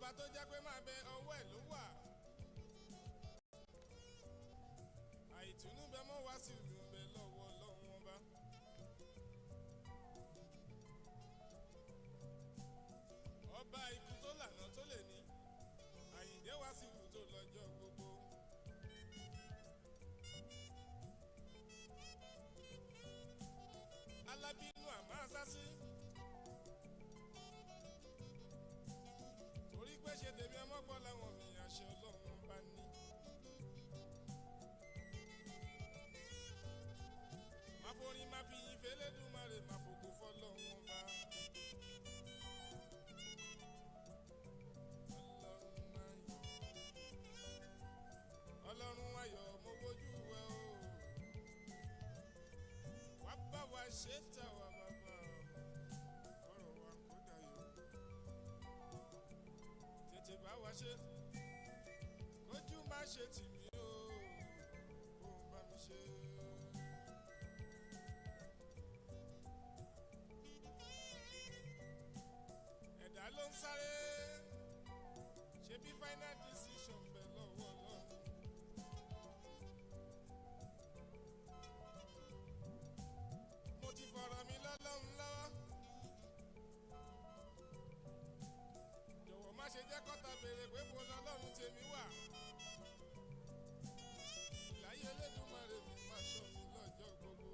ọba tó jẹ́ pé máa bẹ ọwọ́ ẹ̀ ló wà. àìtùnú bẹ mọ́ wá sí ìlú bẹ lọ́wọ́ ọlọ́run ọba. ọba ikú tó lànà tó lè ní àyìndé wá sí ìlú tó lọ́jọ́ gbogbo. alábínú àmọ́ àsásí torí pé ṣe tèmi ọmọgbọ́n làwọn mi àṣẹ ọlọ́run bá ní. má forin má fi yin f'Ẹlẹ́dùmarè má fògo f'Ọlọ́run bá. ọlọ́run ayọ̀ mo wojú ẹ o wá bá wa ṣe tà wá bàbá ọ̀rọ̀ wa kò dayọ̀ tètè bá wa ṣe kójú má ṣe tì mí o kó bá mi ṣe. ẹ̀dá ló ń sáré ṣe bí final decision bẹ̀ lọ́wọ́ Ọlọ́run. mo ti fọ̀rọ̀ mi lọ́lọ́run lọ́wọ́. jọ̀wọ́ má ṣe jẹ́ kọ́ta béèrè pé mo lọ́lọ́run tèmi wà. ìláyé Elédùmarè mi máa ṣọ́ mi lọ́jọ́ gbogbo.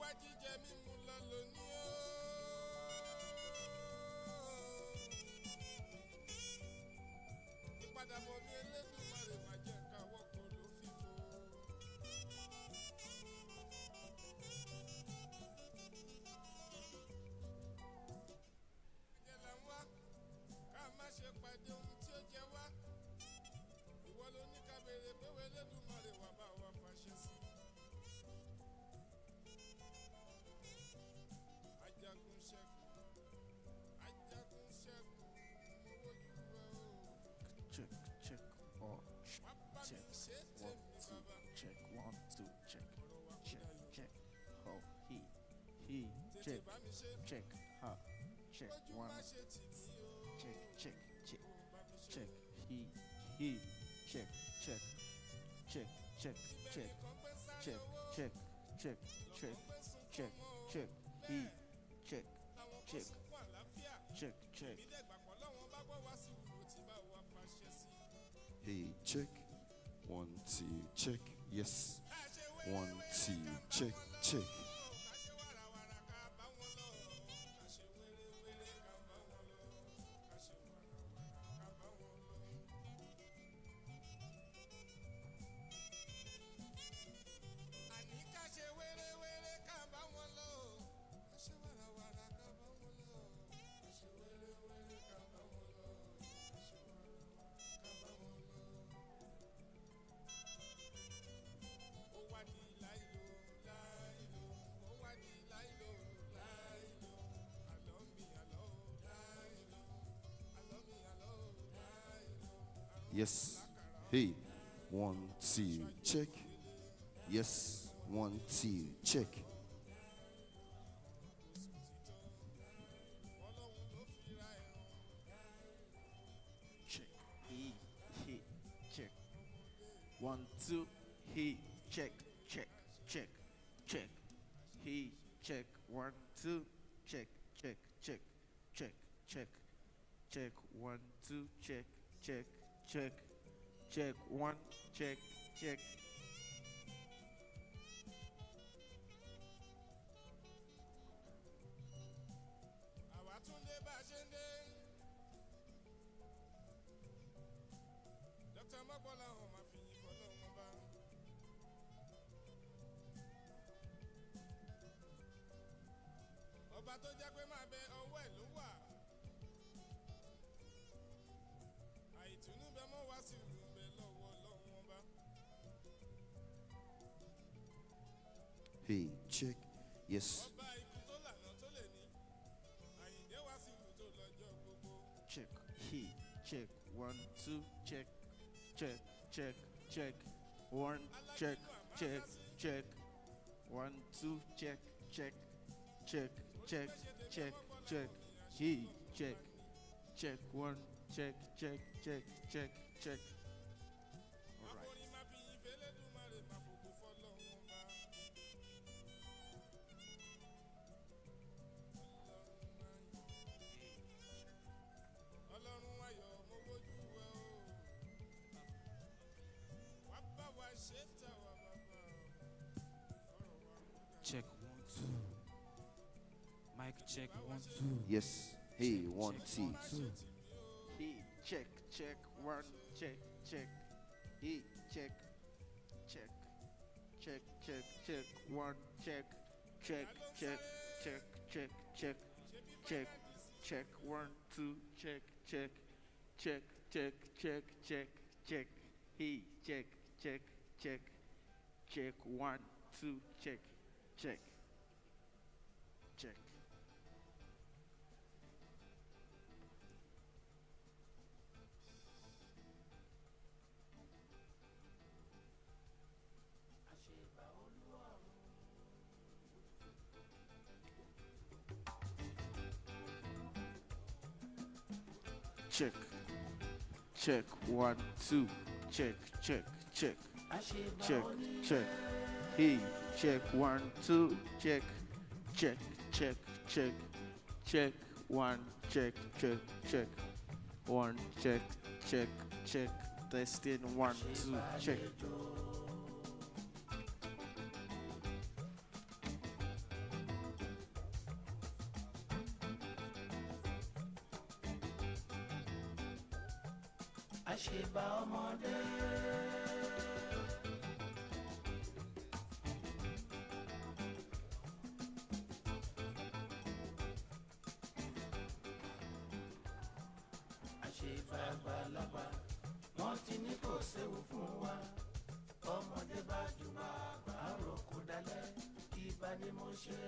wá jíjẹ mímu lọ lónìí o. ìpadàbọ̀ mi Elédùmarè má jẹ́ ká wọ́pọ̀ ló fífo. ẹ̀jẹ̀ là ń wá ká má ṣe pàdé ohun tí ó jẹ wá. ìwọ ló ní ká béèrè pé Elédùmarè wà bá wa fàṣẹ sí. ajagun ṣẹ́gun mo wojú ẹ o. Check, check, or check, 1, 2, check, 1, 2, check, check, oh, he, check, her, check, 1, check, he, check, he, check, Hey, check. 1, 2, check. Yes. 1, 2, check. Yes. Hey, 1, 2, check. Yes. 1, 2, check. check, he, check, 1, 2, he, check, he, check, 1, 2, check, 1, 2, check, 1, check. àwa tún dé bá a ṣe ń dé. Dr. Mọ́gbọ́lá ọ̀hún máa fi yìn fọ́lọ́run bá. ọba tó jẹ́ pé máa bẹ ọwọ́ ẹ̀ ló wà. àìtùnú bẹ mọ́ wá sí ìlú bẹ lọ́wọ́ ọlọ́run ọba. Hey, check. Yes. ọba ikú tó lànà tó lè ní àyìndé wá sí ìlú tó lọ́jọ́ gbogbo. Check, he, check, 1, 2, check, 1, check. 1 2 check check check check check check. Hey check check 1 check check check check check. All right. Akọrin máa fi ìfẹ́ lẹ́dùnmarè máa fògo fọlọ́run ọba. Ọlọ́run ayọ̀ mo bójú wẹ o. Wá bá wa ṣe tà wá bàbá o. Ọ̀rọ̀ wa kò dá. Check 1 2. Mic check 1 2. Yes. Hey, 1 2. Hey check check 1 check check. Hey check check check check check 1 check check check check check check check check 1 2 check check check check check check check. Hey check check check check 1 2 check check check. Check check 1 2 check check check check check. Hey check 1 2 check check check check check 1 check check check 1 check check check. Testing 1 2 check. Àṣebà ọmọdé. Àṣebà àgbàlagbà. Wọ́n ti ní kò séwu fún wa. Ọmọdé bá jù wá àgbà àròkò dalẹ̀. Ìbá ni mo ṣe.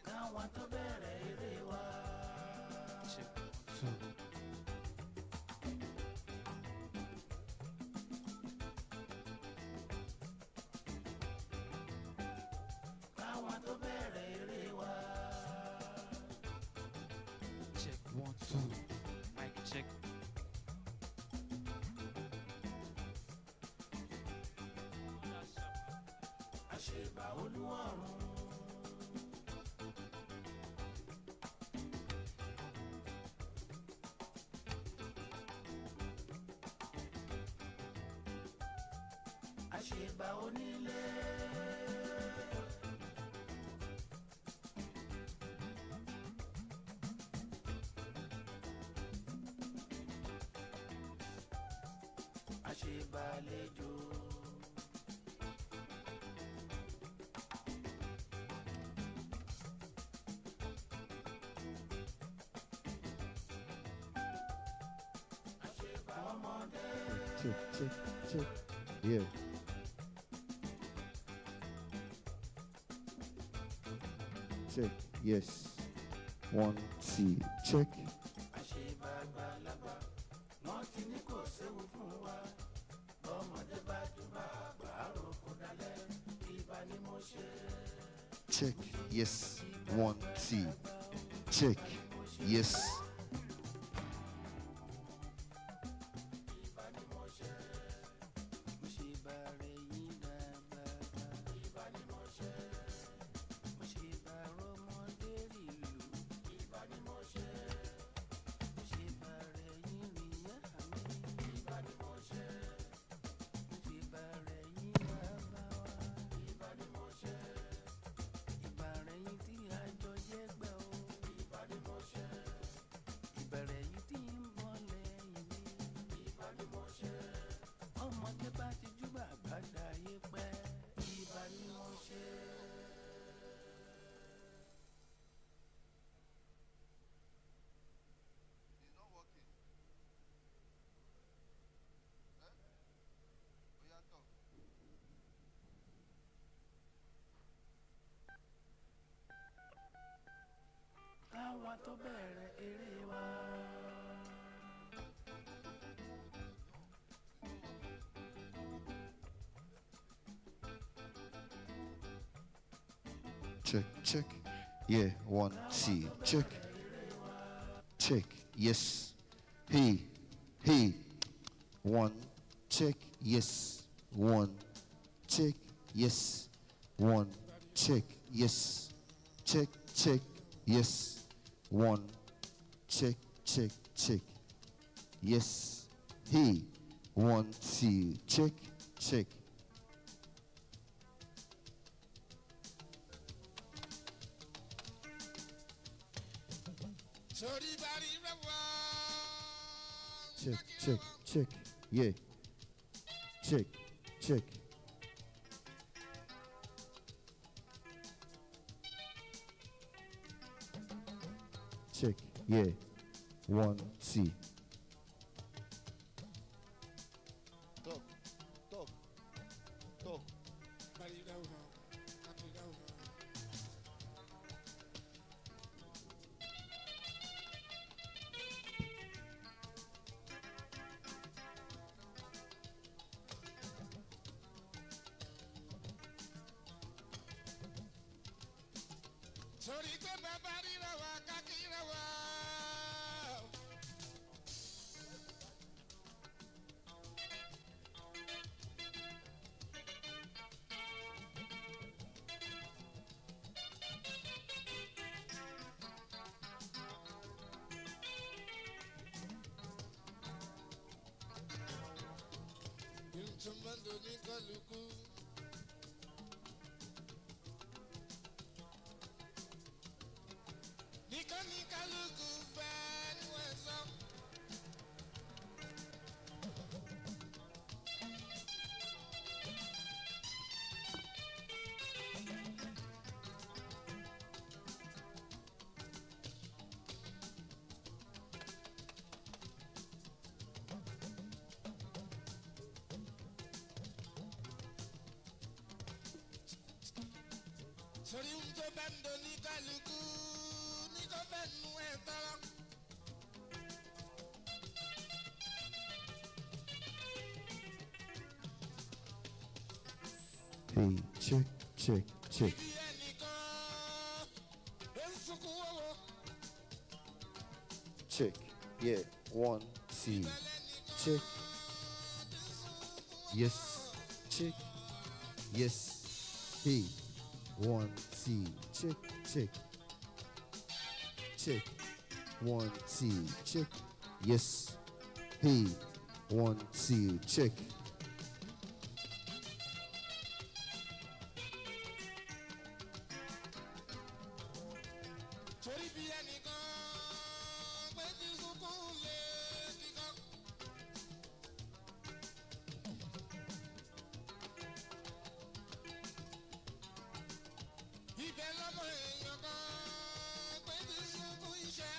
Káwọn tó bẹ̀rẹ̀ eré wa. Check 1 2. Káwọn tó bẹ̀rẹ̀ eré wa. Check 1 2. Mic check. Àṣebà Olúọ̀run. Àṣebà onílé. Àṣebà àlejò. check. Yeah. Check. Yes. 1, 2, check. àṣebàgbàlagbà wọ́n ti ní kò séwu fún wa bọ́mọdé bá dùbà àgbà àròkọ dalẹ̀ ìbá ni mo ṣe. Check. Yes. 1, 2, check. Yes. ìbá ni mo ṣe. mo ṣe bàrẹ̀ yín dàgbà ìbá ni mo ṣe. mo ṣe bàrọ̀ ọmọdé rìlù ìbá ni mo ṣe. mo ṣe bàrẹ̀ yín rìyá mi ìbá ni mo ṣe. mo ṣe bàrẹ̀ yín bàbá wa ìbá ni mo ṣe. ìbàrẹ̀ yín tí àjọ jẹ́ gbà ó ìbá ni mo ṣe. ìbẹ̀rẹ̀ yìí tí ń bọ̀ lẹ́yìn mi ìbá ni mo ṣe. ọmọdé bá ti júbà àgbàdá yé pẹ́ ìbá ni mo ṣe. káwa tó bẹ̀rẹ̀ eré wa. Check. Yeah. 1, 2, check. Check. Yes. Hey. 1, check. Yes. 1, check. Yes. 1, check. Yes. Check. Yes. 1, check. Yes. Hey. 1, 2, check. Sori bari rewa. Check. Yeah. Check. Check. Yeah. 1, 2. Talk. Bari rewa. Kati rewa. Sori pé bàbá ríra wa kákìíra wa. Ìtumọ̀dé ní kálukú. Nìkan ní kálukú fẹ́ ní wọ́n sọ. Sori ń tó bá ń do ní kálukú ní tó fẹ́ nu ẹ̀ tọ́rọ. Hey, check. Ibi ẹnìkan ló ń sunkún owó. Check. Yeah. 1, 2, check. Yes. Check. Yes. Hey. 1, 2, check. 1, 2, check. Yes. Hey. 1, 2, check. Torí bí ẹnìkan pé tí sunkún lé kíkan. Ibẹ̀ lọ́mọ èèyàn kan pé tí sunkún iṣẹ́.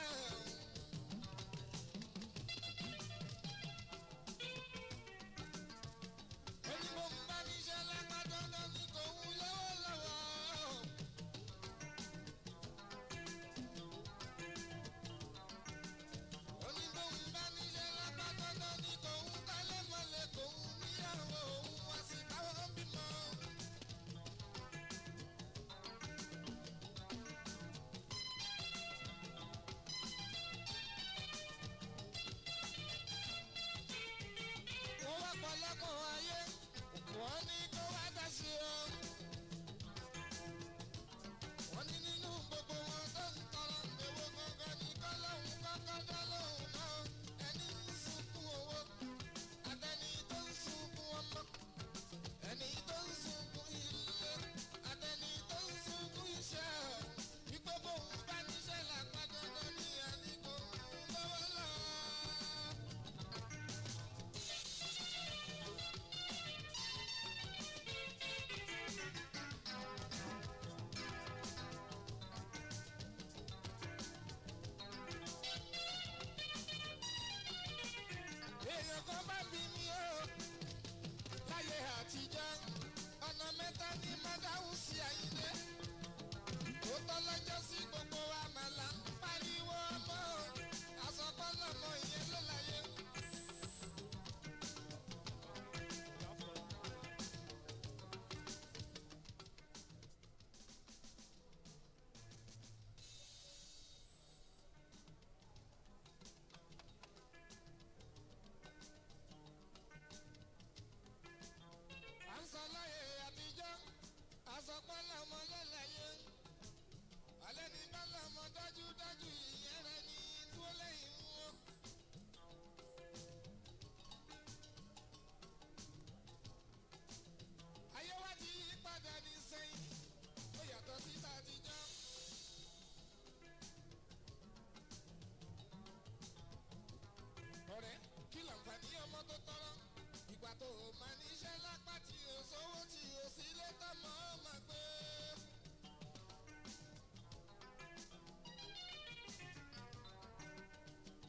láyé tọmọ ọmọ gbé.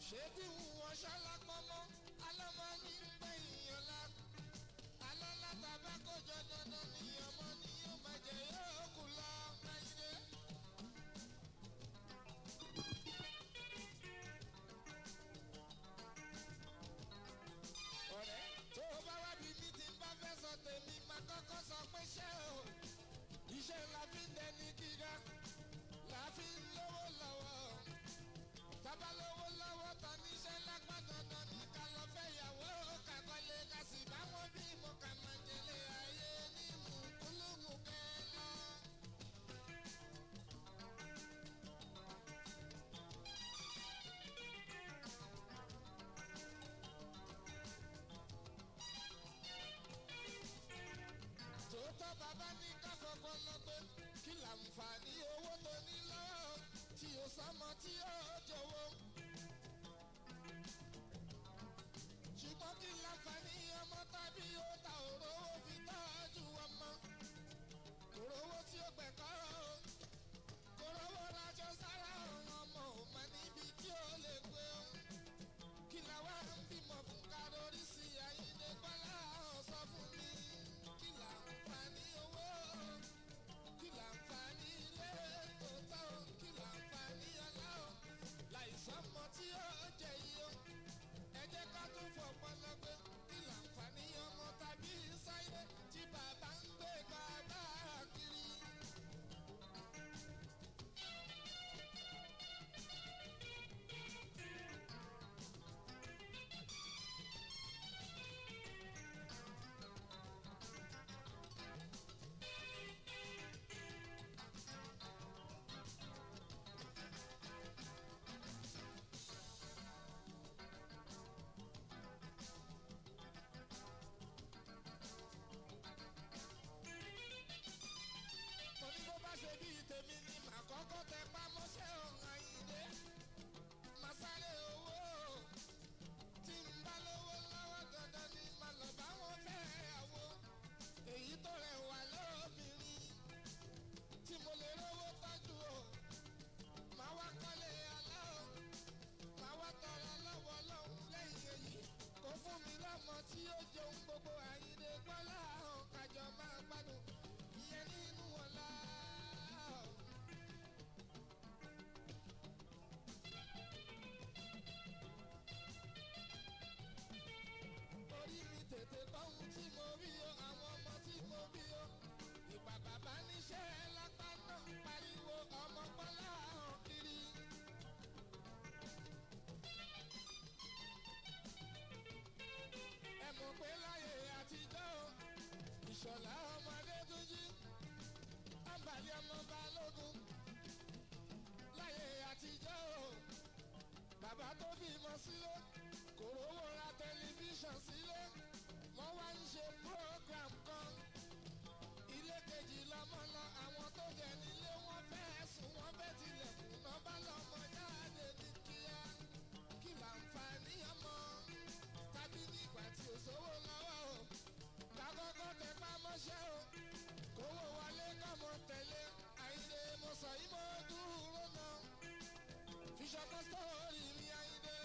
ṣé bí wọn ṣalápọmọ alọmọ ní gbẹ̀yìn ọ̀la alọ́lá tàbá kójọ dandan ni ọmọ ni yóò máa jẹ yóò kú lọ máyé. ọ̀rẹ́ tó o bá wá bí mi ti bá fẹ́ sọ tèmi máa kọ́kọ́ sọ pé ṣé o iṣẹ́ la fi ń dẹni gíga la fi ń lówó lọ́wọ́ tábà lówó lọ́wọ́ tán níṣẹ́ lápá dandan ní ká lọ fẹ́ yàwó kàkọ́lé ká sì bá wọn bí mo kà máa jẹlé ayé ní mùkúlùmù kẹ́lá. tòótọ́ bàbá ní ká fọkọ lọ pé kí làǹfààní owó tó ní lọ́wọ́ tí o sọmọ tí o jọ̀wọ́. ṣùgbọ́n kí láǹfààní ọmọ tàbí ó ta òróró fi tọ́jú ọmọ. òróró tí ó gbẹ̀kọ́ òróró rájọ sára ọmọ ò mọ níbi tí ó lè gbé o. kí làwa ń bímọ fún kárórì sí Àyìndé Bọ́lá sọ fún mi. kí láǹfààní owó kí láǹfààní ilé tó tọ́ kí láǹfààní ọlá o láìsọ́mọ tí ó jẹ yìí o. ẹ jẹ́ ká tún fọpọlọ gbé kí láǹfààní ọmọ tàbí sáyé tí bàbá ń gbé káàkiri. mo ní bó bá ṣe bí tèmi ni màá kọ́kọ́ tẹ pámọ́ṣẹ́ ọ̀hún Àyìndé máa sáré owó tí ń bá lówó lọ́wọ́ dandan ni màá lọ bá wọn fẹ́ àwo èyí tó rẹwà lóbìnrin tí mo lè rówó tọ́jú o máa wá kọ́lé aláwọ̀ máa wá tọrọ lọ́wọ́ lọ́hùn lẹ́yìn èyí kó fún mi lọ́mọ tí ó jẹun gbogbo Àyìndé Bọ́lá ọ̀hún kájọ máa gbádùn ìyẹn nínú ọ̀la. orí mi tètè bọ́hùn tí mo rí o àwọn ọmọ tí mo bí o ìgbà bàbá níṣẹ́ lápá náà pariwo ọmọ Bọ́lá hàn kiri. ẹ mọ̀ pé láyé àtijọ́ Ìṣọ̀lá ọmọdé tún jí Àǹbàlí ọmọ Balógun láyé àtijọ́ bàbá tó bímọ sílé kò rówó ra tẹlifíṣàn sílé wọ́n wá ń ṣe program kan ilé kejì lọ́mọ lọ àwọn tó jẹ nílé wọ́n fẹ́ sùn wọ́n fẹ́ tilẹ̀kùn náà bá lọ́mọ jáde ní kíá kí láǹfààní ọmọ tàbí nígbà tí ò sówó lọ́wọ́ o lákọ́kọ́ tẹ pámọ́ṣẹ́ o kówó wọlé kọ́mọ tẹ̀lé Àyìndé mo sọ yìí mo dúró náà fi ṣọpọ́ sórí mi Àyìndé.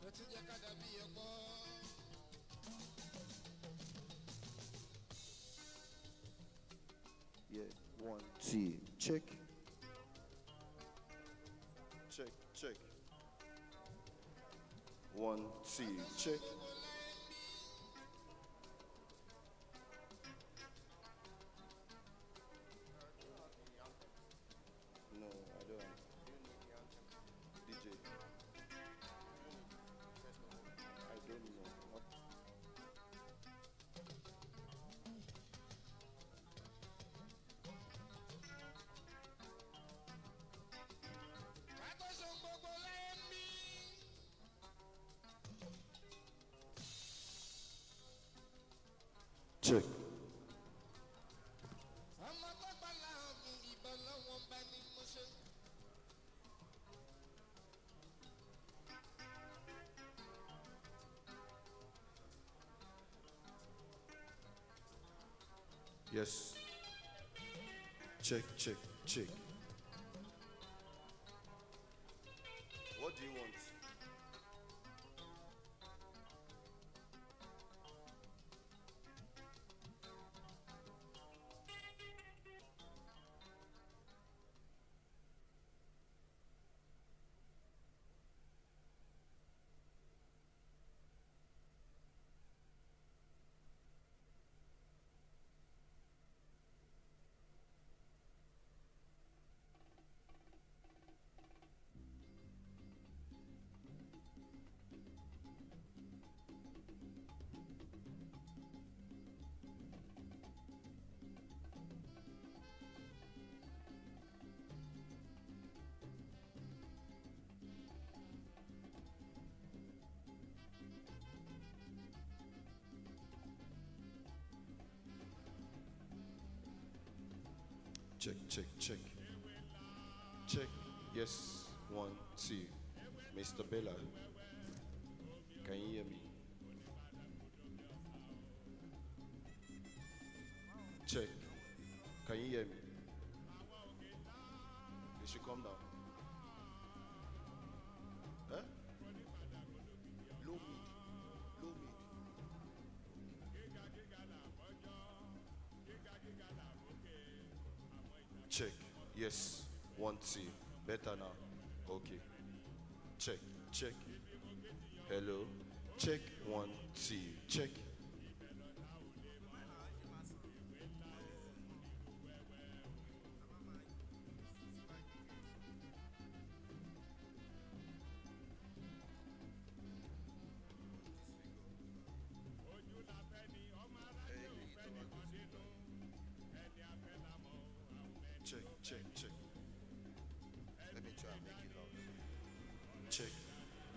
Let's jẹ́ ká dàbí ẹ̀kọ́. Yeah, 1, 2, check. Check, check. 1, 2, check. No, I don't. DJ. I don't know. What? check. ọmọ tó pa láàmú ìbọn lọ́wọ́ bá ní mo ṣe. Yes. Check, check, check. What do you want? Check, check, check. Check. Yes. 1, 2. Mr. Bella. Can you hear me? Check. Can you hear me? You should come down. Huh? Low mid. Low mid. Check. Yes. 1, 2. Better now. Okay. Check. Check. Hello. Check. 1, 2. Check. Check, check, check. Let me try and make it loud. Check.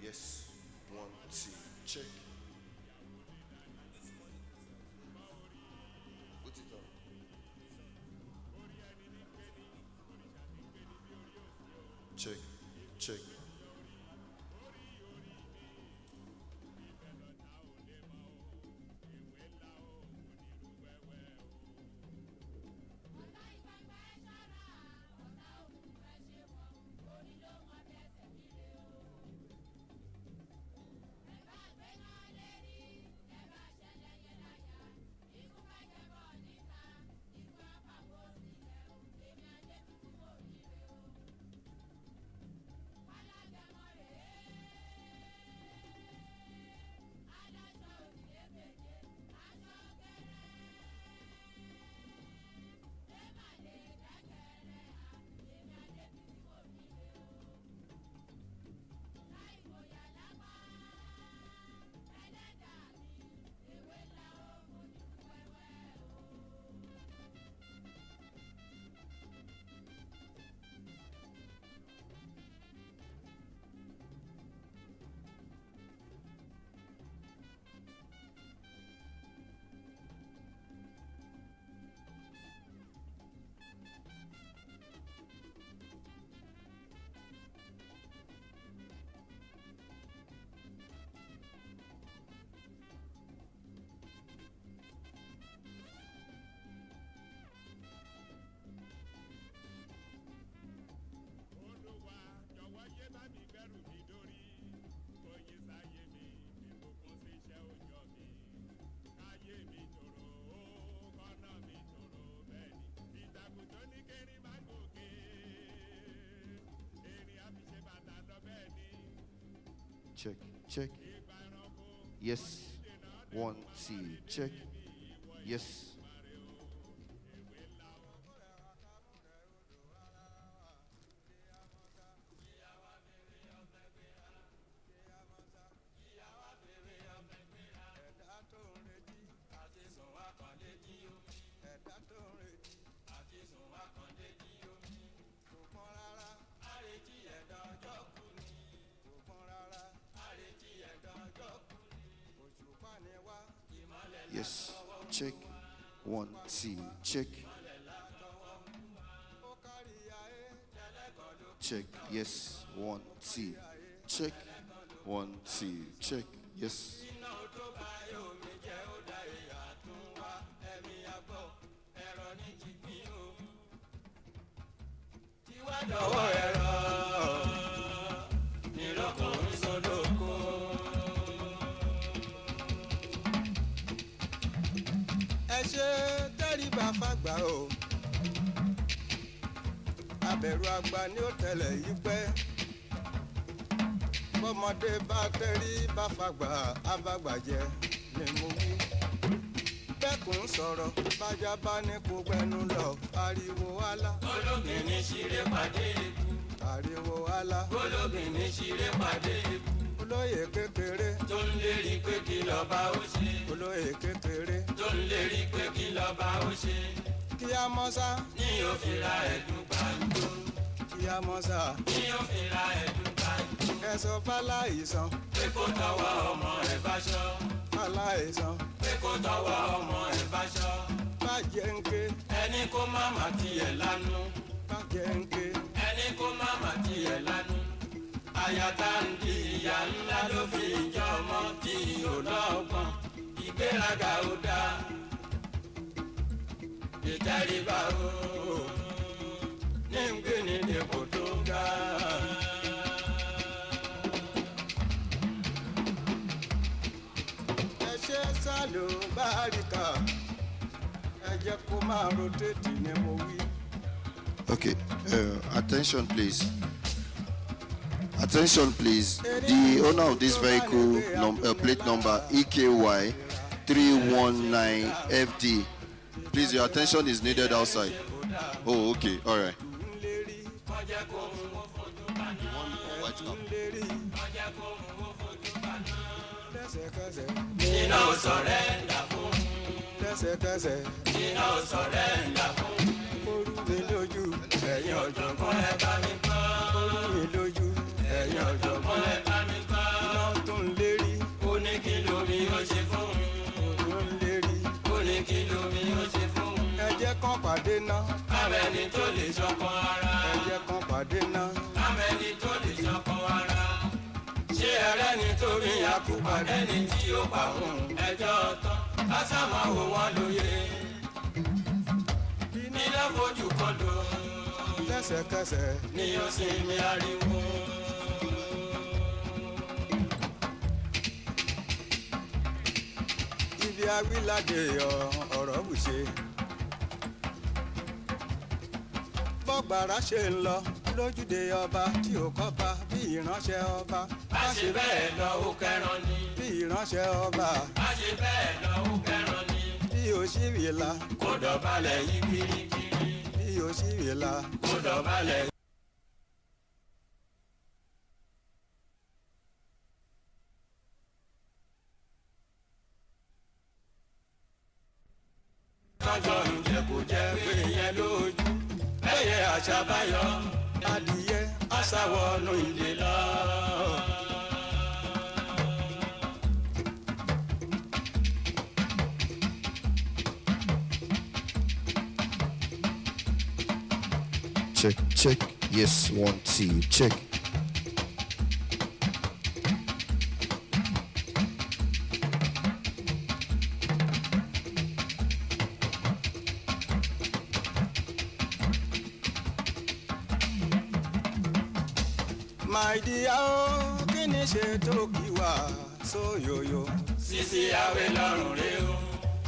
Yes. 1, 2. Check. Put it on. Check, check. Check, check. Yes. 1, 2. Check. Yes. Yes. Check. 1, 2, check. Check, yes, 1, 2, check. 1, 2, check, yes. ẹ ṣe tẹríba fàgbà o abẹ̀rù àgbà ni ó tẹ̀lé yìí pẹ́ bọ́mọdé bá tẹríba fàgbà abàgbàjẹ́ ni mo wí bẹ́kùn sọ̀rọ̀ bájá bá ní kó gbẹnu lọ ariwo wálá. olóbìnrin ṣeré pàdé ikú. ariwo wálá. olóbìnrin ṣeré pàdé ikú. olóyè kékeré. tó ń lérí pé kí lọ́ba ó ṣe. olóyè kékeré. tó ń lérí pé kí lọ́ba ó ṣe. kí a mọ́ sá. ní òfin ra ẹ̀dùn gbàǹjo. kí a mọ́ sá. ní òfin ra ẹ̀dùn gbàǹjo. ẹ̀sọ́ fáláìsàn. pé kó tọwọ́ ọmọ ẹ̀ bá ṣọ́. fáláìsàn. pé kó tọwọ́ ọmọ ẹ̀ bá ṣọ́. bàjẹ́ ń ké. ẹni kó má má tiẹ̀ lánú. bàjẹ́ ń ké. ẹni kó má má tiẹ̀ lánú. àyàtà ń di ìyá ńlá ló fi jọ ọmọ tí ò lọ́gbọ́n. ìgbéraga ò dáa. ìtẹríba o ní ń gbé ní ipò tó ga. ẹ ṣe sálò báríkà ẹ jẹ́ kó máa rotate ni mo wí. Okay, attention please. Attention please. The owner of this vehicle, plate number EKY 319FD. Please, your attention is needed outside. Oh, okay, all right. iná ò sọ̀rẹ́ǹdà fún. lẹ́sẹ̀kẹsẹ̀. iná ò sọ̀rẹ́ǹdà fún. orú mi lójú. ẹ̀yin ọ̀jọ̀gbọ́n ẹ bá mi gbọ́. orú mi lójú. ẹ̀yin ọ̀jọ̀gbọ́n ẹ bá mi gbọ́. iná tó ń lérí. ó ní kí lomi ó ṣe fún un. ó ń lérí. ó ní kí lomi ó ṣe fún un. ẹ jẹ́ kán pàdé ná. kámẹ́ni tó lè ṣọkan ara. ẹ jẹ́ kán pàdé ná. kámẹ́ni tó lè ṣọkan ara. ṣé ẹrẹ́ni tó rí àkùpàdé ni tí ó pa òun ẹjọ́ tán. lásàmọ́ wo wọ́n lóye. nílẹ̀ fojú kan dò. lẹ́sẹ̀kẹsẹ̀. ní ó sinmi ariwo. ibi awíládé ọ̀rọ̀ bùṣe. bọ́gbàrá ṣe ń lọ lójúde ọba tí ò kọ́ba bí ìránṣẹ́ ọba. bá ṣe bẹ́ẹ̀ lọ ó kẹran ni. bí ìránṣẹ́ ọba. bá ṣe bẹ́ẹ̀ lọ ó kẹran ni. bí òṣìwìlà. kó dọ̀bálẹ̀ yí kirikiri. bí òṣìwìlà. kó dọ̀bálẹ̀ yí. tọ́jọ́ ǹjẹ́ kò jẹ́ pé yẹn lójú. bẹ́yẹ àṣà báyọ̀. adìyẹ. aṣàwọ̀nù ilé lọ. Check, check. Yes, 1, 2, check. my dear o kí ni ṣe tó kí wá sóyòyò. Sisi àwẹ̀ lọ́rùn rẹ o.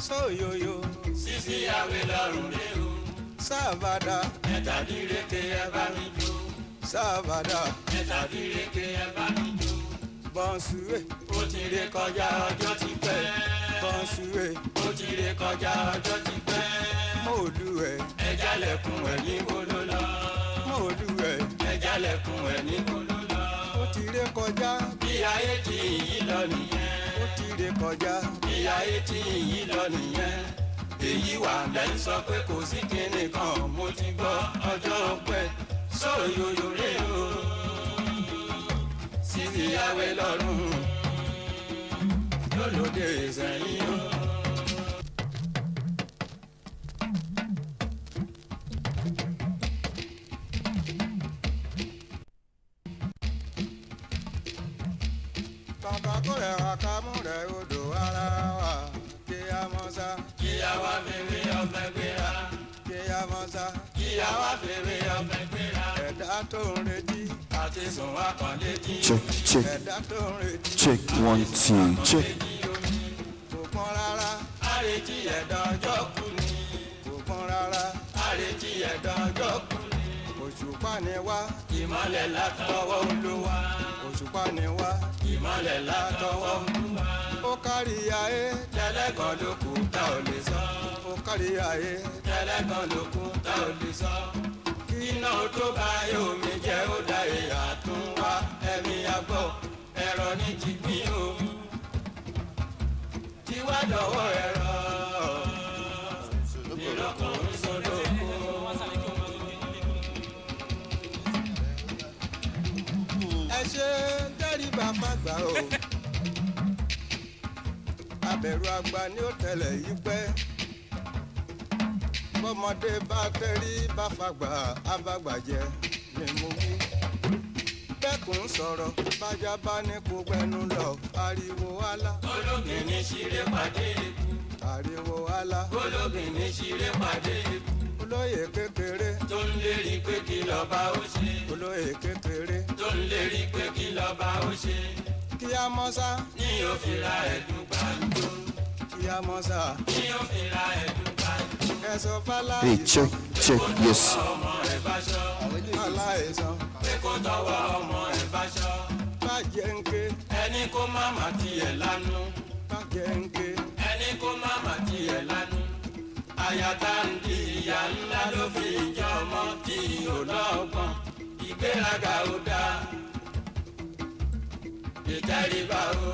sóyòyò. Sisi àwẹ̀ lọ́rùn rẹ o. sábàdà. ẹ̀tàdíreke ẹ bá mi jó. sábàdà. ẹ̀tàdíreke ẹ bá mi jó. bọ́nsúwé. ó ti ré kọjá ọjọ́ ti pẹ́. bọ́nsúwé. ó ti ré kọjá ọjọ́ ti pẹ́. mòlúwẹ̀. ẹ jálẹ̀kùn ẹ̀ ní kóló lọ. mòlúwẹ̀. ẹ jálẹ̀kùn ẹ̀ ní kóló lọ. ó ti ré kọjá. bí ayé ti yí lọ nìyẹn. ó ti ré kọjá. bí ayé tí yìí lọ nìyẹn. èyí wà lẹ́yìn sọ pé kò sí kinní kan mo ti gbọ́ ọjọ́ pẹ́ sóyòyò rè o. Sisi àwẹ̀ lọ́rùn lólóde ìsẹ̀yìn o. ọ̀pẹ gbéra. Kíyàmọ́sá. Kíyàwá fèrè ọ̀pẹ gbéra. Ẹ̀dá tó ń retí. Àti sùn wá kàn létí. check. Ẹ̀dá tó ń retí. Check 1 2 check. Kò pọ́n rárá. Àrètí ẹ̀dá ọjọ́ kù ni. Kò pọ́n rárá. Àrètí ẹ̀dá ọjọ́ kù ni. Òṣùpá ni wá. Ìmọ̀lẹ̀ látọwọ́ Olúwa. Òṣùpá ni wá. Ìmọ̀lẹ̀ látọwọ́ Olúwa. Ó kárí ayé. Tẹ́lẹ̀kan ló kù tá ò lè sọ. Ó kárí ayé. Tẹ́lẹ̀kan ló kù tá ò lè sọ. Kí iná tó bá yóò mi jẹ́ ó dá ìyá tún wá. Ẹ̀mí àgbọ̀ ẹ̀rọ ní ti gbìn o. Tí wá dọ̀wọ́ ẹ̀rọ. Ìlọ́kùnrin sọ́dọ̀ kú. Ẹ ṣe tẹ́ríba fàgbà o. Abẹ̀rù àgbà ni ó tẹ̀lẹ̀ yí pẹ́. Bọ́mọdé bá tẹ́rí bá fàgbà abàgbàjẹ́ ni mo wí. Bẹ́kùn sọ̀rọ̀ bájá bá ní kó gbẹnu lọ. Ariwo wálá. Ológin ní ṣeré pàdé ikú. Ariwo wálá. Ológin ní ṣeré pàdé ikú. Olóyè kékeré. Tó ń lérí pé kí lọ́ba ó ṣe. Olóyè kékeré. Tó ń lérí pé kí lọ́ba ó ṣe. Kíyàmọ́sá. Ní òfin ra ẹ̀dùn gbàǹjo. Kíyàmọ́sá. Ní òfin ra ẹ̀dùn gbàǹjo. Ẹ̀sọ́ fálá. Hey, check. Yes. Ọmọ ẹ̀ bá ṣọ́. Aláìsàn. Pé kó tọwọ́ ọmọ ẹ̀ bá ṣọ́. Bàjẹ́ ń ké. Ẹni kó má má tiẹ̀ lánú. Bàjẹ́ ń ké. Ẹni kó má má tiẹ̀ lánú. Àyàtà ń di ìyá ńlá ló fi jọ ọmọ tí ò lọ́gbọ́n. Ìgbéraga ò dáa. Ìtẹríba o.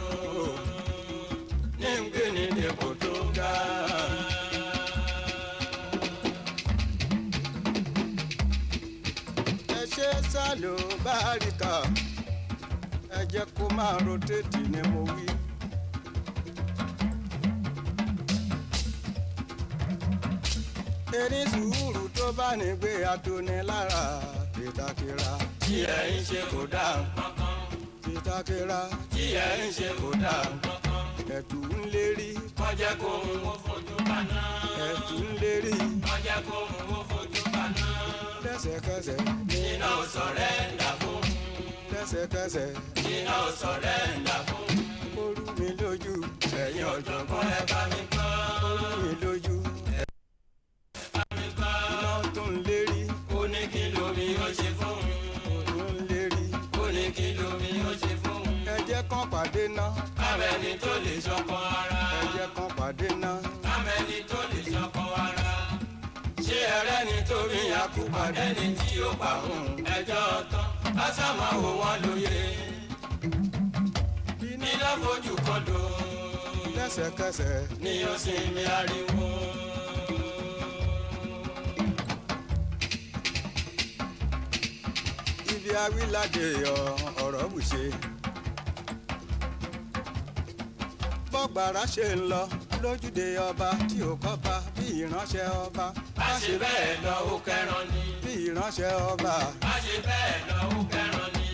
Ní ń gbé ní ipò tó ga. Ẹ ṣe sálò báríkà. Ẹ jẹ́ kó máa rotéètì ni mo wí. Erin sùúrù tó bá ní gbé atoni lára. Kìtàkìrà. Tí ẹ̀ ń ṣe kò dáa kankan. Kìtàkìrà. Tí ẹ̀ ń ṣe kò dáa kankan. Ẹ̀tù ń lérí. Wọ́n jẹ́ kó ń wo fojú paná. Ẹ̀tù ń lérí. Wọ́n jẹ́ kó ń wo fojú paná. Lẹ́sẹ̀kẹsẹ̀. Iná ò sọ̀rẹ́ńdà fún. Lẹ́sẹ̀kẹsẹ̀. Iná ò sọ̀rẹ́ńdà fún. Ó rú mi lójú. Ẹ̀yin ọ̀jọ̀gbọ́n ẹ bá mi gbọ́. Ó rú mi lójú. Bá mi gbọ́. Iná tó ń lérí. Ó ní kí lomi ó ṣe fún un. Ó ń lérí. Ó ní kí lomi ó ṣe fún un. Ẹ jẹ́ kán pàdé ná. Kámẹ́ni tó lè ṣọkọ ara. Ẹ jẹ́ kán pàdé ná. Kámẹ́ni tó lè ṣọkọ ara. Ṣé ẹrẹ́ ni torí àkùpàdé ni tí ó pa òun ẹjọ́ tán? Kásámà wò wọ́n lóye. Iná fojú kọdò. Lẹ́sẹ̀kẹsẹ̀. Ní ó sinmi ariwo. Ibi awíládé ọ̀rọ̀ bùṣe. Bọ́gbàrá ṣe ń lọ lójúde ọba tí ò kọ́ba bí ìránṣẹ́ ọba. Bá ṣe bẹ́ẹ̀ lọ ó kẹran ni. Bí ìránṣẹ́ ọba. Bá ṣe bẹ́ẹ̀ lọ ó kẹran ni.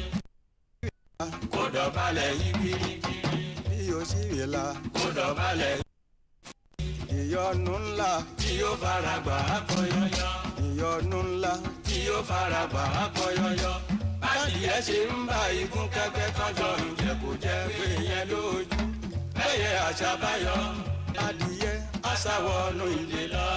Kó dọ̀bálẹ̀ yí kirikiri. Bí òṣìrìlà. Kó dọ̀bálẹ̀ yí. Ìyọnu ńlá. Tí ó fara gbà á kọ yọyọ. Ìyọnu ńlá. Tí ó fara gbà á kọ yọyọ. Bádìyẹ ṣe ń bá igun kẹ́kẹ́ tọ́jọ́ ǹjẹ́ kò jẹ́ pé yẹn lójú. Bẹ́yẹ àṣà báyọ̀. Adìyẹ. Aṣàwọ̀nù ilé lọ.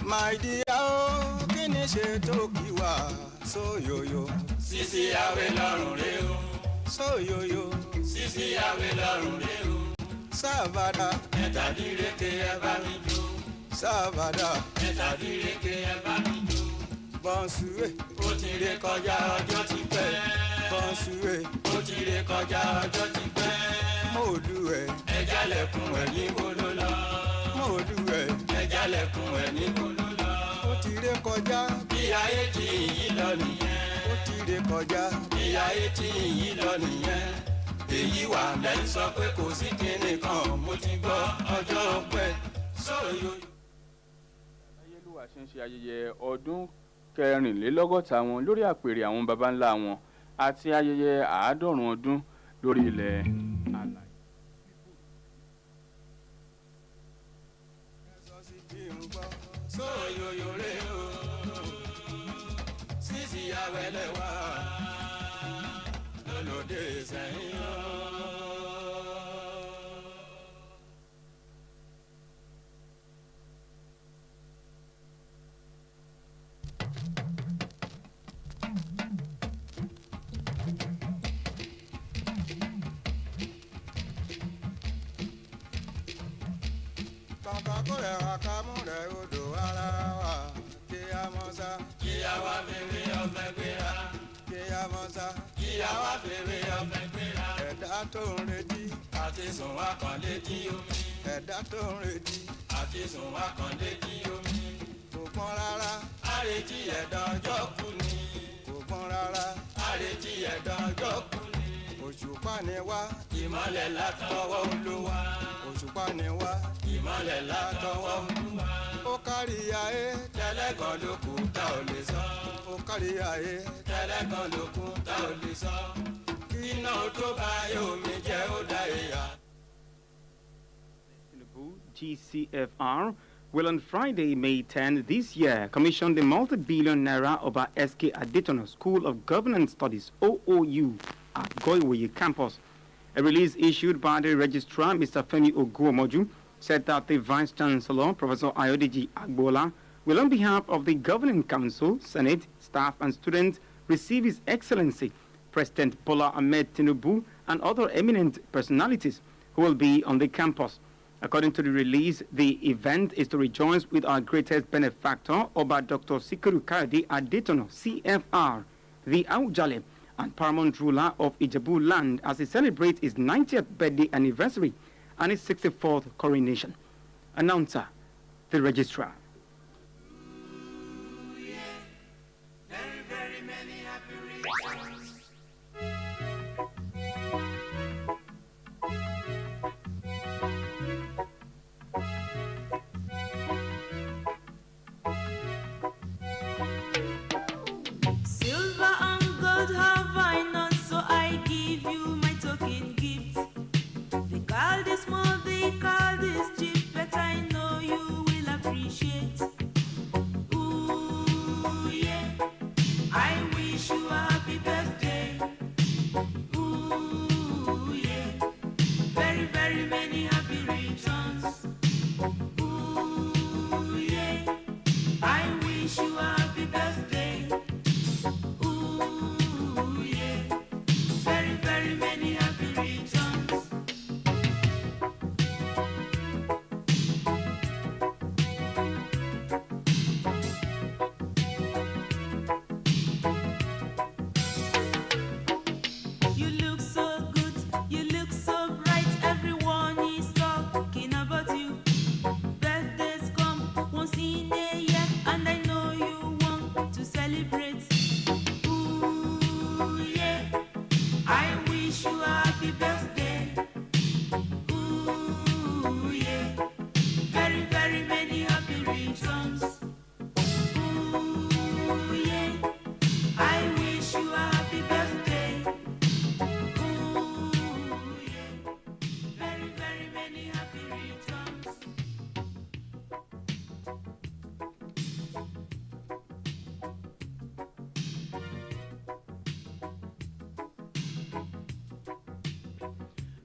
My dear, oh, kí ni ṣe tó kí wá sóyòyò. Sisi àwẹ̀ lọ́rùn rẹ o. Sóyòyò. Sisi àwẹ̀ lọ́rùn rẹ o. Sábàdà. Ẹ̀tàdíreke ẹ bá mi jó. Sábàdà. Ẹ̀tàdíreke ẹ bá mi jó. Bọ̀nsúwé. Ó ti ré kọjá ọjọ́ ti pẹ́. Bọ̀nsúwé. Ó ti ré kọjá ọjọ́ ti pẹ́. Mòlú ẹ̀. Ẹ̀jálẹ̀kùn ẹ̀ ní kóló lọ. Mòlú ẹ̀. Ẹ̀jálẹ̀kùn ẹ̀ ní kóló lọ. Ó ti ré kọjá. bí ayé tí yí lọ nìyẹn. ó ti ré kọjá. bí ayé tí yí lọ nìyẹn. èyí wà lẹ́yìn sọ pé kò sí kinní kan mo ti gbọ́ ọjọ́ pẹ́ sóyò. ayélujára ṣe ń ṣe ayẹyẹ ọdún kẹrìnlélọ́gọ́ta wọn lórí àpèrè àwọn baba ńlá wọn àti ayẹyẹ àádọ́rùn ọdún lórí ilẹ̀ àlàyé. sóyòyò rè o sísì àwẹ̀lẹ̀ wá lọ́lọ́dẹ sẹ́yìn o. Bàbá kò rẹ̀ wá ká mú rẹ̀ odò ara wa. Kí a mọ̀ sá. kí a wá fèrè ọ̀fẹ́ gbéra. Kí a mọ̀ sá. kí a wá fèrè ọ̀fẹ́ gbéra. Ẹ̀dá tó ń retí. àti sùn wá kan létí omi. Ẹ̀dá tó ń retí. àti sùn wá kan létí omi. Kò pọ́n rárá. àrètí ẹ̀dá ọjọ́ kú ni. Kò pọ́n rárá. àrètí ẹ̀dá ọjọ́ kú ni. Òṣùpá ni wá. ìmọ̀lẹ̀ látọwọ́ Olúwa. Òṣùpá ni wá. ìmọ̀lẹ̀ látọwọ́ Olúwa. Ó kárí ayé. tẹ́lẹ̀kan ló kù tá ò lè sọ. Ó kárí ayé. tẹ́lẹ̀kan ló kù tá ò lè sọ. iná tó bá yóò mi jẹ́ ó dá ìyá. GCFR will on Friday, May 10 this year commission the multi-billion naira Oba SK Adetona School of Governance Studies OOU at AGO-IWOYE campus. A release issued by the registrar, Mr. Femi Oguomoju, said that the Vice Chancellor, Professor Ayodiji Agbola, will on behalf of the Governing Council, Senate, staff and students receive His Excellency, President Bola Ahmed Tinubu and other eminent personalities who will be on the campus. According to the release, the event is to rejoice with our greatest benefactor, Oba Dr. Sikiru Kayode Adetona, CFR, the Aujale and paramount ruler of Ijebu land, as he celebrates his 90th birthday anniversary and his 64th coronation. Announcer, the registrar.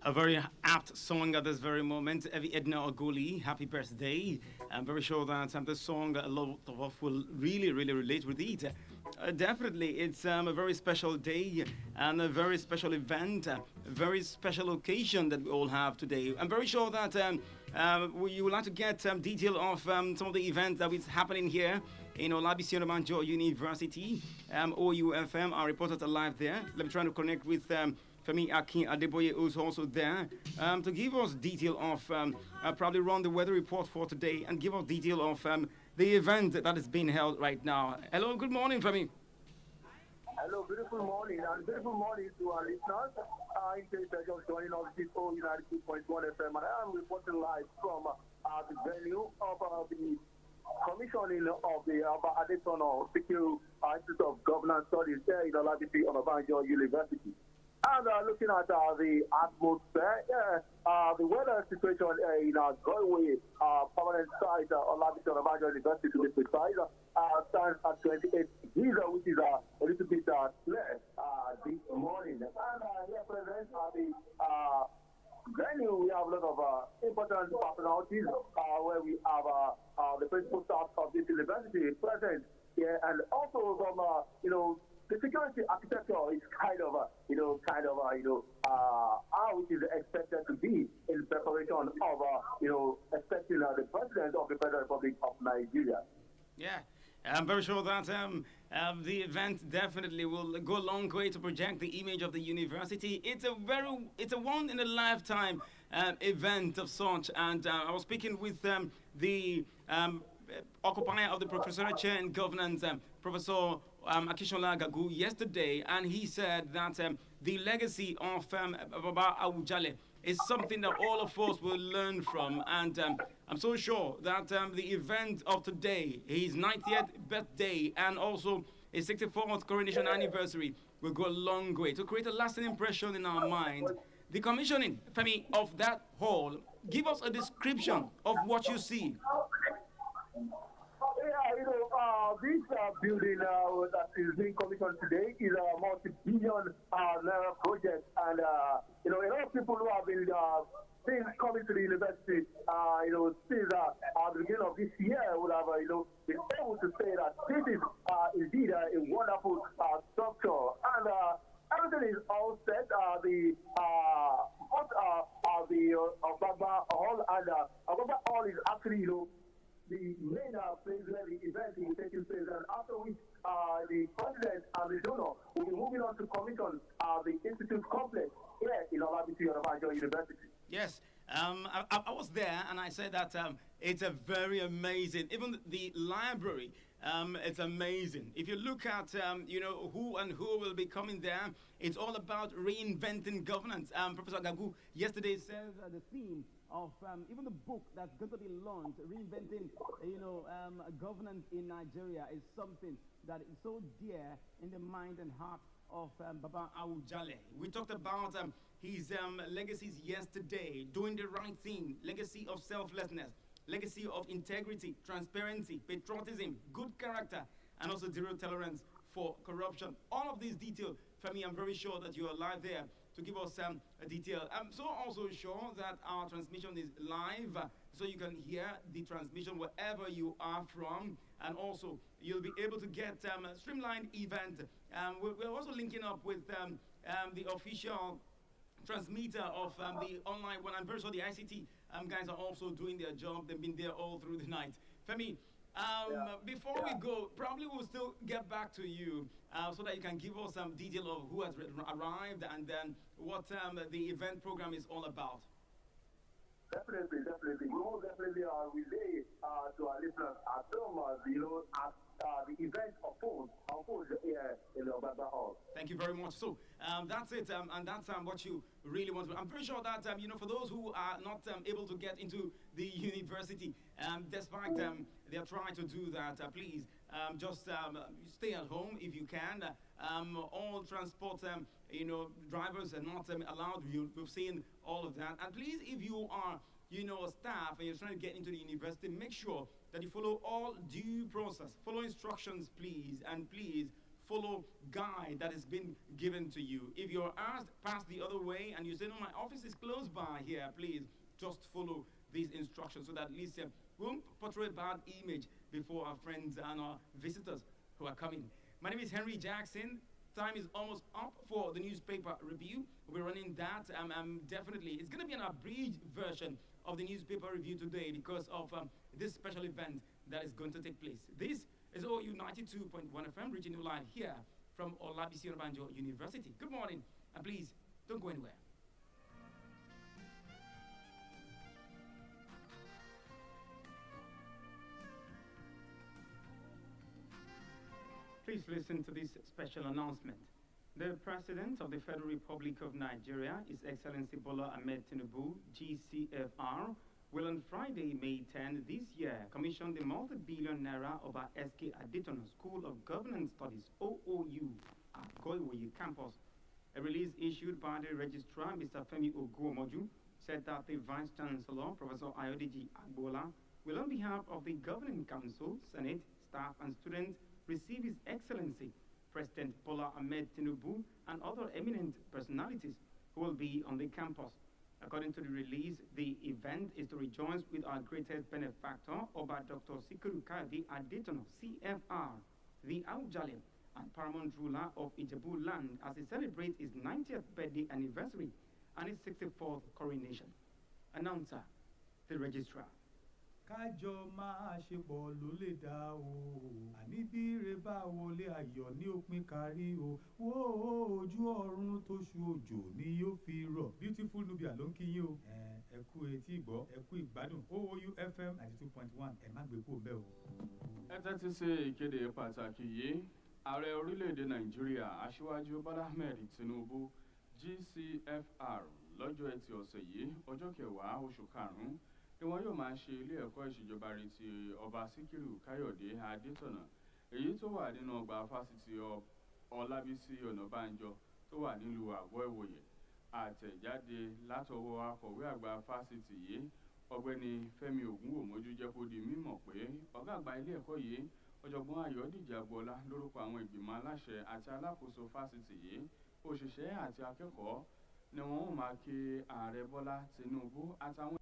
A very apt song at this very moment. Evi Edna Oguli, happy birthday. I'm very sure that this song, a lot of us will really relate with it. Definitely, it's a very special day and a very special event, a very special occasion that we all have today. I'm very sure that you would like to get detail of some of the events that is happening here in OLABISI ONABANJO University. OUFM, our reporters are live there. Let me try to connect with Femi Akin Adeboye, who's also there, to give us detail of probably run the weather report for today and give us detail of the event that is being held right now. Hello, good morning, Femi. Hello, beautiful morning, and beautiful morning to our listeners. In case you're just joining us, this is O92.1 FM, and I am reporting live from the venue of the commissioning of the Adetona Sikiru Institute of Governance Studies here in OLABISI ONABANJO University. And looking at the atmosphere, the weather situation in AGO-IWOYE permanent site, OLABISI ONABANJO University to be precise, stands at 28 degrees, which is a little bit less this morning. And here present at the venue, we have a lot of important personalities where we have the principal staff of this university present here, and also from, the security architecture is kind of, how it is expected to be in preparation of, expecting the president of the Federal Republic of Nigeria. Yeah, I'm very sure that the event definitely will go a long way to project the image of the university. It's a one in a lifetime event of such. And I was speaking with the occupier of the professoriate chair in governance, Professor Akishola Gagu, yesterday, and he said that the legacy of Baba Awujale is something that all of us will learn from. And I'm so sure that the event of today, his 90th birthday, and also his 64th coronation anniversary, will go a long way to create a lasting impression in our mind. The commissioning, Femi, of that hall, give us a description of what you see. This building that is being commissioned today is a multi-billion naira project, and a lot of people who have been since coming to the university, since the beginning of this year, would have been able to say that this is indeed a wonderful structure, and everything is all set. The Baba Hall, and Baba Hall is actually the main place where the event is taking place, and after which the president and the donor will be moving on to commission the institute complex here in OLABISI ONABANJO University. Yes, I was there, and I said that it's a very amazing, even the library, it's amazing. If you look at, who and who will be coming there, it's all about reinventing governance. Professor Gagu yesterday said the theme of even the book that's going to be launched, reinventing, governance in Nigeria, is something that is so dear in the mind and heart of Baba Awujale. We talked about his legacies yesterday, doing the right thing, legacy of selflessness, legacy of integrity, transparency, patriotism, good character, and also zero tolerance for corruption. All of these details, Femi, I'm very sure that you are live there to give us a detail. I'm so also sure that our transmission is live, so you can hear the transmission wherever you are from, and also you'll be able to get a streamlined event. We're also linking up with the official transmitter of the online one. I'm very sure the ICT guys are also doing their job. They've been there all through the night. Femi, before we go, probably we'll still get back to you so that you can give us some detail of who has arrived and then what the event program is all about. Definitely. We will definitely relay to our listeners at home, as the event unfolds here in the Baba Hall. Thank you very much. So that's it, and that's what you really want to. I'm pretty sure that for those who are not able to get into the university, despite they are trying to do that, please just stay at home if you can. All transport, drivers are not allowed. We've seen all of that. And please, if you are, a staff and you're trying to get into the university, make sure that you follow all due process. Follow instructions, please, and please follow guide that has been given to you. If you're asked pass the other way and you say, no, my office is close by here, please just follow these instructions so that at least we won't portray a bad image before our friends and our visitors who are coming. My name is Henry Jackson. Time is almost up for the newspaper review. We're running that. Definitely, it's going to be an abridged version of the newspaper review today because of this special event that is going to take place. This is OU 92.1 FM, reaching you live here from OLABISI ONABANJO University. Good morning, and please Don't go anywhere. Please listen to this special announcement. The President of the Federal Republic of Nigeria, His Excellency Bola Ahmed Tinubu, GCFR, will on Friday, May 10 this year commission the multi-billion naira of our SK Adetona School of Governance Studies, OOU, at AGO-IWOYE campus. A release issued by the Registrar, Mr. Femi Oguomoju, said that the Vice Chancellor, Professor Kayode will on behalf of the Governing Council, Senate, staff and students receive His Excellency President Bola Ahmed Tinubu and other eminent personalities who will be on the campus. According to the release, the event is to rejoice with our greatest benefactor, Oba Dr. Sikiru Kayode Adetona, CFR, the Aujale and paramount ruler of Ijebu land, as he celebrates his 90th birthday anniversary and his 64th coronation. Announcer, the Registrar. kájọ máa ṣe pọ̀ ló lè dá o àní bí ire bá wọlé ayọ̀ ní òpin kárí o wó ojú ọ̀run tó ṣú òjò ni yóò fi rọ̀. Beautiful Nubia ló ń kí yín o ẹ kú etí ìgbọ́ ẹ kú ìgbádùn OOU FM 92.1 ẹ má gbé kúrò bẹ́ẹ̀ o. Ẹ tẹ́tí sí ìkéde pàtàkì yìí. Ààrẹ orílẹ̀-èdè Nàìjíríà Aṣíwájú Bọ́lá Ahmed Tinubu GCFR lọ́jọ́ Ẹtì ọ̀sẹ̀ yìí ọjọ́ 10 oṣù karùn-ún ni wọn yóò máa ṣe ilé ẹ̀kọ́ ìṣèjọba rí ti ọba Sikiru Kayode Adetona èyí tó wà nínú ọgbà fásitì OLABISI ONABANJO tó wà nílùú AGO-IWOYE. Àtẹ̀jáde látọwọ́ akọ̀wé àgbà fásitì yìí ọ̀gbẹ́ni Fẹ́mi Ògúnwòmójú jẹ́ kó di mímọ̀ pé ọ̀gá àgbà ilé ẹ̀kọ́ yìí ọ̀jọ̀gbọ́n Ayọ̀dèjì Agboola lórúkọ àwọn ìgbìmọ̀ aláṣẹ àti alákòóso fásitì yìí òṣìṣẹ́ àti akẹ́kọ̀ọ́ ni wọ́n ó máa kí ààrẹ Bọ́lá Tinubu àtàwọn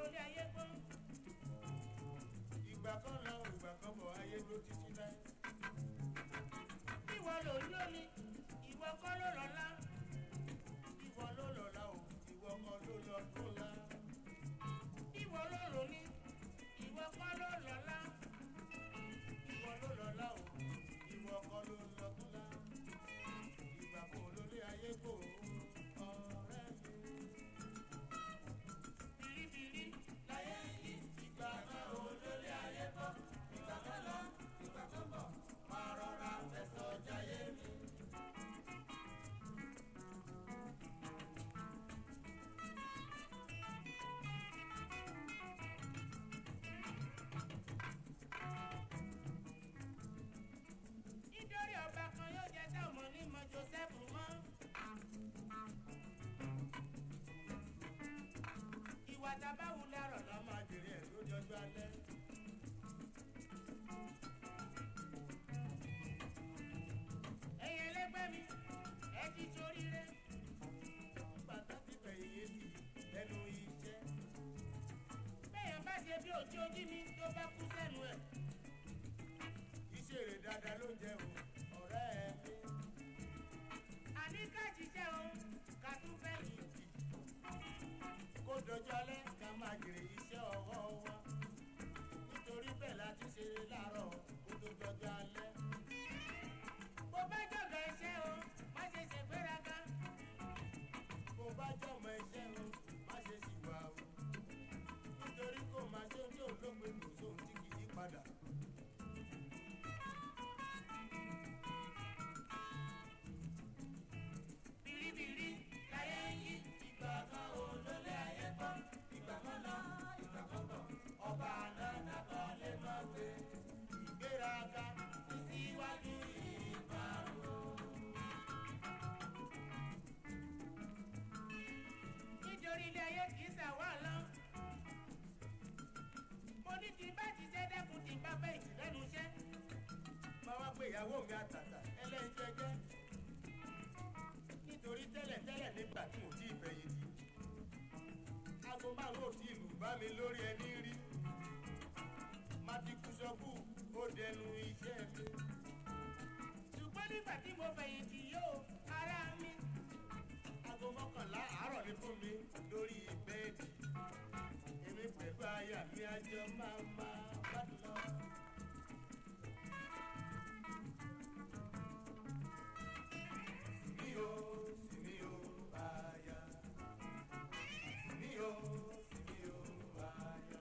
lólé ayé gbọ́n. Ìgbà kan lọ, ìgbà kan bọ̀, ayé ló títí láì. Ìwọ ló ń lómi, ìwọ kọ́ ló lọ́lá. Ìwọ ló lọ́la o, ìwọ kan ló lọ tó la. Ìwọ ló lómi, ìwọ kọ́ ló lọ́lá. Ìwọ ló lọ́la o, ìwọ kan ló lọ tó la. Ìgbà kan lólé ayé kò ọ̀rẹ́ mi. Bìrìbìrì Láyé yìí, ìgbà kan lólé ayé kò. Ìgbà kan lọ, ìgbà kan bọ̀, máa rọra fẹsọ̀ jayé mi. nítorí ọba kan yóò jẹ́ táwọn onímọ̀ Joseph mọ́. Ìwà tábàwù lárọ̀ La máa jèrè ẹ̀ lórí ọjọ́ alẹ́. ẹ̀yẹ lẹ́gbẹ́ mi, ẹ ti ṣoríire. Bàtà ti fẹ̀yìn yé sí ẹnu iṣẹ́. Bẹ́ẹ̀ bá ṣe bí òjì ojú mi tó bá kú sẹ́nu ẹ̀. Iṣẹ́ rẹ̀ dáadáa ló jẹ́ o, ọ̀rẹ́ mi. Àní ká jíjẹ́ o, ká tún fẹ̀yìn tì. Kó dọjọ́ alẹ́ ká máa jèrè iṣẹ́ ọwọ́ wa. Nítorí bẹ́ẹ̀ la ti ṣe láàárọ̀ kó tó dọjọ́ alẹ́. Bó bá jọ̀gọ̀ iṣẹ́ o, má ṣe ṣègbéraga. Bó bá jọmọ iṣẹ́ o, má ṣe ṣìwà o. Nítorí kó máa ṣe ojú olóògbé kò sóhun tí kì í padà. Bìrìbìrì láyé yìí. Ìgbà kan lólé ayé kọ́, ìgbà kan lọ, ìgbà kan bọ̀. Ọba àná nàkọ́ lè má gbé. Ìgbéraga ti síwájú ìparun. Nítorí ilé ayé kìí ṣàwọ̀ lọ. Mo ní tí bá ti ṣe dẹ́kun tí bá fẹ́ ìtìlẹ́nu iṣẹ́. Máa wá pé ìyàwó mi àtàtà ẹlẹ́ńjẹ́jẹ́. Nítorí tẹ́lẹ̀tẹ́lẹ̀ nígbà tí mo ti fẹ̀yìntì. Aago márùn-ún ò tí ìlú bá mi lórí ẹni rí. Má ti kú sọ́kù, ó dẹnu iṣẹ́ mi. Ṣùgbọ́n nígbà tí mo fẹ̀yìntì yóò ara mi. Aago mọ́kànlá àárọ̀ ni fún mi lórí bẹ́ẹ̀dì. Èmi pẹ̀lú aya mi àjọ máa bá lọ. Sìmí o, sìmí o, aya. Sìmí o, sìmí o, aya.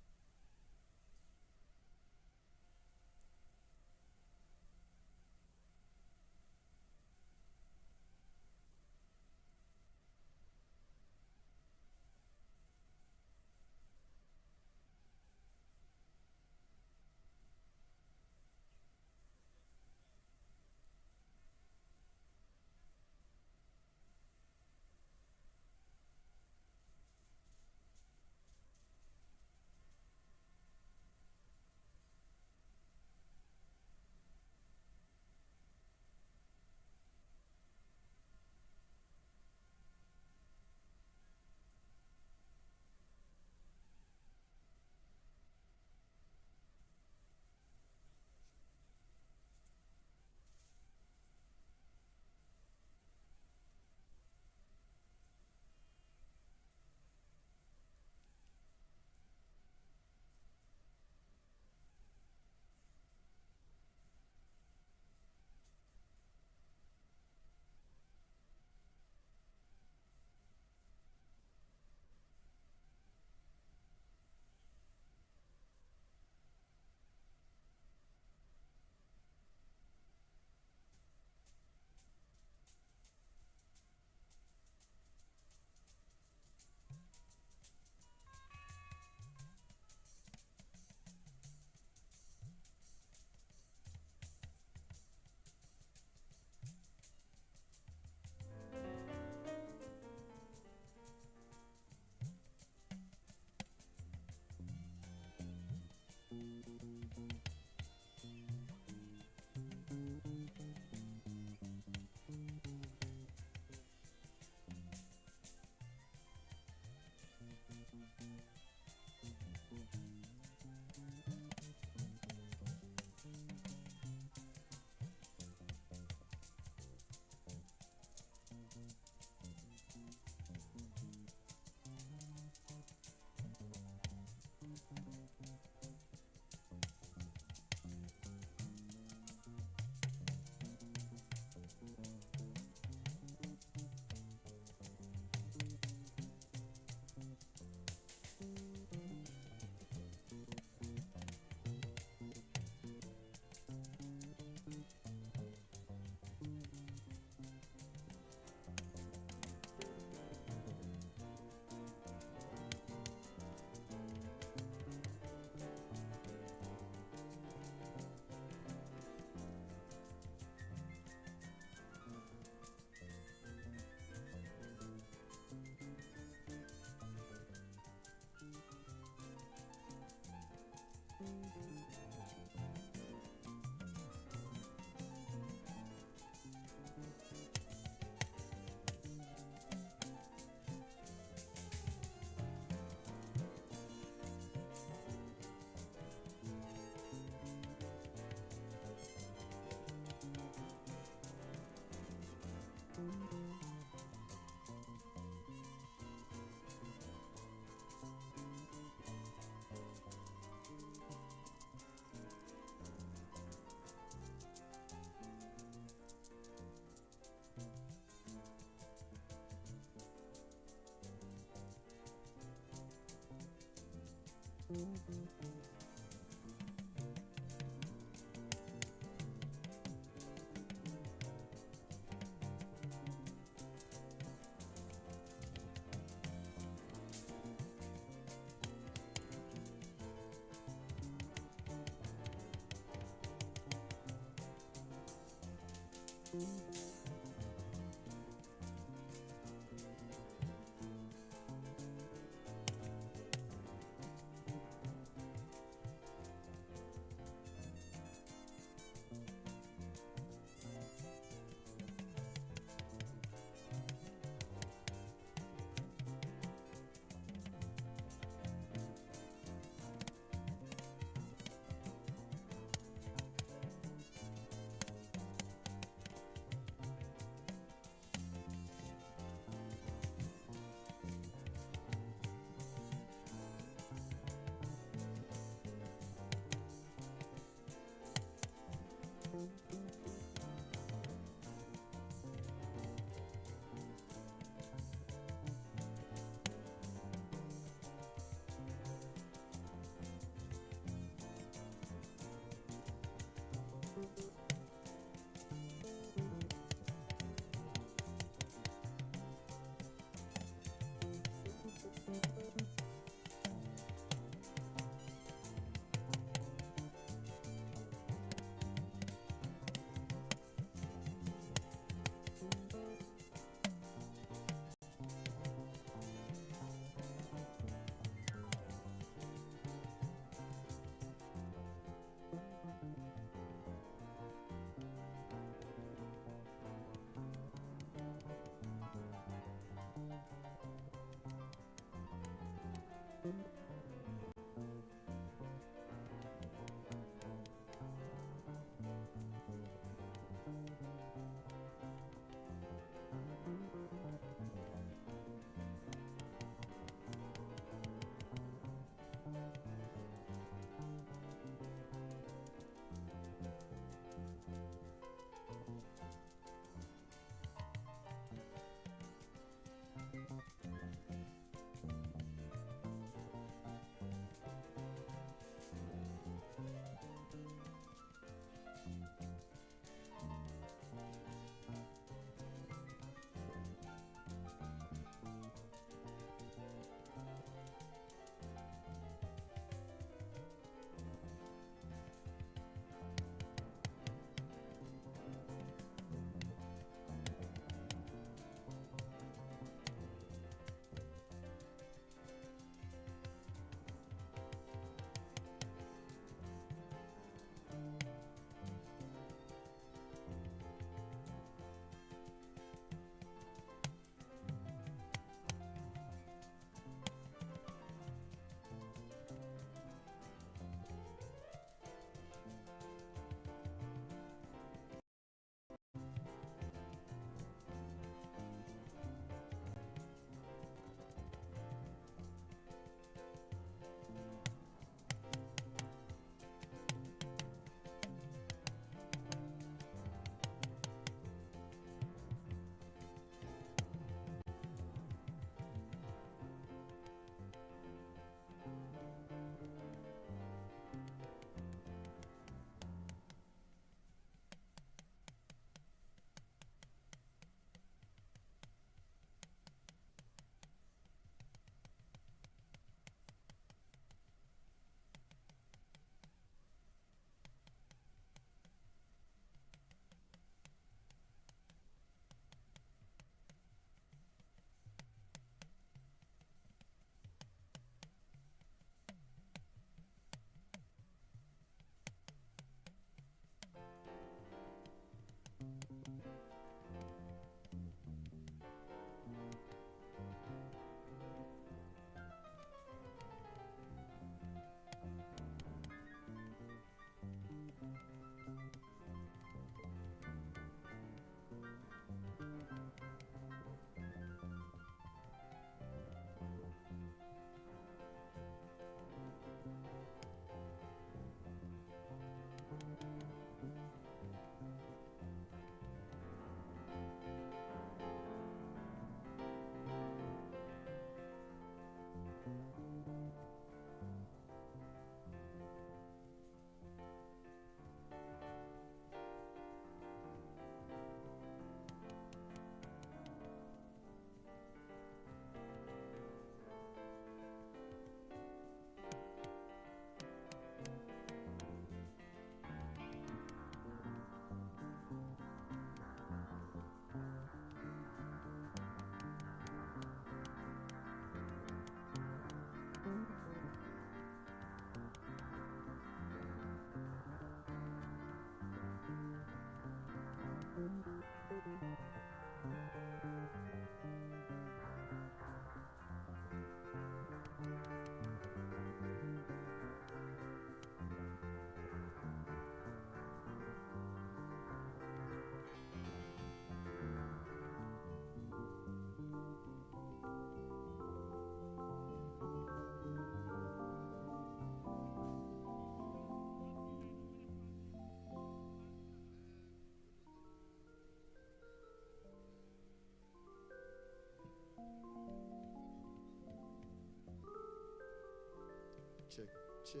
check, check.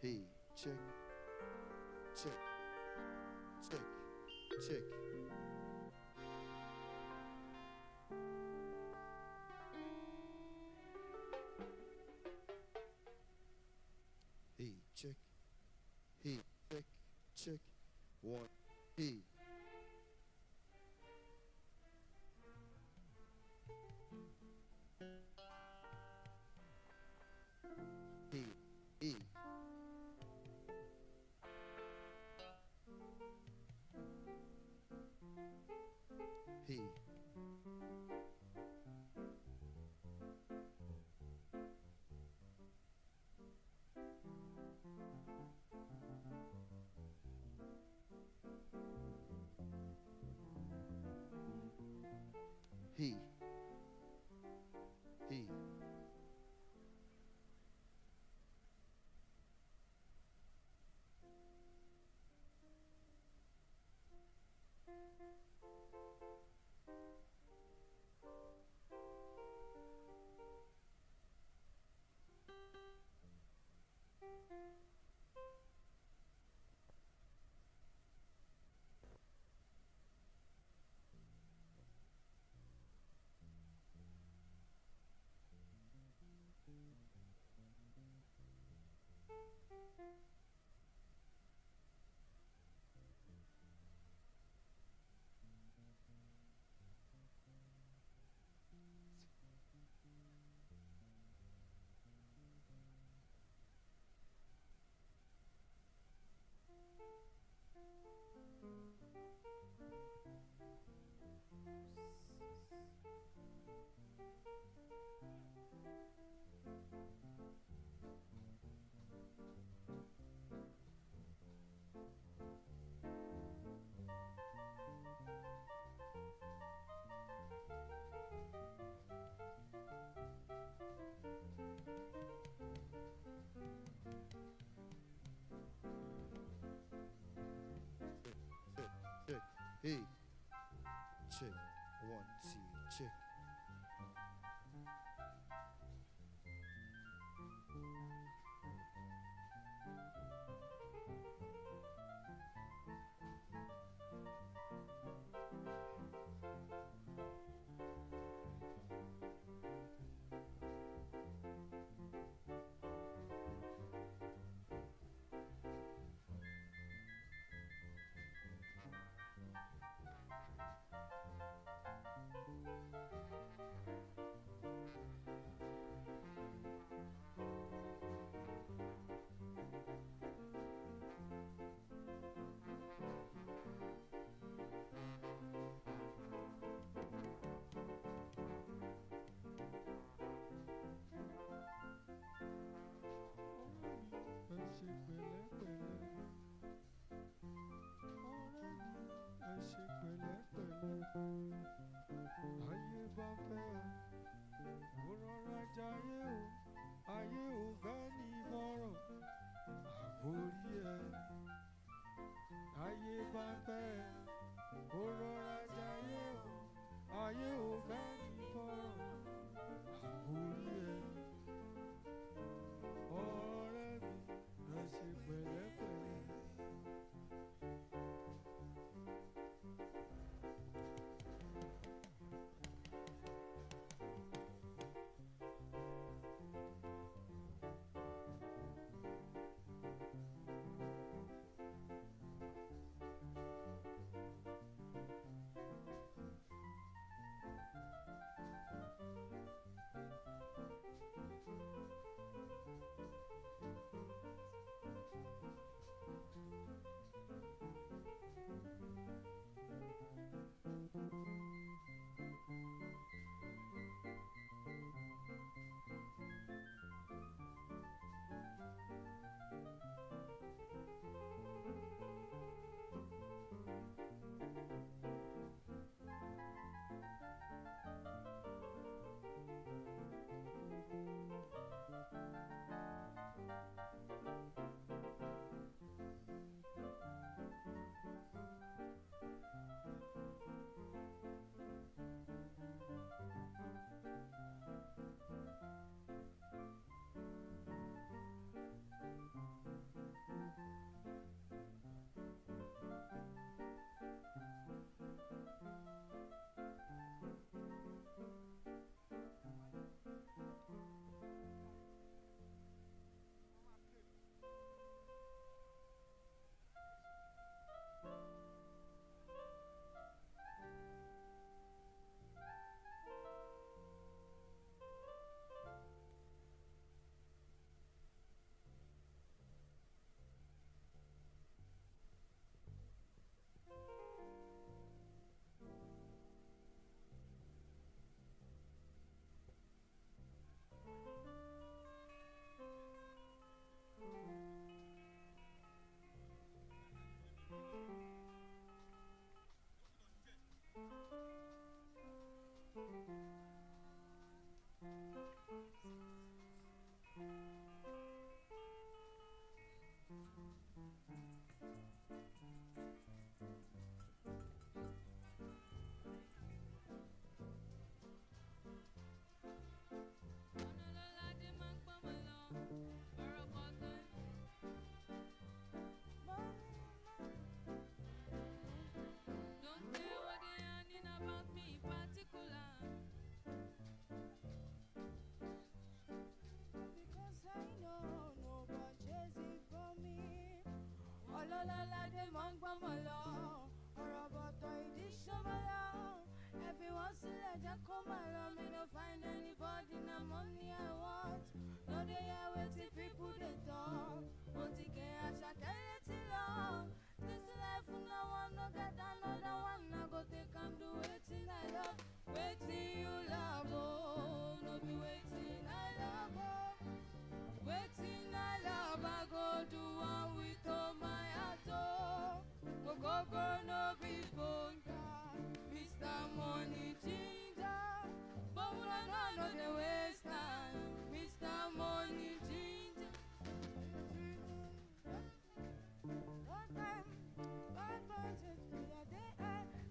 Hey, check, check, check, check. Hey, check. Hey, check, check. One. Hey. Hey, hey. Hey. Hey. Hey. máa ń gbọ́mọ̀ lọ. Ọ̀rọ̀ bọ̀tọ̀ ìdí ṣọ́mọ́ lọ. Everyone sílẹ̀ jẹ́ kó máa lọ. Me no find anybody na money I want. No dey hear wetin people dey talk. Mo ti kẹ́ àṣàkẹ́ létí lọ. This life no one no get another one. I go take am do wetin I love. Wetin you love oh, no be wetin I love oh. Wetin I love I go do am with all my heart oh. Go no be phone call. Mr. Money Ginger, but we no dey waste time. Mr. Money Ginger. One time, one project me a day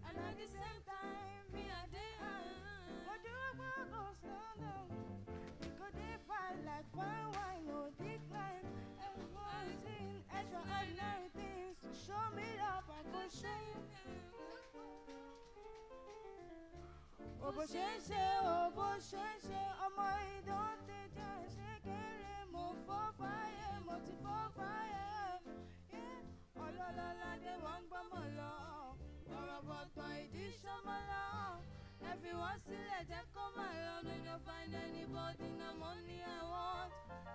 and at the same time me a day but you go slow down. We go dey fine like fine wine, no decline. Everything extraordinary things to show me love, I go show you. Bó ṣe ń ṣe o, bó ṣe ń ṣe ọmọ ìdánwò jẹ́ ṣe kéré. Mo fọ́ fáyé, mo ti fọ́ fáyé. Ọlọ́lọ́ládé wọ́n ń gbọ́mọ̀ lọ. Ọ̀rọ̀ bọ̀tọ̀ ìdí ṣọ́mọ́ lọ. Everyone sílẹ̀ jẹ́ kó máa lọ. No dey find anybody na money I want.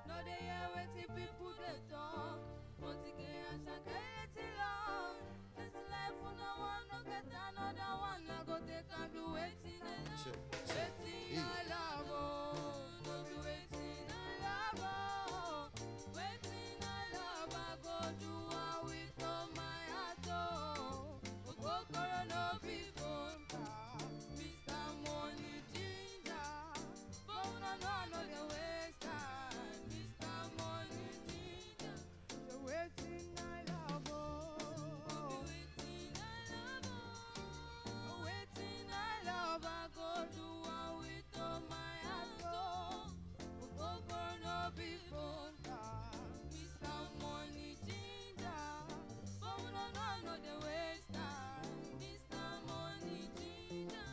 No dey hear wetin people dey talk. Mo ti gé àṣàkẹ́ létí lọ. This life no one no get another one. I go take am do wetin I love. Wetin I love oh, no be wetin I love oh. Wetin I love I go do am with all my heart oh. Ogogoro no be phone call. Mr. Money Ginger, but we no dey waste time. Mr. Money Ginger, so wetin I love oh. Wetin I love oh. Wetin I love I go do am with all my heart oh. Ogogoro no be phone call. Mr. Money Ginger, but we no dey waste time. Mr. Money Ginger.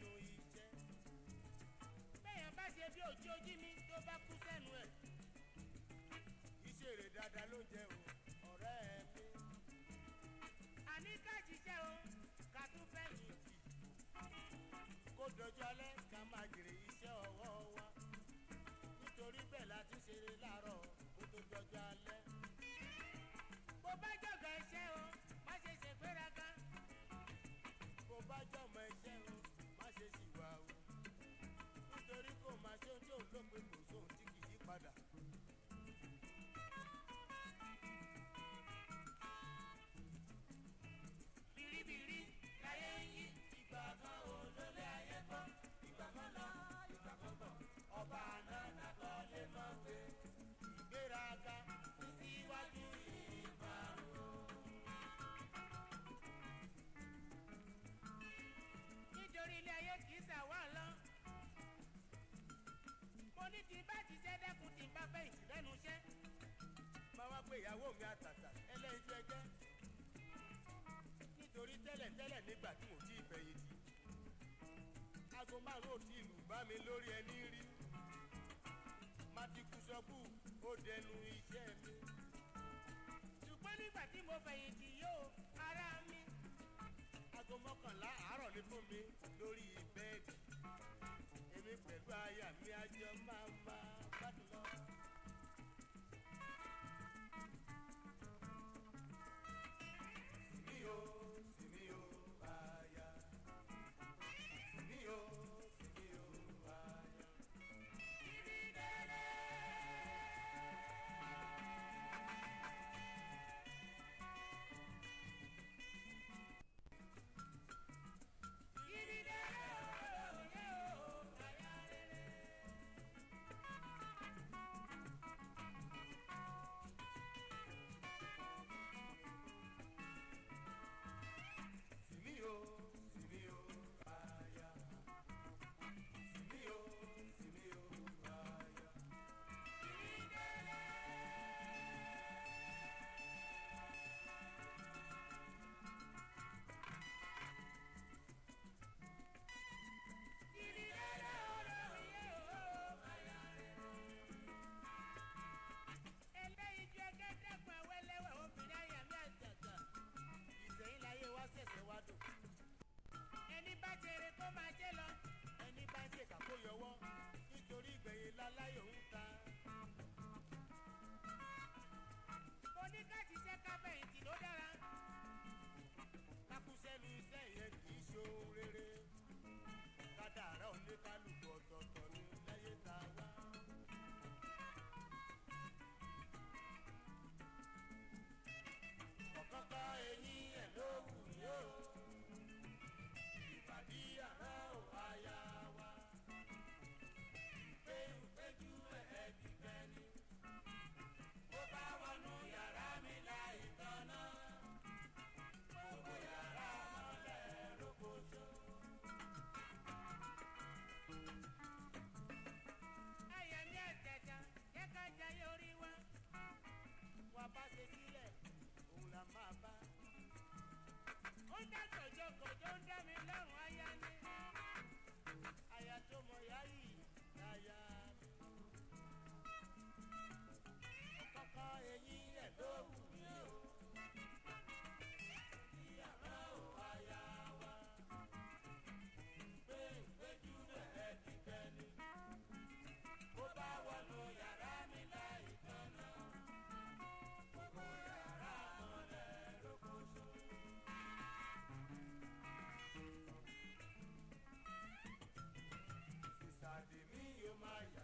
lẹ́nu iṣẹ́. Bẹ́ẹ̀yàn bá ṣe bí òjì ojí mi tó bá kú sẹ́nu ẹ̀. Iṣẹ́ rẹ̀ dáadáa ló jẹ́ o, ọ̀rẹ́ mi. Àní ká ṣiṣẹ́ o, ká tún fẹ̀yìn tì. Kó dọjọ́ alẹ́ ká máa jèrè iṣẹ́ ọwọ́ wa. Nítorí bẹ́ẹ̀ la ti ṣeré láàárọ̀ kó tó dọjọ́ alẹ́. Bó bá jọ̀gọ̀ iṣẹ́ o, má ṣe ṣègbéraga. Bó bá jọmọ iṣẹ́ o, má ṣe ṣìwà o. Nítorí kò máa ṣe ohun tí òun lópin kò sóhun tí kì í yí padà. Bìrìbìrì láyé ń yí, ìgbà kan ò lólé ayé gbọ́. Ìgbà kan lọ, ìgbà kan bọ̀. Ọba àná nàkọ́ lè mọ̀ pé ìgbéraga ti síwájú ìparun. Nítorí ilé ayé kìí ṣàwá lọ. Mo ní tí bá ti ṣe dẹ́kun tí bá fẹ́ ìsìlẹ́nu iṣẹ́. Máa wá pé ìyàwó mi àtàtà ẹlẹ́yin jẹ́jẹ́. Nítorí tẹ́lẹ̀tẹ́lẹ̀ nígbà tí mo ti fẹ̀yìntì. Aago márùn-ún ò tí ìlú bá mi lórí ẹni rí. Má ti kú sọ́kù ó dẹnu iṣẹ́ mi. Ṣùgbọ́n nígbà tí mo fẹ̀yìntì yóò ara mi. Aago mọ́kànlá àárọ̀ ni fún mi lórí bẹ́ẹ̀dì. Èmi pẹ̀lú aya mi àjọ máa gbádùn lọ. Sìmí o, sìmí o, aya. Sìmí o, sìmí o, aya. Ibi délé. Ibi délé o, yé o, aya rere. Sìmí o, sìmí o, aya. Sìmí o, sìmí o, aya. Ibi délé. Ibi délé o, yé o, aya rere. Eléyìí jẹ́ gẹ́gẹ́gbọ̀n wẹ́lẹ́wẹ̀ obìnrin àyà mi àtàtà. Ìsẹ̀yìn láyé wá ṣẹ̀ṣẹ̀ wá dùn. Ẹni bá jèrè kó máa jẹ́ lọ. Ẹni bá ń ṣèkà kó yọwọ́. Nítorí ìgbẹ̀yìn láláyò ń ta. Mo ní ká ṣiṣẹ́ ká fẹ̀yìntì ló dára. Kákú sẹ́nu iṣẹ́ yẹn kì í ṣe ohun rere. Kádàrá oníkálùkù ọ̀tọ̀ọ̀tọ̀ ni láyé ta wá. Ọ̀kọ́kọ́ eyín ẹ̀ ló wù yó. Ìbàdí àná ò aya wa. Péjú ẹ̀ dìbẹ́ ni. Bó bá wọnú yàrá mi láì tọ́nà. Gbogbo yàrá mọ́lẹ̀ rókòṣó. Àyà mi àtẹ̀tà jẹ́ ká jayé orí wa. Wà bá ṣe sílẹ̀, òun là máa bá. Ó ń dá kọ̀jọ̀kọ̀jọ̀ ń dá mi lọ́rùn aya ni. Aya tó mọ ìyá yìí láyà mi. Ọ̀kọ́kọ́ eyín ẹ̀ ló wù mí o. Ìyàrá ò aya wa. Péjú ẹ̀ dìbẹ́ ni. Bó bá wọnú yàrá mi láì tọ́nà. Gbogbo yàrá mọ́lẹ̀ rókòṣó. Sísàdì mi yóò máa yà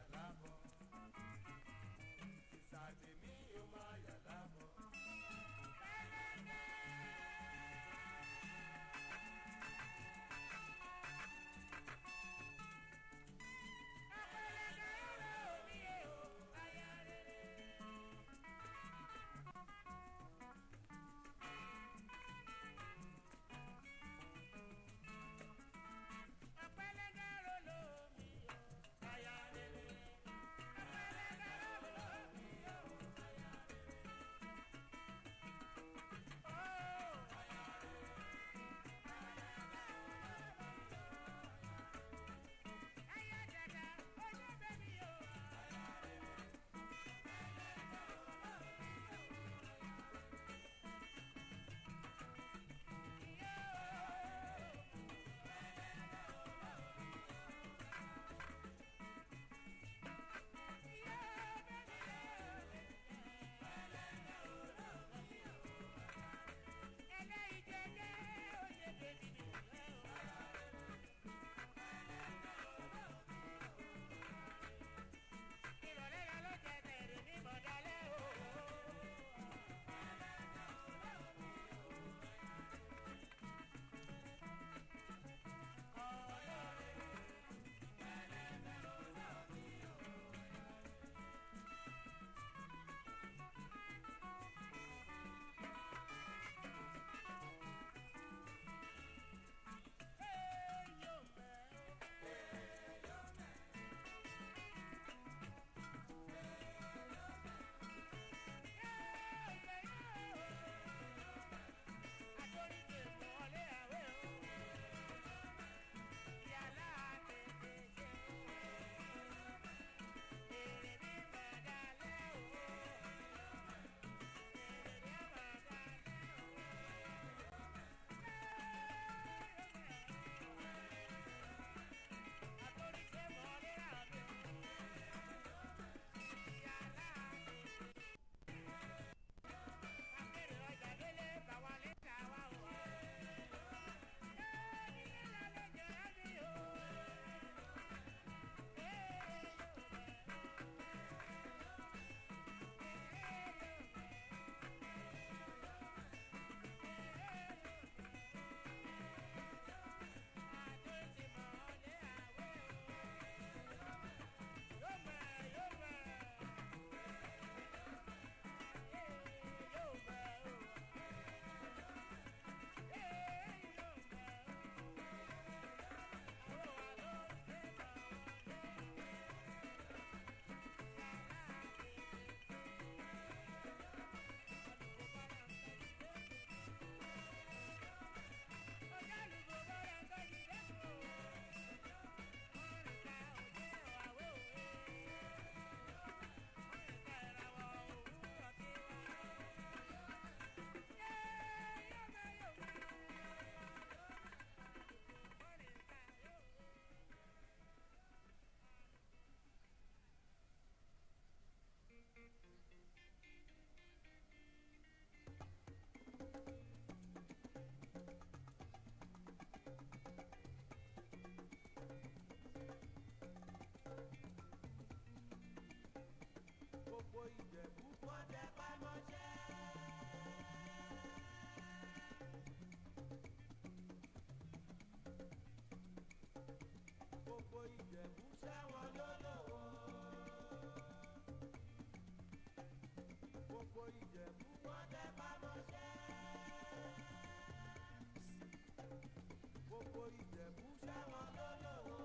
gbogbo Ìjẹ̀bú wọ́n tẹ pamọ́ṣẹ́. Gbogbo Ìjẹ̀bú ṣẹ́wọ̀n lólówó.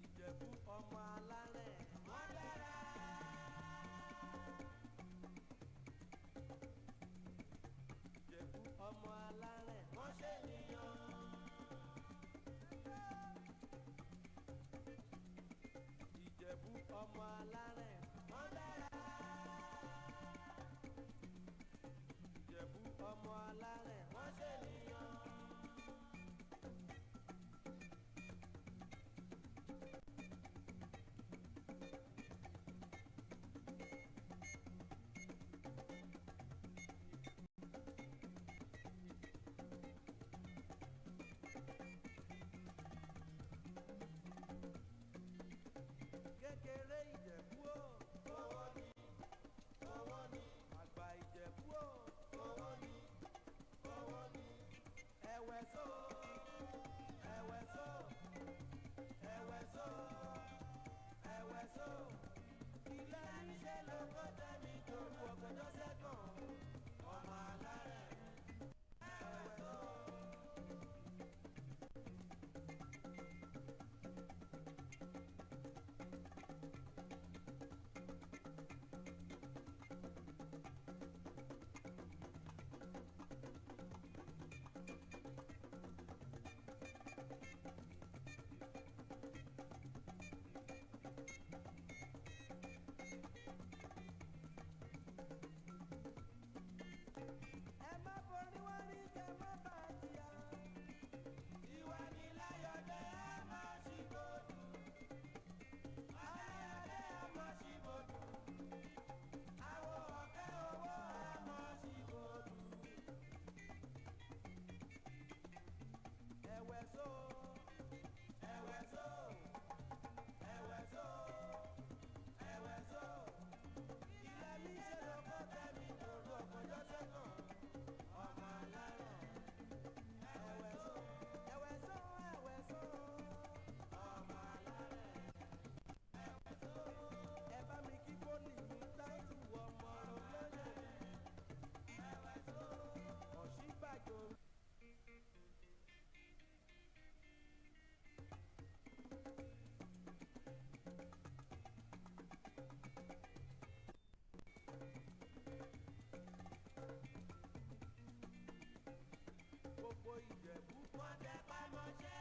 Ìjẹ̀bú ọmọ alárẹ̀ wọ́n dára. Ìjẹ̀bú ọmọ alárẹ̀ wọ́n ṣènìyàn. Ìjẹ̀bú ọmọ alárẹ̀ wọ́n dára. Ìjẹ̀bú ọmọ alárẹ̀ wọ́n ṣènìyàn. Kékeré Ìjẹ̀bú o, owó ni, owó ni. Àgbà Ìjẹ̀bú o, owó ni, owó ni. Ẹ̀wẹ̀ só, ẹ̀wẹ̀ só, ẹ̀wẹ̀ só, ẹ̀wẹ̀ só. Ilé iṣẹ́ ló kọ́ tẹ́mi torí ọ̀gbẹ́jọ́ sẹ́kàn. Ọmọ alárẹ̀, ẹ̀wẹ̀ só. Ẹ má borí wọ́n rí kẹ́ má bà á jìyà. Ìwà ni láyọ̀dé á máa ṣì bòdù. Aláyọ̀dé á máa ṣì bòdù. Àwọ̀ ọ̀kẹ́ owó á máa ṣì bòdù. Ẹ̀wẹ̀ só, ẹ̀wẹ̀ só, ẹ̀wẹ̀ só, ẹ̀wẹ̀ só. Ilé mi ṣe lóko tẹ́mi torí ọ̀gbọ́njọ́ sẹ́kàn. Ọmọ alárẹ̀, ẹ̀wẹ̀ só, ẹ̀wẹ̀ só, ẹ̀wẹ̀ só. Ọmọ alárẹ̀, ẹ̀wẹ̀ só. Ẹ bá mi kí pólì mi táìtù ọmọ olóyè. Ẹ̀wẹ̀ só. Ọ̀ṣínbàjò. Gbogbo Ìjẹ̀bú wọ́n tẹ pamọ́ṣẹ́.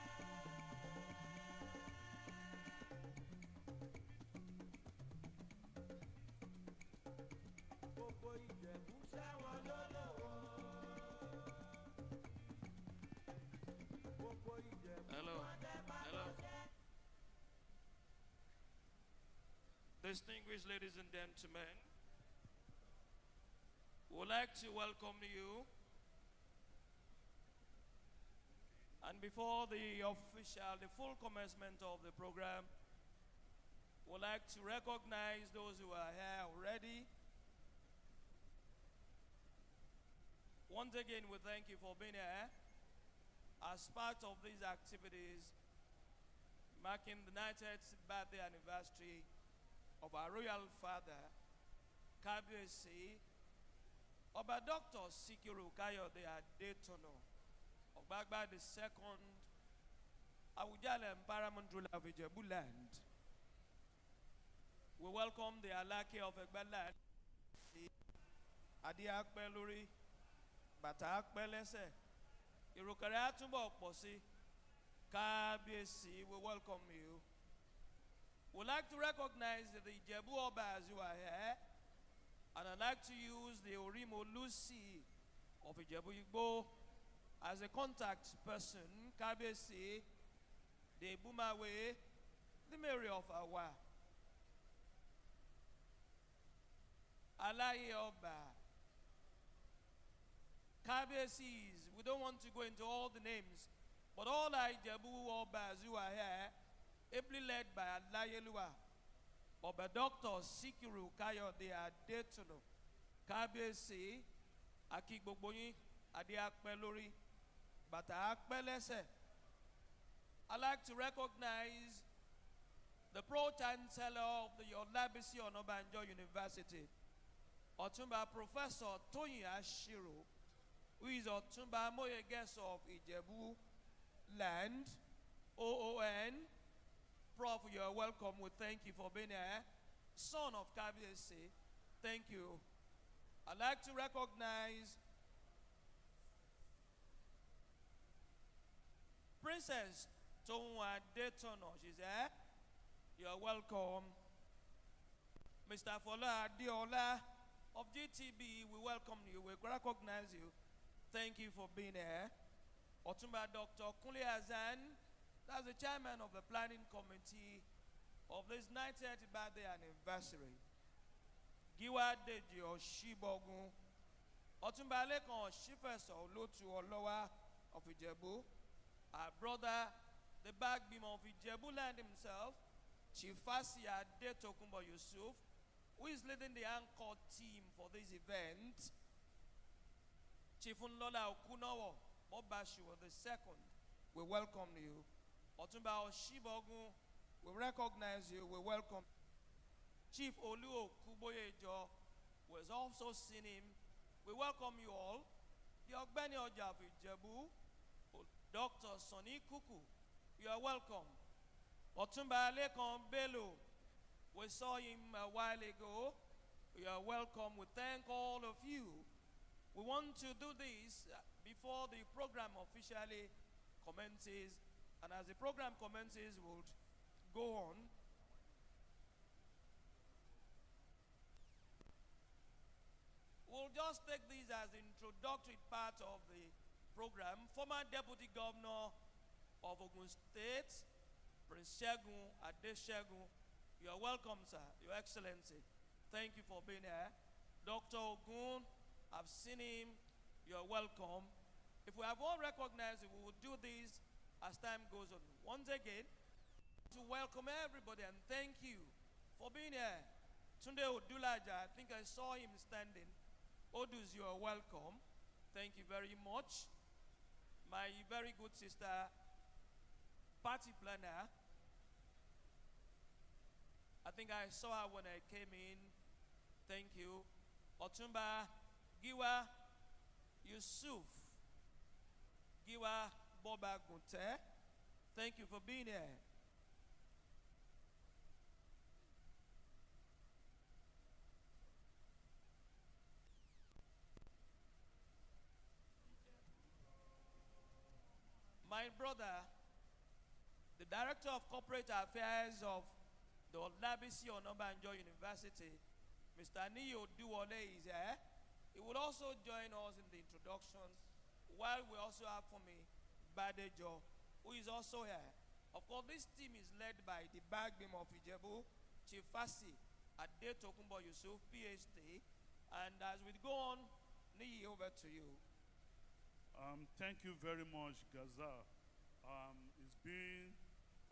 Gbogbo Ìjẹ̀bú ṣẹ́wọ̀n lólówó. Gbogbo Ìjẹ̀bú wọ́n tẹ pamọ́ṣẹ́. Distinguished ladies and gentlemen, would like to welcome you. And before the full commencement of the program, would like to recognize those who are here already. Once again, we thank you for being here as part of these activities marking the 90th birthday anniversary of our royal father, Kayode, Oba Dr. Sikiru Kayode Adetona, Ogbagba II, Awujale and Paramount ruler of Ijebu land. We welcome the Alake of Egbaland, Adi Akpe Lori, Bata Akpe Lese, Irukere Atumbo Okposi, Kabiyesi, we welcome you. We'd like to recognize the Ijebu Obas who are here, and I'd like to use the Orimo Lucy of Ijebu Igbo as a contact person, Kabiyesi, the Bumawe, the Mary of Awa, Alaye Oba, Kabiyesi's. We don't want to go into all the names But all our Ijebu Obas who are here, ably led by Alayelua, Oba Dr. Sikiru Kayode Adetona, Kábíyèsí, Aki gbogbo yín, Adé apẹ́ lórí, bàtà apẹ́ lẹ́sẹ̀. I'd like to recognize the Pro-Chancellor of the OLABISI ONABANJO University, Ọ̀túnba Professor Toyin Ashiru, who is Ọ̀túnba Moyegeso of Ijebu Land, OON. Prof, you are welcome. We thank you for being here. Son of Kábíyèsí, thank you. I'd like to recognize Princess Adetona. She's here. You are welcome. Mr. Fola Adiola of GTB, we welcome you. We recognize you. Thank you for being here. Otumba Dr. Kunle Azan, that's the chairman of the planning committee of this 90th birthday anniversary. Giwa Deji Oshibogun, Otumba Lekan Oshifeso Olotu Olowa of Ijebu, our brother, the backbeam of Ijebu Land himself, Chief Fasi Adetokunbo Yusuf, who is leading the anchor team for this event. Chief Unlola Okunowo Mobashiwa II, we welcome you. Otumba Oshibogun, we recognize you, we welcome. Chief Oluo Kuboyejo was also seen him. We welcome you all. The Ogbeni Oja of Ijebu, Dr. Sonny Kuku, you are welcome. Otumba Lekan Bello, we saw him a while ago. You are welcome. We thank all of you. We want to do this before the program officially commences. And as the program commences, we'll go on. We'll just take this as the introductory part of the program. Former Deputy Governor of Ogun State, Prince Segun Adeshegun, you are welcome, sir, Your Excellency. Thank you for being here. Dr. Ogun, I've seen him. You are welcome. If we have all recognized it, we will do this as time goes on. Once again, to welcome everybody and thank you for being here. Tunde Odulaja, I think I saw him standing. Odus, you are welcome. Thank you very much. My very good sister, party planner. I think I saw her when I came in. Thank you. Otumba Giwa Yusuf. Giwa Boba Gunte. Thank you for being here. My brother, the Director of Corporate Affairs of the OLABISI ONABANJO University, Mr. Niyo Duwole is here. He will also join us in the introductions, while we also have for me Badejo, who is also here. Of course, this team is led by the backbeam of Ijebu, Chief Fasi Adetokunbo Yusuf, PhD. And as we go on, Niyi, over to you. Thank you very much, Gaza. It's been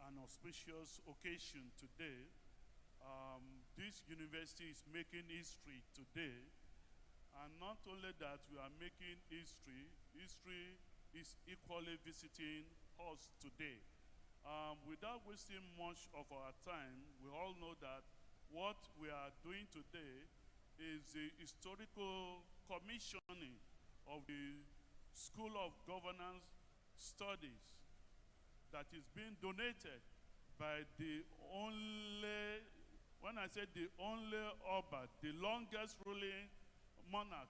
an auspicious occasion today. This university is making history today. And not only that, we are making history. History is equally visiting us today. Without wasting much of our time, we all know that what we are doing today is the historical commissioning of the School of Governance Studies that is being donated by the only, when I say the only Oba, the longest ruling monarch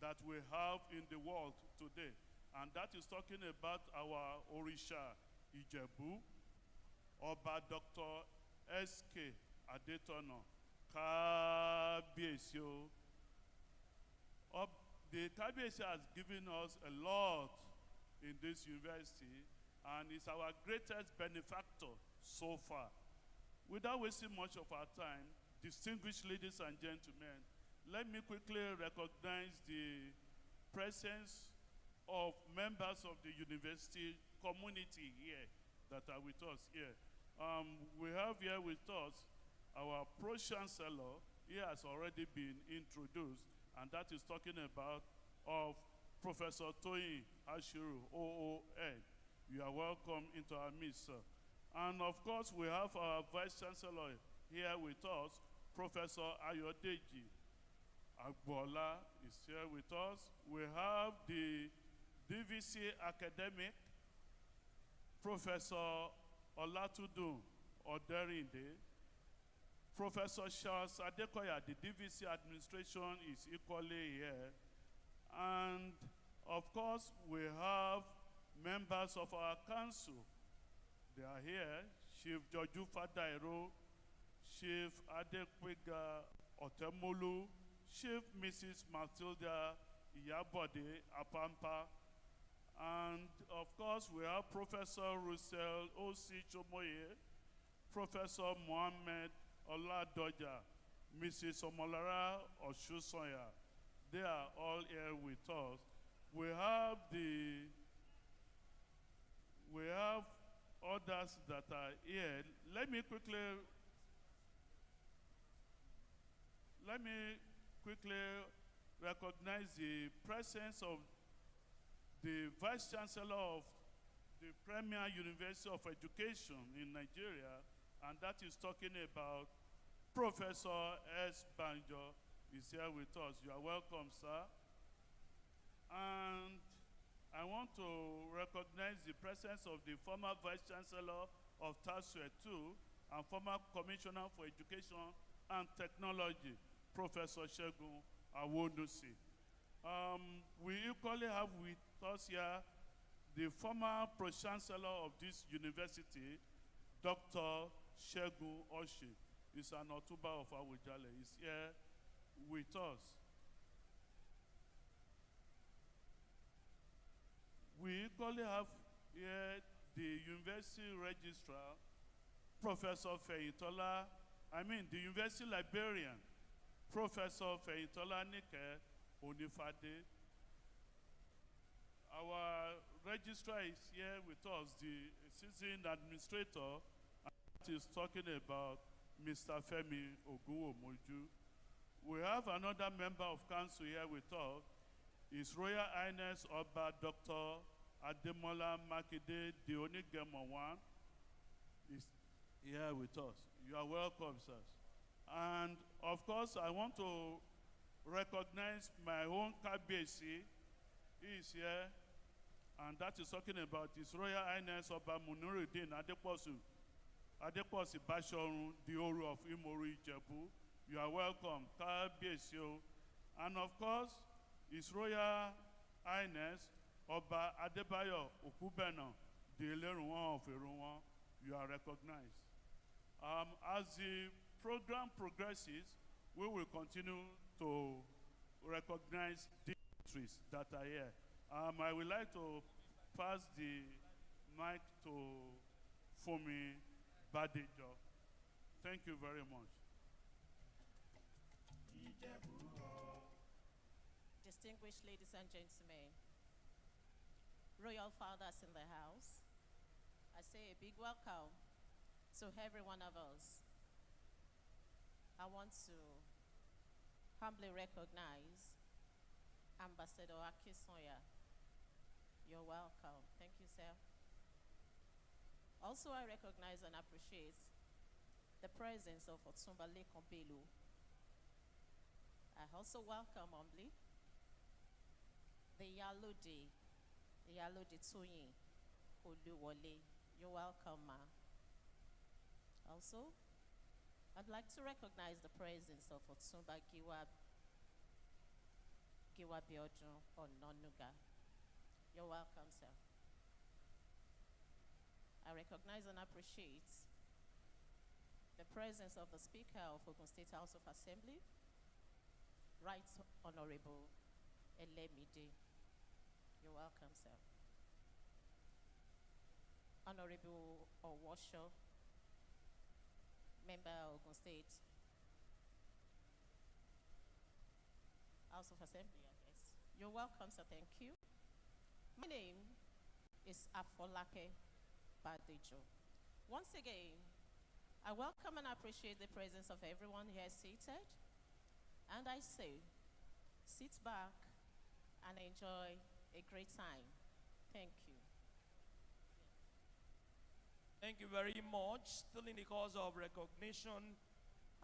that we have in the world today. And that is talking about our Orisha Ijebu, Oba Dr. S.K. Adetona, Kábíyèsí. The Kábíyèsí has given us a lot in this university and is our greatest benefactor so far. Without wasting much of our time, distinguished ladies and gentlemen, let me quickly recognize the presence of members of the university community here that are with us here. We have here with us our Pro-Chancellor. He has already been introduced, and that is talking about of Professor Toyin Ashiru, OON. You are welcome into our midst, sir. And of course, we have our Vice Chancellor here with us, Professor Ayodeji Agbola is here with us. We have the DVC academic, Professor Olatudun Oderinde. Professor Charles Adekoya, the DVC administration is equally here. And of course, we have members of our council. They are here. Chief Joju Fadairo, Chief Adekwega Otemolu, Chief Mrs. Matilda Iyabode Apampa, and of course we have Professor Russell O.C. Chomoye, Professor Mohammed Oladoja, Mrs. Omolara Oshusoya. They are all here with us. We have others that are here. Let me quickly recognize the presence of the Vice Chancellor of the Premier University of Education in Nigeria, and that is talking about Professor S. Banjo is here with us. You are welcome, sir. And I want to recognize the presence of the former Vice Chancellor of TASUE II and former Commissioner for Education and Technology, Professor Segun Awonusi. We equally have with us here the former Pro-Chancellor of this university, Dr. Segun Oshi. He's an Otuba of Awujale. He's here with us. We equally have here the university registrar, Professor the university librarian, Professor Feyitola Nike Onifade. Our registrar is here with us, the assistant administrator, and that is talking about Mr. Femi Ogunwomoju. We have another member of council here with us, His Royal Highness Oba Dr. Ademola Makinde Dionigemo I is here with us. You are welcome, sirs. And of course, I want to recognize my own KBC. He is here, and that is talking about His Royal Highness Oba Munuruddin Adeposi Bashorun, the Oru of Imoru Ijebu. You are welcome, KBC. And of course, His Royal Highness Oba Adebayo Okubena, the Ilerunwan of Irunwan. You are recognized. As the program progresses, we will continue to recognize dignitaries that are here. I would like to pass the mic to Fumi Badejo. Thank you very much. Distinguished ladies and gentlemen, royal fathers in the house, I say a big welcome to every one of us. I want to humbly recognize Ambassador Akisoya. You're welcome. Thank you, sir. Also, I recognize and appreciate the presence of Otumba Lekon Bello. I also welcome humbly the Yalode Toyin Oluwole. You're welcome, ma. Also, I'd like to recognize the presence of Otumba Giwa Biodun Ononuga. You're welcome, sir. I recognize and appreciate the presence of the Speaker of Ogun State House of Assembly, Right Honorable Elemide. You're welcome, sir. Honorable Owosho, Member of Ogun State House of Assembly, I guess. You're welcome, sir. Thank you. My name is Afolake Badejo. Once again, I welcome and appreciate the presence of everyone here seated. And I say, sit back and enjoy a great time. Thank you. Thank you very much. Still in the cause of recognition,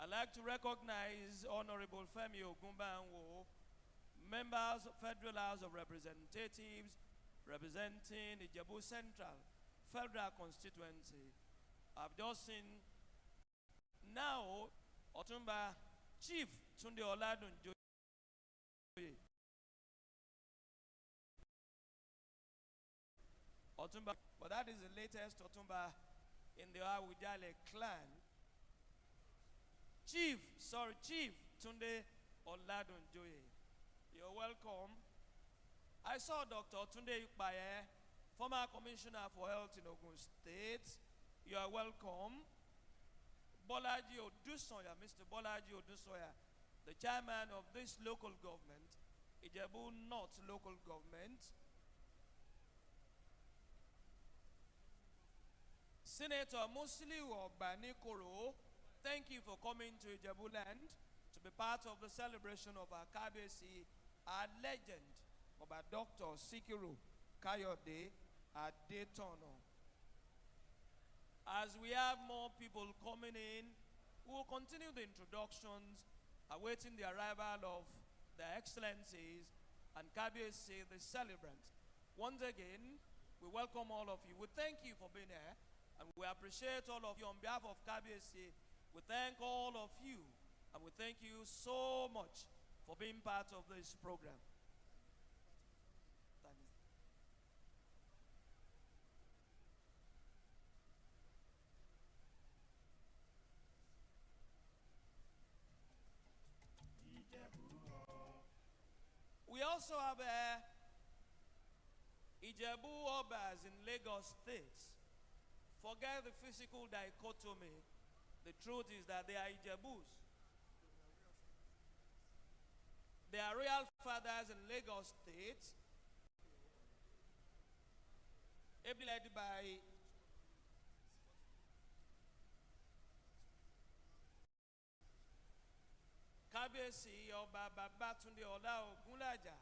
I'd like to recognize Honorable Femi Ogunbanwo, members of Federal House of Representatives, representing the Ijebu Central Federal Constituency. I've just seen now Otumba Chief Tunde Oladunjoye. Otumba, but that is the latest Otumba in the Awujale clan. Chief Tunde Oladunjoye. You're welcome. I saw Dr. Tunde Ikpaye, former Commissioner for Health in Ogun State. You are welcome. Bolaji Odusoya, Mr. Bolaji Odusoya, the chairman of this local government, Ijebu North local government. Senator Musliu Obanikoro, thank you for coming to Ijebu land to be part of the celebration of our KBC, our legend, of our Dr. Sikiru Kayode Adetona. As we have more people coming in, we will continue the introductions, awaiting the arrival of their excellencies and KBC, the celebrants. Once again, we welcome all of you. We thank you for being here, and we appreciate all of you on behalf of KBC. We thank all of you, and we thank you so much for being part of this program. We also have Ijebu Obas in Lagos State. Forget the physical dichotomy. The truth is that they are Ijebus. They are royal fathers in Lagos State, led by KBC Oba Babatunde Ola Ogunlaja,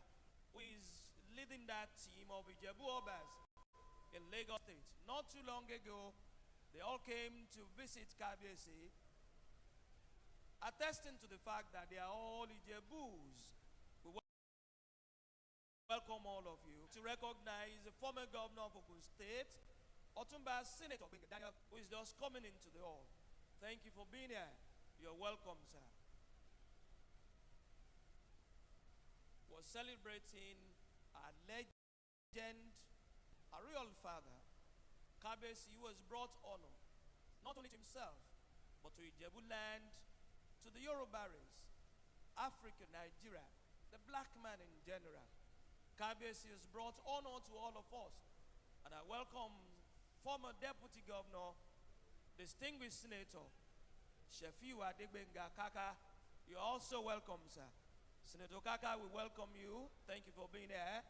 who is leading that team of Ijebu Obas in Lagos State. Not too long ago, they all came to visit KBC, attesting to the fact that they are all Ijebus. We welcome all of you to recognize the former governor of Ogun State, Otumba Senator Daniel, who is just coming into the hall. Thank you for being here. You're welcome, sir. We're celebrating our legend, our real father, KBC, who has brought honor not only to himself, but to Ijebu land, to the Yoruba race, Africa, Nigeria, the black man in general. KBC has brought honor to all of us. And I welcome former Deputy Governor, distinguished Senator, Shefiu Adegbenga Kaka. You're also welcome, sir. Senator Kaka, we welcome you. Thank you for being here.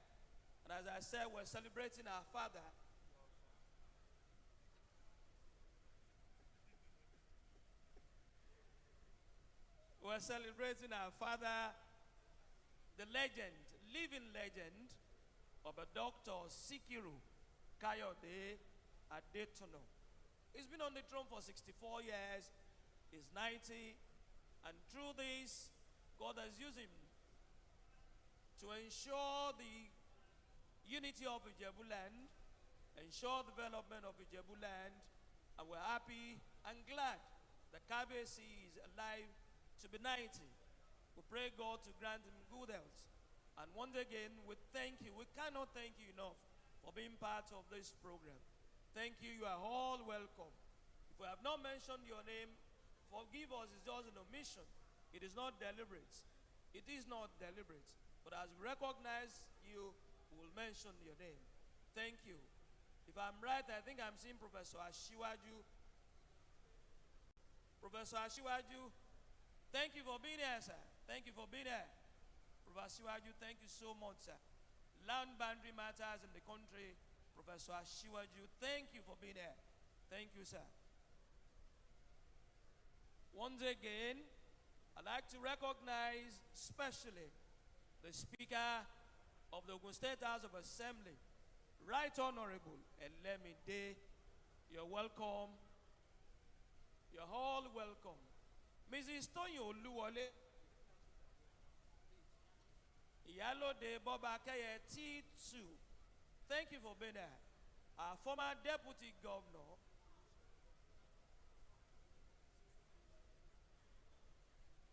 And as I said, we're celebrating our father. We're celebrating our father, the legend, living legend of a Dr. Sikiru Kayode Adetona. He's been on the throne for 64 years. He's 90. And through this, God has used him to ensure the unity of Ijebu land, ensure development of Ijebu land, and we're happy and glad that KBC is alive to be 90. We pray God to grant him good health. And once again, we thank you. We cannot thank you enough for being part of this program. Thank you. You are all welcome. If we have not mentioned your name, forgive us. It's just an omission. It is not deliberate. It is not deliberate. But as we recognize you, we will mention your name. Thank you. If I'm right, I think I'm seeing Professor Ashiwaju. Professor Ashiwaju, thank you for being here, sir. Thank you for being here. Professor Ashiwaju, thank you so much, sir. Land boundary matters in the country, Professor Ashiwaju, thank you for being here. Thank you, sir. Once again, I'd like to recognize especially the Speaker of the Ogun State House of Assembly, Right Honorable Elemide. You're welcome. You're all welcome. Mrs. Toyin Oluwole, Iyalode Boba Keye T2, thank you for being there. Our former Deputy Governor,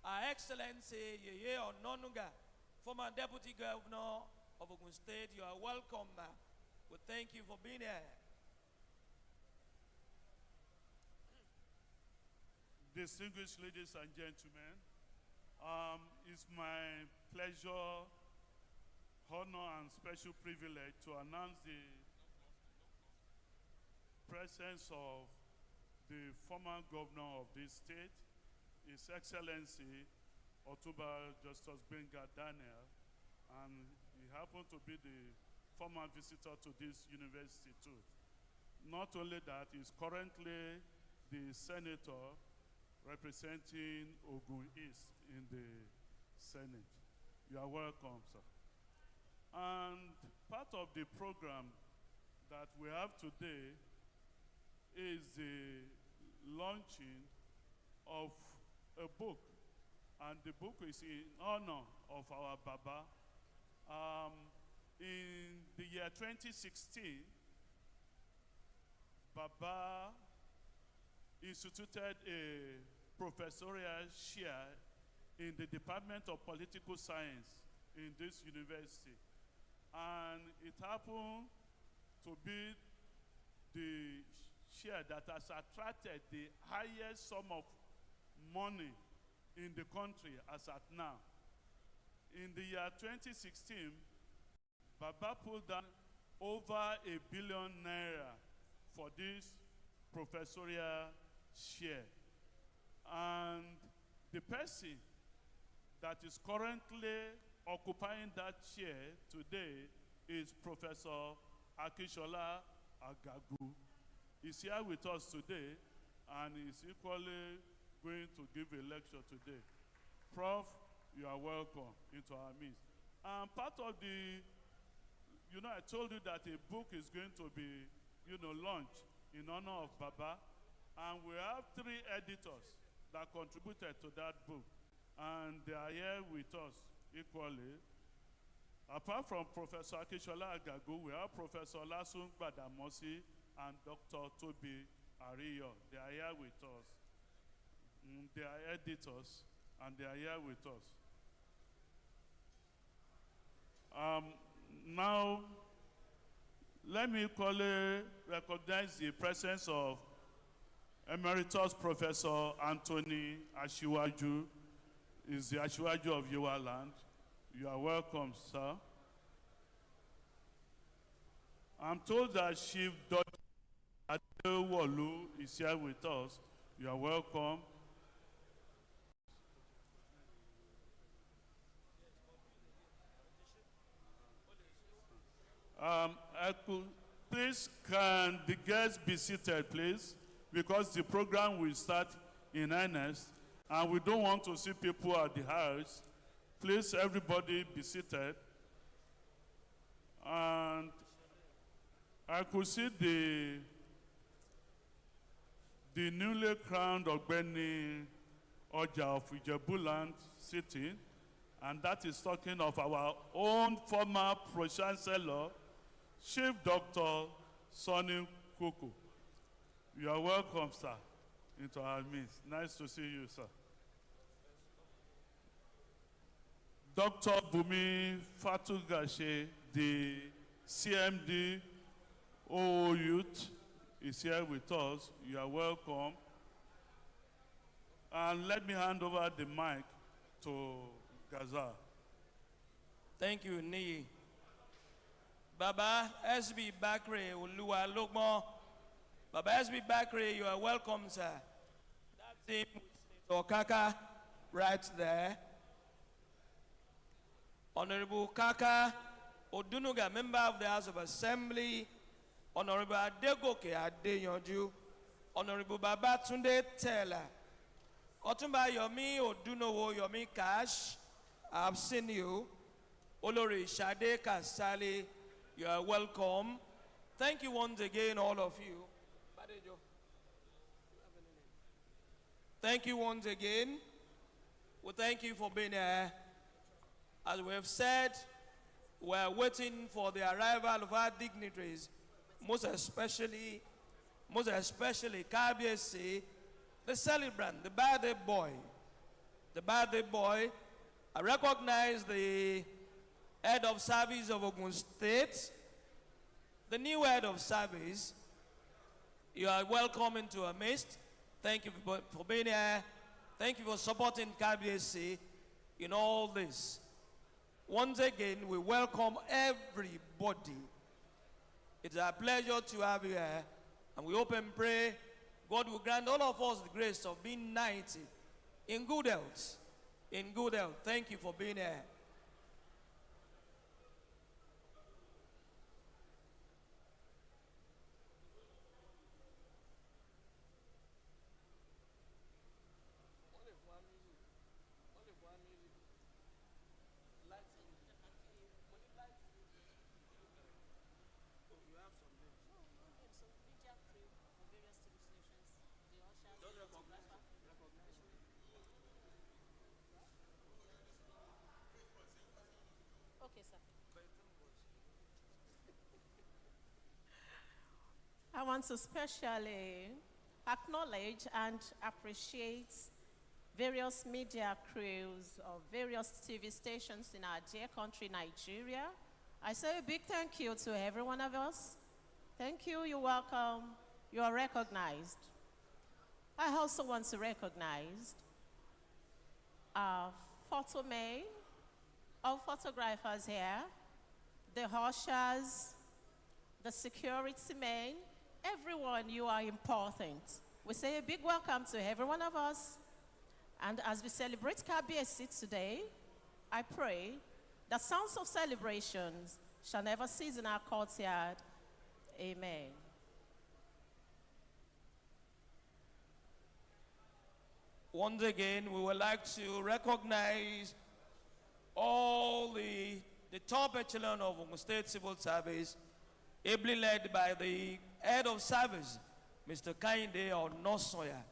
Our Excellency Yeye Ononuga, former Deputy Governor of Ogun State, you are welcome. We thank you for being here. Distinguished ladies and gentlemen, it's my pleasure, honor, and special privilege to announce the presence of the former governor of this state, His Excellency Otuba Justice Benga Daniel, and he happened to be the former visitor to this university too. Not only that, he's currently the senator representing Ogun East in the Senate. You are welcome, sir. And part of the program that we have today is the launching of a book. And the book is in honor of our Baba. In the year 2016, Baba instituted a professorial chair in the Department of Political Science in this university. And it happened to be the chair that has attracted the highest sum of money in the country as at now. In the year 2016, Baba pulled down over ₦1 billion for this professorial chair. And the person that is currently occupying that chair today is Professor Akishola Agagu. He's here with us today, and he's equally going to give a lecture today. Prof, you are welcome into our midst. And part of the, I told you that a book is going to be, launched in honor of Baba. And we have 3 editors that contributed to that book. And they are here with us equally. Apart from Professor Akishola Agagu, we have Professor Lasun Badamosi and Dr. Toby Ariyo. They are here with us. They are editors, and they are here with us. Now, let me recognize the presence of Emeritus Professor Anthony Ashiwaju. Is the Ashiwaju of Yowa Land. You are welcome, sir. I'm told that Chief Dr. Adewolu is here with us. You are welcome. Please, can the guests be seated, please? Because the program will start in earnest, and we don't want to see people at the house. Please, everybody be seated. And I could see the newly crowned Ogbeni Oja of Ijebuland sitting, and that is talking of our own former Pro-Chancellor, Chief Dr. Sonny Kuku. You are welcome, sir, into our midst. Nice to see you, sir. Dr. Bumi Fatugashe, the CMD OO Youth, is here with us. You are welcome. And let me hand over the mic to Gaza. Thank you, Niyi. Baba SB Bakre Oluwa Lokmo. Baba SB Bakre, you are welcome, sir. That's him, Okaka, right there. Honorable Kaka Odunuga, member of the House of Assembly, Honorable Adegoke Adeyanju, Honorable Babatunde Tella, Otumba Yomi Odunowo Yomi Cash, I've seen you. Olori Shade Kasali, you are welcome. Thank you once again, all of you. Thank you once again. We thank you for being here. As we have said, we are waiting for the arrival of our dignitaries, most especially KBSC, the celebrant, the birthday boy. The birthday boy, I recognize the head of service of Ogun State, the new head of service. You are welcome into our midst. Thank you for being here. Thank you for supporting KBSC in all this. Once again, we welcome everybody. It's a pleasure to have you here. And we hope and pray God will grant all of us the grace of being 90 in good health. In good health. Thank you for being here. I want to specially acknowledge and appreciate various media crews of various TV stations in our dear country, Nigeria. I say a big thank you to every one of us. Thank you, you're welcome, you are recognized. I also want to recognize our photo men, all photographers here, the ushers, the security men, everyone, you are important. We say a big welcome to every one of us. And as we celebrate KBSC today, I pray that sounds of celebrations shall never cease in our courtyard. Amen. Once again, we would like to recognize all the top echelon of Ogun State Civil Service, ably led by the head of service, Mr. Kayode Onosoya,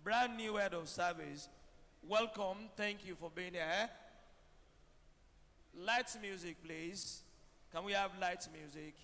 brand new head of service. Welcome, thank you for being here. Lights music, please. Can we have lights music?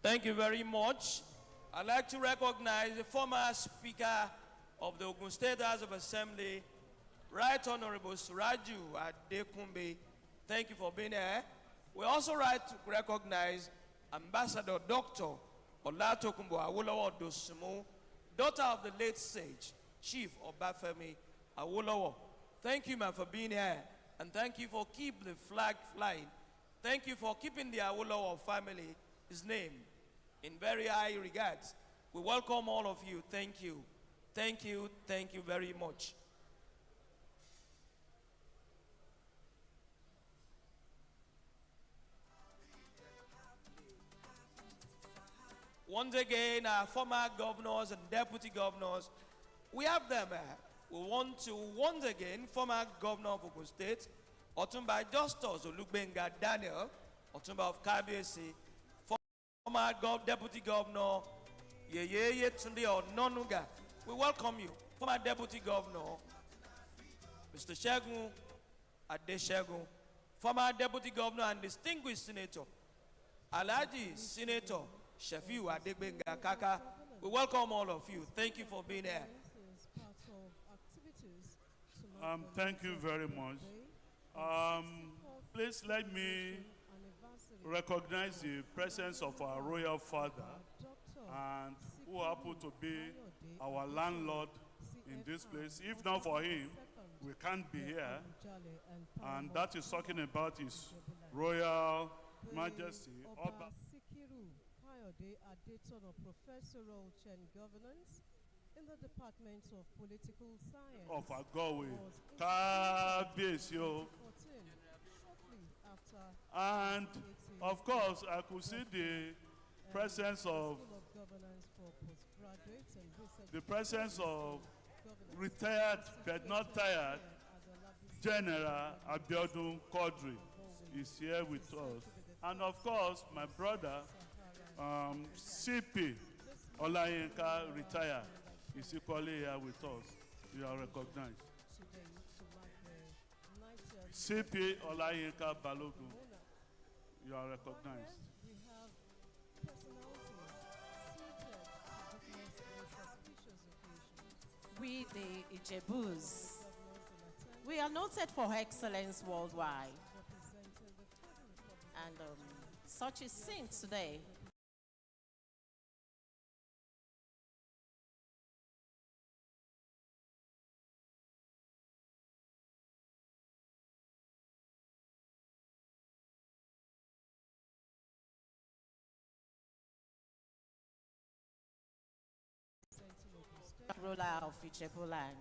Thank you very much. I'd like to recognize the former Speaker of the Ogun State House of Assembly, Right Honorable Suraju Adekunbe. Thank you for being here. We also like to recognize Ambassador Dr. Olatokunbo Awolowo Dosumu, daughter of the late sage, Chief Obafemi Awolowo. Thank you, ma'am, for being here. And thank you for keeping the flag flying. Thank you for keeping the Awolowo family, his name, in very high regards. We welcome all of you. Thank you. Thank you. Thank you very much. Once again, our former governors and deputy governors, we have them. We want to, once again, former governor of Ogun State, Otumba Justus Olugbenga Daniel, Otumba of KBC, former deputy governor, Yeyeye Tunde Ononuga. We welcome you. Former deputy governor, Mr. Segun Adeshegun, former deputy governor and distinguished senator, Alhaji Senator Shafiu Adegbenga Kaka. We welcome all of you. Thank you for being here. Thank you very much. Please let me recognize the presence of our royal father, and who happened to be our landlord in this place. If not for him, we can't be here. And that is talking about His Royal Majesty Oba Sikiru, Kayode, Adetona, Professorial Chair in Governance in the Department of Political Science of AGO-IWOYE. Kabiyesi. And of course, I could see the presence of retired but not tired General Abeokuta Quadri is here with us. And of course, my brother, CP Olayinka retired, is equally here with us. You are recognized. CP Olayinka Balogun, you are recognized. We, the Ijebus, we are noted for excellence worldwide. And such is seen today. Ruler of Ijebu land,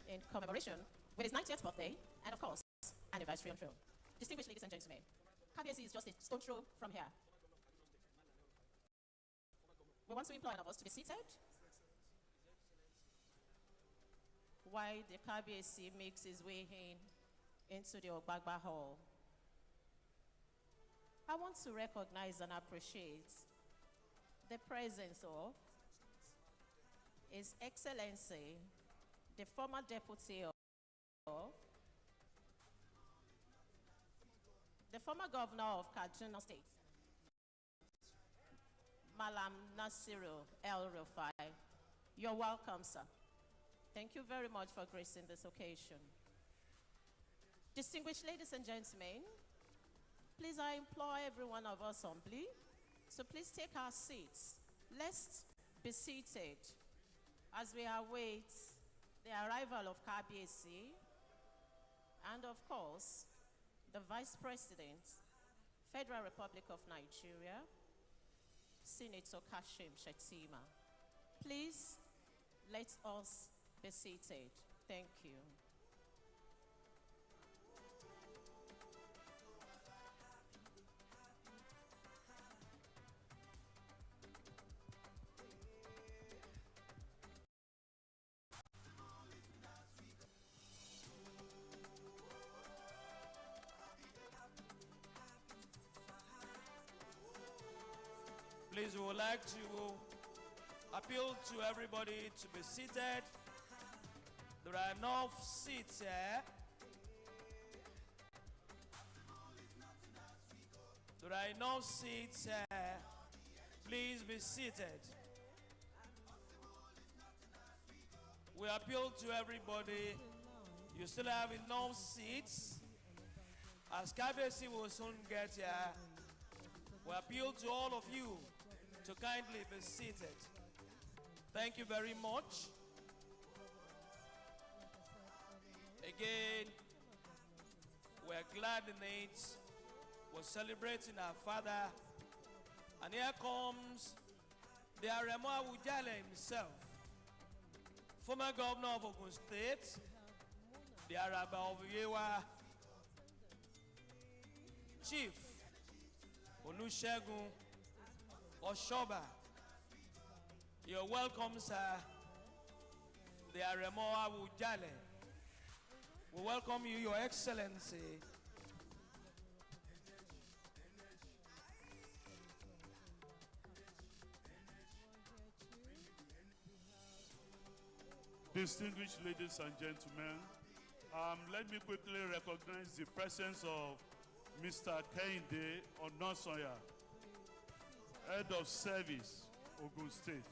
in commemoration with his 90th birthday and, of course, anniversary on throne. Distinguished ladies and gentlemen, KBC is just a stone throw from here. We want to implore all of us to be seated while the KBC makes his way into the Ogbagba Hall. I want to recognize and appreciate the presence of His Excellency, the former deputy of the former governor of Kaduna State, Malam Nasiru El-Rufai. You're welcome, sir. Thank you very much for gracing this occasion. Distinguished ladies and gentlemen, please, I implore every one of us humbly to please take our seats. Let's be seated as we await the arrival of KBC and, of course, the Vice President, Federal Republic of Nigeria, Senator Kashim Shettima. Please, let us be seated. Thank you. Please, we would like to appeal to everybody to be seated. There are enough seats here. There are enough seats here. Please be seated. We appeal to everybody. You still have enough seats. As KBC will soon get here, we appeal to all of you to kindly be seated. Thank you very much. Again, we're glad in it. We're celebrating our father. And here comes the Aremo Awujale himself, former governor of Ogun State, the Araba of Yewa, Chief Olusegun Oshoba. You're welcome, sir. The Aremo Awujale. We welcome you, Your Excellency. Distinguished ladies and gentlemen, let me quickly recognize the presence of Mr. Kayode Onosoya, Head of Service, Ogun State.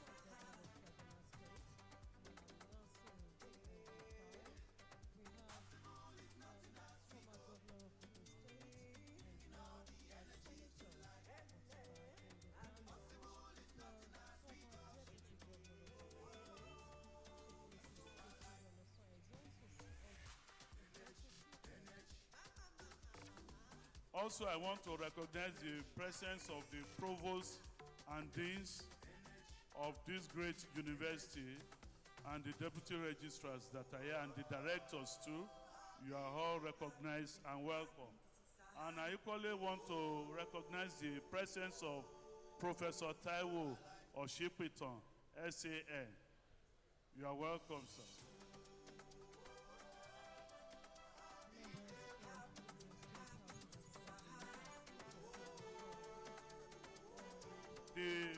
Also, I want to recognize the presence of the provost and deans of this great university and the deputy registrars that are here and the directors too. You are all recognized and welcome. And I equally want to recognize the presence of Professor Taiwo Oshipiton, SAN. You are welcome, sir. The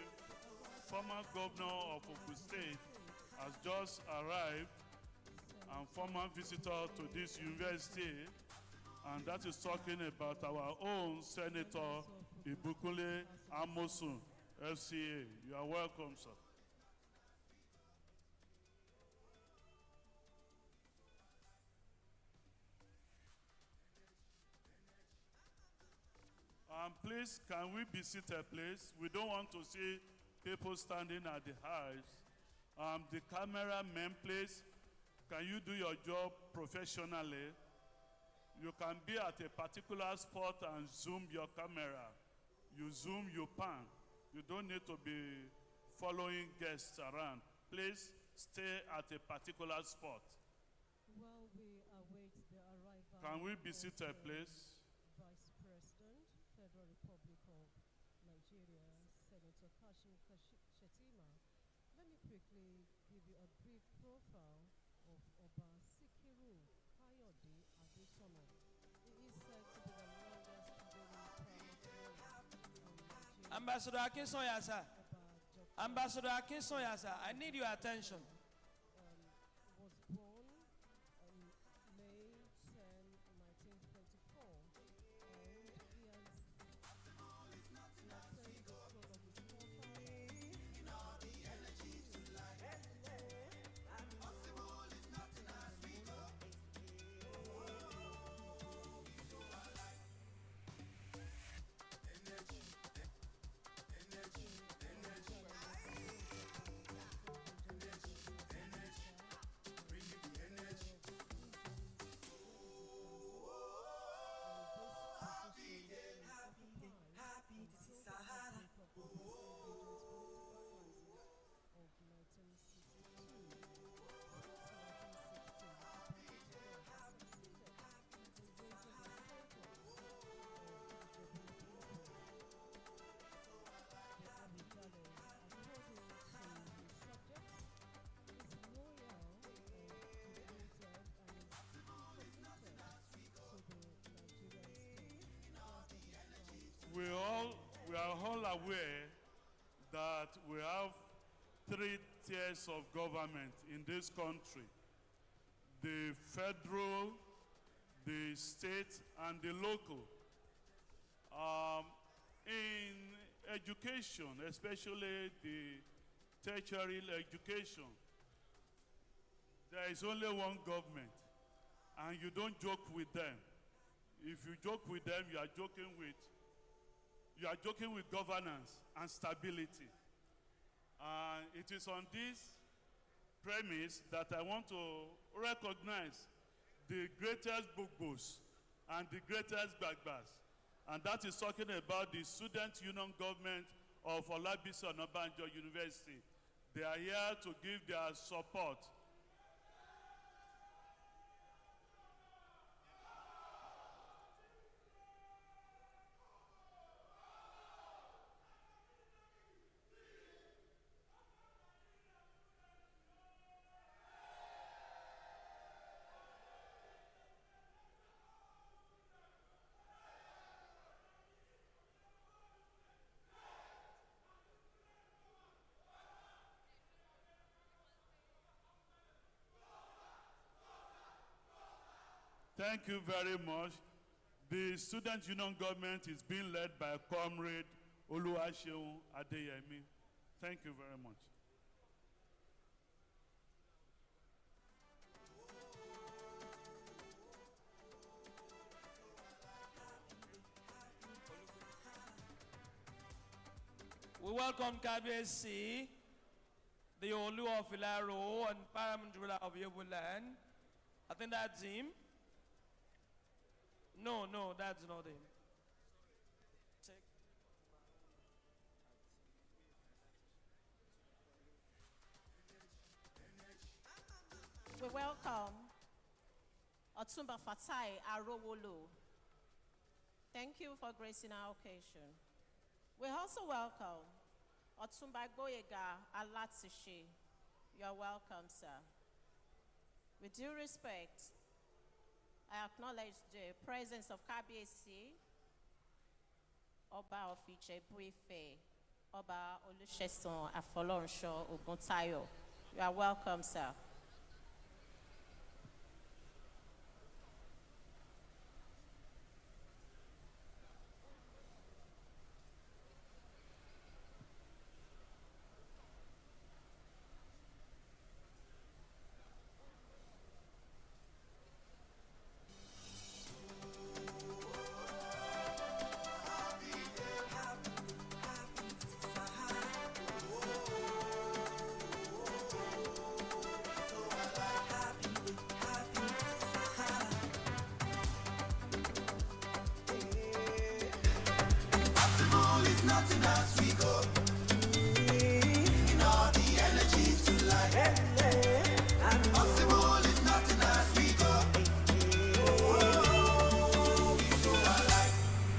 former governor of Ogun State has just arrived and former visitor to this university, and that is talking about our own Senator Ibukule Amosun, FCA. You are welcome, sir. Please, can we be seated, please? We don't want to see people standing at the heights. The cameraman, please, can you do your job professionally? You can be at a particular spot and zoom your camera. You zoom, you pan. You don't need to be following guests around. Please stay at a particular spot. While we await the arrival. Can we be seated, please? Vice President, Federal Republic of Nigeria, Senator Kashim Shettima, let me quickly give you a brief profile of Oba Sikiru Kayode Adetona. He is said to be the longest reigning Nigeria. Ambassador Akinsoya, sir. Ambassador Akinsoya, sir, I need your attention. Was born on May 10, 1924, and he has maintained the throne of his We are all aware that we have 3 tiers of government in this country: the federal, the state, and the local. In education, especially the tertiary education, there is only one government, and you don't joke with them. If you joke with them, you are joking with governance and stability. It is on this premise that I want to recognize the greatest books and the greatest bagbas. And that is talking about the Student Union Government of OLABISI ONABANJO University. They are here to give their support. Thank you very much. The Student Union Government is being led by Comrade Oluwaseun Adeyemi. Thank you very much. We welcome KBSC, the Olu of Ilaro and Paramount ruler of Yobuland. I think that's him. No, that's not him. We welcome Otumba Fatai Arowolo. Thank you for gracing our occasion. We also welcome Otumba Goyega Alatsishi. You are welcome, sir. With due respect, I acknowledge the presence of KBSC, Oba of Ijebu-Ife, Oba Olusegun Afolorunso Oguntayo. You are welcome, sir.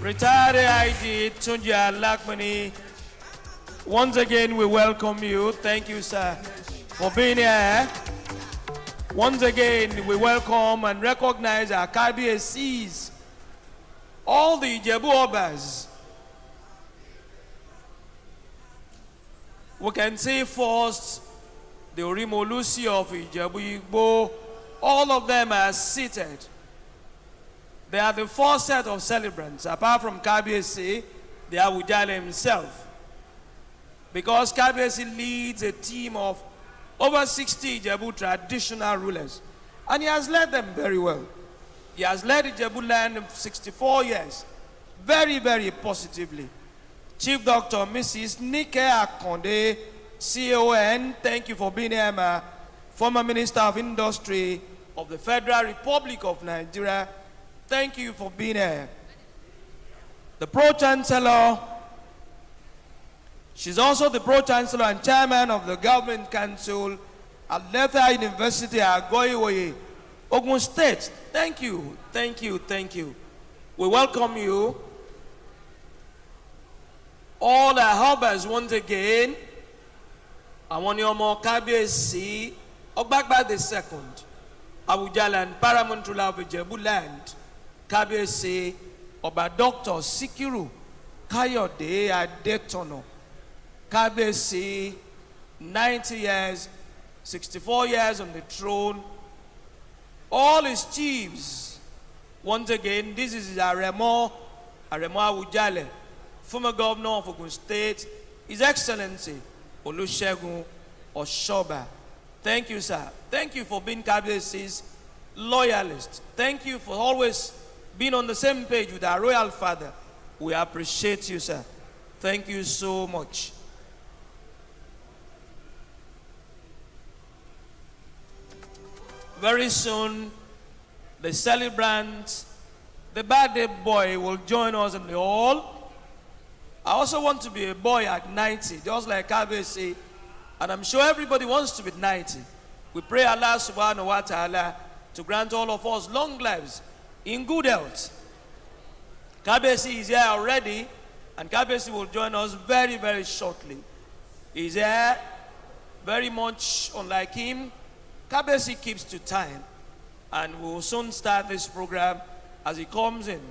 Retired AIG Tunji Alakmani, once again we welcome you. Thank you, sir, for being here. Once again we welcome and recognize our KBSCs, all the Ijebu Obas. We can see first the Orimolusi of Ijebu Igbo. All of them are seated. They are the first set of celebrants, apart from KBSC, the Awujale himself. Because KBSC leads a team of over 60 Ijebu traditional rulers. And he has led them very well. He has led Ijebu land 64 years, very, very positively. Chief Doctor Mrs. Nike Akonde, CON, thank you for being here, ma. Former Minister of Industry of the Federal Republic of Nigeria, thank you for being here. The Pro-Chancellor, she's also the Pro-Chancellor and Chairman of the Government Council at Lefia University, AGO-IWOYE, Ogun State. Thank you, thank you, thank you. We welcome you. All our helpers once again. I want your more KBSC, Ogbagba the second, Awujale and Paramount ruler of Ijebu land. KBSC, Oba Dr. Sikiru, Kayode Adetona. KBSC, 90 years, 64 years on the throne. All his chiefs, once again, this is Aremo Awujale, former governor of Ogun State, His Excellency Olusegun Oshoba. Thank you, sir. Thank you for being Kabiyesi's loyalist. Thank you for always being on the same page with our royal father. We appreciate you, sir. Thank you so much. Very soon, the celebrant, the birthday boy, will join us in the hall. I also want to be a boy at 90, just like Kabiyesi, and I'm sure everybody wants to be 90. We pray Allah subhanahu wa ta'ala to grant all of us long lives in good health. Kabiyesi is here already, and Kabiyesi will join us very, very shortly. He's here, very much unlike him. Kabiyesi keeps to time, and we will soon start this program as he comes in.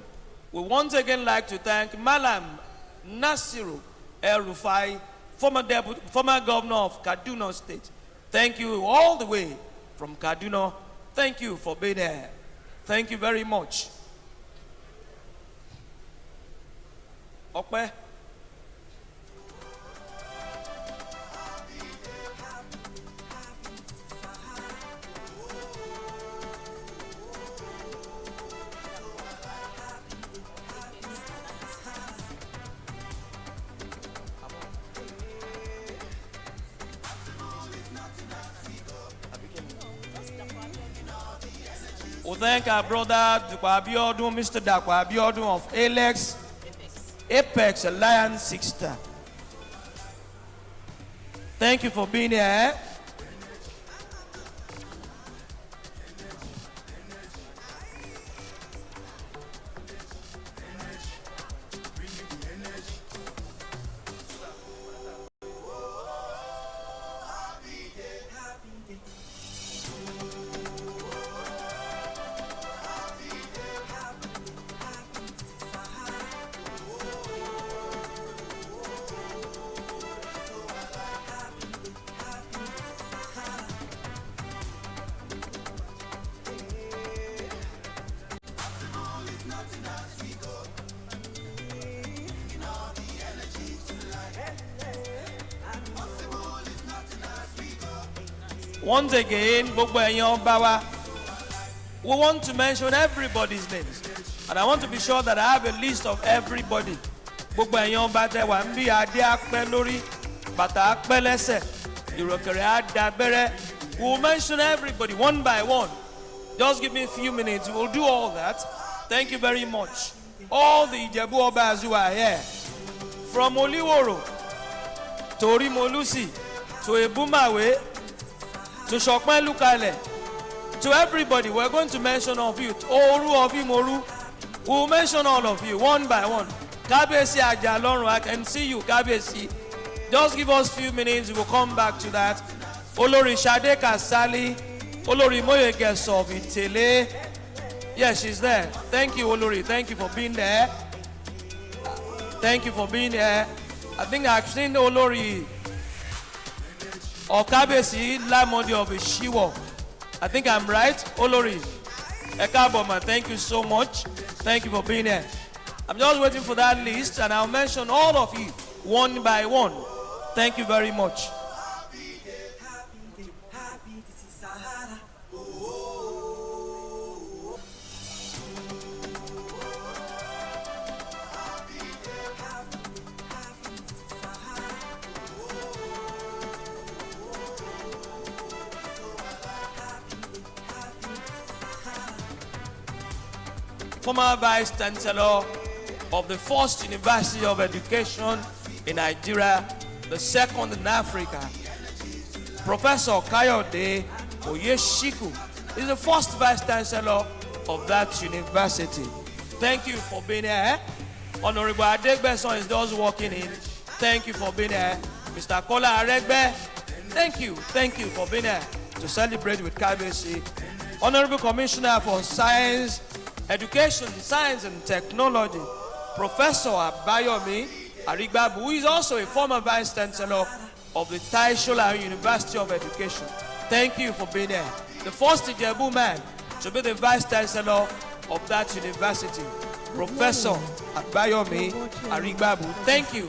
We once again like to thank Malam Nasiru El-Rufai, former governor of Kaduna State. Thank you all the way from Kaduna. Thank you for being here. Thank you very much. Okay. We thank our brother Abeokuta, Mr. Abeokuta of Apex Alliance 6 Star. Thank you for being here. Once again, we want to mention everybody's names. And I want to be sure that I have a list of everybody. We will mention everybody one by one. Just give me a few minutes. We'll do all that. Thank you very much. All the Ijebu Obas who are here. From Oliworo to Orimolusi to Ebumawe to Shokman Lukale, to everybody, we're going to mention all of you. Oru of Imoru, we'll mention all of you one by one. Kabiyesi Ajalorun, I can see you, Kabiyesi. Just give us a few minutes, we'll come back to that. Olori Shade Kasali, Olori Moyeges of Itele. Yes, she's there. Thank you, Olori. Thank you for being there. Thank you for being there. I think I've seen Olori of Kabiyesi Lamodi of Ishiwo. I think I'm right. Olori Ekaboma, thank you so much. Thank you for being here. I'm just waiting for that list, and I'll mention all of you one by one. Thank you very much. Former Vice Chancellor of the first University of Education in Nigeria, the second in Africa, Professor Kayode Oyeshiku is the first Vice Chancellor of that university. Thank you for being here. Honorable Adegbeson is just walking in. Thank you for being here. Mr. Kola Aregbe, thank you for being here to celebrate with Kabiyesi. Honorable Commissioner for Science, Education, Science and Technology, Professor Abayomi Arigbabu, who is also a former Vice Chancellor of the Taishola University of Education. Thank you for being here. The first Ijebu man to be the Vice Chancellor of that university, Professor Abayomi Arigbabu. Thank you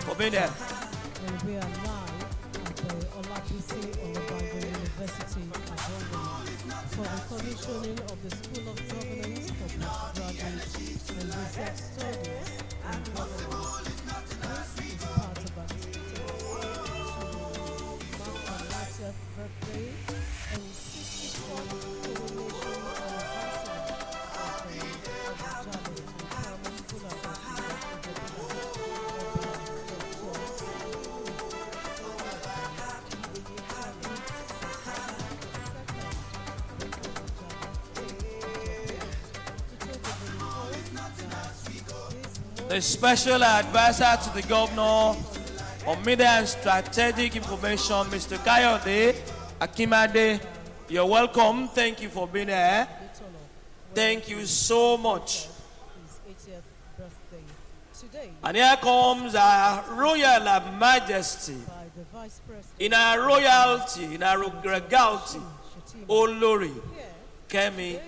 for being here. And we are live at the OLABISI commissioning of the School of Governance for Postgraduate and Research Studies in Governance. This is part of activities to mark our 90th birthday and 60th coronation anniversary of the Abeokuta School of The special advisor to the governor on media and strategic information, Mr. Kayode Akimade. You're welcome. Thank you for being here. Thank you so much. his 80th birthday. Today, And here comes our Royal Majesty, by the Vice President, in our royalty, in our regality, Olori Kemi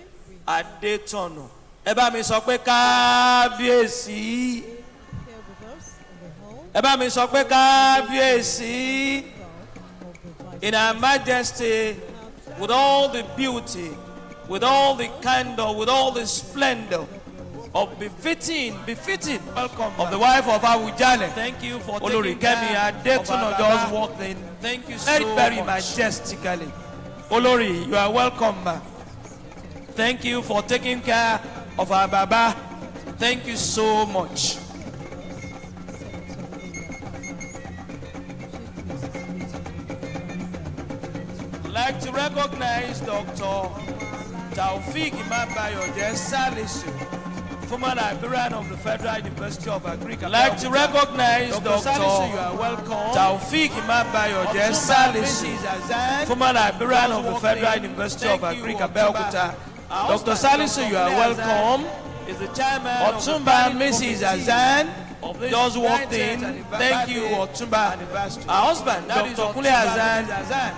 Adetona. Ẹ bá mi sọ pé kábíyèsí. Ẹ bá mi sọ pé kábíyèsí. In our majesty, with all the beauty, with all the candor, with all the splendor of befitting welcome of the wife of Awujale. Thank you for Olori Kemi Adetona just walked in. Thank you so very majestically. Olori, you are welcome, ma. Thank you for taking care of our Baba. Thank you so much. I'd like to recognize Dr. Taufik Imabayoje Salisu, former librarian of the Federal University of Agriculture. I'd like to recognize Dr. Taufik Imabayoje Salisu, former librarian of the Federal University of Agriculture, Abeokuta. Dr. Salisu, you are welcome. Is the chairman Otumba Mrs. Azan just walked in. Thank you, Otumba. Our husband, Dr. Kule Azan,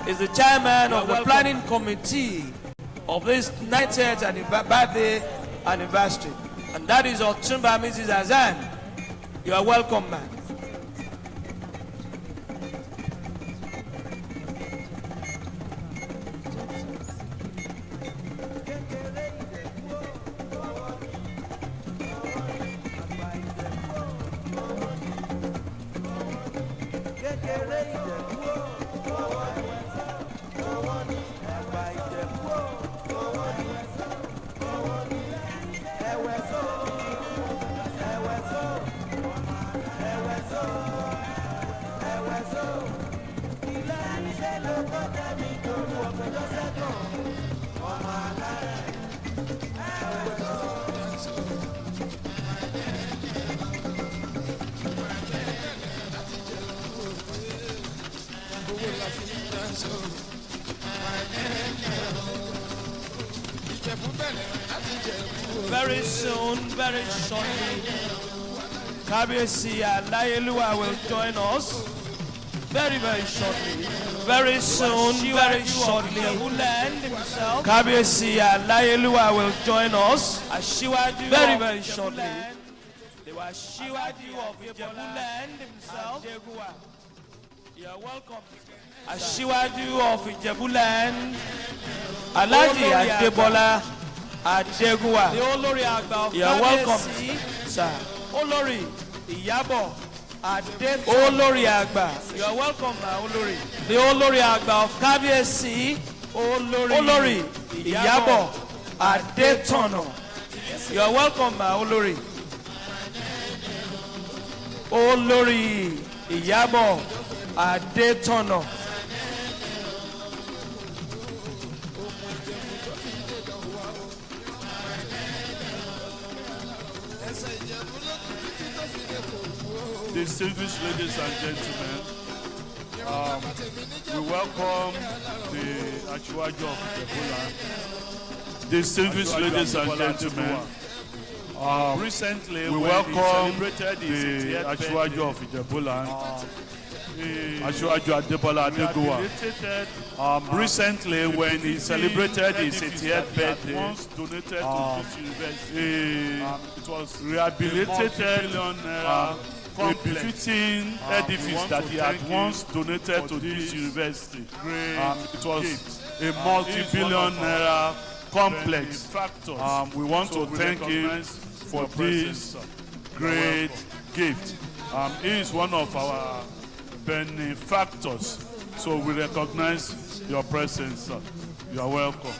is the chairman of the planning committee of this 90th birthday anniversary. And that is Otumba Mrs. Azan. You are welcome, man. Very soon, very shortly, Kabiyesi Alayeluwa will join us. Very, very shortly. Very soon, very shortly, Kabiyesi Alayeluwa will join us. Very, very shortly. They were Shiwaju of Ijebuland himself. You are welcome. Shiwaju of Ijebuland, Alhaji Adebola Adegunwa. You are welcome, sir. Olori Iyabo Adetona. Olori Agba. You are welcome, Olori. The Olori Agba of Kabiyesi. Olori Iyabo Adetona. You are welcome, Olori. Olori Iyabo Adetona. Distinguished ladies and gentlemen, we welcome the AGO-IWOYE of Adetona. Distinguished ladies and gentlemen, recently we welcome the AGO-IWOYE of Adetona. AGO-IWOYE Adebola Adegunwa. Recently, when he celebrated his 80th birthday, it was rehabilitated a befitting edifice that he had once donated to this university. It was a multi-billion naira complex. We want to thank him for this great gift. He is one of our benefactors. So we recognize your presence. You are welcome.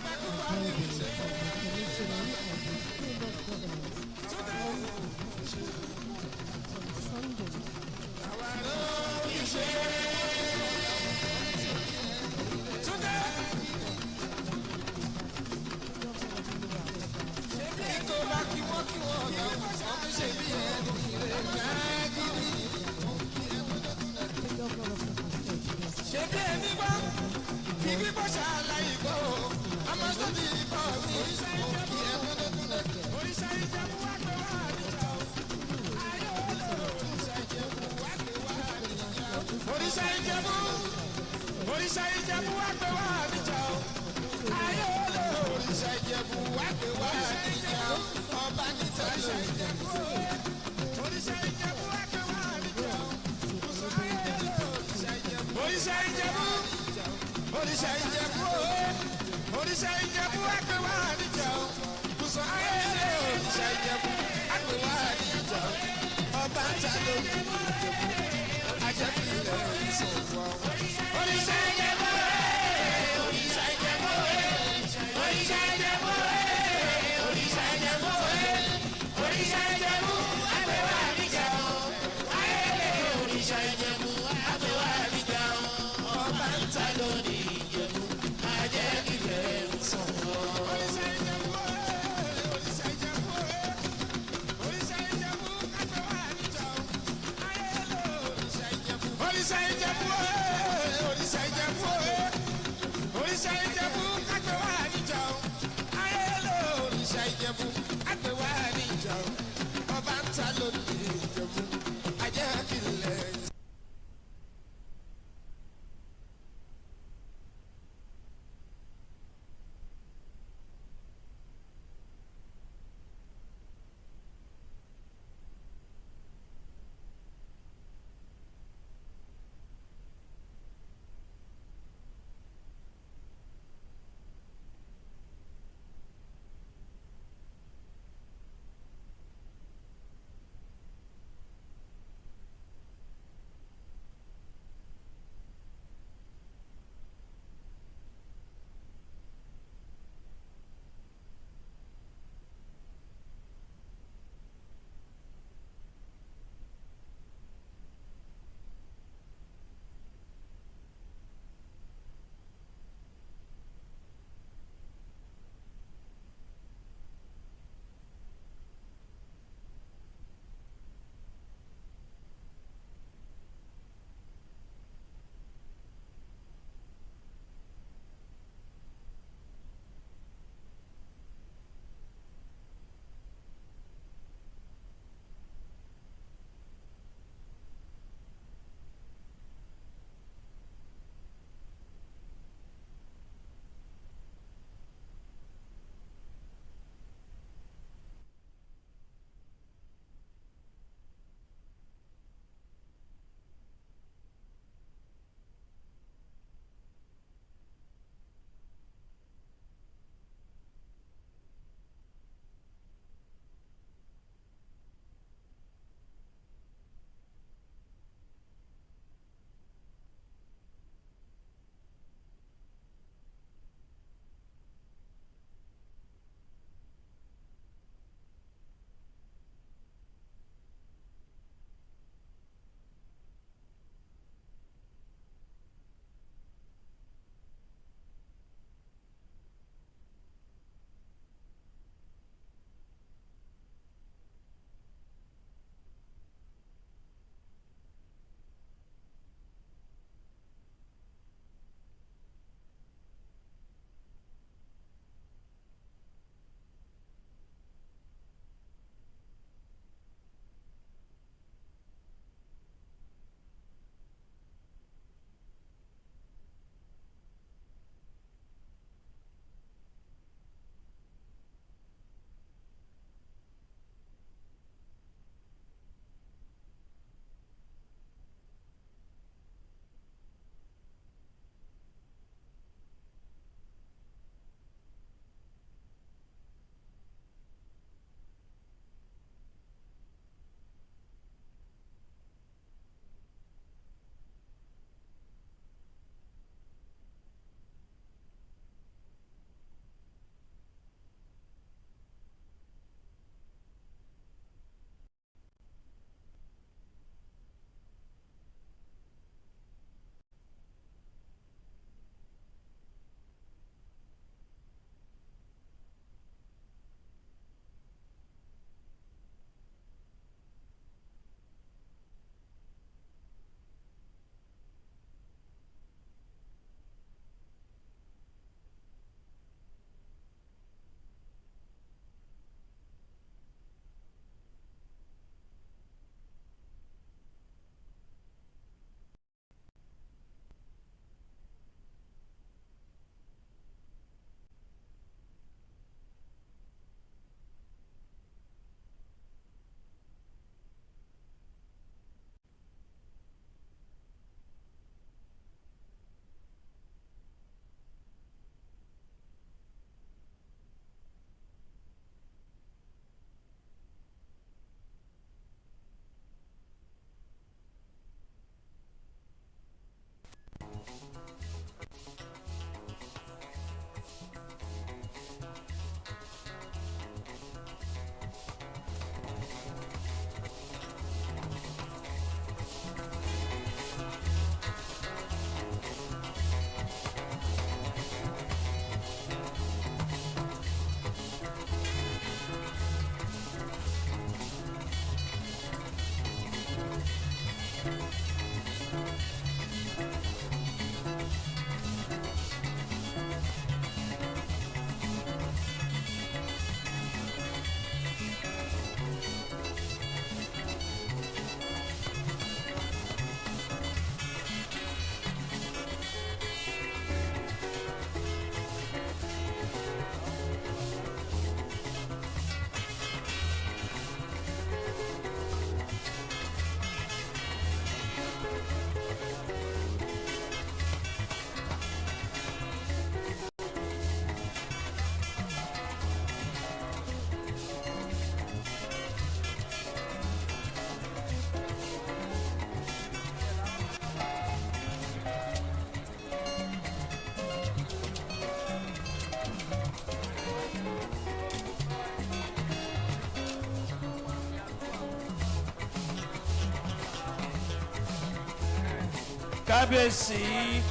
Kábíyèsí,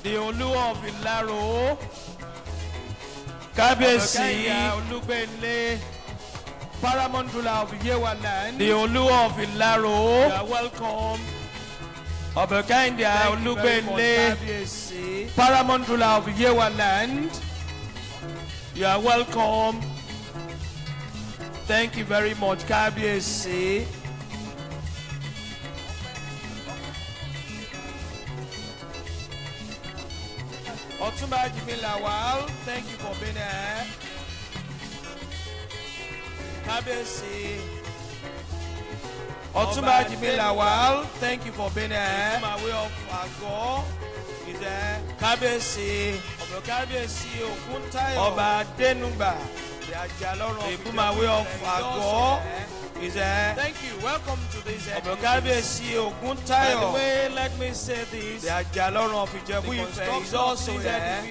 the Olu of Ilaro, Kábíyèsí, Olúgbénlé, Paramount ruler of Yewa land, the Olu of Ilaro, you are welcome. Ọbẹ̀kẹ́hìndé Olúgbénlé, Paramount ruler of Yewa land, you are welcome. Thank you very much, Kábíyèsí. Ọ̀túnba Jimi Lawal, thank you for being here. Kábíyèsí. Ọ̀túnba Jimi Lawal, thank you for being here. My way of Ago is there. Kábíyèsí. Ọ̀bẹ̀ Kábíyèsí Ògúntáyọ̀. Ọba Adénúgbà. The my way of Ago is there. Thank you. Welcome to this. Ọ̀bẹ̀ Kábíyèsí Ògúntáyọ̀. By the way, let me say this. The Àjàlọ́run of Ìjẹ̀bú-Ìfẹ́ is also there.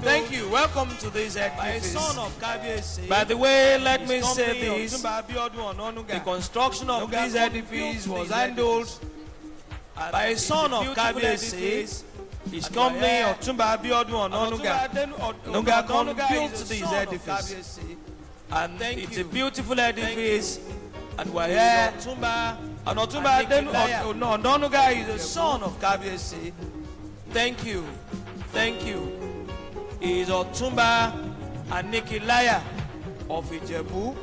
Thank you. Welcome to this edifice. By son of Kábíyèsí. By the way, let me say this. The construction of this edifice was handled by a son of Kábíyèsí. His company, Ọ̀túnba Abiodun Ononuga, built this edifice. And it's a beautiful edifice. And we're here. And Ọ̀túnba Ononuga is the son of Kábíyèsí. Thank you. Thank you. He is Ọ̀túnba Anikilaya of Ìjẹ̀bú.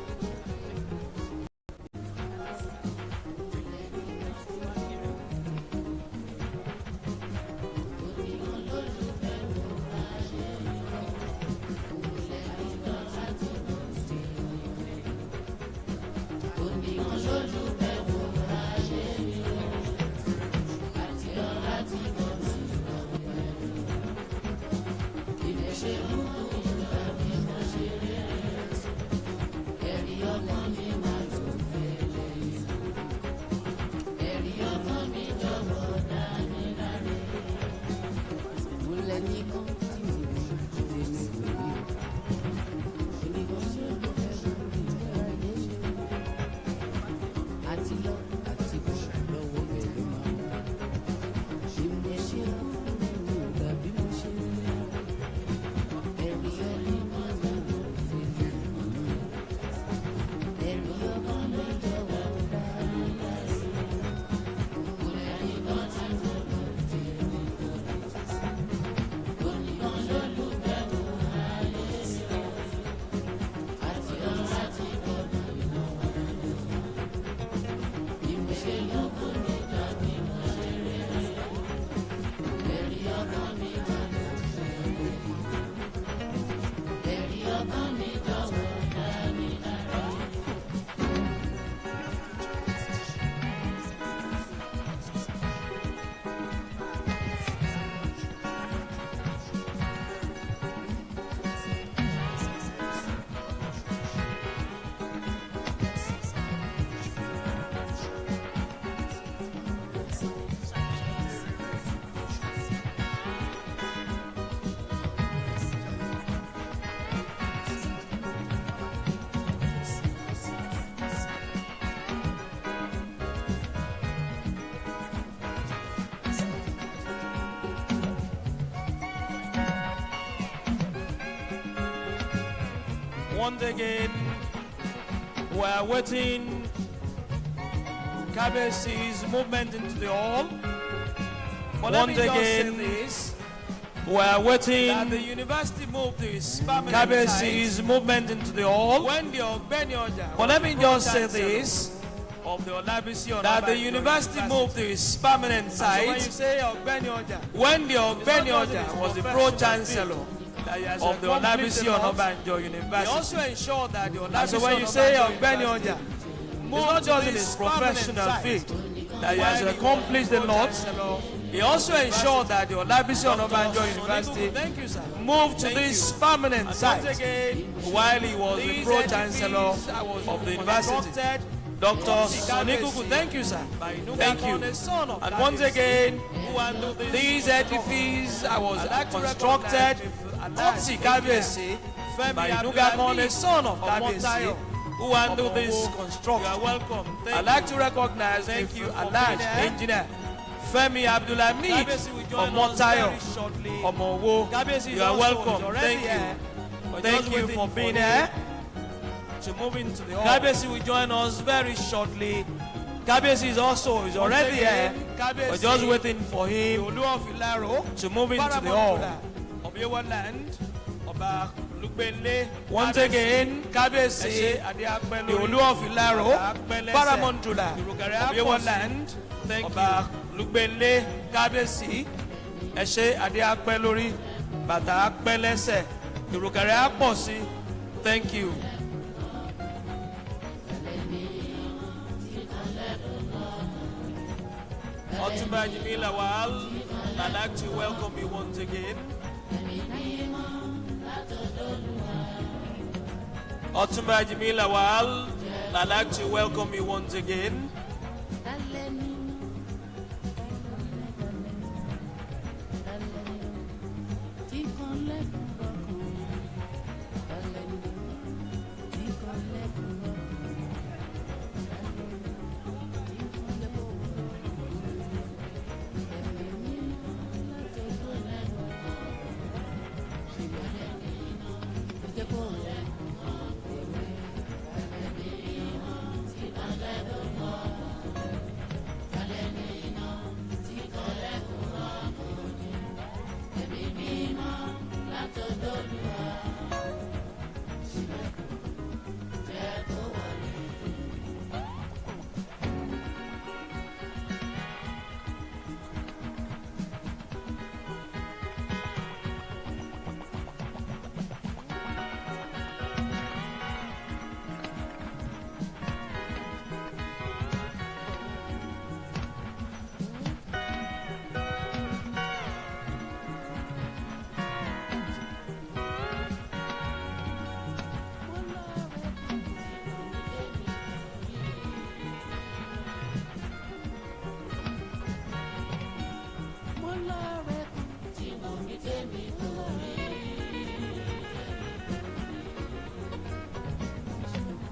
Once again, we are waiting Kábíyèsí's movement into the hall. But once again, we are waiting that the university moved its permanent Kábíyèsí's movement into the hall. But let me just say this. Of the OLABISI that the university moved to its permanent site. When the Ọ̀gbẹ́ni Ọjà was the pro-chancellor of the OLABISI ONABANJO University. He also ensured that the OLABISI so when you say Ọ̀gbẹ́ni Ọjà, it's not just in his professional field that he has accomplished a lot. He also ensured that the OLABISI ONABANJO University moved to this permanent site while he was the pro-chancellor of the university. Dr. Sikiru, thank you, sir. Thank you. And once again, these edifices was constructed not Kábíyèsí, by Nuga Kone, son of Kábíyèsí, who handle this construction. You are welcome. I'd like to recognize, thank you, Alaj, engineer. Femi Abdulhamid, Omotayo, Omowo. You are welcome. Thank you. Thank you for being here. To move into the hall. Kabesi will join us very shortly. Kabesi is already here. We're just waiting for him to move into the hall. Once again, Kabesi, the Olu of Ilaro, Paramountula, Obewa land. Thank you. Lubele, Kabesi, Eshe Adiakpe Lori, Bata Akpelese, Irukare Akposi. Thank you. Otumba Jimila Wal, I'd like to welcome you once again. Otumba Jimila Wal, I'd like to welcome you once again.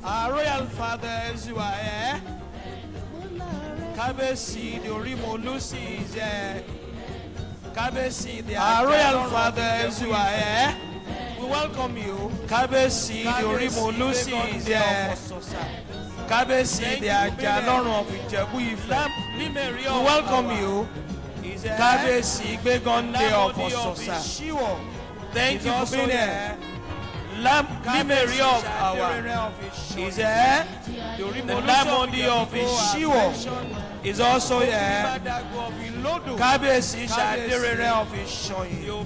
Our royal fathers who are here, Kabesi, the Orimo Lucy is here. Kabesi, our royal fathers who are here, we welcome you. Kabesi, the Orimo Lucy is here. Kabesi, the Ajalon of Ijebu-Ife, we welcome you. Kabesi, Begonde of Ososa. Thank you for being here. Limeri of our is here. The Lamoni of Ishiwo is also here. Kabesi Shadirere of Ishoyin.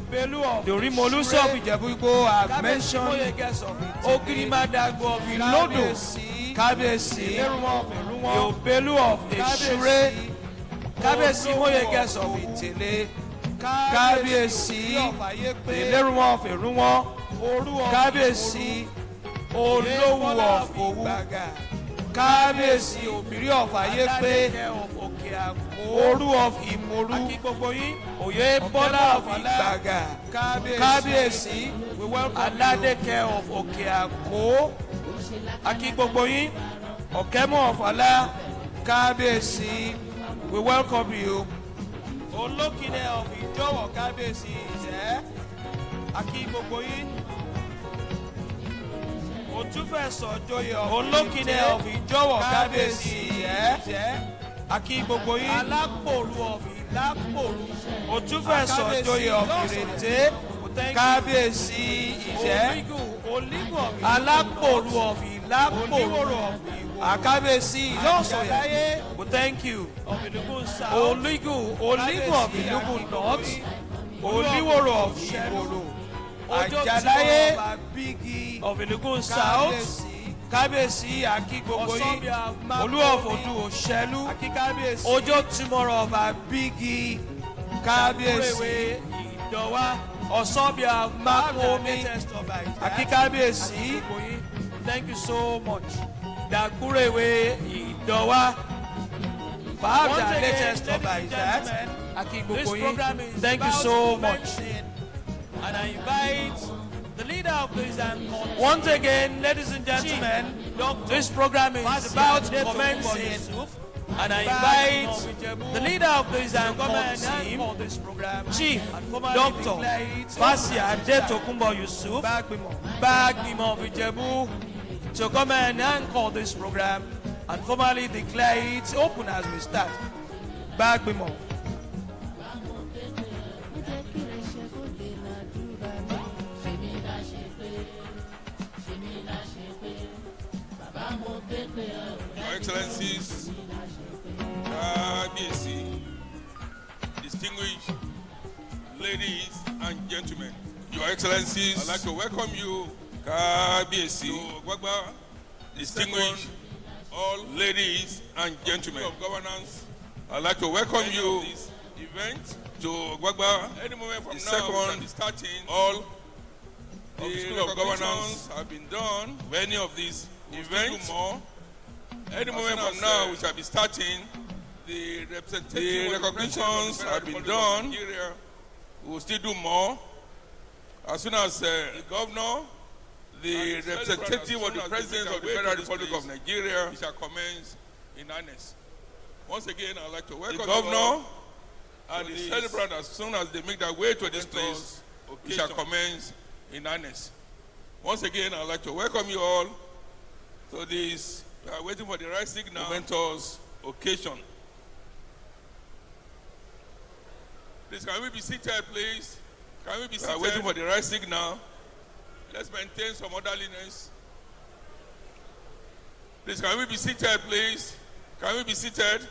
The Rimoluso of Ijebu-Igbo have mentioned. Ogrimadago of Ilodo. Kabesi. The Obelu of Ishure. Kabesi Moyeges of Itele. Kabesi. The Leruma of Erunwa. Kabesi, Olowu of Owu, Kabesi, Obiri of Ayepe, Oru of Imoru, Oye Bola of Igbaga, Kabesi, Aladeke of Okeako, Akikboboyin, Okemo of Allah, Kabesi, we welcome you. Olokine of Ijowo Kabesi is here. Akikboboyin. Olókìní of Ìjọ̀wọ̀ Kábíyèsí Akígbogboyin Alápòrú of Ìlápòrú Òtúfẹ̀sọ̀jọyè of Ìrèté Kábíyèsí Ìjẹ́ Alápòrú of Ìlápòrú Àkábíyèsí Ìlọ́sọ̀yà. Thank you. Olígù of Ìlúgù North Olíwòrò of Ìwòrò. Ajalaye of Ilugun South, Kabesi Akigboboyin, Olu of Odu Oshelu, Ojo tomorrow of Abigi, Kabesi Idowa, Osobia of Makomi, Akikabesi. Thank you so much. Dakurewe Idowa, perhaps the latest of that. Akigboboyin. Thank you so much. And I invite the leader of this once again, ladies and gentlemen, This program is about commencing, and I invite the leader of this team, Chief Dr. Fasia Adetona Yusuf, Bagbimo of Ijebu, to come and anchor this program and formally declare it open as we start. Bagbimo. Your Excellencies, distinguished ladies and gentlemen, Your Excellencies, I'd like to welcome you, to Gwagba, distinguished all ladies and gentlemen of governance. I'd like to welcome you this event to Gwagba. Any moment from now, we shall be starting. All of the School of Governance have been done. Many of these events, more. Any moment from now, we shall be starting. The recognitions have been done. We will still do more. As soon as the governor, the representative of the President of the Federal Republic of Nigeria, shall commence in earnest. Once again, I'd like to welcome the governor and the celebrant. As soon as they make their way to this place, we shall commence in earnest. Once again, I'd like to welcome you all to this. We are waiting for the right signal. Momentous occasion. Please, can we be seated, please? Can we be seated? We are waiting for the right signal. Let's maintain some orderliness. Please, can we be seated, please? Can we be seated?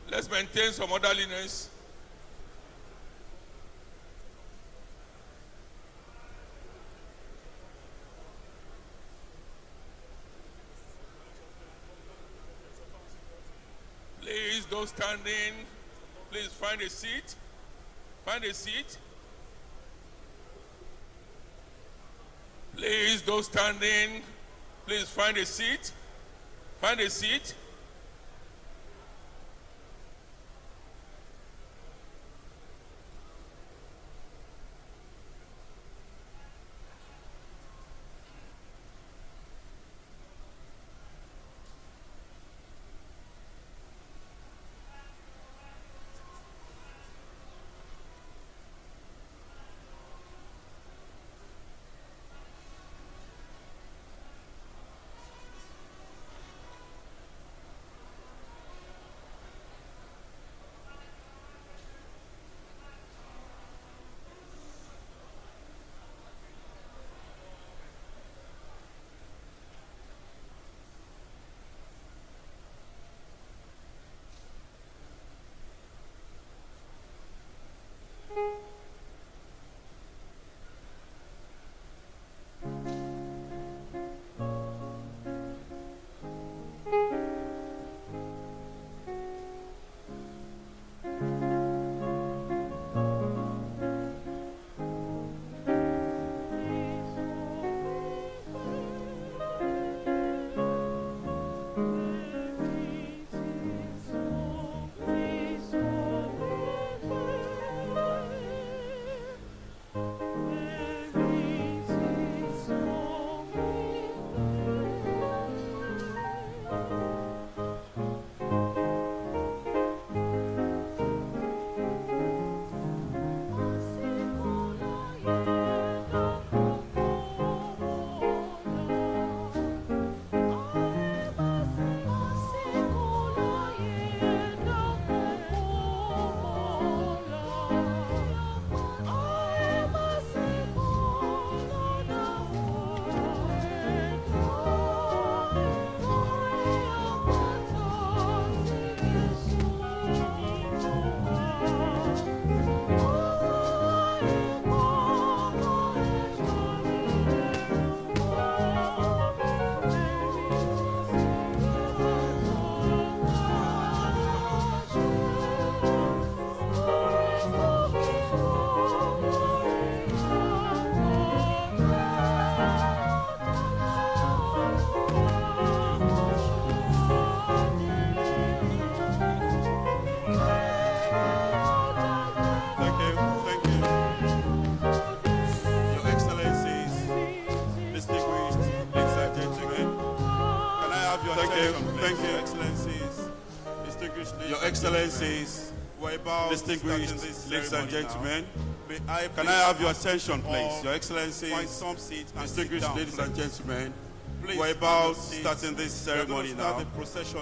Let's maintain some orderliness. Please, those standing, please find a seat. Find a seat. Please, those standing, please find a seat. Find a seat. Thank you, Excellencies, distinguished ladies. Your Excellencies, distinguished ladies and gentlemen. Can I have your attention, please? Your Excellencies, find some seats, distinguished ladies and gentlemen. We're about starting this ceremony now.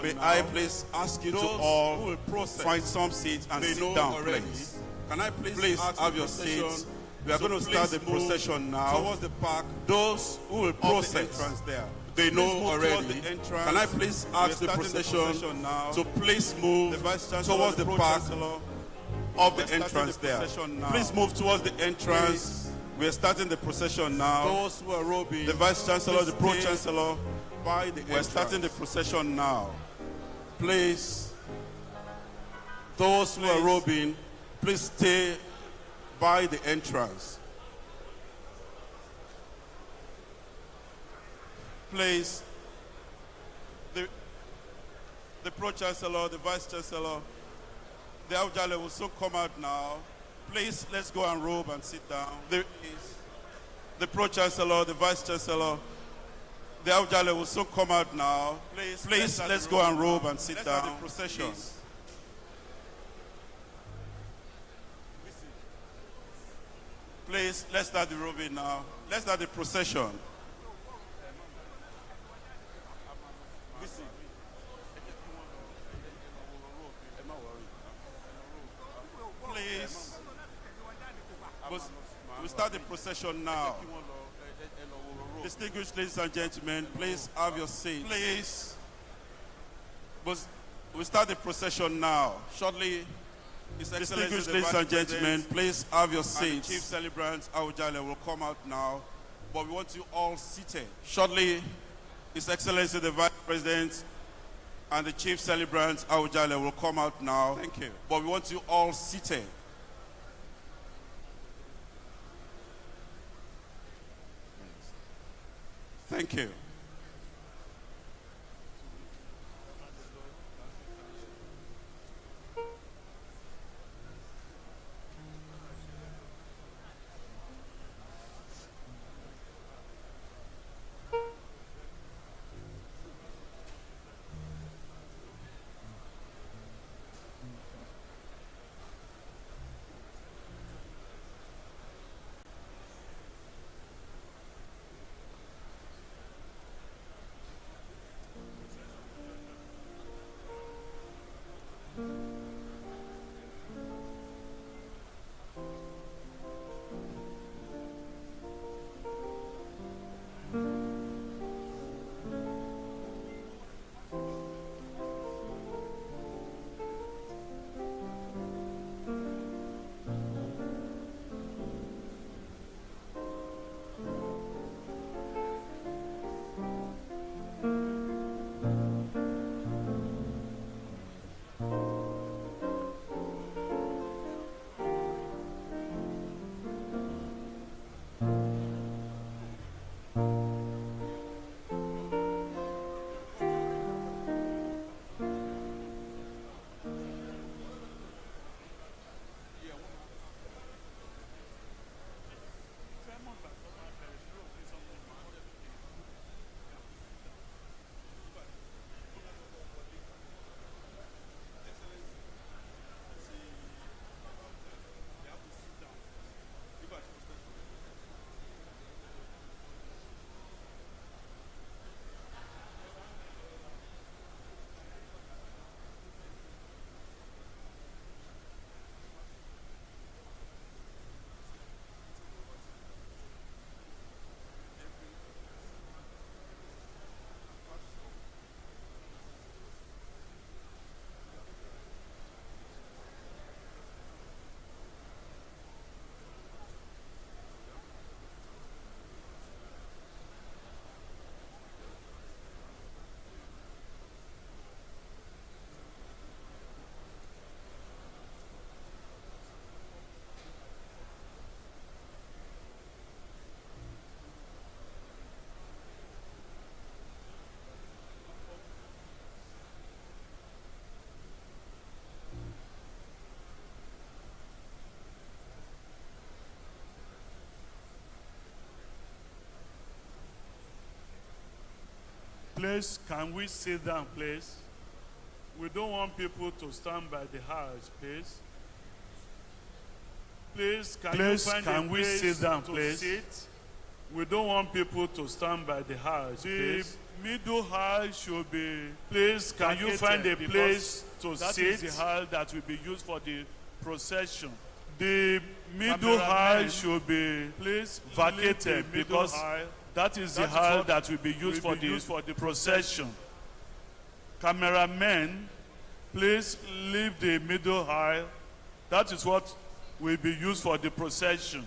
May I please ask you to all find some seats and sit down, please. Can I please have your seats? We are going to start the procession now. Towards the park, those who will process there, they know already. Can I please ask the procession now to please move towards the park of the entrance there? Please move towards the entrance. We are starting the procession now. Those who are robing, the Vice Chancellor, the Pro Chancellor, we're starting the procession now. Please, those who are robing, please stay by the entrance. Please, the Pro Chancellor, the Vice Chancellor, the Aujale will soon come out now. Please, let's go and robe and sit down. The Pro Chancellor, the Vice Chancellor, the Aujale will soon come out now. Please, let's go and robe and sit down. The procession. Please, let's start the robing now. Let's start the procession. Please, we start the procession now. Distinguished ladies and gentlemen, please have your seats. Please, we start the procession now. Shortly, distinguished ladies and gentlemen, please have your seats. Chief celebrants, Aujale, will come out now, but we want you all seated. Shortly, His Excellency the Vice President and the Chief celebrants, Aujale, will come out now. Thank you. But we want you all seated. Thank you. Please, can we sit down, please? We don't want people to stand by the house, please. Please, can we sit down, please? We don't want people to stand by the house, please. The middle hall should be. Please, can you find a place to sit? That is the hall that will be used for the procession. The middle hall should be vacated because that is the hall that will be used for the procession. Cameramen, please leave the middle aisle. That is what will be used for the procession.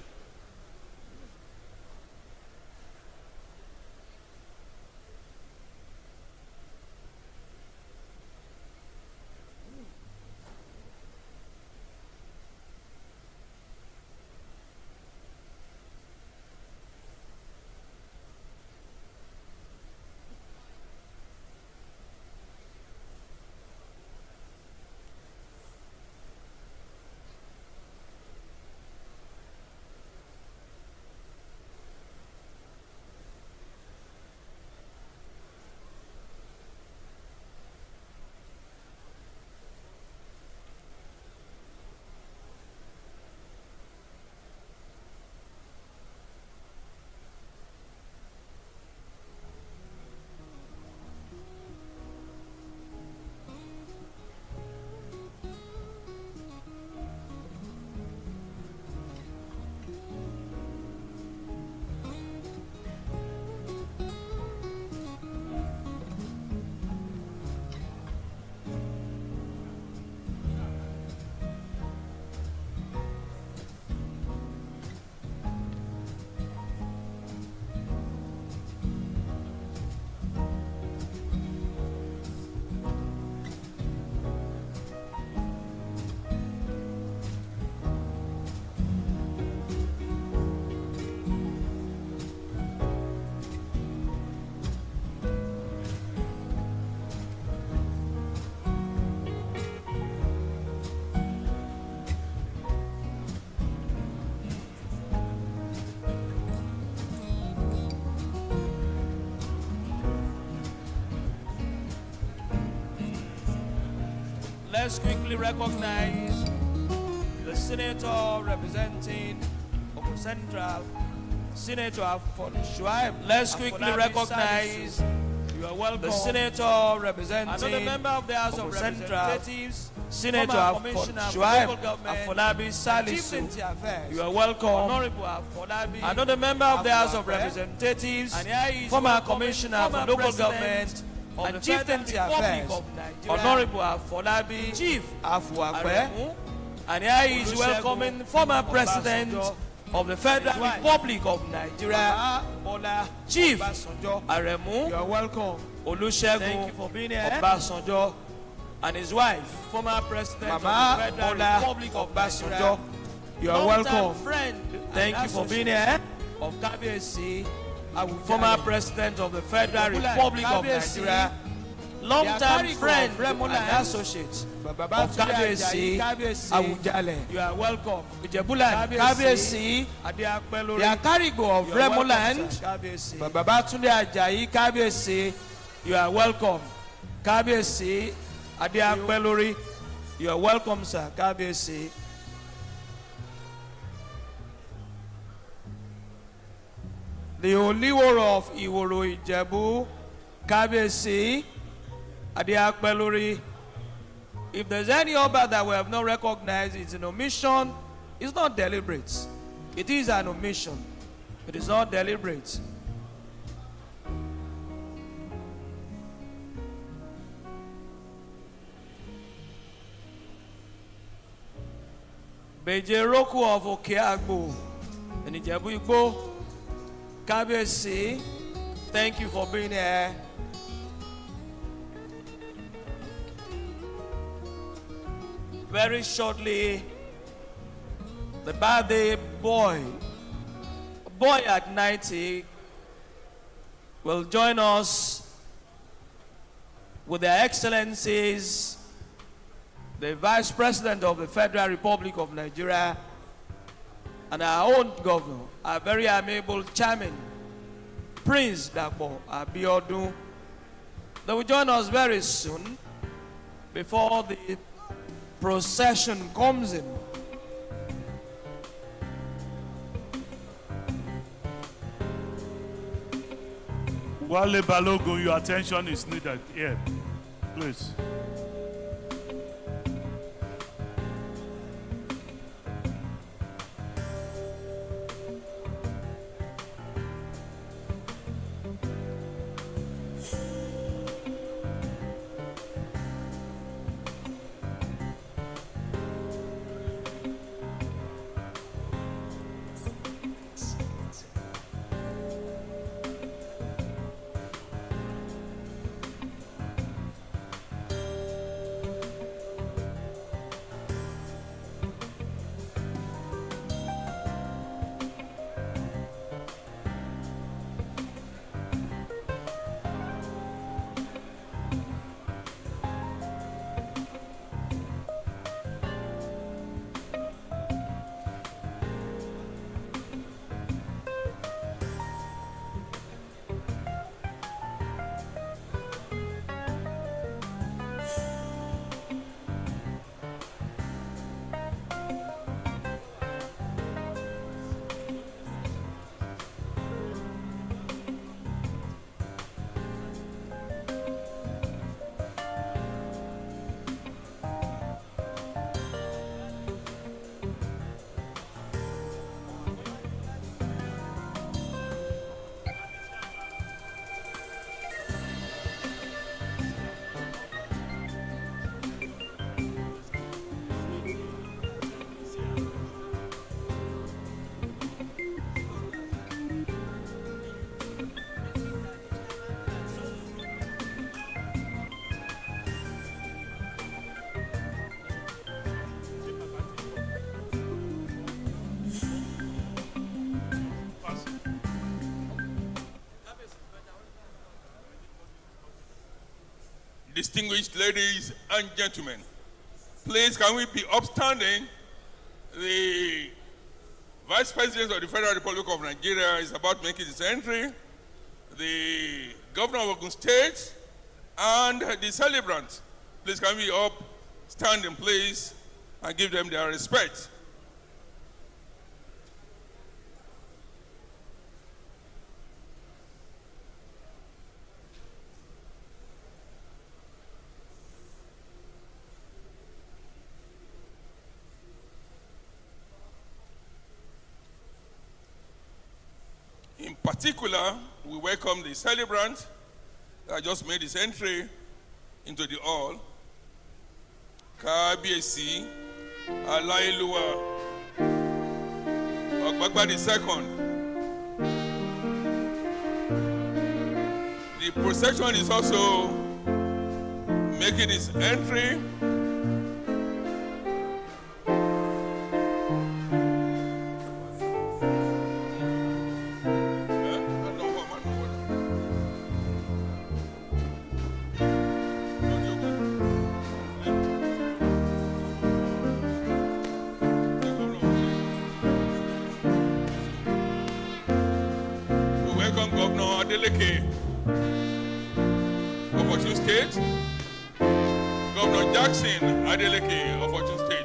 Let's quickly recognize the senator representing Oku Central, Senator for Shuaib. Let's quickly recognize the senator representing the member of the House of Representatives, Senator for Shuaib, Afolabi Chief you are welcome. Honorable Afolabi. Another member of the House of Representatives, former Commissioner for Local Government and Chief Tenty Affairs, Honorable Afolabi, Chief Afuakwe, and here he is welcoming former President of the Federal Republic of Nigeria, Chief Aremu. You are welcome. Olusegun. Thank you for being here. Obasanjo and his wife, former President of the Federal Republic of Nigeria. You are welcome. Friend. Thank you for being here. Of KBSC, former President of the Federal Republic of Nigeria, long-time friend and associate of KBSC, Awujale. You are welcome. Ijebuland, KBSC, the Akarigo of Remoland, Babatunde Ajayi, KBSC. You are welcome. KBSC, Adeakpelori. You are welcome, sir. KBSC. The Oliworo of Iworo Ijebu, KBSC, Adeakpelori. If there's any Oba that we have not recognized, it's an omission. It's not deliberate. It is an omission. It is not deliberate. Bejeroku of Okeagbo, and Ijebu Igbo, KBSC, thank you for being here. Very shortly, the birthday boy at 90, will join us with their excellencies, the Vice President of the Federal Republic of Nigeria, and our own governor, our very amiable chairman, Prince Dapo Abiodun. They will join us very soon before the procession comes in. Wale Balogun, your attention is needed here, please. Distinguished ladies and gentlemen, please can we be upstanding? The Vice President of the Federal Republic of Nigeria is about making his entry. The Governor of Ogun State and the celebrant, please can we up, stand in place and give them their respect. In particular, we welcome the celebrant that just made his entry into the hall, Kabiyesi Alayeluwa Ogbagba II. The procession is also making its entry. Governor Adeleke of Osun State, Governor Jackson Adeleke of Osun State.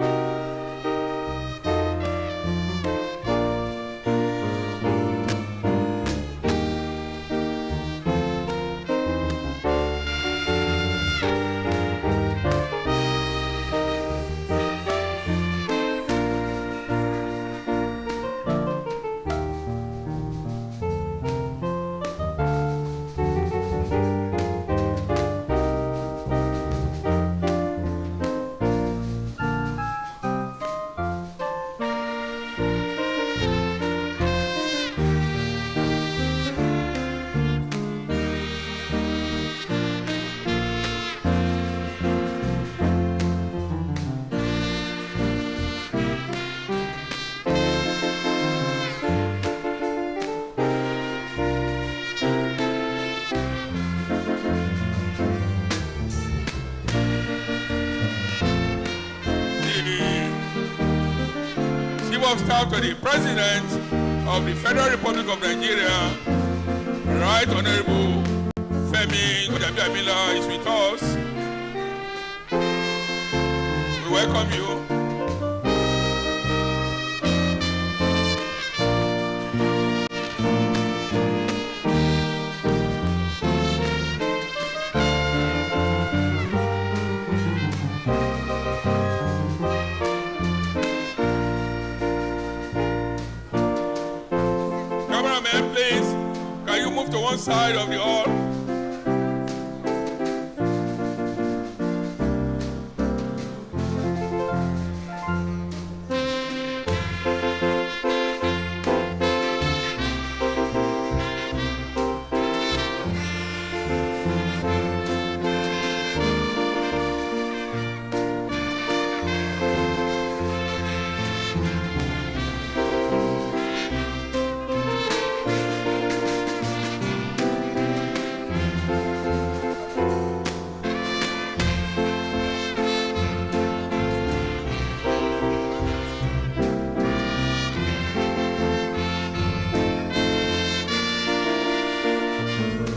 Chief of Staff to the President of the Federal Republic of Nigeria, Right Honorable Femi Ojami Amila is with us. We welcome you. Cameraman, please, can you move to one side of the hall?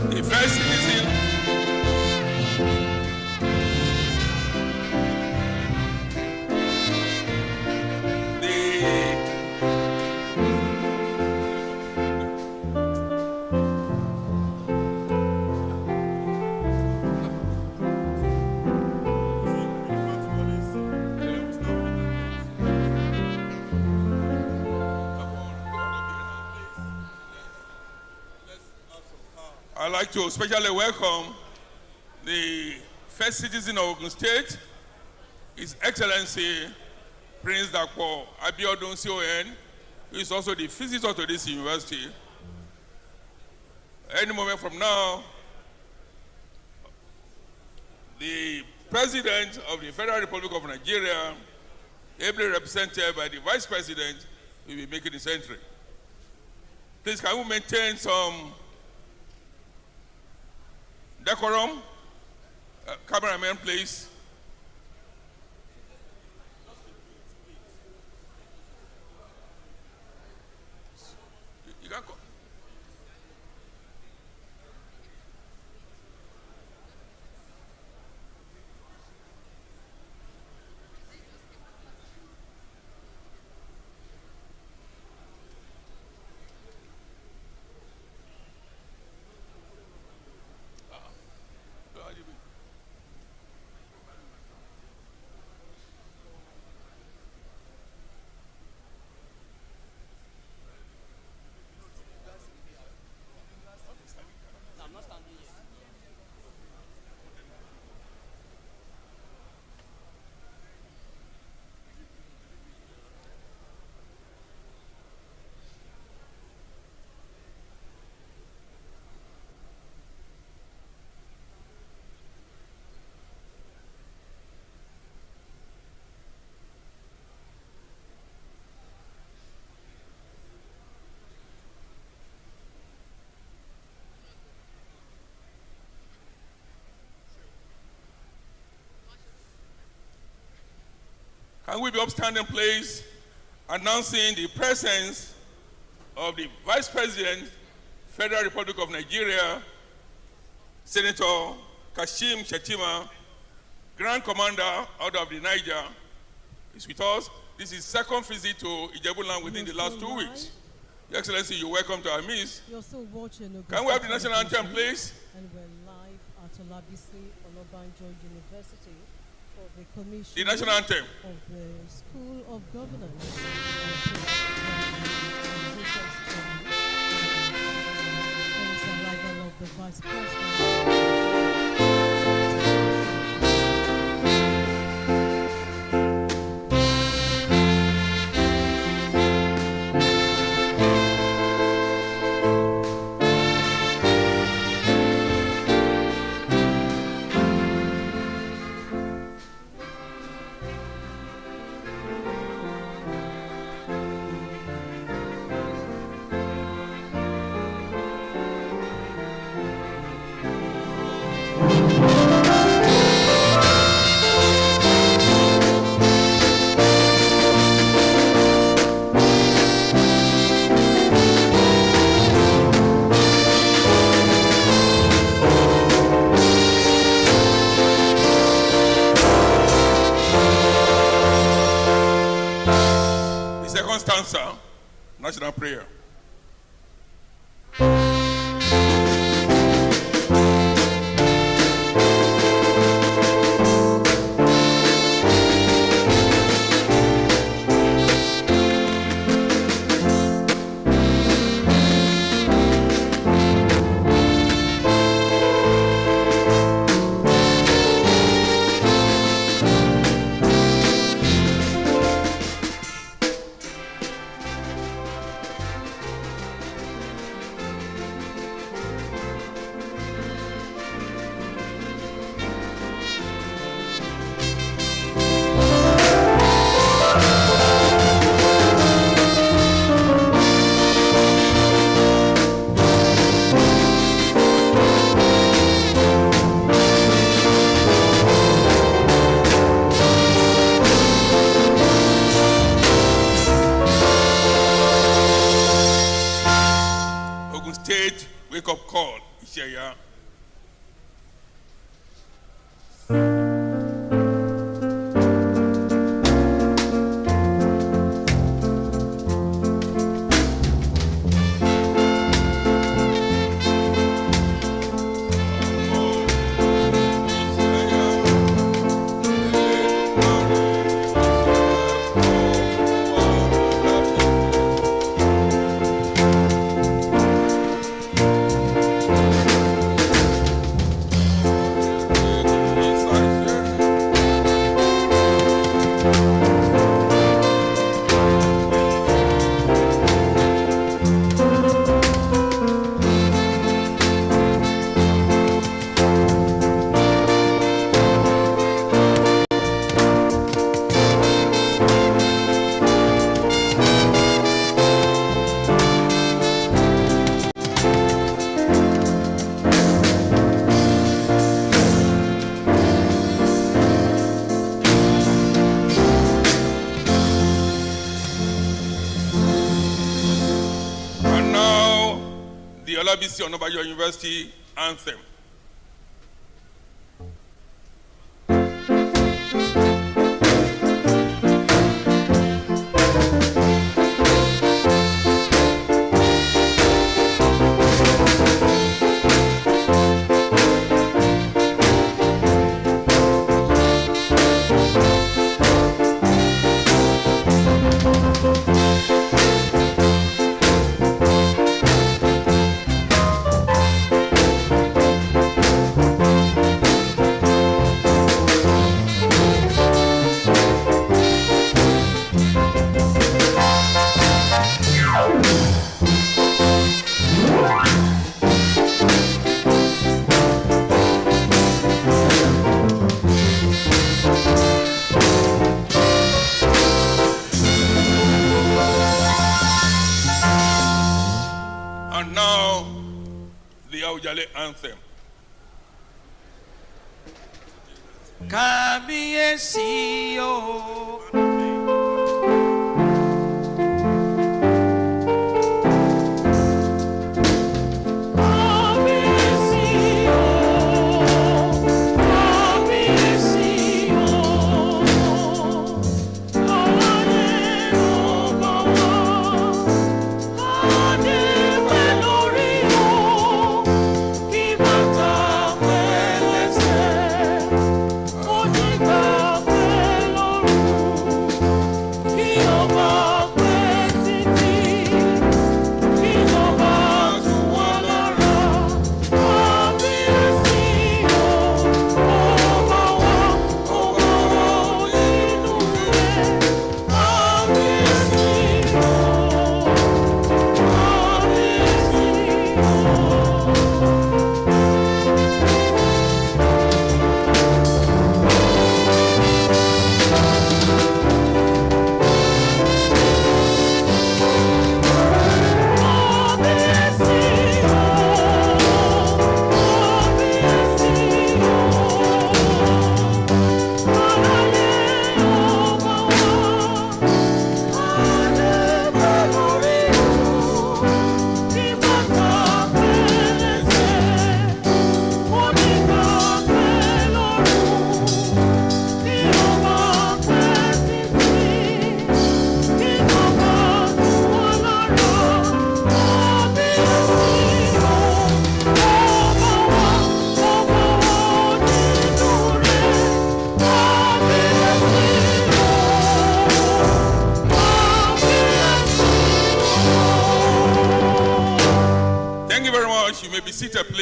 The first citizen I'd like to especially welcome the first citizen of Ogun State, His Excellency Prince Dr. Abeokuta CON, who is also the visitor to this university. Any moment from now, the President of the Federal Republic of Nigeria, ably represented by the Vice President, will be making his entry. Please, can we maintain some decorum? Cameraman, please. You can go. Can we be upstanding, please, announcing the presence of the Vice President, Federal Republic of Nigeria, Senator Kashim Shettima, Grand Commander out of the Niger, is with us. This is second visit to Ijebuland within the last 2 weeks. Your Excellency, you're welcome to our midst. You're still watching. Can we have the national anthem, please? And we're live at OLABISI, ONABANJO University, for the commission The national anthem. of the School of Governance. Since the arrival of the Vice President. cancer, national prayer. State wake-up call. Ishaya. The OLABISI ONABANJO University anthem. And now, the AGO-IWOYE anthem. Kábíyèsí o. Ó ní gbà pé lórí.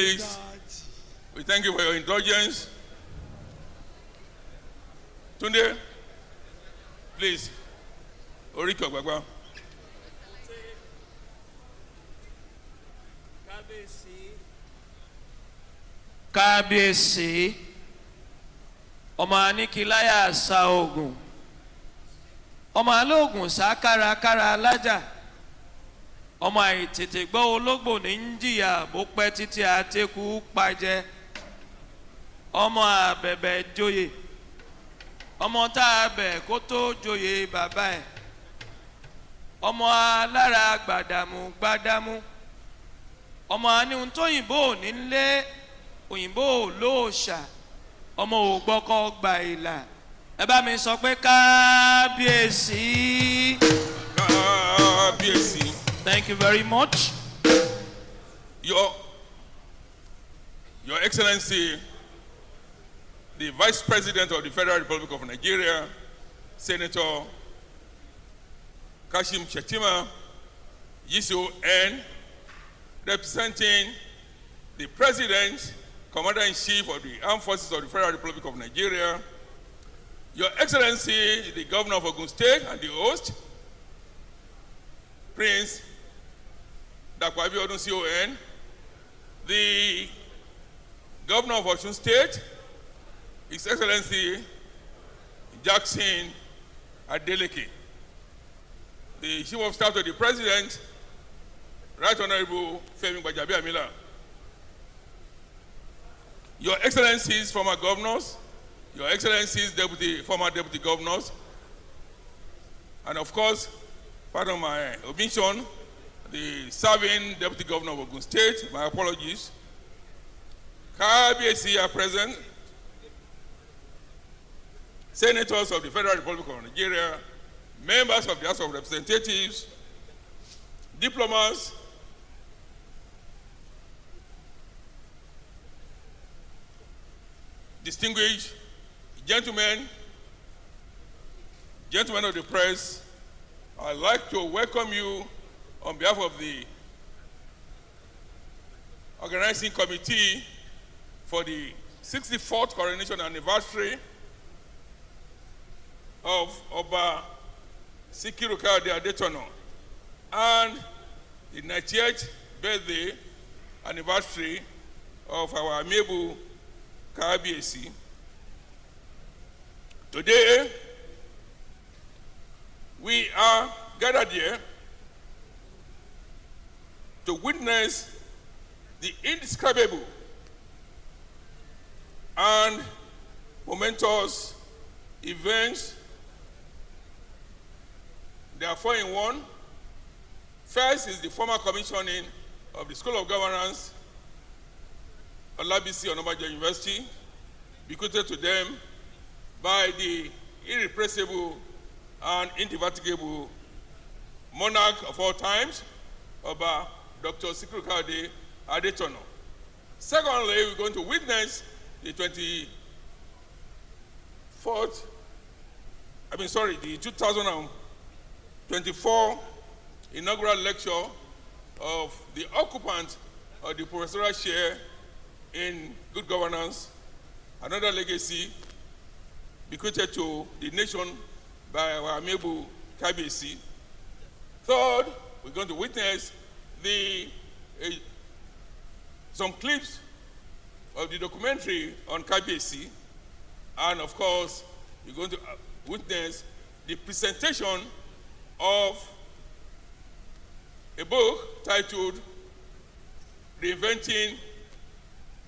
please. We thank you for your indulgence. Tunde, please. Oriko Gbagba. Kábíyèsí ọmọ aníkíláyà sa ogun ọmọ alóògùn sá kárakára alájà ọmọ àìtètè gbọ́ ológbò ní ń jìyà bó pẹ́ títí àtẹ́kù pàjẹ́ ọmọ àbẹ̀bẹ̀ joyè ọmọ tá a bẹ̀ kó tó joyè bàbá ẹ̀ ọmọ alára gbàdàmú gbàdàmú ọmọ aníhun tóyìnbó nílé òyìnbó lóòṣà ọmọ ògbọ́kọ́ gba ìlà ẹ bá mi sọ pé kábíyèsí. Kábíyèsí. Thank you very much. Your Excellency, the Vice President of the Federal Republic of Nigeria, Senator Kashim Shettima, GCON, representing the President, Commander-in-Chief of the Armed Forces of the Federal Republic of Nigeria, Your Excellency, the Governor of Ogun State and the host, Prince Dr. Abeokuta CON, the Governor of Osun State, His Excellency Jackson Adeleke, the Chief of Staff to the President, Right Honorable Femi Gbajabiamila, Your Excellencies, former governors, Your Excellencies, former deputy governors, and of course, pardon my omission, the serving deputy governor of Ogun State, my apologies. KBC are present, senators of the Federal Republic of Nigeria, members of the House of Representatives, diplomats, distinguished gentlemen of the press, I'd like to welcome you on behalf of the organizing committee for the 64th coronation anniversary of Oba Sikiru Kayode Adetona and the 90th birthday anniversary of our amiable KBC. Today, we are gathered here to witness the indescribable and momentous events. There are 4 in 1. First is the formal commissioning of the School of Governance, OLABISI, ONABANJO University, bequeathed to them by the irrepressible and indefatigable monarch of all times, Oba Dr. Sikiru Kayode Adetona. Secondly, we're going to witness the 2024 inaugural lecture of the occupant of the professorial chair in good governance, another legacy bequeathed to the nation by our amiable KBC. Third, we're going to witness some clips of the documentary on KBC, and of course, we're going to witness the presentation of a book titled Reinventing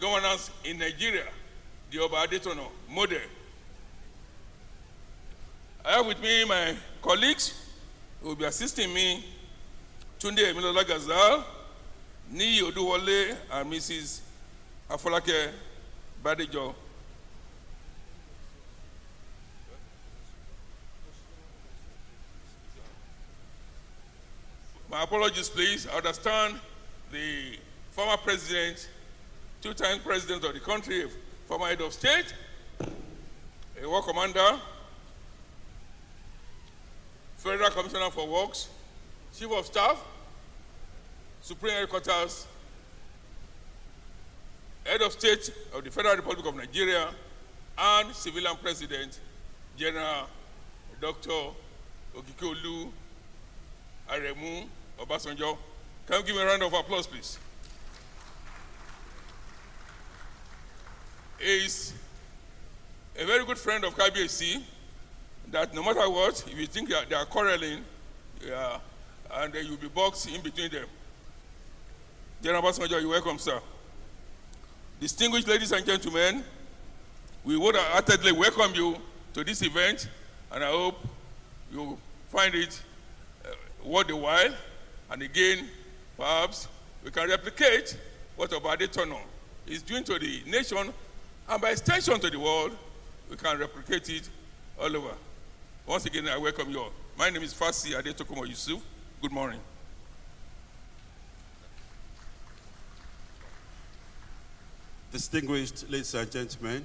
Governance in Nigeria, the Oba Adetona model. I have with me my colleagues who will be assisting me, Tunde Emilola Gazal, Niyi Oduwole, and Mrs. Afolake Badejo. My apologies, please. I understand the former president, 2-time president of the country, former head of state, a war commander, Federal Commissioner for Works, Chief of Staff, Supreme Headquarters, Head of State of the Federal Republic of Nigeria, and Civilian President, General Dr. Ogikolu Aremu Obasanjo. Can you give me a round of applause, please? He is a very good friend of KBC, that no matter what, if you think they are quarreling, and you'll be boxed in between them. General Obasanjo, you're welcome, sir. Distinguished ladies and gentlemen, we would heartedly welcome you to this event, and I hope you find it worth the while. And again, perhaps we can replicate what Adetona is doing to the nation, and by extension to the world, we can replicate it all over. Once again, I welcome you all. My name is Fasi Adetokomo Yusuf. Good morning. Distinguished ladies and gentlemen,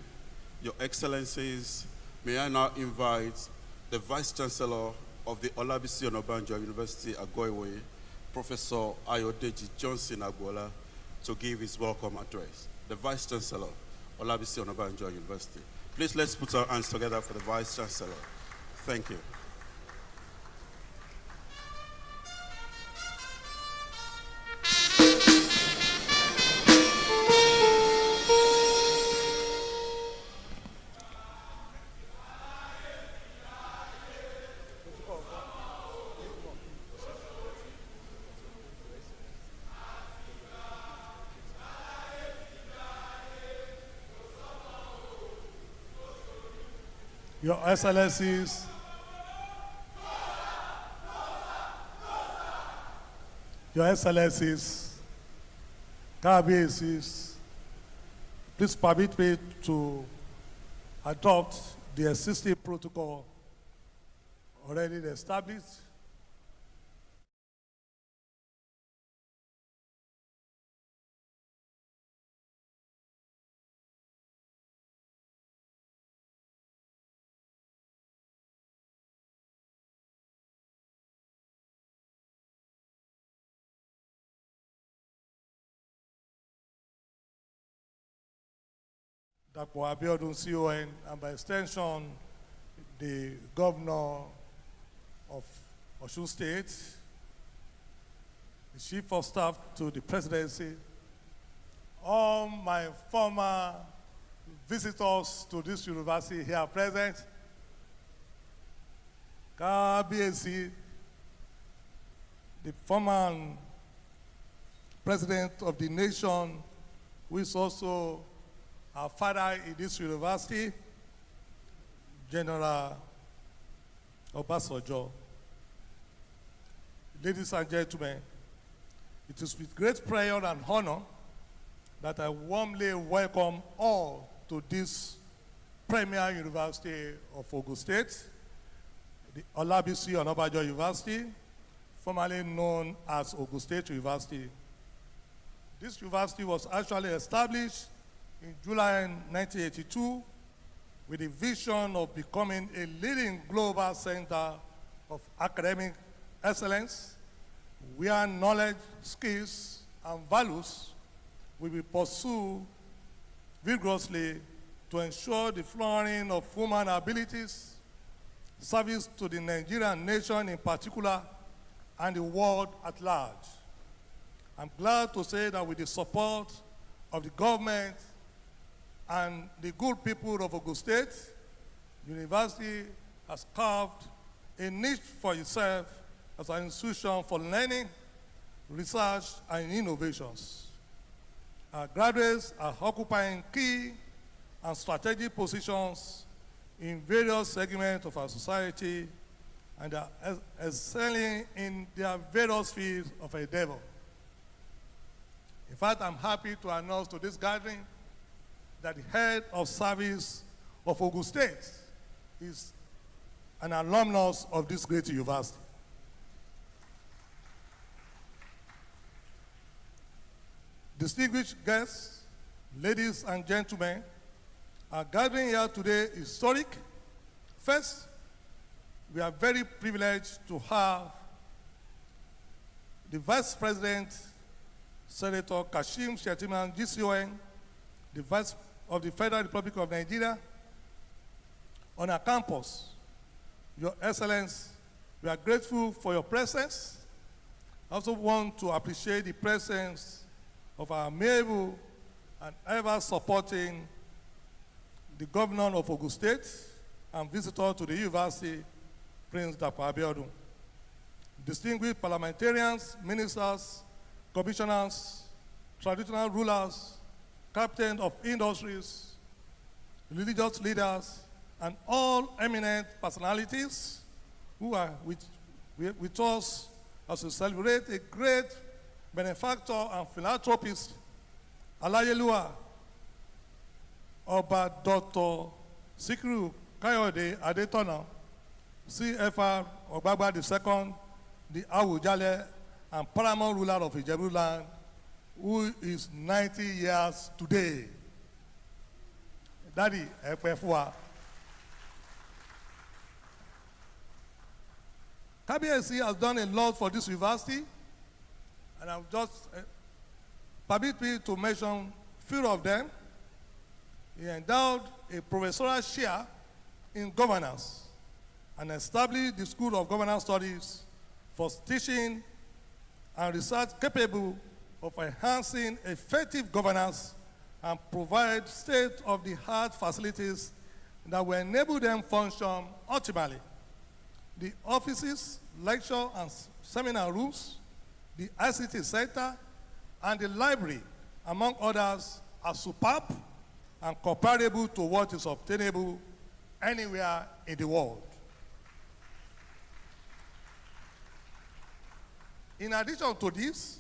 Your Excellencies, may I now invite the Vice Chancellor of the OLABISI ONABANJO University, AGO-IWOYE, Professor Ayodeji Johnson Agbola, to give his welcome address. The Vice Chancellor, OLABISI ONABANJO University. Please let's put our hands together for the Vice Chancellor. Thank you. Your Excellencies, Your Excellencies, KBCs, please permit me to adopt the existing protocol already established. Dr. Abeokuta CON, and by extension, the Governor of Osun State, the Chief of Staff to the Presidency, all my former visitors to this university here present, KBC, the former President of the nation, who is also our father in this university, General Obasanjo. Ladies and gentlemen, it is with great pride and honor that I warmly welcome all to this premier university of Ogun State, the OLABISI ONABANJO University, formerly known as Ogun State University. This university was actually established in July 1982 with a vision of becoming a leading global center of academic excellence, where knowledge, skills, and values will be pursued vigorously to ensure the flourishing of human abilities, service to the Nigerian nation in particular, and the world at large. I'm glad to say that with the support of the government and the good people of Ogun State, the university has carved a niche for itself as an institution for learning, research, and innovations. Our graduates are occupying key and strategic positions in various segments of our society and are excelling in their various fields of endeavor. In fact, I'm happy to announce to this gathering that the head of service of Ogun State is an alumnus of this great university. Distinguished guests, ladies and gentlemen, our gathering here today is historic. First, we are very privileged to have the Vice President, Senator Kashim Shettima, GCON, the Vice of the Federal Republic of Nigeria, on our campus, Your Excellence, we are grateful for your presence. I also want to appreciate the presence of our amiable and ever-supporting the Governor of Ogun State and visitor to the university, Prince Dr. Abeokuta. Distinguished parliamentarians, ministers, commissioners, traditional rulers, captains of industries, religious leaders, and all eminent personalities who are with us as we celebrate a great benefactor and philanthropist, Alayelua, Oba Dr. Sikiru Kayode Adetona, CFR Ogbagba II, the Awujale and paramount ruler of Ijebu land, who is 90 years today. Daddy, Ekpefua. KBSC has done a lot for this university, and I'll just permit me to mention a few of them. He endowed a professorial chair in governance and established the School of Governance Studies for teaching and research capable of enhancing effective governance and provide state-of-the-art facilities that will enable them function optimally. The offices, lecture and seminar rooms, the ICT center, and the library, among others, are superb and comparable to what is obtainable anywhere in the world. In addition to this,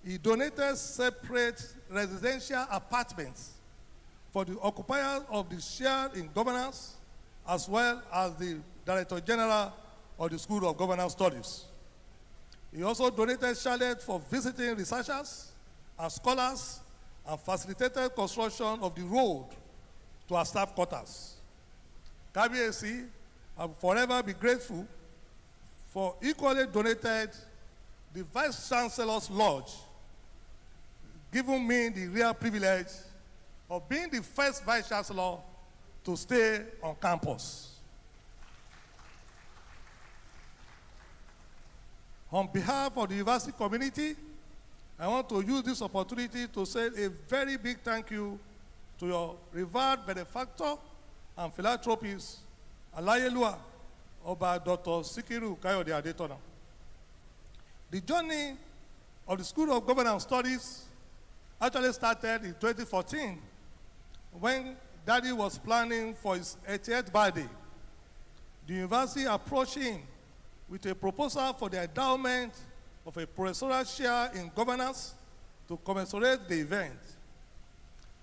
he donated separate residential apartments for the occupiers of the share in governance, as well as the Director General of the School of Governance Studies. He also donated chalets for visiting researchers and scholars and facilitated construction of the road to our staff quarters. KBSC, I will forever be grateful for equally donated the Vice Chancellor's Lodge, giving me the real privilege of being the first Vice Chancellor to stay on campus. On behalf of the university community, I want to use this opportunity to say a very big thank you to your revered benefactor and philanthropist, Alayelua, Oba Dr. Sikiru Kayode Adetona. The journey of the School of Governance Studies actually started in 2014 when Daddy was planning for his 80th birthday. The university approached him with a proposal for the endowment of a professorial chair in governance to commemorate the event.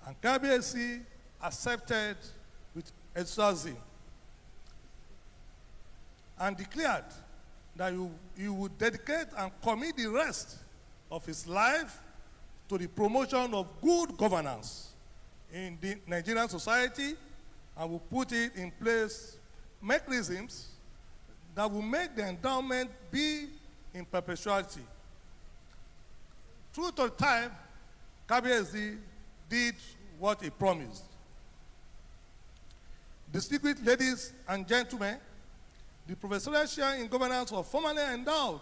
And KBSC accepted with enthusiasm and declared that he would dedicate and commit the rest of his life to the promotion of good governance in the Nigerian society, and will put it in place mechanisms that will make the endowment be in perpetuity. True to time, KBSC did what he promised. Distinguished ladies and gentlemen, the professorial chair in governance was formally endowed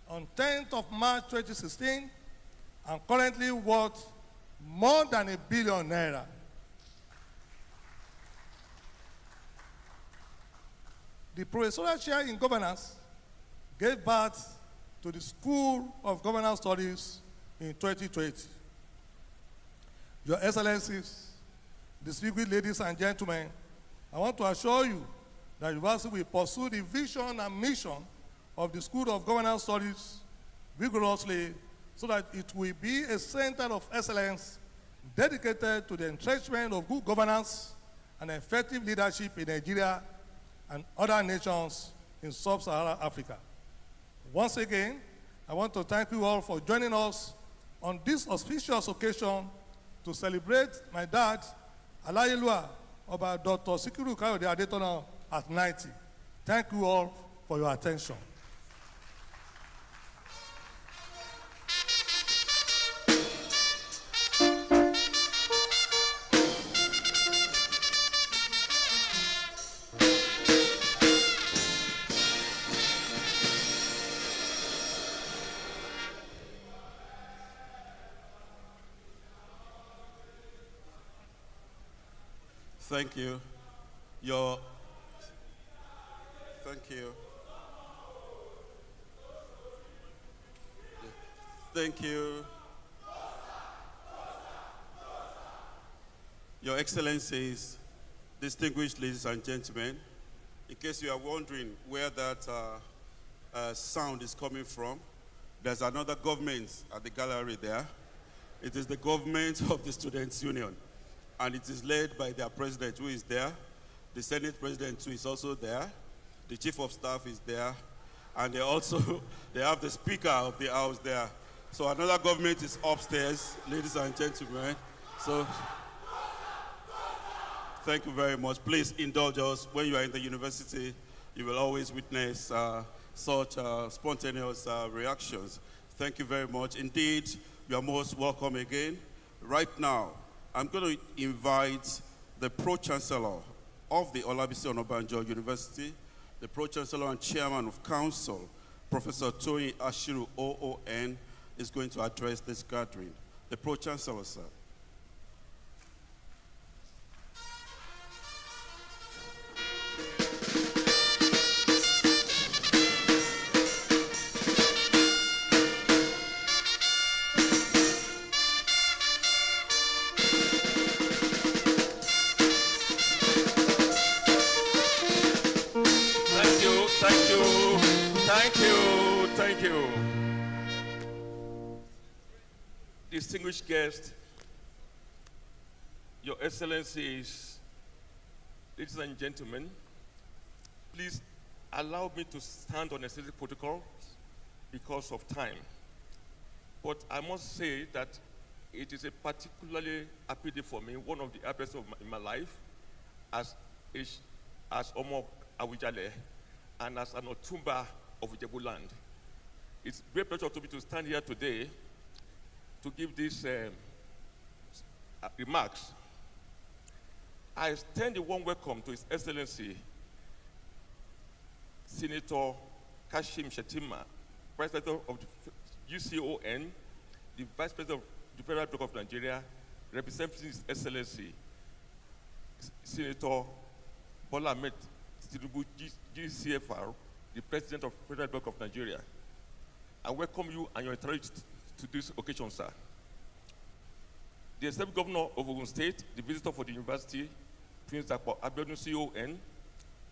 on 10th of March 2016 and currently worth more than ₦1 billion. The professorial chair in governance gave birth to the School of Governance Studies in 2020. Your Excellencies, distinguished ladies and gentlemen, I want to assure you that the university will pursue the vision and mission of the School of Governance Studies vigorously so that it will be a center of excellence dedicated to the entrenchment of good governance and effective leadership in Nigeria and other nations in sub-Saharan Africa. Once again, I want to thank you all for joining us on this auspicious occasion to celebrate my dad, Alayelua, Oba Dr. Sikiru Kayode Adetona, at 90. Thank you all for your attention. Thank you. Your, thank you. Thank you. Your Excellencies, distinguished ladies and gentlemen, in case you are wondering where that sound is coming from, there's another government at the gallery there. It is the government of the Students' Union, and it is led by their president, who is there. The Senate president, who is also there. The chief of staff is there, and they have the speaker of the house there. So another government is upstairs, ladies and gentlemen. So thank you very much. Please indulge us. When you are in the university, you will always witness such spontaneous reactions. Thank you very much. Indeed, you are most welcome again. Right now, I'm going to invite the Pro-Chancellor of the OLABISI University, the Pro-Chancellor and Chairman of Council, Professor Toyin Ashiru, OON, is going to address this gathering. The Pro-Chancellor, sir. Thank you. Distinguished guests, Your Excellencies, ladies and gentlemen, please allow me to stand on a certain protocol because of time. But I must say that it is a particularly happy day for me, one of the happiest in my life, as Omo Awujale and as an Otumba of Ijebu land. It's a great pleasure to me to stand here today to give these remarks. I extend a warm welcome to His Excellency, Senator Kashim Shettima, President of the UCON, the Vice President of the Federal Republic of Nigeria, representing His Excellency, Senator Bola Ahmed Tinubu, GCFR, the President of the Federal Republic of Nigeria. I welcome you and your entourage to this occasion, sir. The Executive Governor of Ogun State, the visitor for the university, Prince Abeokuta, CON,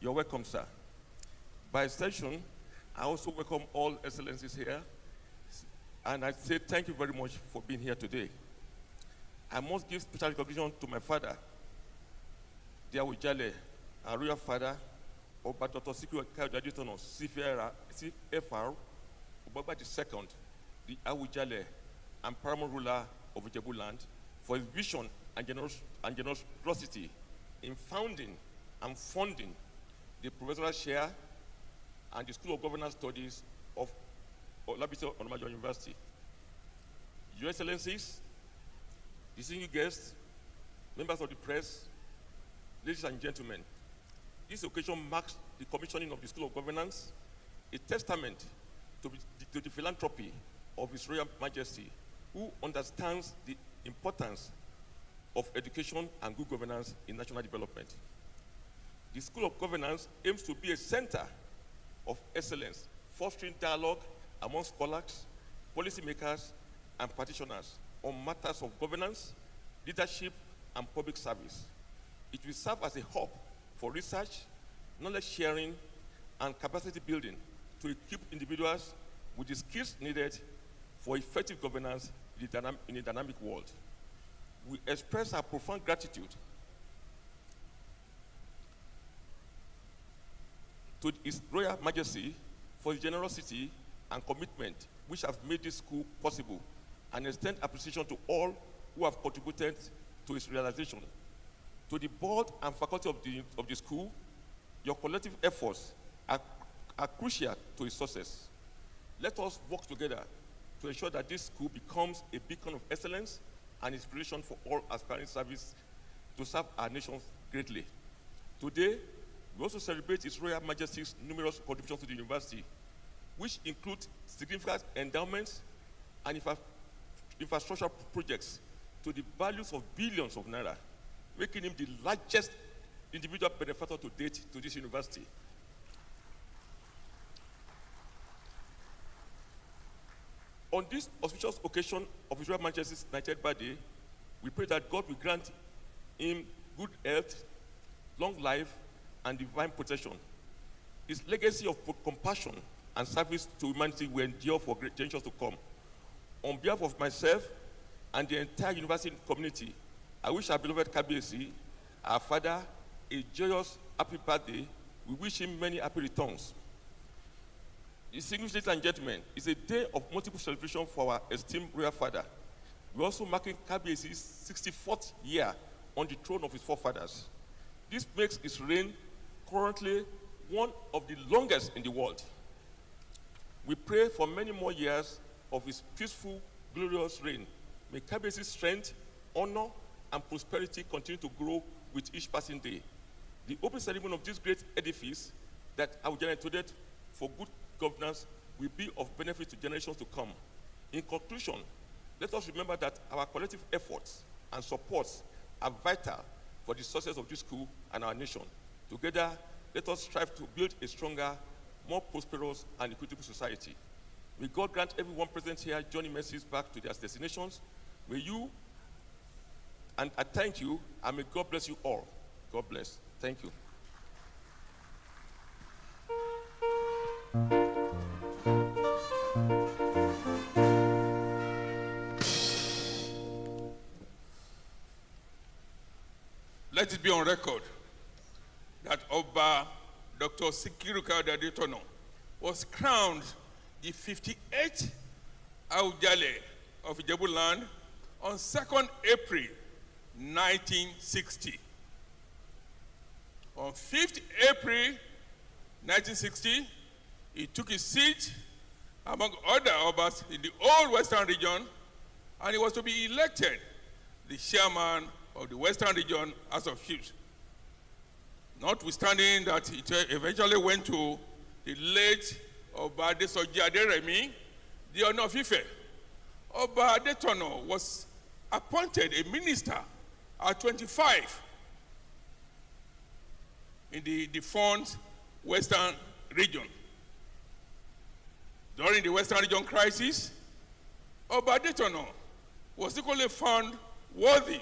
you're welcome, sir. By extension, I also welcome all excellencies here, and I say thank you very much for being here today. I must give special recognition to my father, the Awujale, our royal father, Oba Dr. Sikiru Kayode Adetona, CFR, Obaba II, the Awujale and paramount ruler of Ijebu land, for his vision and generosity in founding and funding the professional chair and the School of Governance Studies of OLABISI University. Your Excellencies, distinguished guests, members of the press, ladies and gentlemen, this occasion marks the commissioning of the School of Governance, a testament to the philanthropy of His Royal Majesty, who understands the importance of education and good governance in national development. The School of Governance aims to be a center of excellence, fostering dialogue among scholars, policymakers, and practitioners on matters of governance, leadership, and public service. It will serve as a hub for research, knowledge sharing, and capacity building to equip individuals with the skills needed for effective governance in a dynamic world. We express our profound gratitude to His Royal Majesty for his generosity and commitment which have made this school possible, and extend appreciation to all who have contributed to its realization. To the board and faculty of the school, your collective efforts are crucial to its success. Let us work together to ensure that this school becomes a beacon of excellence and inspiration for all aspiring service to serve our nation greatly. Today, we also celebrate His Royal Majesty's numerous contributions to the university, which include significant endowments and infrastructure projects to the values of billions of naira. making him the largest individual benefactor to date to this university. On this auspicious occasion of His Royal Majesty's 90th birthday, we pray that God will grant him good health, long life, and divine protection. His legacy of compassion and service to humanity will endure for great generations to come. On behalf of myself and the entire university community, I wish our beloved Kabiyesi, our father, a joyous, happy birthday. We wish him many happy returns. Distinguished ladies and gentlemen, it's a day of multiple celebration for our esteemed royal father. We're also marking Kabiyesi's 64th year on the throne of his forefathers. This makes his reign currently one of the longest in the world. We pray for many more years of his peaceful, glorious reign. May Kabiyesi's strength, honor, and prosperity continue to grow with each passing day. The opening ceremony of this great edifice that I will generate today for good governance will be of benefit to generations to come. In conclusion, let us remember that our collective efforts and supports are vital for the success of this school and our nation. Together, let us strive to build a stronger, more prosperous, and equitable society. May God grant everyone present here journey mercies back to their destinations. May you, and I thank you, and may God bless you all. God bless. Thank you. Let it be on record that Oba Dr. Sikiru Kayode Adetona was crowned the 58th Awujale of Ijebu land on 2nd April 1960. On 5th April 1960, he took his seat among other Obas in the whole Western region, and he was to be elected the chairman of the Western region House of Chiefs. Notwithstanding that it eventually went to the late Oba Adesoji Aderemi, the Honor of Ife. Oba Adetona was appointed a minister at 25 in the defunct Western region. During the Western region crisis, Oba Adetona was equally found worthy,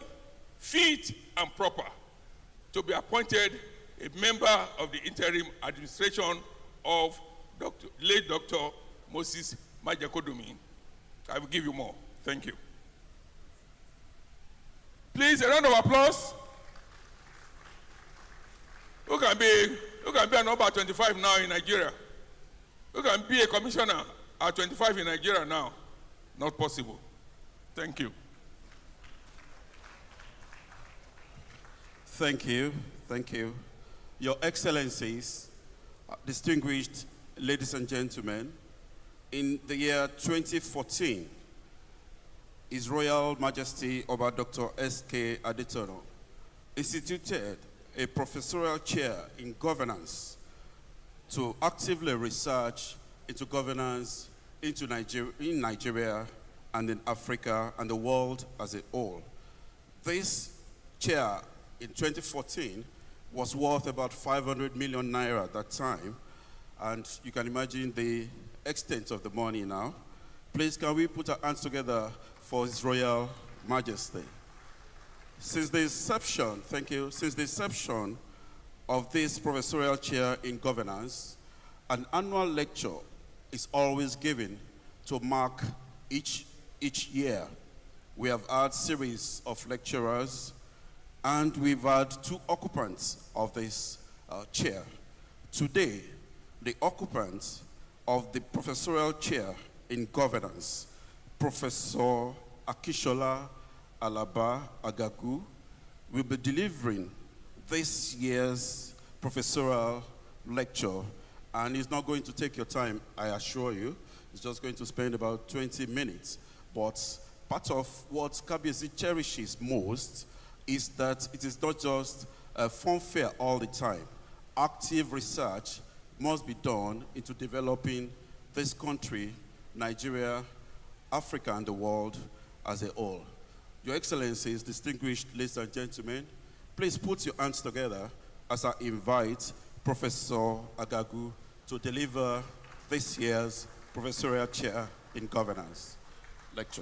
fit, and proper to be appointed a member of the interim administration of late Dr. Moses Majakodomi. I will give you more. Thank you. Please, a round of applause. Who can be an Oba at 25 now in Nigeria? Who can be a commissioner at 25 in Nigeria now? Not possible. Thank you. Thank you. Thank you. Your Excellencies, distinguished ladies and gentlemen, in the year 2014, His Royal Majesty Oba Dr. S.K. Adetona instituted a professorial chair in governance to actively research into governance in Nigeria and in Africa and the world as a whole. This chair in 2014 was worth about 500 million naira at that time, and you can imagine the extent of the money now. Please, can we put our hands together for His Royal Majesty? Since the inception, thank you, since the inception of this professorial chair in governance, an annual lecture is always given to mark each year. We have had series of lecturers, and we've had two occupants of this chair. Today, the occupant of the professorial chair in governance, Professor Akishola Alaba Agagu, will be delivering this year's professorial lecture, and he's not going to take your time, I assure you. He's just going to spend about 20 minutes. But part of what Kabiyesi cherishes most is that it is not just a fanfare all the time. Active research must be done into developing this country, Nigeria, Africa, and the world as a whole. Your Excellencies, distinguished ladies and gentlemen, Please put your hands together as I invite Professor Agagu to deliver this year's professorial chair in governance lecture.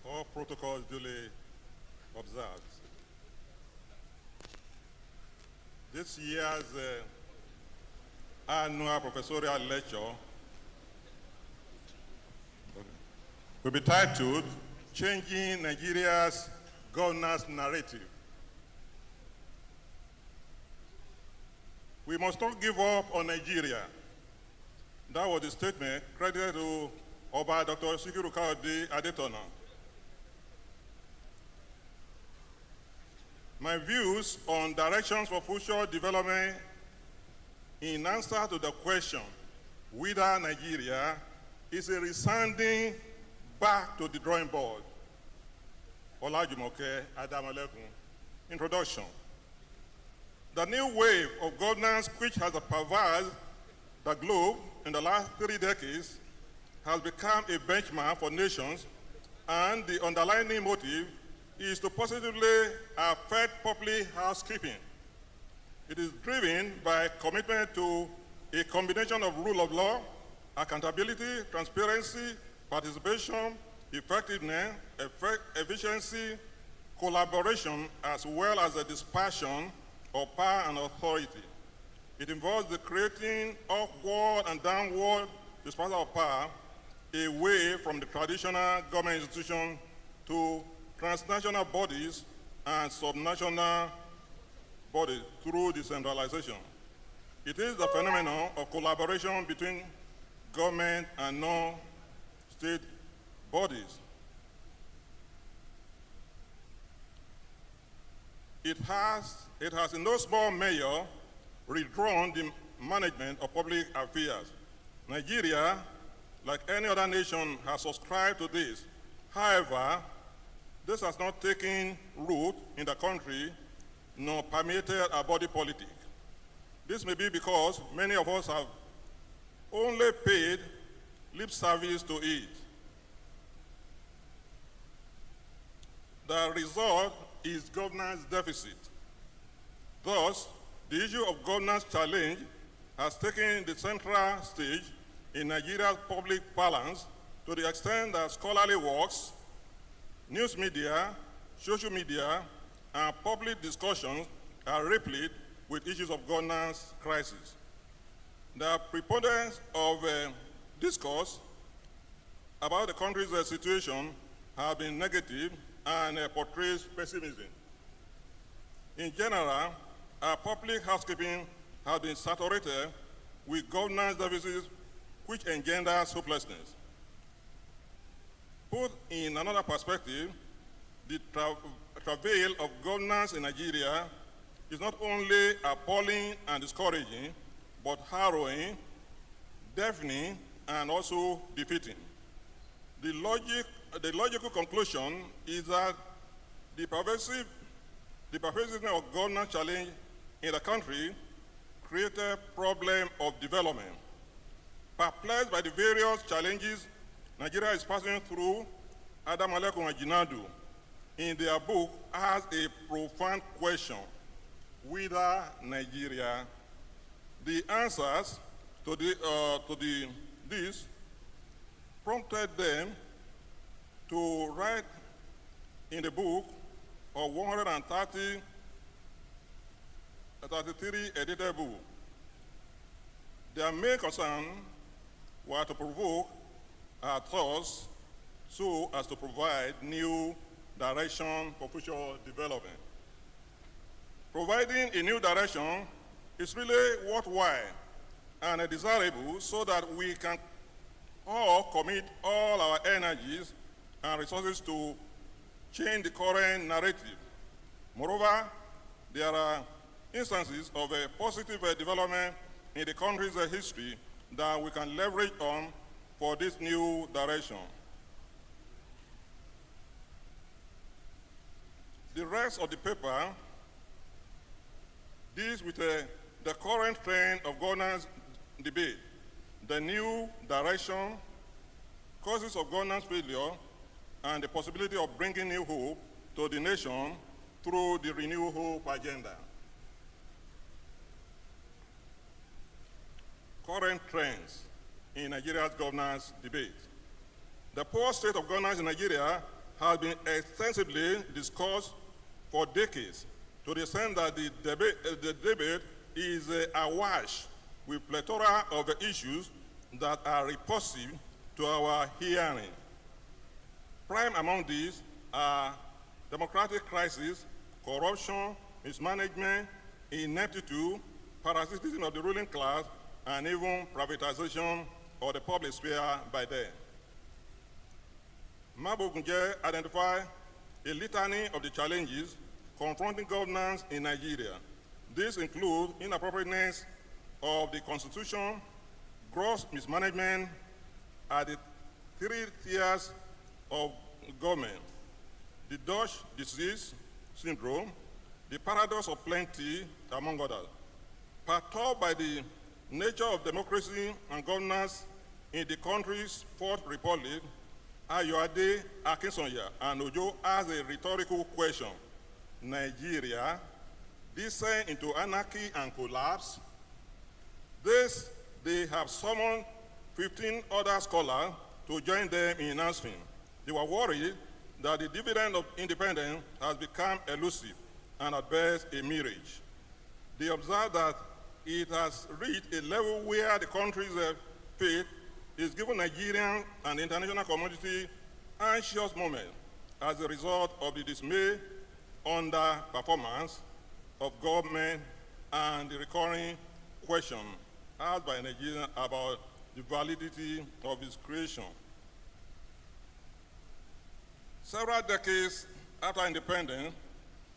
All protocols duly observed. This year's annual professorial lecture will be titled Changing Nigeria's Governance Narrative. We must not give up on Nigeria. That was the statement credited to Oba Dr. Sikiru Kayode Adetona. My views on directions for future development in answer to the question whether Nigeria is a resounding back to the drawing board. Olajumoke Adamalekun. Introduction. The new wave of governance which has pervaded the globe in the last 3 decades has become a benchmark for nations, and the underlying motive is to positively affect public housekeeping. It is driven by commitment to a combination of rule of law, accountability, transparency, participation, effectiveness, efficiency, collaboration, as well as the dispersion of power and authority. It involves the creating upward and downward dispersal of power away from the traditional government institution to transnational bodies and subnational bodies through decentralization. It is the phenomenon of collaboration between government and non-state bodies. It has in no small measure redrawn the management of public affairs. Nigeria, like any other nation, has subscribed to this. However, this has not taken root in the country nor permeated our body politic. This may be because many of us have only paid lip service to it. The result is governance deficit. Thus, the issue of governance challenge has taken the central stage in Nigeria's public balance to the extent that scholarly works, news media, social media, and public discussions are replete with issues of governance crisis. The preponderance of discourse about the country's situation have been negative and portrays pessimism. In general, our public housekeeping has been saturated with governance deficits which engenders hopelessness. Put in another perspective, the travail of governance in Nigeria is not only appalling and discouraging, but harrowing, deafening, and also defeating. The logical conclusion is that the pervasiveness of governance challenge in the country created problem of development. Perplexed by the various challenges Nigeria is passing through, Adamalekun and Jinadu, in their book, asked a profound question: whether Nigeria, the answers to this prompted them to write in the book of 133 edited book. Their main concern were to provoke our thoughts so as to provide new direction for future development. Providing a new direction is really worthwhile and desirable so that we can all commit all our energies and resources to change the current narrative. Moreover, there are instances of a positive development in the country's history that we can leverage on for this new direction. The rest of the paper deals with the current trend of governance debate, the new direction, causes of governance failure, and the possibility of bringing new hope to the nation through the Renew Hope agenda. Current trends in Nigeria's governance debate. The poor state of governance in Nigeria has been extensively discussed for decades, to the extent that the debate is awash with plethora of issues that are repulsive to our hearing. Prime among these are democratic crisis, corruption, mismanagement, ineptitude, parasitism of the ruling class, and even privatization of the public sphere by them. Mabogunje identified a litany of the challenges confronting governance in Nigeria. These include inappropriateness of the constitution, gross mismanagement at the 3 tiers of government, the Dutch disease syndrome, the paradox of plenty, among others. Perturbed by the nature of democracy and governance in the country's Fourth Republic, Kayode, Akinsanya, and Ojo asked a rhetorical question. Nigeria descend into anarchy and collapse? They have summoned 15 other scholars to join them in answering. They were worried that the dividend of independence has become elusive and at best a mirage. They observed that it has reached a level where the country's fate is giving Nigerian and the international community anxious moment as a result of the dismay underperformance of government and the recurring question asked by Nigerians about the validity of its creation. Several decades after independence,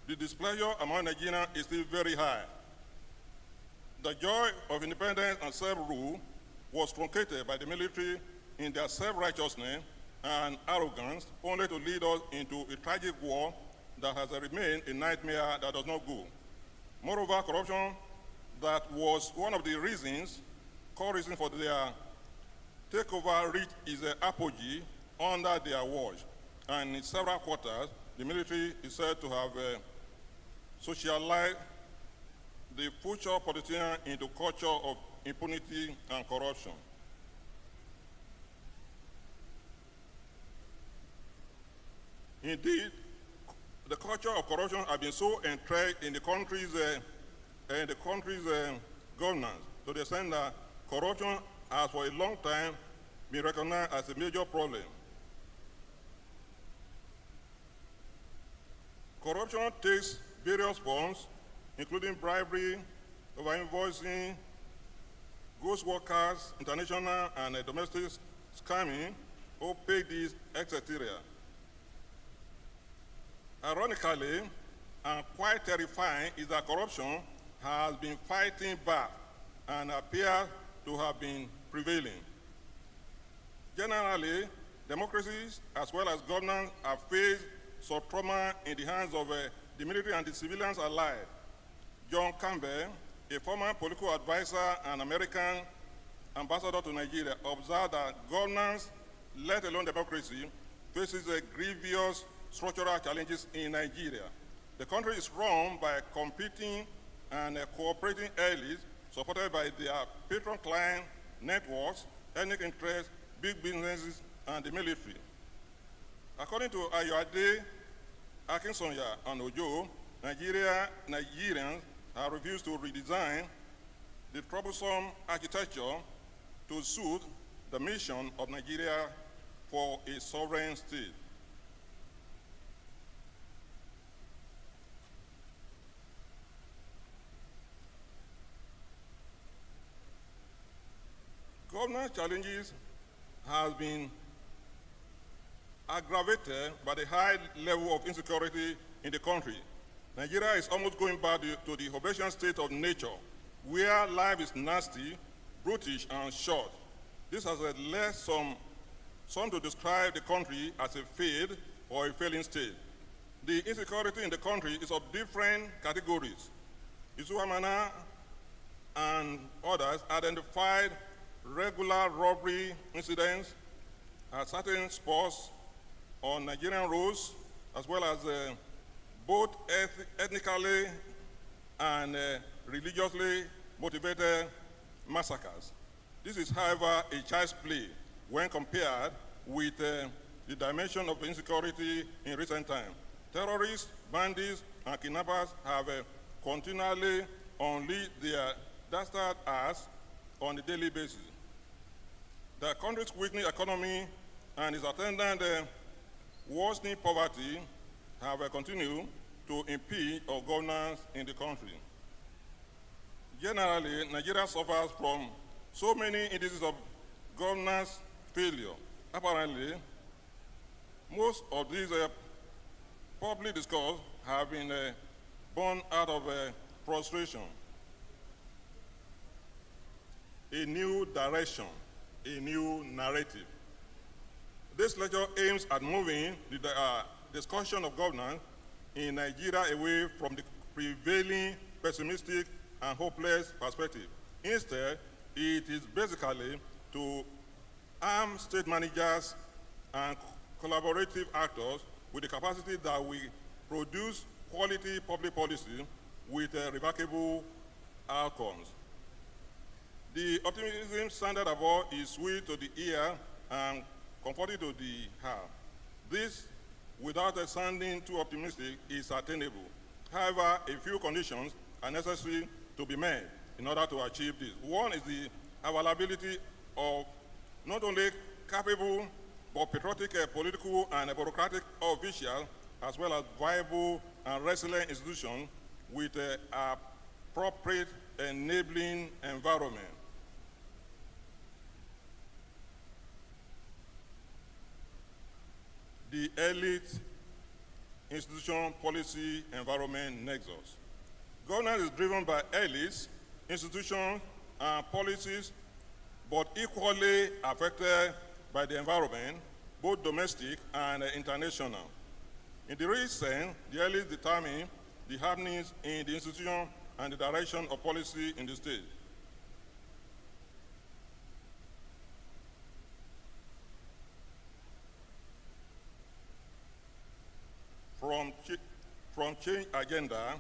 the displeasure among Nigerians is still very high. The joy of independence and self-rule was truncated by the military in their self-righteousness and arrogance, only to lead us into a tragic war that has remained a nightmare that does not go. Moreover, corruption that was one of the core reasons for their takeover reached its apogee under their watch. And in several quarters, the military is said to have socialized the future politician into culture of impunity and corruption. Indeed, the culture of corruption has been so entrenched in the country's governance to the extent that corruption has for a long time been recognized as a major problem. Corruption takes various forms, including bribery, over-invoicing, ghost workers, international and domestic scamming, opaque deals, etc. Ironically, and quite terrifying, is that corruption has been fighting back and appears to have been prevailing. Generally, democracies as well as governance have faced some trauma in the hands of the military and the civilians alike. John Campbell, a former political advisor and American ambassador to Nigeria, observed that governance, let alone democracy, faces grievous structural challenges in Nigeria. The country is run by competing and cooperating elites supported by their patron-client networks, ethnic interests, big businesses, and the military. According to Kayode, Akinsanya, and Ojo, Nigerians have refused to redesign the troublesome architecture to suit the mission of Nigeria for a sovereign state. Governance challenges have been aggravated by the high level of insecurity in the country. Nigeria is almost going back to the Hobbesian state of nature, where life is nasty, brutish, and short. This has led some to describe the country as a failed or a failing state. The insecurity in the country is of different categories. Isuamana and others identified regular robbery incidents at certain spots on Nigerian roads, as well as both ethnically and religiously motivated massacres. This is, however, a child's play when compared with the dimension of insecurity in recent times. Terrorists, bandits, and kidnappers have continually unleashed their dastard acts on a daily basis. The country's weakening economy and its attendant worsening poverty have continued to impede our governance in the country. Generally, Nigeria suffers from so many indices of governance failure. Apparently, most of these public discourse have been born out of frustration. A new direction, a new narrative. This lecture aims at moving the discussion of governance in Nigeria away from the prevailing pessimistic and hopeless perspective. Instead, it is basically to arm state managers and collaborative actors with the capacity that we produce quality public policy with remarkable outcomes. The optimism standard above is sweet to the ear and comforting to the heart. This, without sounding too optimistic, is attainable. However, a few conditions are necessary to be met in order to achieve this. One is the availability of not only capable but patriotic political and bureaucratic officials, as well as viable and resilient institutions with appropriate enabling environment. The elite institution policy environment nexus. Governance is driven by elites, institutions, and policies, but equally affected by the environment, both domestic and international. In the real sense, the elites determine the happenings in the institution and the direction of policy in the state. From change agenda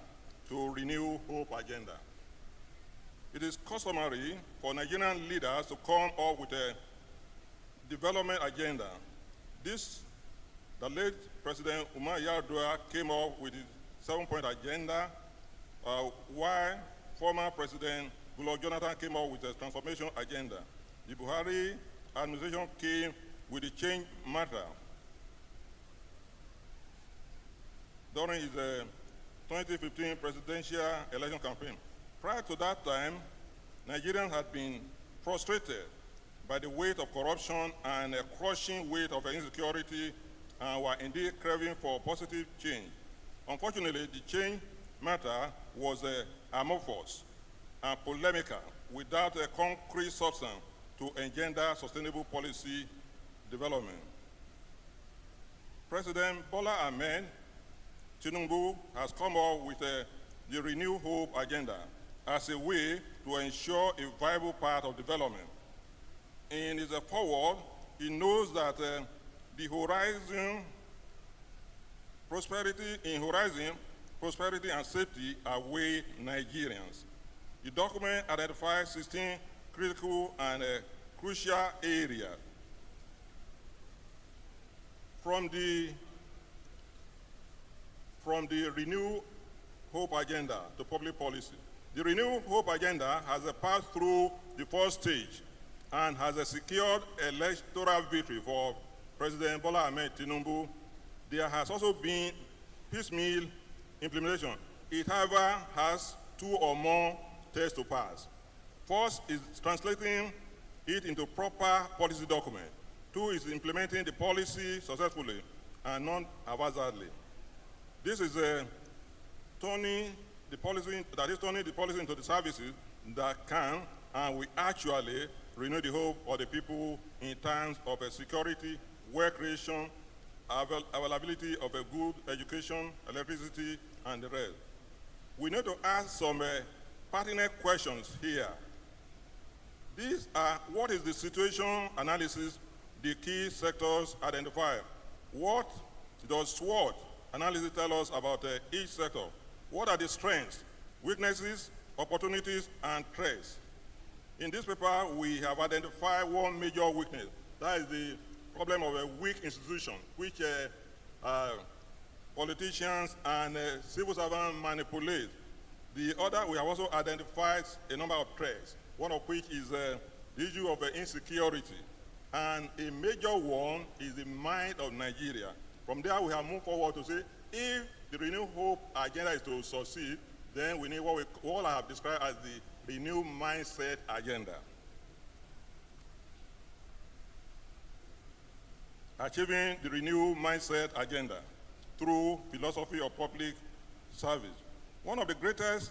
to renew hope agenda. It is customary for Nigerian leaders to come up with a development agenda. The late President Umar Yar'Adua came up with his 7-point agenda, while former President Goodluck Jonathan came up with a transformation agenda. The Buhari administration came with the change matter. During his 2015 presidential election campaign. Prior to that time, Nigerians had been frustrated by the weight of corruption and a crushing weight of insecurity and were indeed craving for positive change. Unfortunately, the change matter was amorphous and polemical without a concrete substance to engender sustainable policy development. President Bola Ahmed Tinubu has come up with the Renew Hope agenda as a way to ensure a viable path of development. In his forward, he knows that the horizon, prosperity and safety await Nigerians. The document identifies 16 critical and crucial areas. From the Renew Hope agenda to public policy. The Renew Hope agenda has passed through the first stage and has secured electoral victory for President Bola Ahmed Tinubu. There has also been piecemeal implementation. It, however, has 2 or more tests to pass. First is translating it into proper policy document. 2 is implementing the policy successfully and non-haphazardly. This is turning the policy into the services that can and will actually renew the hope of the people in terms of security, work creation, availability of a good education, electricity, and the rest. We need to ask some pertinent questions here. These are, what is the situation analysis, the key sectors identified? What does SWOT analysis tell us about each sector? What are the strengths, weaknesses, opportunities, and threats? In this paper, we have identified one major weakness. That is the problem of a weak institution, which politicians and civil servants manipulate. The other, we have also identified a number of threats, one of which is the issue of insecurity. And a major one is the mind of Nigeria. From there, we have moved forward to say, if the Renewed Hope agenda is to succeed, then we need what I have described as the renewed mindset agenda. Achieving the renewed mindset agenda through philosophy of public service. One of the greatest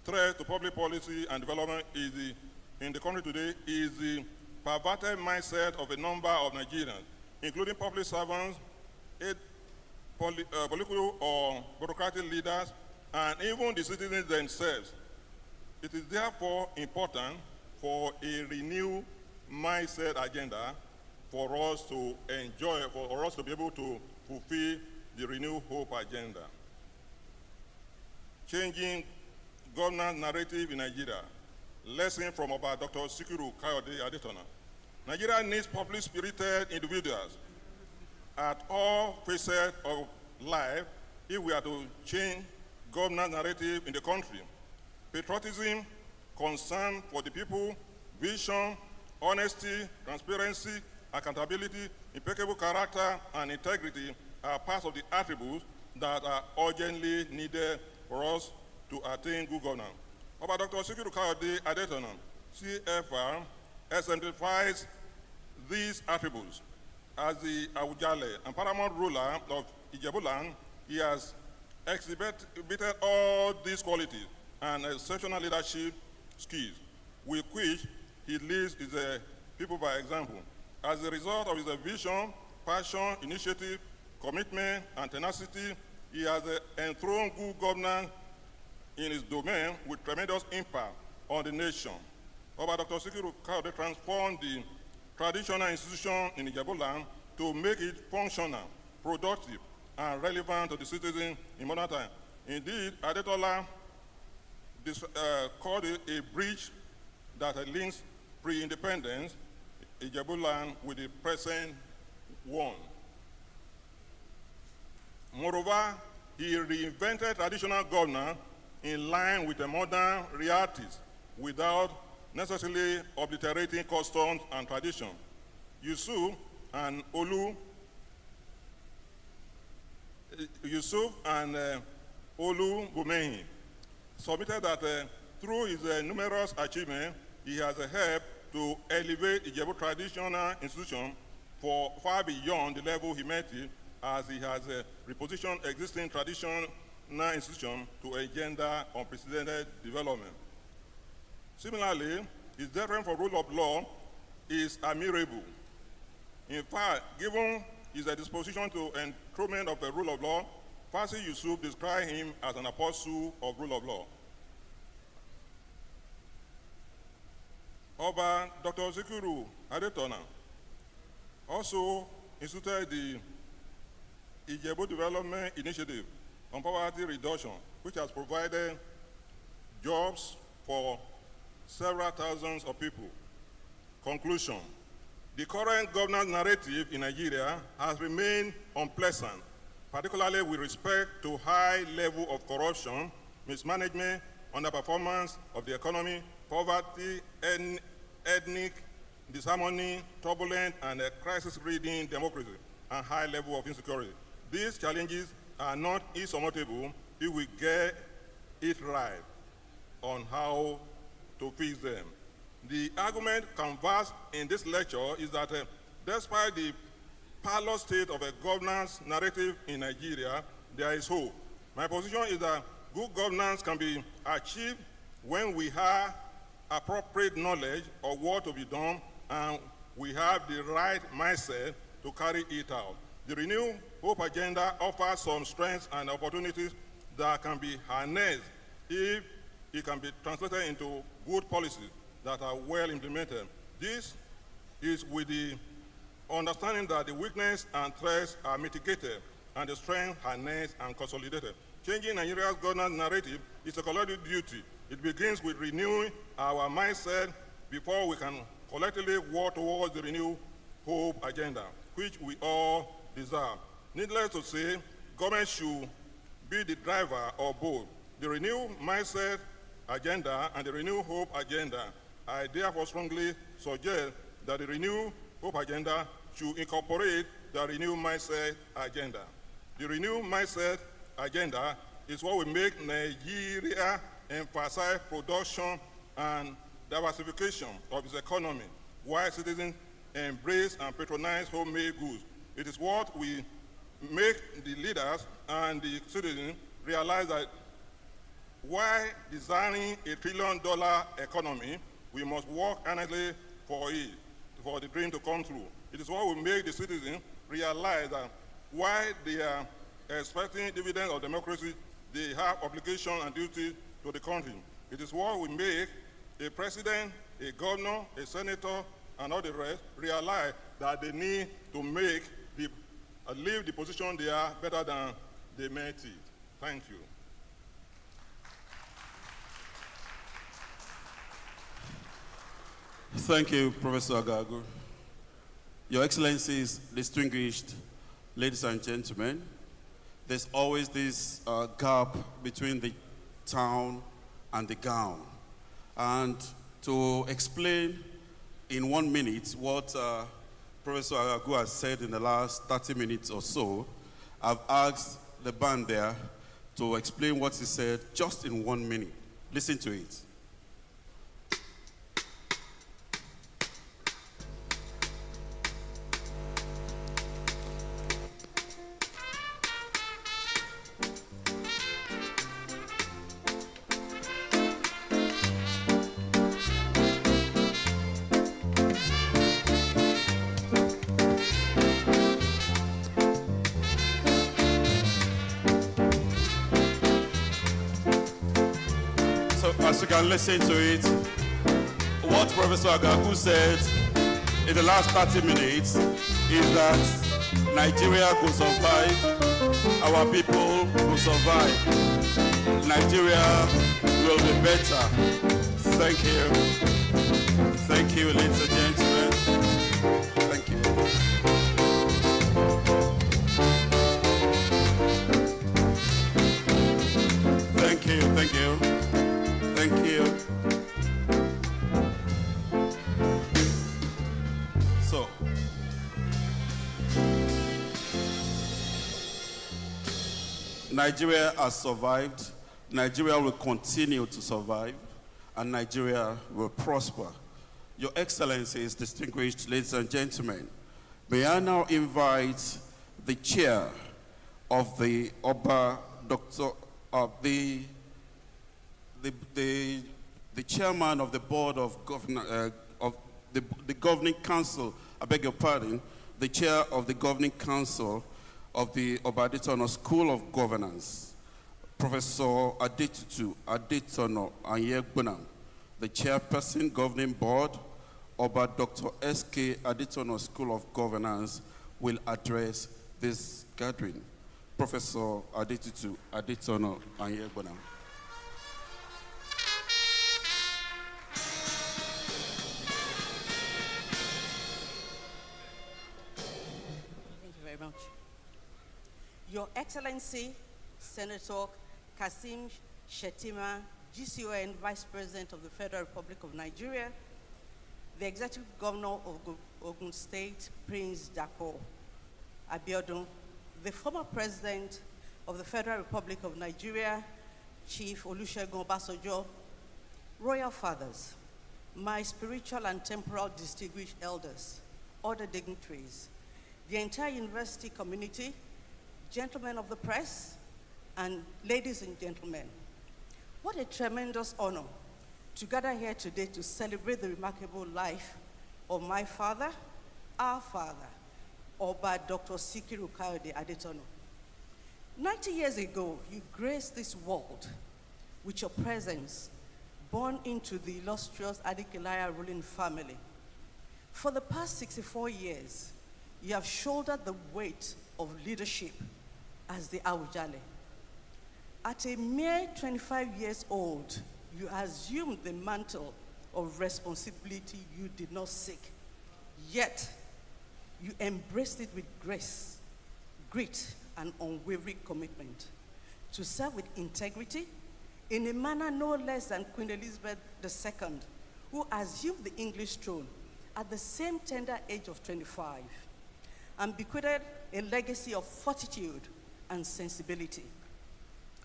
threats to public policy and development in the country today is the perverted mindset of a number of Nigerians, including public servants, political or bureaucratic leaders, and even the citizens themselves. It is therefore important for a renewed mindset agenda for us to enjoy, for us to be able to fulfill the Renewed Hope agenda. Changing governance narrative in Nigeria. Lesson from about Dr. Sikiru, Kayode, Adetona. Nigeria needs public-spirited individuals at all facets of life if we are to change governance narrative in the country. Patriotism, concern for the people, vision, honesty, transparency, accountability, impeccable character, and integrity are parts of the attributes that are urgently needed for us to attain good governance. About Dr. Sikiru Kayode Adetona, CFR, exemplifies these attributes. As the Awujale and paramount ruler of Ijebuland, he has exhibited all these qualities and exceptional leadership skills, with which he leads his people by example. As a result of his vision, passion, initiative, commitment, and tenacity, he has enthroned good governance in his domain with tremendous impact on the nation. Oba Dr. Sikiru Kayode transformed the traditional institution in Ijebuland to make it functional, productive, and relevant to the citizen in modern time. Indeed, Adetona called it a bridge that links pre-independence Ijebuland with the present one. Moreover, he reinvented traditional governance in line with the modern realities without necessarily obliterating customs and tradition. Yusuf and Olu Bumehi submitted that through his numerous achievements, he has helped to elevate Ijebu traditional institution for far beyond the level he met it, as he has repositioned existing traditional institution to engender unprecedented development. Similarly, his deference for rule of law is admirable. In fact, given his disposition to enthronement of the rule of law, Fasi Yusuf described him as an apostle of rule of law. Oba Dr. Sikiru Adetona also instituted the Ijebu Development Initiative on Poverty Reduction, which has provided jobs for several thousands of people. Conclusion: the current governance narrative in Nigeria has remained unpleasant, particularly with respect to high level of corruption, mismanagement, underperformance of the economy, poverty, ethnic disharmony, turbulent and crisis-ridden democracy, and high level of insecurity. These challenges are not insurmountable if we get it right on how to fix them. The argument canvassed in this lecture is that despite the parlous state of a governance narrative in Nigeria, there is hope. My position is that good governance can be achieved when we have appropriate knowledge of what to be done and we have the right mindset to carry it out. The Renewed Hope agenda offers some strengths and opportunities that can be harnessed if it can be translated into good policies that are well implemented. This is with the understanding that the weakness and threats are mitigated and the strength harnessed and consolidated. Changing Nigeria's governance narrative is a collective duty. It begins with renewing our mindset before we can collectively work towards the renewed hope agenda, which we all deserve. Needless to say, government should be the driver of both the renewed mindset agenda and the renewed hope agenda. I therefore strongly suggest that the renewed hope agenda should incorporate the renewed mindset agenda. The renewed mindset agenda is what will make Nigeria emphasize production and diversification of its economy, while citizens embrace and patronize homemade goods. It is what we make the leaders and the citizens realize that while designing a $1 trillion economy, we must work earnestly for it, for the dream to come true. It is what will make the citizens realize that while they are expecting dividends of democracy, they have obligation and duty to the country. It is what will make a president, a governor, a senator, and all the rest realize that they need to make leave the position they are better than they met it. Thank you. Thank you, Professor Agagu. Your Excellencies, distinguished ladies and gentlemen, there's always this gap between the town and the gown. And to explain in 1 minute what Professor Agagu has said in the last 30 minutes or so, I've asked the band there to explain what he said just in 1 minute. Listen to it. As you can listen to it, what Professor Agagu said in the last 30 minutes is that Nigeria will survive, our people will survive, Nigeria will be better. Thank you. Thank you, ladies and gentlemen. Thank you. Thank you, thank you. Thank you. So, Nigeria has survived, Nigeria will continue to survive, and Nigeria will prosper. Your Excellencies, distinguished ladies and gentlemen, may I now invite the chair of the Oba Doctor of the chairman of the board of governor of the governing council, I beg your pardon, the chair of the governing council of the Adetona School of Governance, Professor Adetona Abeokuta, the chairperson governing board, Dr. S.K. Adetona School of Governance, will address this gathering. Professor Adetona Abeokuta. Your Excellency, Senator Kasim Shettima, GCON Vice President of the Federal Republic of Nigeria, the Executive Governor of Ogun State, Prince Dapo Abiodun, the former President of the Federal Republic of Nigeria, Chief Olusegun Obasanjo, Royal Fathers, my spiritual and temporal distinguished elders, other dignitaries, the entire university community, gentlemen of the press, and ladies and gentlemen, what a tremendous honor to gather here today to celebrate the remarkable life of my father, our father, Oba Dr. Sikiru Kayode Adetona. 90 years ago, you graced this world with your presence born into the illustrious Adikelaya ruling family. For the past 64 years, you have shouldered the weight of leadership as the Awujale. At a mere 25 years old, you assumed the mantle of responsibility you did not seek. Yet, you embraced it with grace, grit, and unwavering commitment to serve with integrity in a manner no less than Queen Elizabeth II, who assumed the English throne at the same tender age of 25 and bequeathed a legacy of fortitude and sensibility.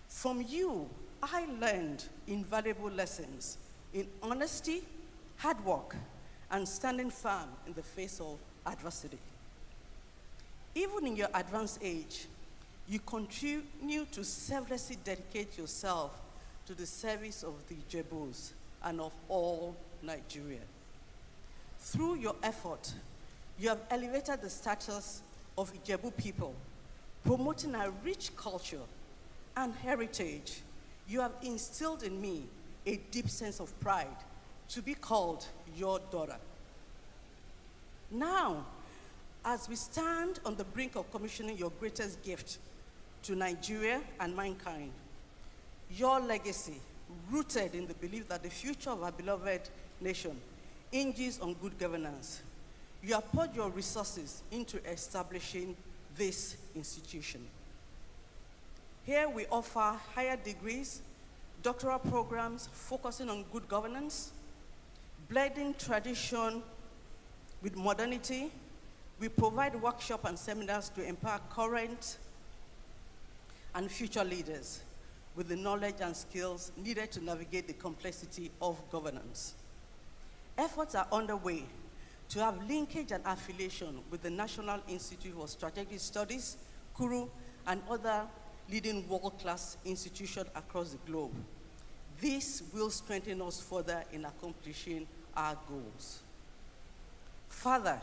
From you, I learned invaluable lessons in honesty, hard work, and standing firm in the face of adversity. Even in your advanced age, you continue to selflessly dedicate yourself to the service of the Ijebus and of all Nigeria. Through your effort, you have elevated the status of Ijebu people, promoting a rich culture and heritage. You have instilled in me a deep sense of pride to be called your daughter. Now, as we stand on the brink of commissioning your greatest gift to Nigeria and mankind, your legacy, rooted in the belief that the future of our beloved nation hinges on good governance, you have poured your resources into establishing this institution. Here we offer higher degrees, doctoral programs focusing on good governance, blending tradition with modernity. We provide workshops and seminars to empower current and future leaders with the knowledge and skills needed to navigate the complexity of governance. Efforts are underway to have linkage and affiliation with the National Institute for Strategic Studies, KURU, and other leading world-class institutions across the globe. This will strengthen us further in accomplishing our goals. Father,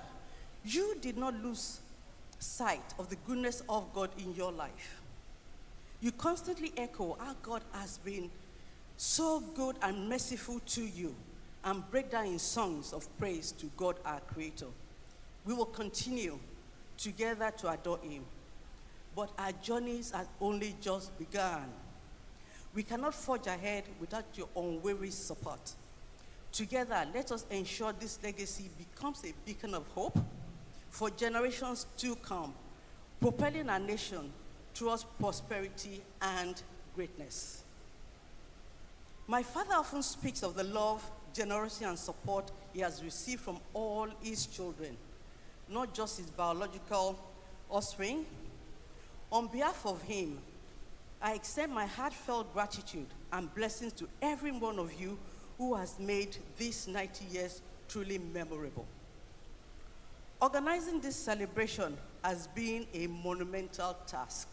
you did not lose sight of the goodness of God in your life. You constantly echo how God has been so good and merciful to you, and break down in songs of praise to God our Creator. We will continue together to adore Him, but our journeys have only just begun. We cannot forge ahead without your unwavering support. Together, let us ensure this legacy becomes a beacon of hope for generations to come, propelling our nation towards prosperity and greatness. My father often speaks of the love, generosity, and support he has received from all his children, not just his biological offspring. On behalf of him, I extend my heartfelt gratitude and blessings to every one of you who has made these 90 years truly memorable. Organizing this celebration has been a monumental task,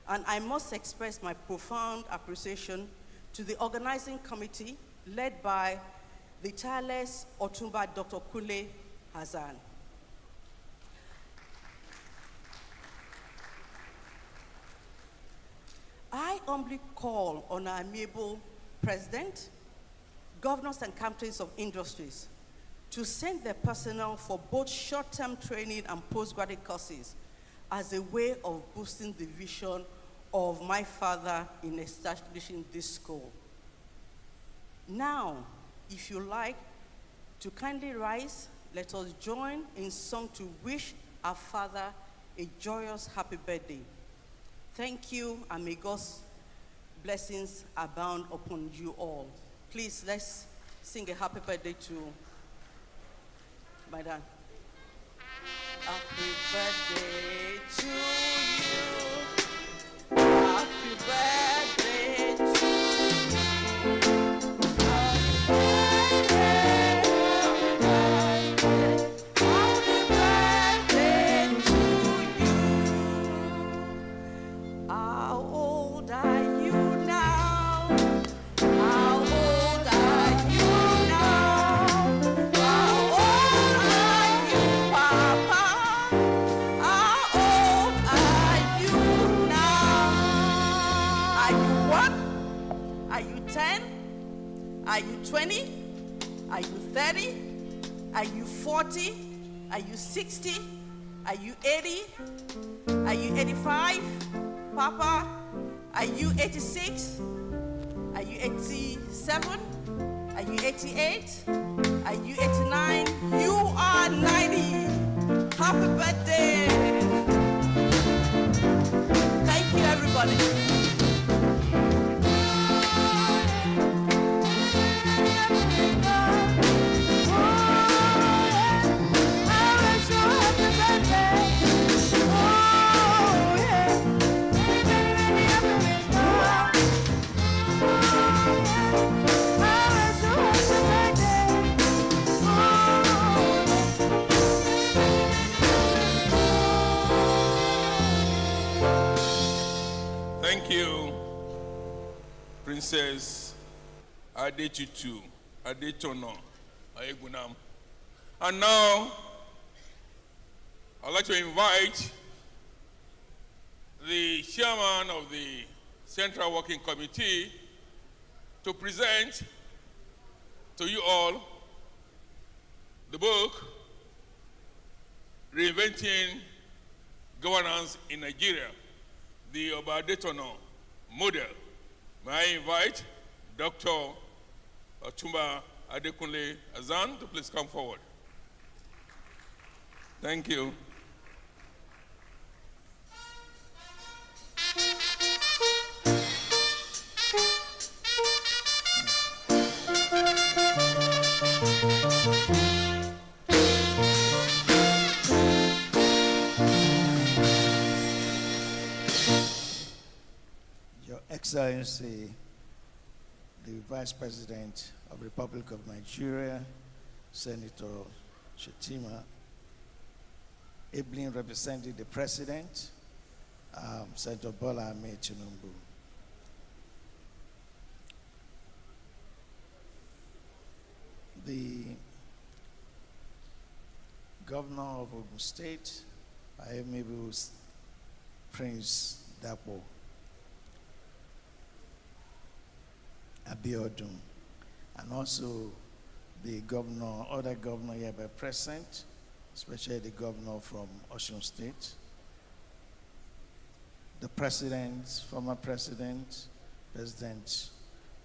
and I must express my profound appreciation to the organizing committee led by the tireless Otumba Dr. Kule Hassan. I humbly call on our amiable president, governors and captains of industries to send their personnel for both short-term training and postgraduate courses as a way of boosting the vision of my father in establishing this school. Now, if you like to kindly rise, let us join in song to wish our father a joyous happy birthday. Thank you, and may God's blessings abound upon you all. Please, let's sing a happy birthday to my dad. Happy birthday to you. Happy birthday to you. you 30? Are you 40? Are you 60? Are you 80? Are you 85? Papa, are you 86? Are you 87? Are you 88? Are you 89? You are 90. Happy birthday. Thank you, everybody. Thank you, Princess Adetona. And now, I'd like to invite the chairman of the Central Working Committee to present to you all the book, Reinventing Governance in Nigeria, the Adetona model. May I invite Dr. Otumba Adekunle Azan to please come forward. Thank you. Your Excellency, the Vice President of the Republic of Nigeria, Senator Shettima, ably representing the President, Senator Bola Ahmed Tinubu. The Governor of Ogun State, Amiable Prince Dapo Abeokuta, and also the governor, other governor here by present, especially the governor from Osun State, the president, former president, President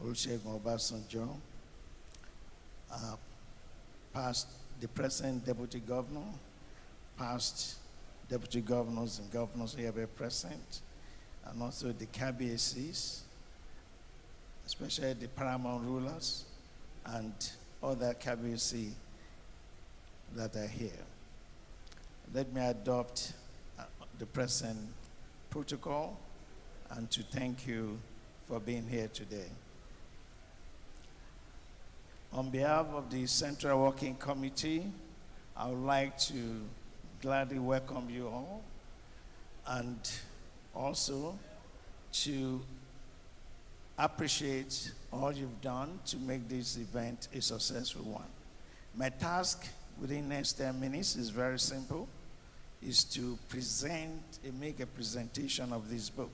Olusegun Obasanjo, past the present deputy governor, past deputy governors and governors here by present, and also the KBACs, especially the paramount rulers and other KBAC that are here. Let me adopt the present protocol and to thank you for being here today. On behalf of the Central Working Committee, I would like to gladly welcome you all and also to appreciate all you've done to make this event a successful one. My task within the next 10 minutes is very simple, is to present and make a presentation of this book.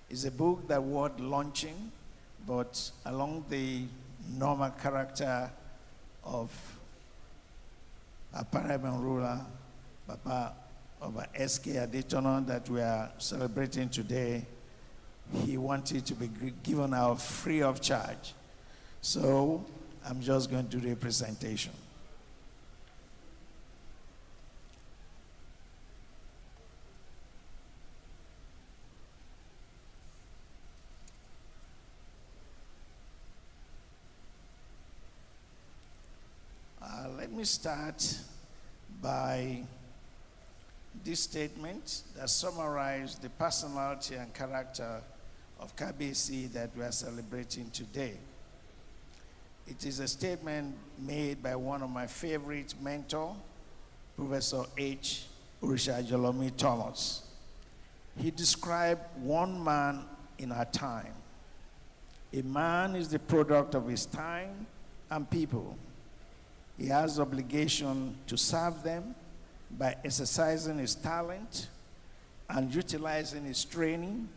It's a book that worth launching, but along the normal character of a paramount ruler, Papa of SK Adetona that we are celebrating today, he wanted to be given out free of charge. So I'm just going to do the presentation. Let me start by this statement that summarizes the personality and character of KBC that we are celebrating today. It is a statement made by one of my favorite mentors, Professor H. Urishajolomi Thomas. He described one man in our time. A man is the product of his time and people. He has obligation to serve them by exercising his talent and utilizing his training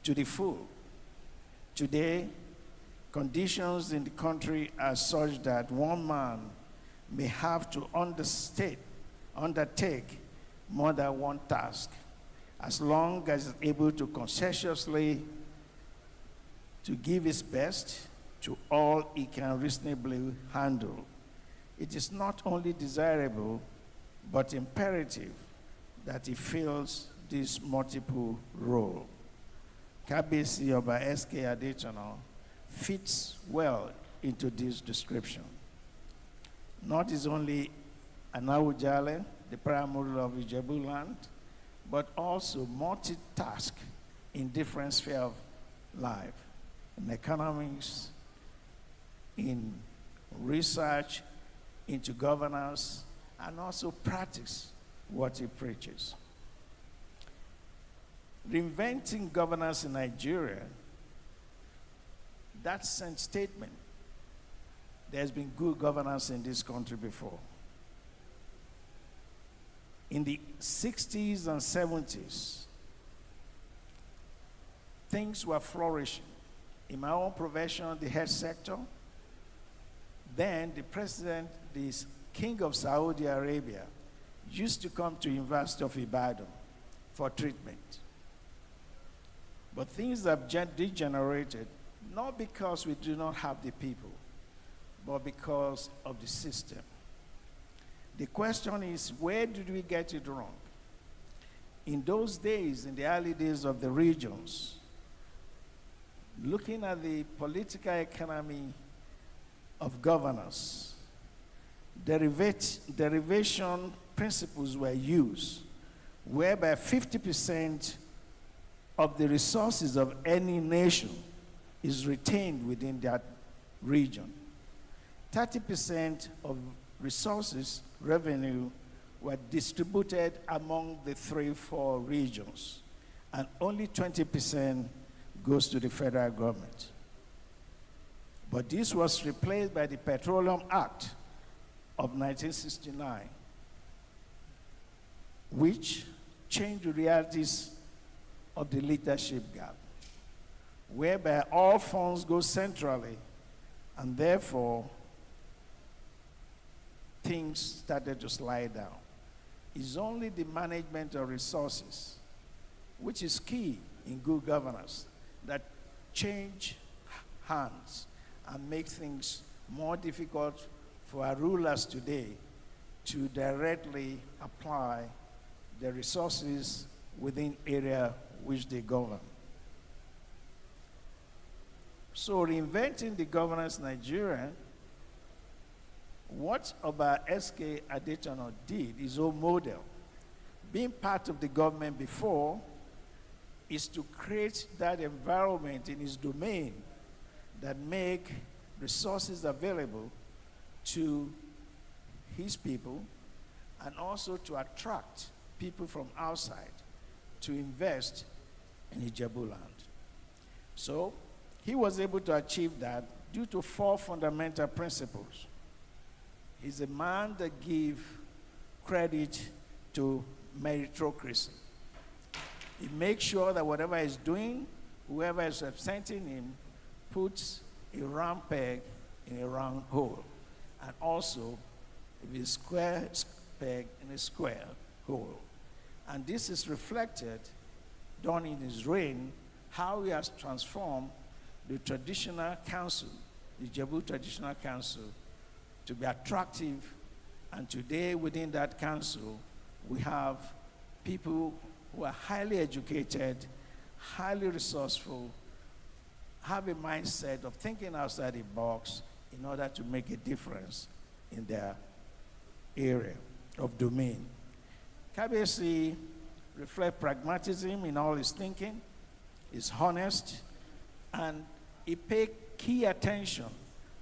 to the full. Today, conditions in the country are such that one man may have to undertake more than one task, as long as he's able to conscientiously to give his best to all he can reasonably handle. It is not only desirable, but imperative that he fills this multiple role. Kabisi Oba S.K. Adetona fits well into this description. Not is only an Awujale, the prime ruler of Ijebu land, but also multitask in different spheres of life, in economics, in research, into governance, and also practice what he preaches. Reinventing governance in Nigeria, that sent statement. There's been good governance in this country before. In the 60s and 70s, things were flourishing. In my own profession, the health sector, then the president, the king of Saudi Arabia, used to come to University of Ibadan for treatment. But things have degenerated, not because we do not have the people, but because of the system. The question is, where did we get it wrong? In those days, in the early days of the regions, looking at the political economy of governance, derivation principles were used, whereby 50% of the resources of any nation is retained within that region. 30% of resources, revenue, were distributed among the 3-4 regions, and only 20% goes to the federal government. But this was replaced by the Petroleum Act of 1969, which changed the realities of the leadership gap, whereby all funds go centrally, and therefore things started to slide down. It's only the management of resources, which is key in good governance, that change hands and make things more difficult for our rulers today to directly apply the resources within area which they govern. So reinventing the governance in Nigeria, what Oba S.K. Adetona did, his own model, being part of the government before, is to create that environment in his domain that make resources available to his people, and also to attract people from outside to invest in Ijebu land. So he was able to achieve that due to 4 fundamental principles. He's a man that gives credit to meritocracy. He makes sure that whatever he's doing, whoever is representing him puts a round peg in a round hole. And also, if it's square peg in a square hole. And this is reflected during his reign, how he has transformed the traditional council, the Ijebu Traditional Council, to be attractive. And today within that council, we have people who are highly educated, highly resourceful, have a mindset of thinking outside the box in order to make a difference in their area of domain. Kabisi reflects pragmatism in all his thinking, is honest, and he pays key attention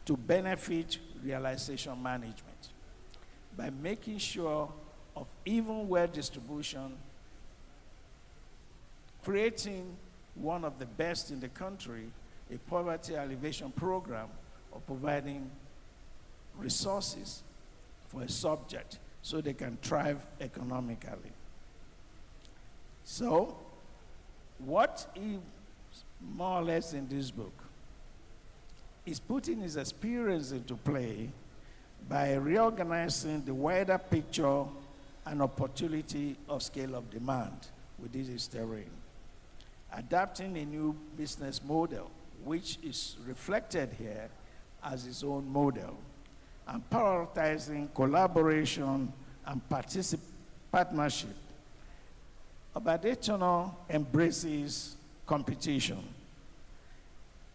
to benefit realization management by making sure of even wealth distribution, creating one of the best in the country, a poverty alleviation program of providing resources for a subject so they can thrive economically. So, what is more or less in this book is putting his experience into play by reorganizing the wider picture and opportunity of scale of demand within his terrain, adapting a new business model, which is reflected here as his own model, and prioritizing collaboration and partnership. Adetona embraces competition.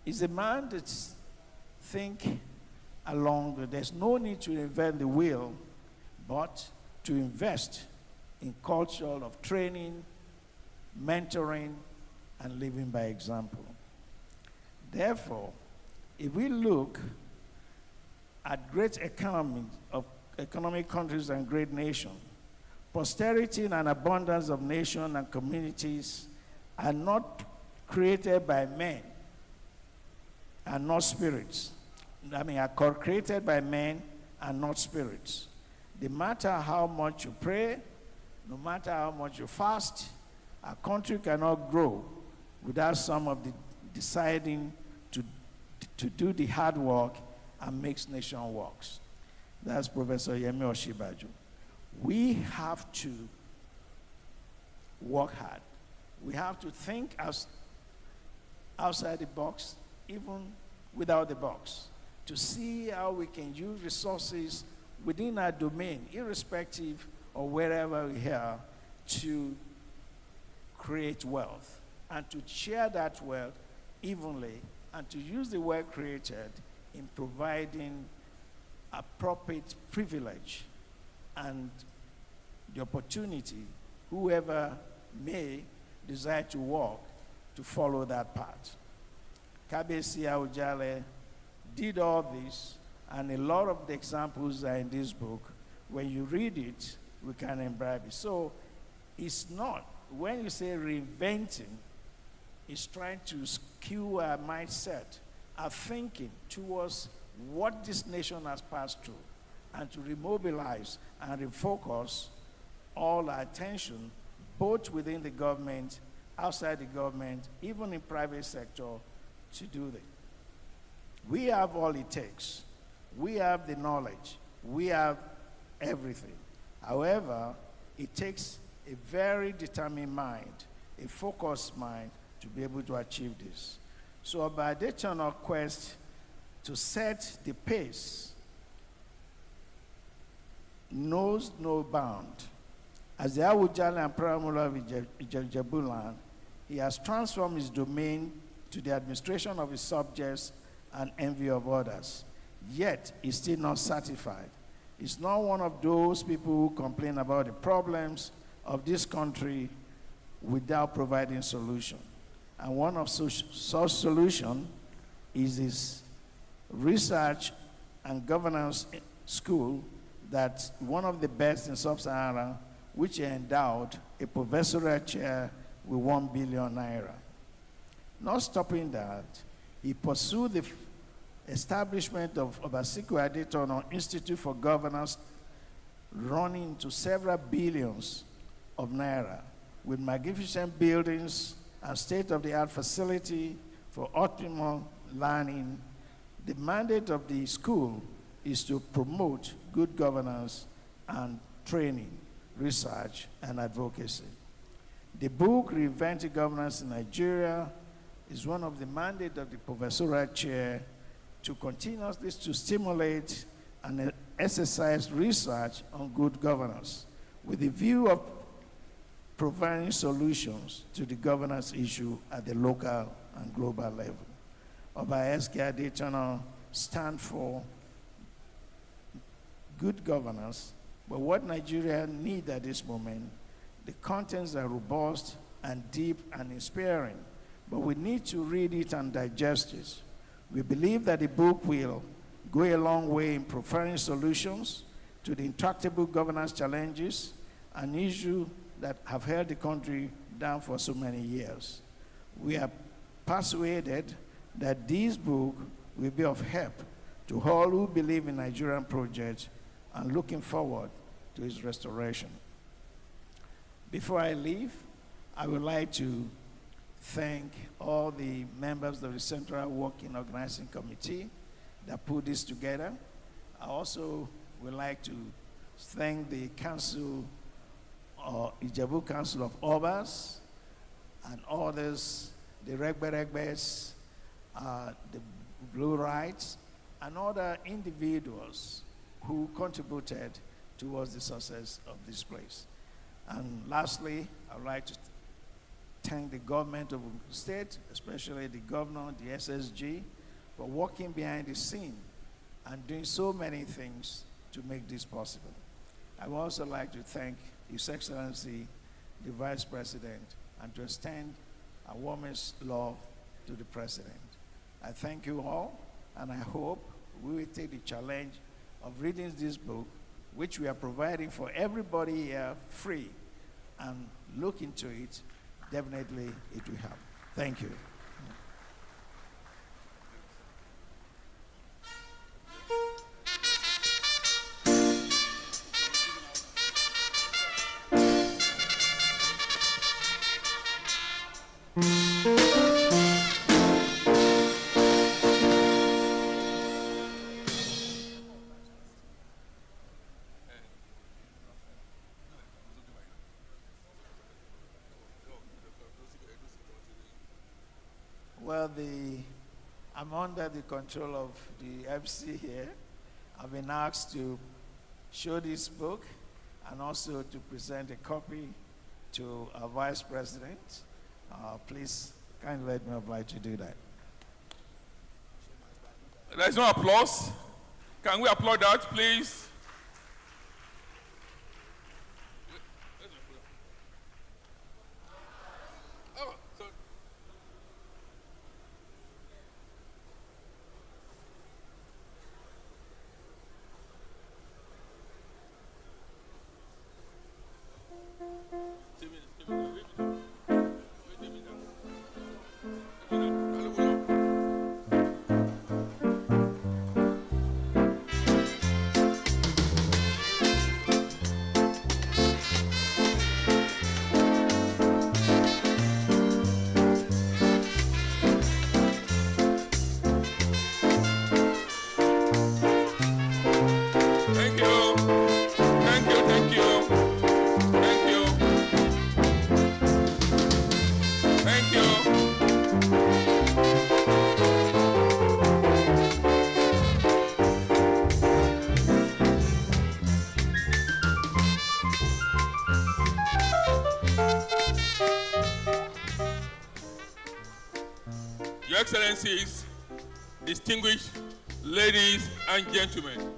He's a man that thinks along, there's no need to invent the wheel, but to invest in culture of training, mentoring, and living by example. Therefore, if we look at great economic countries and great nations, posterity and abundance of nations and communities are not created by men and not spirits. Are created by men and not spirits. No matter how much you pray, no matter how much you fast, a country cannot grow without some of the deciding to do the hard work and makes nation works. That's Professor Yemi Osinbajo. We have to work hard. We have to think outside the box, even without the box, to see how we can use resources within our domain, irrespective of wherever we are, to create wealth and to share that wealth evenly and to use the wealth created in providing appropriate privilege and the opportunity, whoever may desire to walk, to follow that path. Kabesi Awujale did all this, and a lot of the examples are in this book. When you read it, we can imbibe it. So it's not, when you say reinventing, it's trying to skew our mindset, our thinking towards what this nation has passed through, and to remobilize and refocus all our attention, both within the government, outside the government, even in private sector, to do that. We have all it takes. We have the knowledge. We have everything. However, it takes a very determined mind, a focused mind, to be able to achieve this. So by Adetona quest to set the pace knows no bound. As the Awujale and Paramula of Ijebuland, he has transformed his domain to the administration of his subjects and envy of others. Yet, he's still not satisfied. He's not one of those people who complain about the problems of this country without providing solution. And one of such solution is his research and governance school that's one of the best in Sub-Sahara, which he endowed a professorial chair with 1 billion naira. Not stopping that, he pursued the establishment of Sikiru Adetona Institute for Governance, running to several billions of naira, with magnificent buildings and state-of-the-art facility for optimal learning. The mandate of the school is to promote good governance and training, research, and advocacy. The book, Reinventing Governance in Nigeria, is one of the mandates of the professorial chair to continuously to stimulate and exercise research on good governance with the view of providing solutions to the governance issue at the local and global level. OLABISI Adetona stand for good governance, but what Nigeria needs at this moment, the contents are robust and deep and inspiring, but we need to read it and digest it. We believe that the book will go a long way in providing solutions to the intractable governance challenges and issues that have held the country down for so many years. We are persuaded that this book will be of help to all who believe in Nigerian projects and looking forward to its restoration. Before I leave, I would like to thank all the members of the Central Working Organizing Committee that put this together. I also would like to thank the Council, Ijebu Council of Obas, and others, the Regberegbes, the Blue Rights, and other individuals who contributed towards the success of this place. And lastly, I would like to thank the government of the state, especially the governor, the SSG, for working behind the scene and doing so many things to make this possible. I would also like to thank His Excellency, the Vice President, and to extend our warmest love to the President. I thank you all, and I hope we will take the challenge of reading this book, which we are providing for everybody here free, and look into it. Definitely it will help. Thank you. Well, I'm under the control of the MC here. I've been asked to show this book and also to present a copy to our Vice President. Please, kindly let me oblige to do that. There is no applause. Can we applaud that, please? Your Excellencies, distinguished ladies and gentlemen,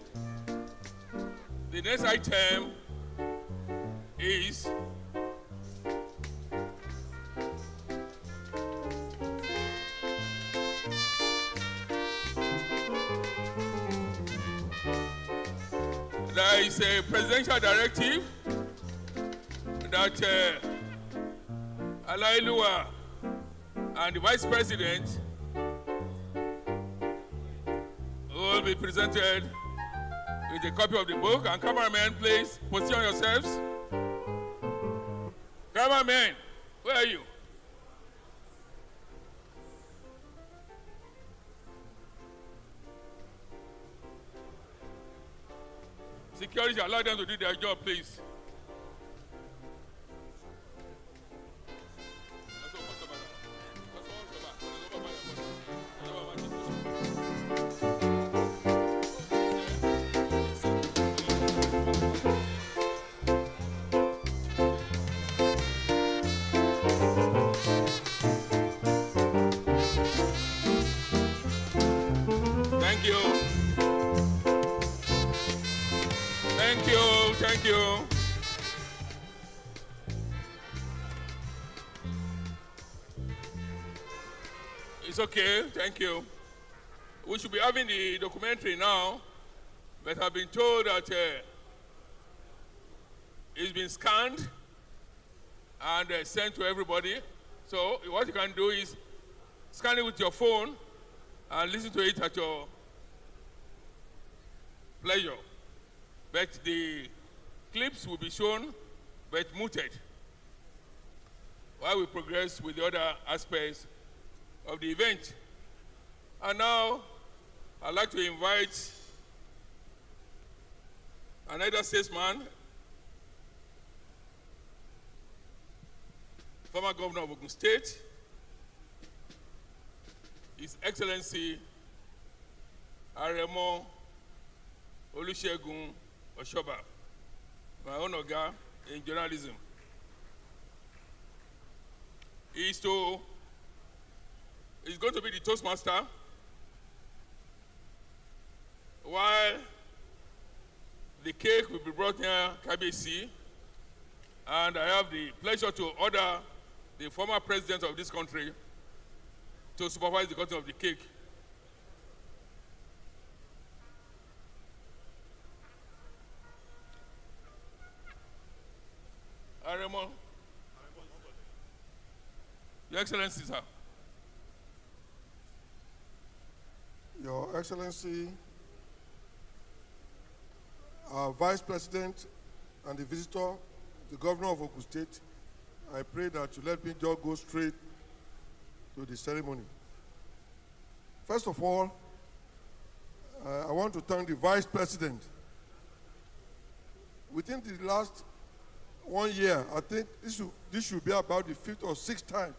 the next item is there is a presidential directive that Alailua and the Vice President will be presented with a copy of the book. And cameramen, please position yourselves. Cameramen, where are you? Security, allow them to do their job, please. Thank you. Thank you. Thank you. It's okay. Thank you. We should be having the documentary now, but I've been told that it's been scanned and sent to everybody. So what you can do is scan it with your phone and listen to it at your pleasure. But the clips will be shown, but muted. while we progress with the other aspects of the event. And now, I'd like to invite another statesman, former governor of Ogun State, His Excellency Aremo Olusegun Oshoba, my own Oga in journalism. He's going to be the Toastmaster while the cake will be brought near KBC, and I have the pleasure to order the former president of this country to supervise the cutting of the cake. Aremo. Your Excellency, sir. Your Excellency, our Vice President and the visitor, the Governor of Ogun State, I pray that you let me just go straight to the ceremony. First of all, I want to thank the Vice President. Within the last 1 year, I think this should be about the 5th or 6th time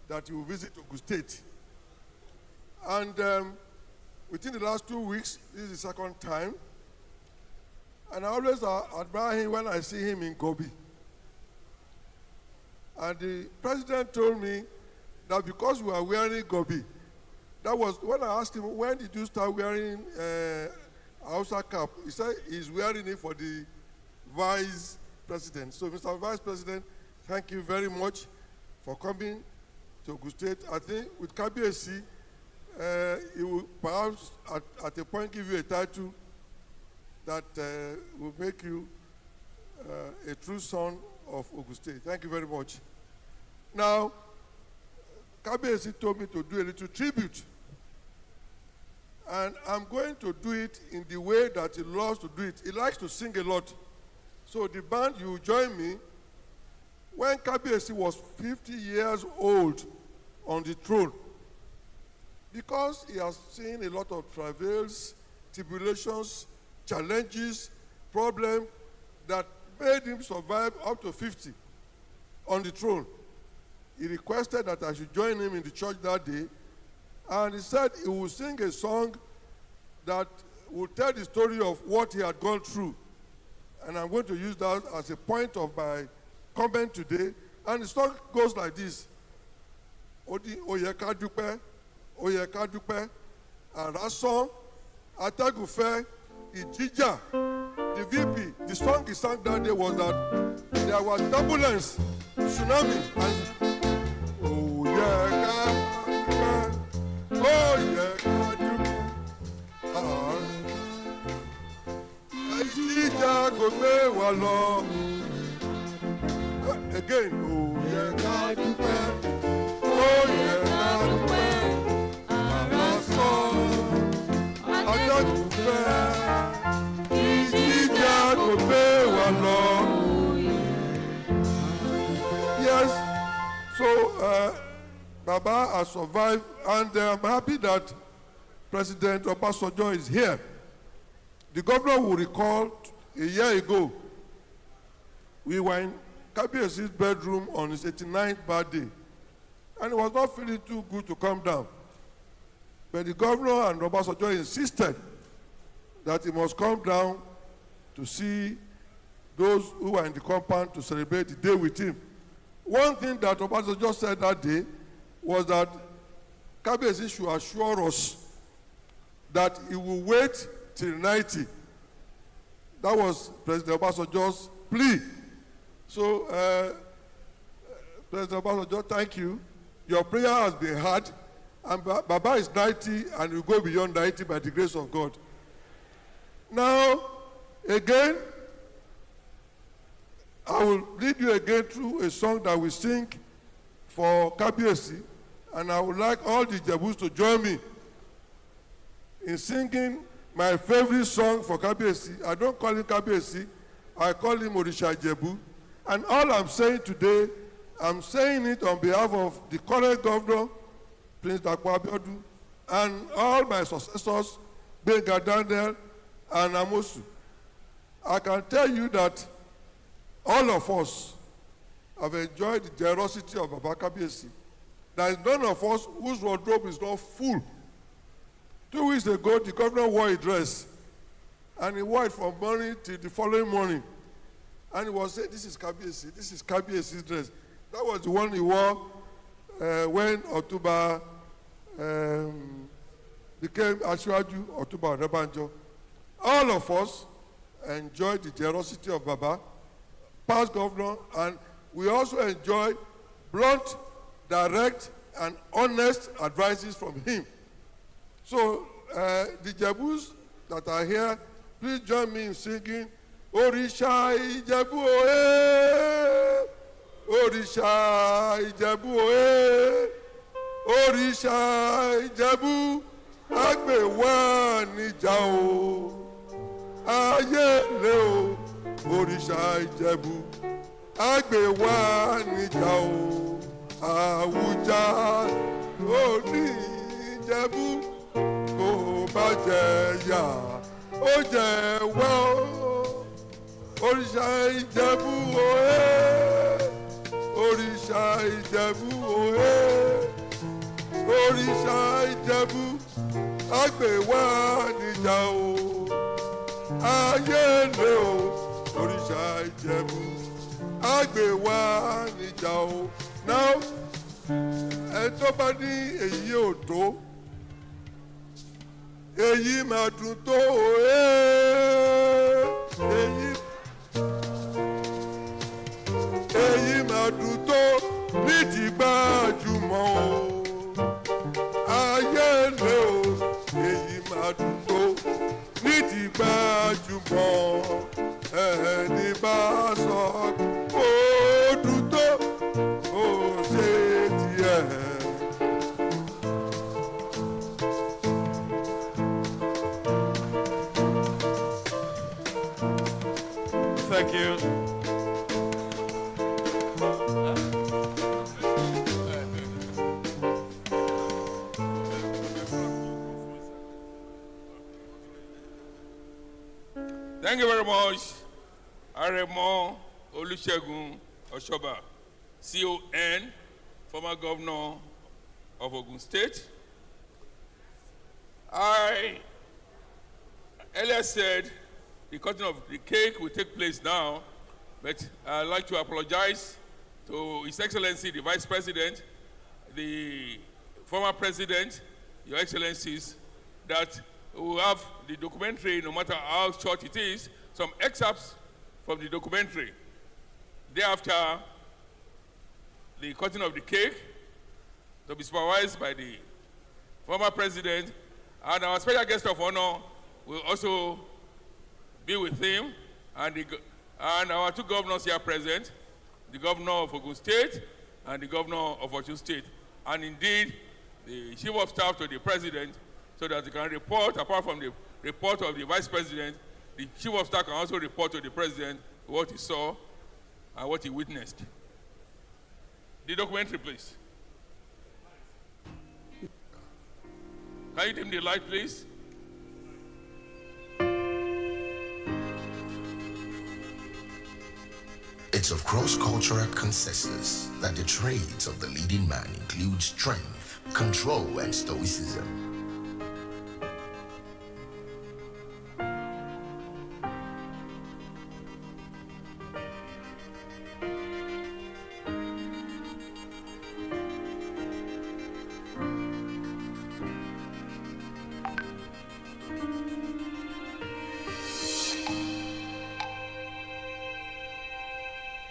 that you will visit Ogun State. And within the last 2 weeks, this is the 2nd time. And I always admire him when I see him in Gobi. And the president told me that because we are wearing Gobi, that was when I asked him, when did you start wearing Hausa cap? He said he's wearing it for the Vice President. So, Mr. Vice President, thank you very much for coming to Ogun State. I think with KBC, he will perhaps at a point give you a title that will make you a true son of Ogun State. Thank you very much. Now, KBC told me to do a little tribute. And I'm going to do it in the way that he loves to do it. He likes to sing a lot. So the band, you join me. When KBC was 50 years old on the throne, because he has seen a lot of travails, tribulations, challenges, problems that made him survive up to 50 on the throne. He requested that I should join him in the church that day, and he said he would sing a song that would tell the story of what he had gone through. And I'm going to use that as a point of my comment today. And the song goes like this. Odi oyeka dupe, oyeka dupe, arason, atagufe, ijija. The VP, the song he sang that day was that there was turbulence, tsunami, and oyeka dupe, oyeka dupe, ijija go me walo. Again, oyeka dupe, oyeka dupe, arason, atagufe. Yes, so Baba has survived, and I'm happy that President Obasanjo is here. The governor will recall a year ago, we were in KBS's bedroom on his 89th birthday, and he was not feeling too good to come down. But the governor and Obasanjo insisted that he must come down to see those who were in the compound to celebrate the day with him. One thing that Obasanjo said that day was that KBC should assure us that he will wait till 90. That was President Obasanjo's plea. So, President Obasanjo, thank you. Your prayer has been heard, and Baba is 90 and will go beyond 90 by the grace of God. Now, again, I will lead you again through a song that we sing for KBC, and I would like all the Jebus to join me in singing my favorite song for KBC. I don't call him KBC, I call him Orisha Jebu. And all I'm saying today I'm saying it on behalf of the current governor, Prince Dapo Abiodun, and all my successors, Benga Daniel and Amosu. I can tell you that all of us have enjoyed the generosity of Baba Kabiyesi. There is none of us whose wardrobe is not full. 2 weeks ago, the governor wore a dress, and he wore it from morning till the following morning. And he was saying, this is Kabiyesi's dress. That was the one he wore when Otuba became Asiwaju Otuba ONABANJO. All of us enjoyed the generosity of Baba, past governor, and we also enjoy blunt, direct, and honest advices from him. So the Jebus that are here, please join me in singing, Orisha Ijebu Oe, Orisha Ijebu Oe, Orisha Ijebu Agbewa Nija o, Ayé le o, Orisha Ijebu Agbewa Nija o, Awuja Oni Ijebu kò bá jẹ yà ó jẹ wá o. Òrìṣà Ìjẹ̀bú òye, Òrìṣà Ìjẹ̀bú òye, Òrìṣà Ìjẹ̀bú àgbèwá níjà o, ayé lè o, Òrìṣà Ìjẹ̀bú àgbèwá níjà o. Now, ẹ tó bá ní èyí ò tó, èyí máa dùn tó òye, èyí máa dùn tó ní ti gbajúmọ̀ o, ayé lè o, èyí máa dùn tó ní ti gbajúmọ̀, ẹni bá sọ kó dùn tó kó ṣe tiẹ̀. Thank you. Thank you very much, Aremo Olusegun Oshoba, CON, former governor of Ogun State. I earlier said the cutting of the cake will take place now, but I'd like to apologize to His Excellency, the Vice President, the former President, Your Excellencies, that we will have the documentary, no matter how short it is, some excerpts from the documentary. Thereafter, the cutting of the cake to be supervised by the former President, and our special guest of honor will also be with him, and our two governors here present, the governor of Ogun State and the governor of Osun State, and indeed the chief of staff to the president, so that they can report, apart from the report of the vice president, the chief of staff can also report to the president what he saw and what he witnessed. The documentary, please. Can you dim the light, please? It's of cross-cultural consensus that the traits of the leading man include strength, control, and stoicism.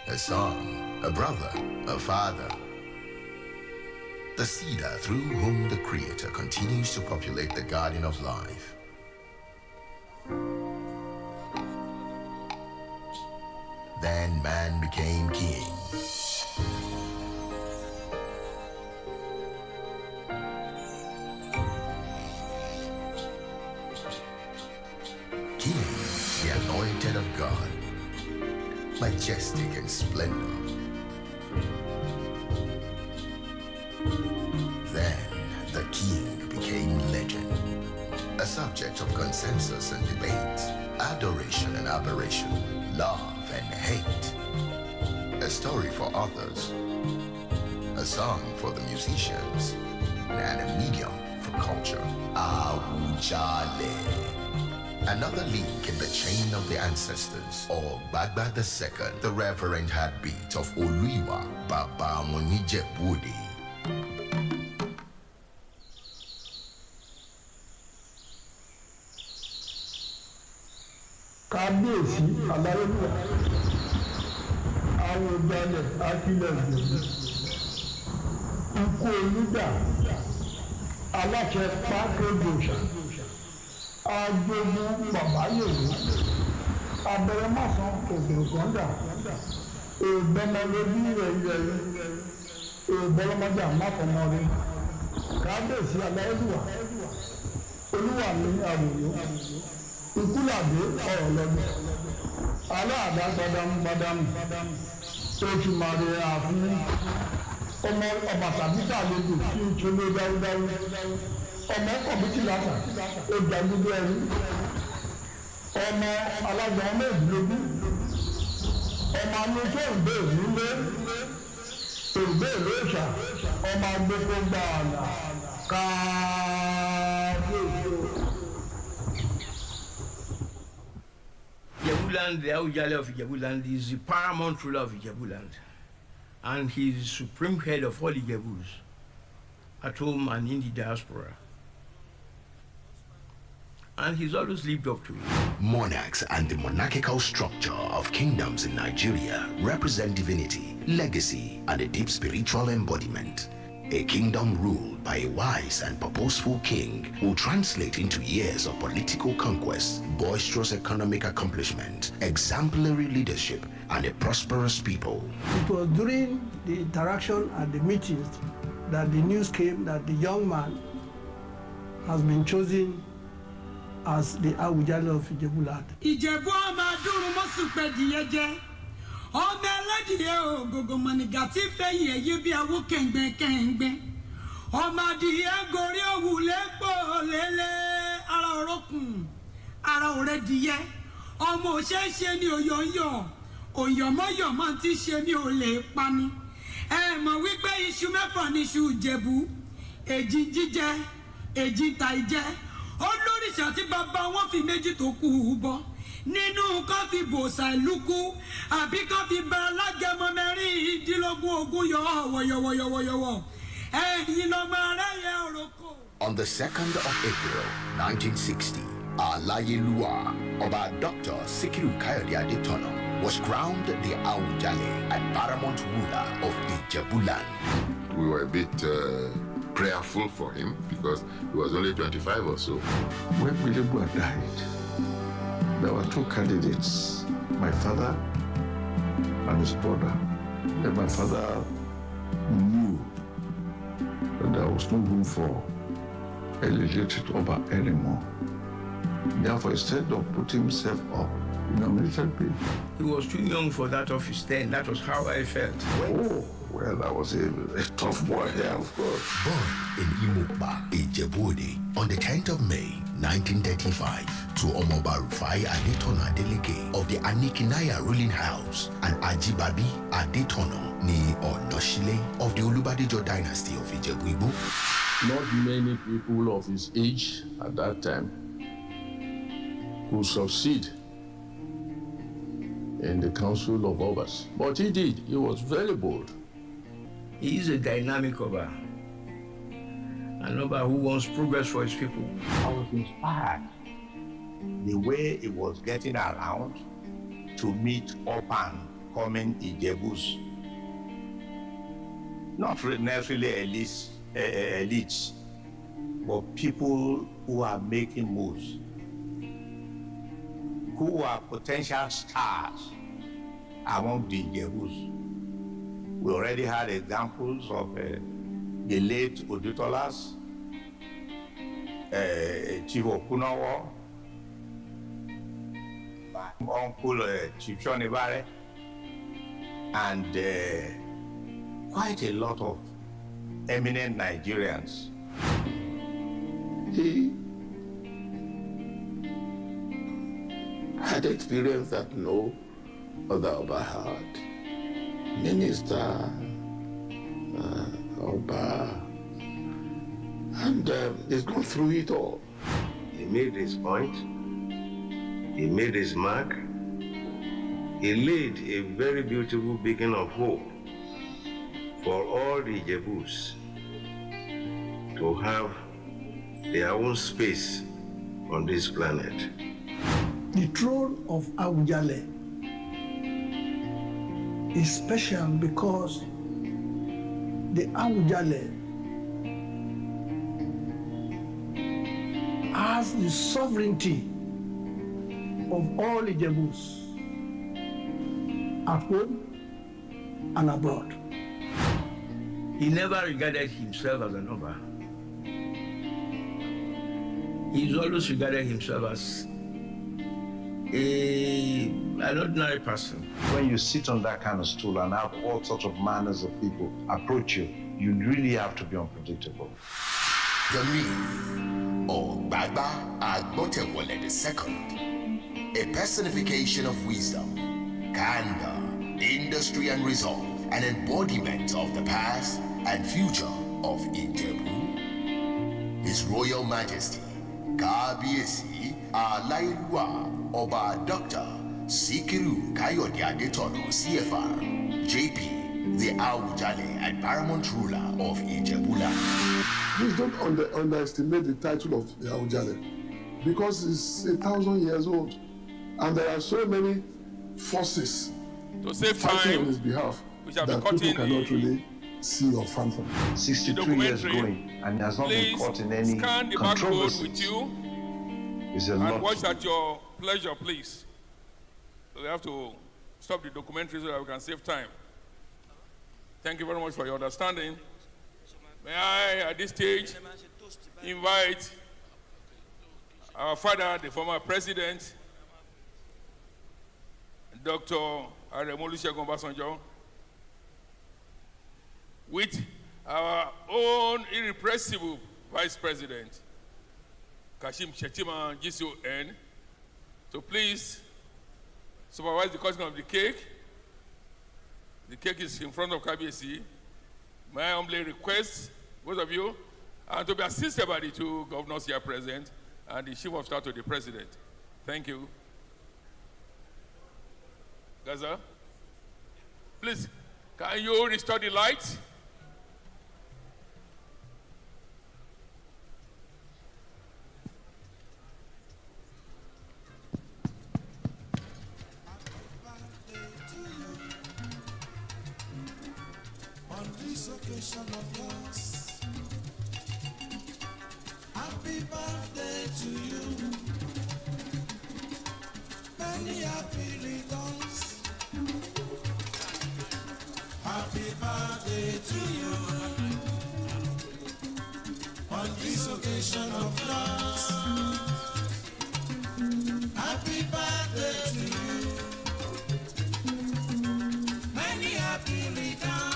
A son, a brother, a father. The seeder through whom the Creator continues to populate the garden of life. Then man became king. King, the anointed of God, majestic in splendor. of consensus and debate, adoration and aberration, love and hate. A story for authors, a song for the musicians, and a medium for culture. Awujale. Another link in the chain of the ancestors, or Bagba II, the reverent heartbeat of Oluiwa Baba Monije Budi. Kábíyèsí aláyélúwà àwọn ìgbàlẹ̀ akílẹ̀ ìgbèlú ikú olúdà aláṣẹ pákéjì òṣà agbógun bàbáyèwò abẹ́rẹ́ mọ̀sán òkèrè kọ́ńdà èèbẹ́mọlóbí rẹ̀yẹ̀rẹ̀ èèbọ́lọ́mọjà máfọmọrí kábíyèsí aláyélúwà olúwa mi àwòrán. Ìkúlàdé ọ̀rọ̀ lọ́dún. Aláàdá gbadamu. Ojúmọ̀rè àfin. Ọmọ ọ̀bàtàbítà lójú tí ó tolé dáúdáú. Ọmọ kọ̀bítì látà ó gbàgbé ẹrú. Ọmọ alágbọ̀n méjìlélógún. Ọmọ anúṣọ ìgbé nílé. Ìgbé ìlóṣà. Ọmọ agbègbè gbààlà. Káàbíyèsí. Ijebuland, the Awujale of Ijebuland, is the paramount ruler of Ijebuland. And he is the supreme head of all Ijebus, at home and in the diaspora. And he's always lived up to it. Monarchs and the monarchical structure of kingdoms in Nigeria represent divinity, legacy, and a deep spiritual embodiment. A kingdom ruled by a wise and purposeful king will translate into years of political conquest, boisterous economic accomplishment, exemplary leadership, and a prosperous people. It was during the interaction and the meetings that the news came that the young man has been chosen as the Awujale of Ijebuland. Ìjẹ̀bú ọmọ adúrún mọ́sùpẹ̀ dìyẹ́jẹ́. Ọmọ ẹlẹ́dìyẹ ògògò mọ̀nìgà tí fẹ̀yìn ẹ̀yẹ bí awó kẹ̀ǹgbẹ̀kẹ̀ǹgbẹ̀. Ọmọ adìyẹ gorí òwú lẹ́pọ̀ lélẹ̀ ara òrókùn ara òrẹ́dìyẹ. Ọmọ òṣèṣe ni òyọ̀yọ̀ òyọ̀mọ́yọ̀ máa ti ṣe ni ò lè pani. Ẹ mọ̀ wípé iṣu mẹ́fà ni iṣu Ìjẹ̀bú. Èjì jíjẹ èjì tàìjẹ. Olóríṣà tí bàbá wọn fi méjì tó kú bọ́. Nínú kan fi bòòsà ìlú kú àbí kan fi ba alágẹmọ mẹ́rìndínlógún ogún yọ wọ̀yọ̀wọ̀yọ̀wọ̀yọ̀wọ̀ ẹ̀yin lọ́mọ aráyé òrókò. On the 2nd of April, 1960, Alayelua, Oba Dr. Sikiru Kayode Adetona, was crowned the Awujale and paramount ruler of Ijebuland. We were a bit prayerful for him because he was only 25 or so. When William died, there were two candidates, my father and his brother. And my father knew that there was no room for a legitimate Oba anymore. Therefore, instead of putting himself up, he nominated me. He was too young for that office then. That was how I felt. Oh, well, I was a tough boy here, of course. Born in Imukba, Ijebu-Ode, on the 10th of May, 1935, to Omoba Rufai Adetona Deleke of the Anikinaya ruling house and Ajibabi Adetona ni Onoshile of the Olubadejo dynasty of Ijebu-Igbo. Not many people of his age at that time could succeed in the Council of Obas. But he did. He was very bold. He is a dynamic Oba. An Oba who wants progress for his people. I was inspired the way he was getting around to meet up and coming Ijebus. Not necessarily elites, but people who are making moves, who are potential stars among the Ijebus. We already had examples of the late Odutolas, Chief Okunawa, my uncle Chief Shonibare, and quite a lot of eminent Nigerians. He had experience that no other Oba had. Minister, Oba, and he's gone through it all. He made his point, he made his mark, he laid a very beautiful beacon of hope for all the Ijebus to have their own space on this planet. The throne of AGO-IWOYE is special because the AGO-IWOYE has the sovereignty of all Ijebus at home and abroad. He never regarded himself as an Oba. He's always regarded himself as an ordinary person. When you sit on that kind of stool and have all sorts of manners of people approach you, you really have to be unpredictable. The myth, or Baba AGO-IWOYE II, a personification of wisdom, candor, industry and resolve, an embodiment of the past and future of Ijebu. His Royal Majesty, Kábíyèsí Aláyélúwà Ọba Dr. Sikiru Kayode Adetona, CFR, JP, the AGO-IWOYE and paramount ruler of Ijebuland. Please don't underestimate the title of the AGO-IWOYE because it's 1,000 years old and there are so many forces to save fighting time on his behalf that people cannot really see or fathom. 62 years going and has not been caught in any scan the barcode with you and watch at your pleasure, please. We have to stop the documentary so that we can save time. Thank you very much for your understanding. May I, at this stage, invite our father, the former president, Dr. Olusegun Obasanjo, with our own irrepressible vice president, Kashim Shettima, GCON, to please supervise the cutting of the cake. The cake is in front of Kábíyèsí. May I humbly request both of you and to be assisted by the two governors here present and the chief of staff to the president. Thank you. Gaza, please, can you restore the light? On this occasion of yours, happy birthday to you. Many happy returns. Happy birthday to you. On this occasion of yours, happy birthday to you. Many happy returns.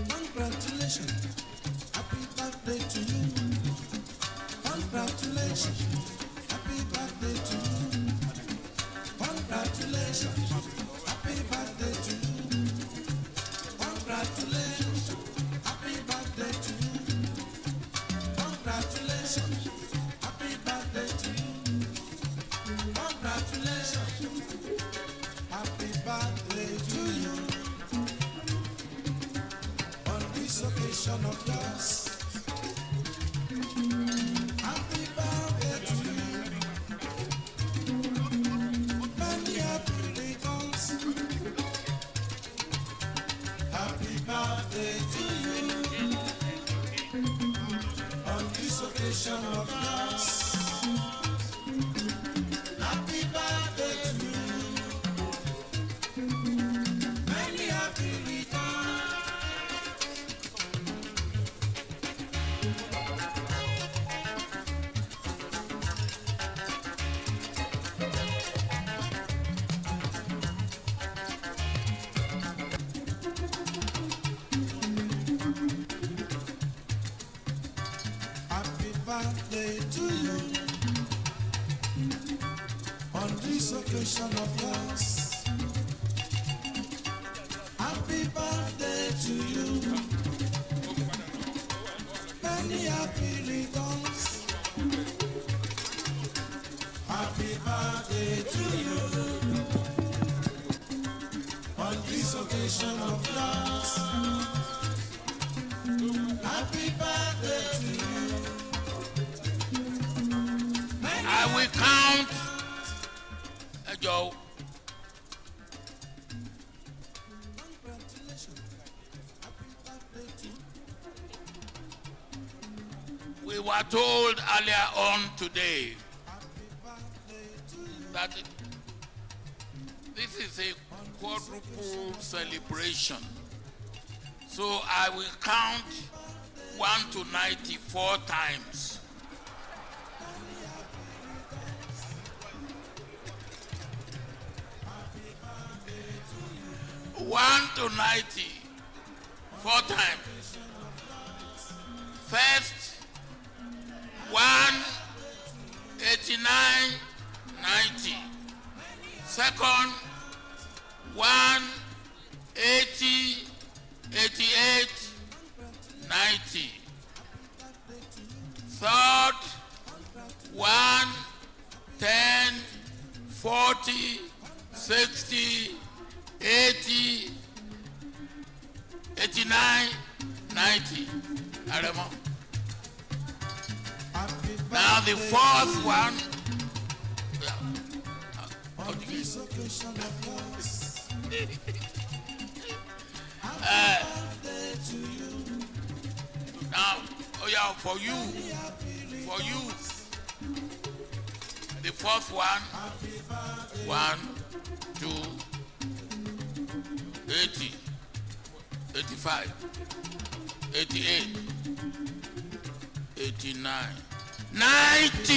Congratulations, happy birthday to you. Congratulations, happy birthday to you. Congratulations, happy birthday to you. Congratulations, happy birthday to you. Congratulations, happy birthday to you. Congratulations, happy birthday to you. On this occasion of yours, happy birthday to you. Many happy returns. Happy birthday to you. On this occasion of yours, happy birthday to you. Many happy returns. on this occasion of yours. Happy birthday to you. Many happy returns. Happy birthday to you. On this occasion of yours. Happy birthday to you. I will count. Joe. We were told earlier on today that this is a quadruple celebration. So I will count 1 to 94 times. 1 to 90, 4 times. First, 1, 89, 90. Second, 1, 80, 88, 90. Third, 1, 10, 40, 60, 80, 89, 90. Aremo. Now the fourth one. Now, oh yeah, for you, the fourth one, 1, 2, 80, 85, 88, 89, 90.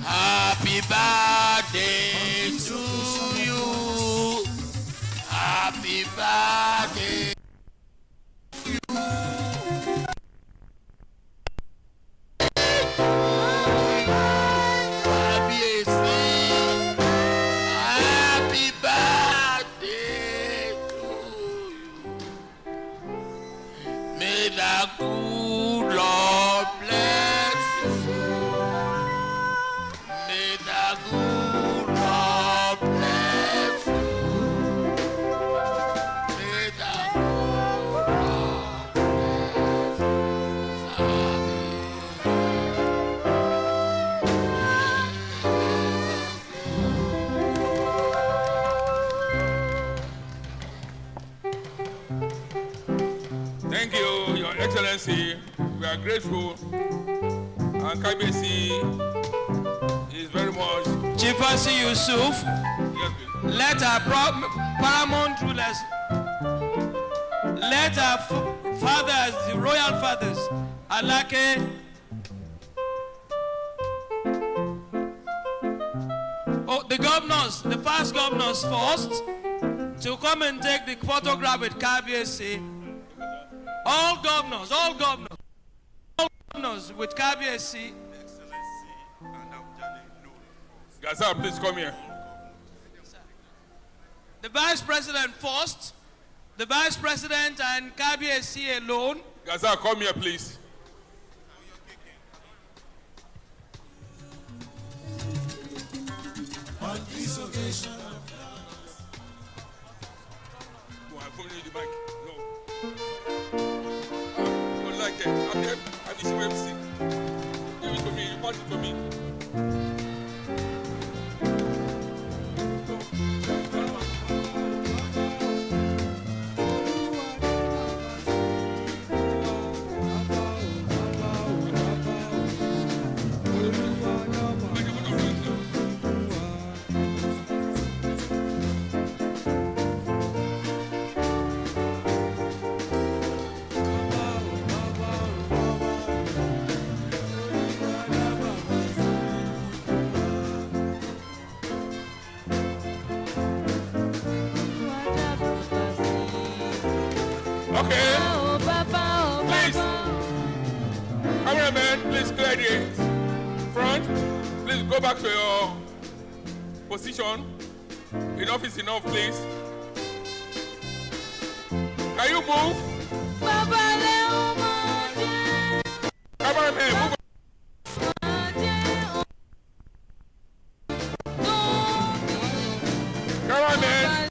Happy birthday to you. Happy birthday. Thank you, Your Excellency. We are grateful. And KBC is very much. Chief Yusuf, Yes, please. let our paramount rulers, let our fathers, the royal fathers, Alake, the governors, the past governors first, to come and take the photograph with KBC. All governors with KBC. Gaza, please come here. The vice president first, the vice president and KBC alone. Gaza, come here, please. On this occasion. Go on, put me in the mic. No. I don't like it. I just wait to see. Give it to me. You want it to me. Okay. Please. Cameraman, please clear the front. Please Please go back to your position. Enough is enough, please. Can you move? Cameraman, move. Cameraman.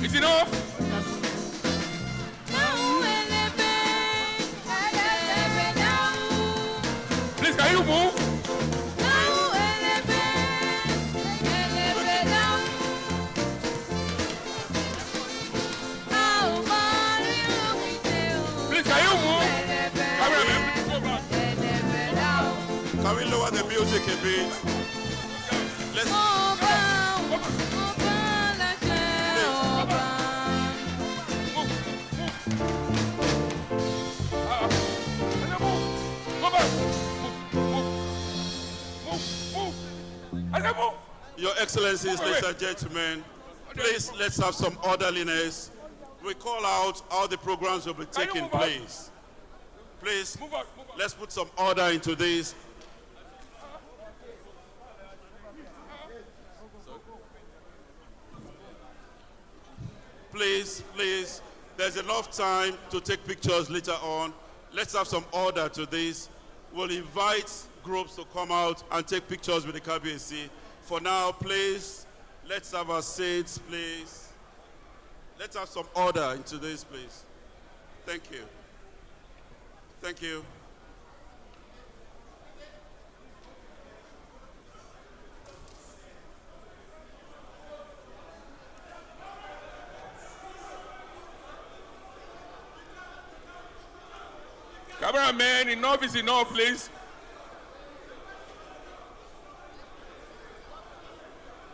It's enough. Please, can you move? Please, can you move? Can we lower the music a bit? Let's Your Excellencies, ladies and gentlemen, please let's have some orderliness. We call out how the programs will be taking place. Please, let's put some order into this. Please, there's enough time to take pictures later on. Let's have some order to this. We'll invite groups to come out and take pictures with the KBC. For now, please, let's have our seats, please. Let's have some order into this, please. Thank you. Thank you. Cameraman, enough is enough, please.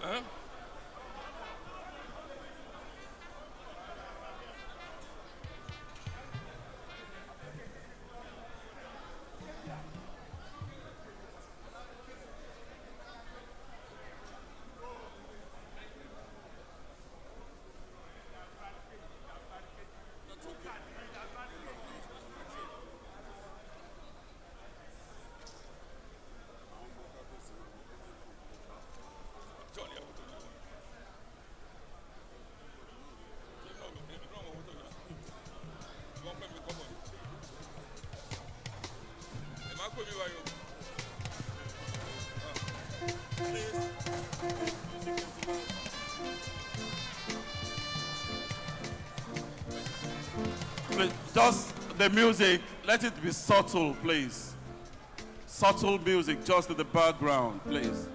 Huh? Please, just the music, let it be subtle, please. Subtle music, just in the background, please.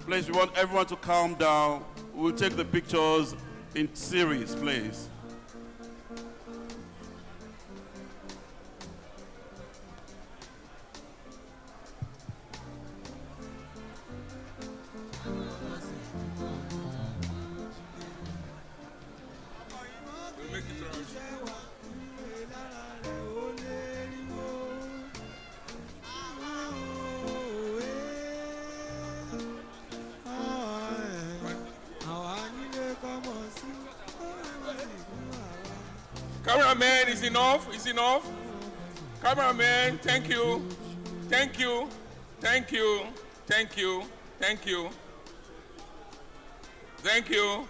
Please, we want everyone to calm down. We'll take the pictures in series, please. Cameraman, is enough? Is enough? Cameraman, thank you. Thank you. Thank you. Thank you. Thank you. Thank you.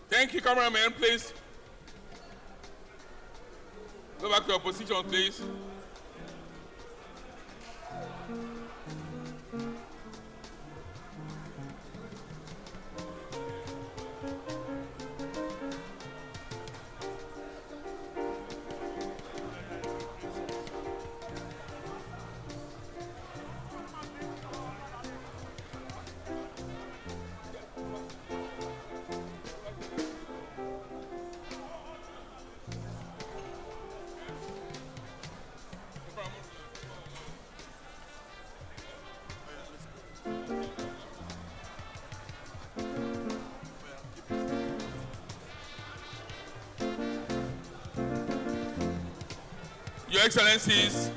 Thank you, cameraman, please. Go back to your position, please. Your Excellencies,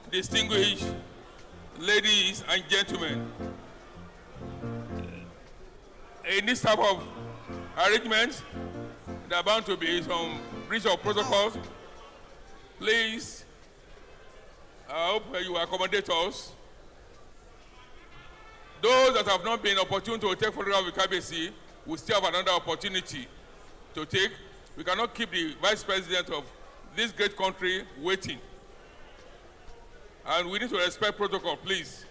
distinguished ladies and gentlemen, in this type of arrangement, there are bound to be some breach of protocols. Please, I hope you accommodate us. Those that have not been opportune to take photograph with KBC will still have another opportunity to take. We cannot keep the Vice President of this great country waiting. And we need to respect protocol, please.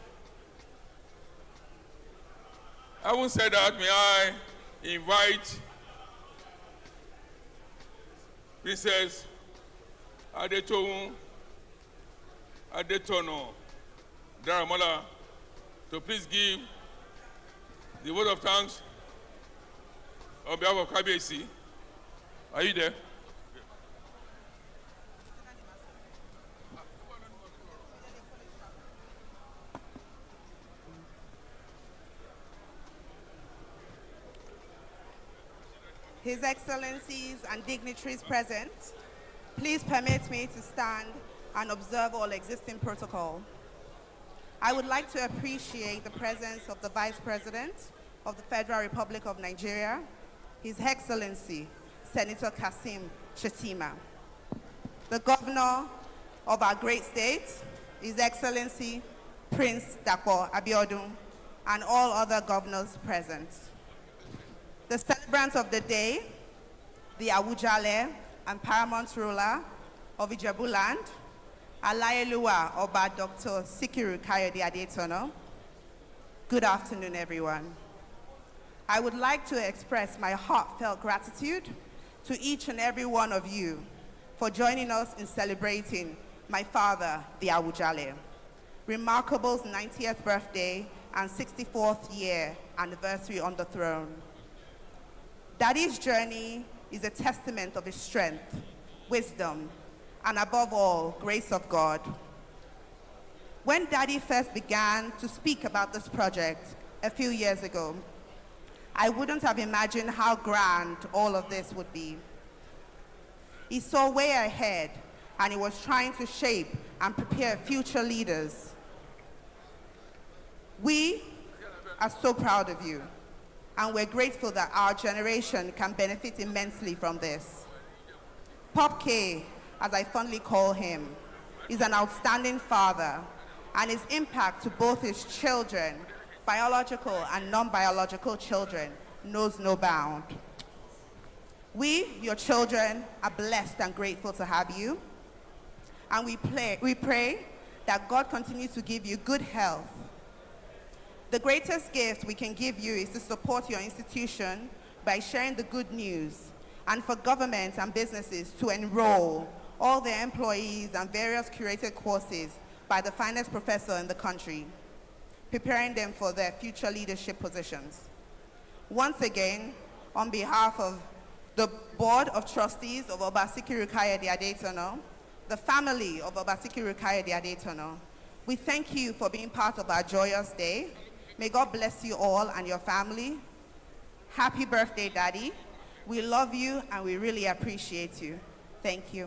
Having said that, may I invite Princess Adetona Daramola to please give the word of thanks on behalf of KBC. Are you there? His Excellencies and dignitaries present, please permit me to stand and observe all existing protocol. I would like to appreciate the presence of the Vice President of the Federal Republic of Nigeria, His Excellency, Senator Kashim Shettima, the Governor of our great state, His Excellency, Prince Dapo Abiodun, and all other governors present. The celebrants of the day, the Awujale and paramount ruler of Ijebuland, Alayeluwa Oba Dr. Sikiru Kayode Adetona. Good afternoon, everyone. I would like to express my heartfelt gratitude to each and every one of you for joining us in celebrating my father, the Awujale, Remarkable's 90th birthday and 64th year anniversary on the throne. Daddy's journey is a testament of his strength, wisdom, and above all, grace of God. When Daddy first began to speak about this project a few years ago, I wouldn't have imagined how grand all of this would be. He saw way ahead, and he was trying to shape and prepare future leaders. We are so proud of you, and we're grateful that our generation can benefit immensely from this. Pop K, as I fondly call him, is an outstanding father, and his impact to both his children, biological and non-biological children, knows no bound. We, your children, are blessed and grateful to have you, and we pray that God continues to give you good health. The greatest gift we can give you is to support your institution by sharing the good news, and for government and businesses to enroll all their employees and various curated courses by the finest professor in the country, preparing them for their future leadership positions. Once again, on behalf of the Board of Trustees of Oba Sikiru Kayode Adetona, the family of Oba Sikiru Kayode Adetona, we thank you for being part of our joyous day. May God bless you all and your family. Happy birthday, Daddy. We love you and we really appreciate you. Thank you.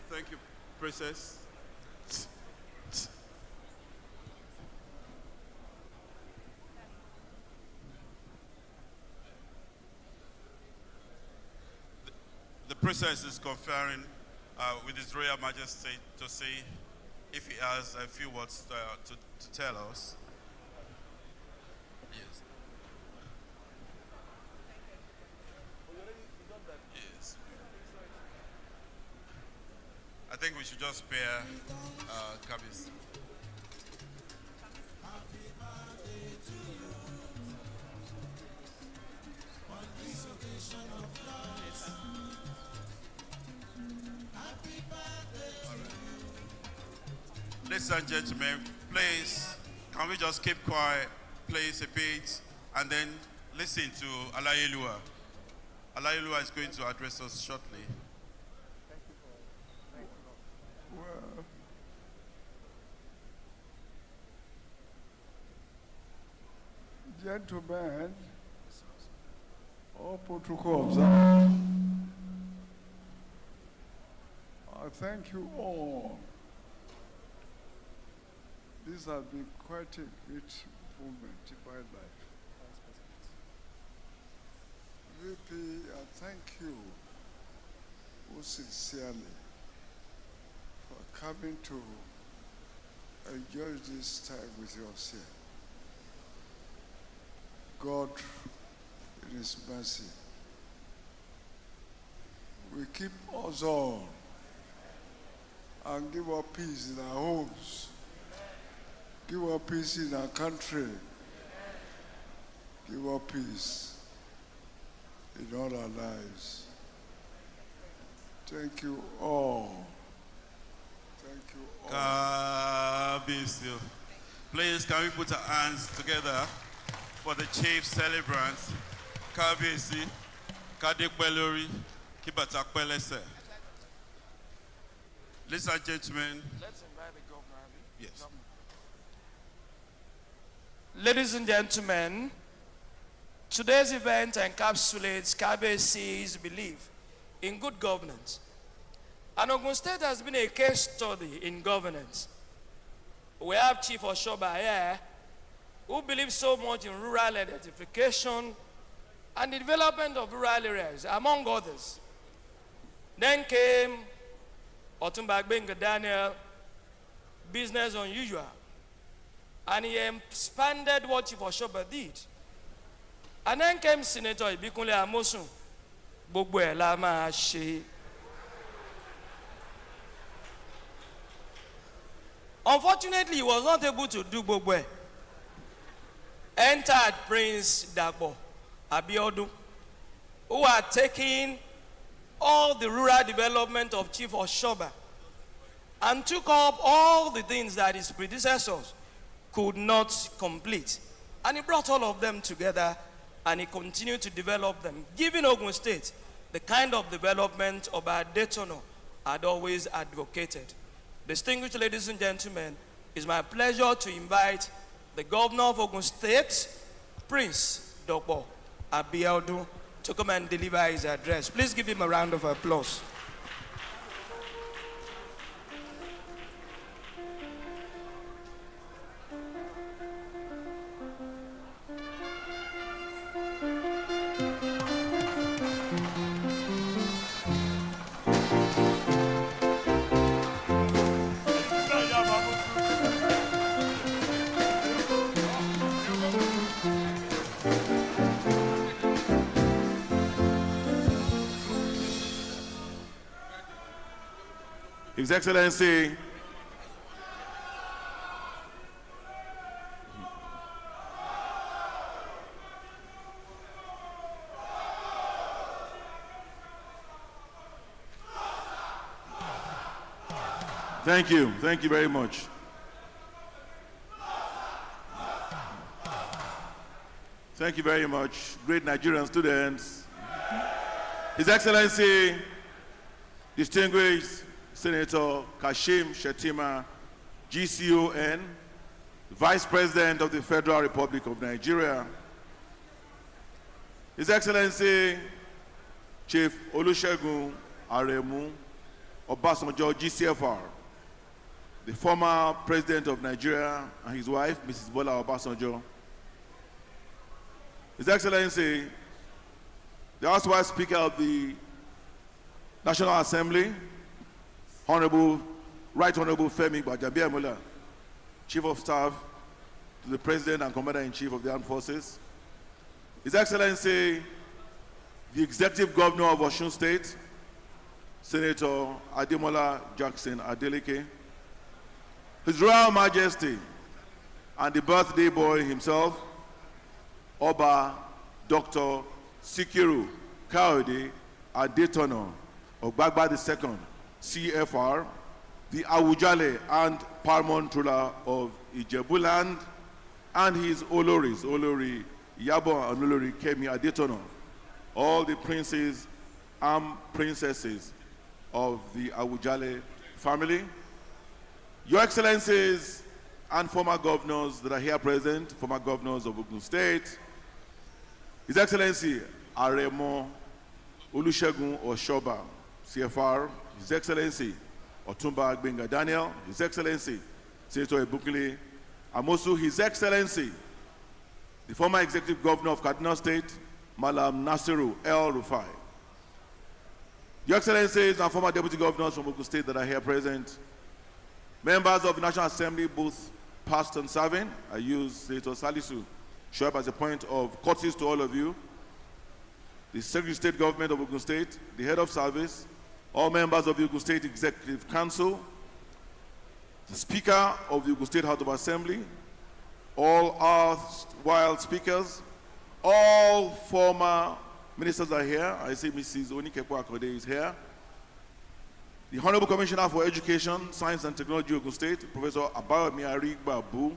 Thank you, Princess. The Princess is conferring with His Royal Majesty to see if he has a few words to tell us. Yes. Yes. I think we should just spare Kabis. Ladies and gentlemen, please, can we just keep quiet, please, a bit, and then listen to Alayeluwa. Alayeluwa is going to address us shortly. Gentlemen, all protocol observed. I thank you all. This has been quite a great moment in my life. VP, I thank you most sincerely for coming to enjoy this time with us here. God, in His mercy, will keep us all and give us peace in our homes, give us peace in our country, give us peace in all our lives. Thank you all. Thank you all. Please, can we put our hands together for the chief celebrant, Kabiyesi, Kadekpelori, Kibatakpelese. Ladies and gentlemen. Let's invite the governor. Yes. Ladies and gentlemen, today's event encapsulates Kabiyesi's belief in good governance. And Ogun State has been a case study in governance. We have Chief Oshoba here, who believes so much in rural identification and the development of rural areas, among others. Then came Otumba Gbenga Daniel, business unusual, and he expanded what Chief Oshoba did. And then came Senator Ibikunle Amosun, gbogbo ẹ̀ la máa ṣe. Unfortunately, he was not able to do gbogbo ẹ̀. Entered Prince Dagbo Abiodun, who had taken all the rural development of Chief Oshoba and took up all the things that his predecessors could not complete. And he brought all of them together and he continued to develop them, giving Ogun State the kind of development Adetona had always advocated. Distinguished ladies and gentlemen, it's my pleasure to invite the governor of Ogun State, Prince Dagbo Abiodun, to come and deliver his address. Please give him a round of applause. His Excellency, thank you very much. Thank you very much, great Nigerian students. His Excellency, distinguished Senator Kashim Shettima, GCON, Vice President of the Federal Republic of Nigeria. His Excellency, Chief Olusegun Aremu Obasanjo, GCFR, the former President of Nigeria, and his wife, Mrs. Bola Obasanjo. His Excellency, the House Speaker of the National Assembly, Right Honorable Femi Gbajabiamila, Chief of Staff to the President and Commander-in-Chief of the Armed Forces. His Excellency, the Executive Governor of Osun State, Senator Ademola Jackson Adeleke. His Royal Majesty and the birthday boy himself, Oba Dr. Sikiru Kayode Adetona Ogbagba II, CFR, the Awujale and paramount ruler of Ijebuland, and his Oloris, Olori Yabo and Olori Kemi Adetona, all the princes and princesses of the Awujale family. Your Excellencies and former governors that are here present, former governors of Ogun State, His Excellency Aremo Olusegun Oshoba, CFR, His Excellency Otumba Gbenga Daniel, His Excellency Senator Ebukile Amosu, His Excellency the former Executive Governor of Kaduna State, Malam Nasiru El Rufai, Your Excellencies and former Deputy Governors from Ogun State that are here present, members of the National Assembly, both past and serving. I use Senator Salisu Shoaib as a point of courtesy to all of you. The Secretary of State Government of Ogun State, the Head of Service, all members of the Ogun State Executive Council, the Speaker of the Ogun State House of Assembly, all erstwhile speakers, all former ministers are here. I see Mrs. Onikepo Akode is here. The Honorable Commissioner for Education, Science and Technology, Ogun State, Professor Abayomi Babu,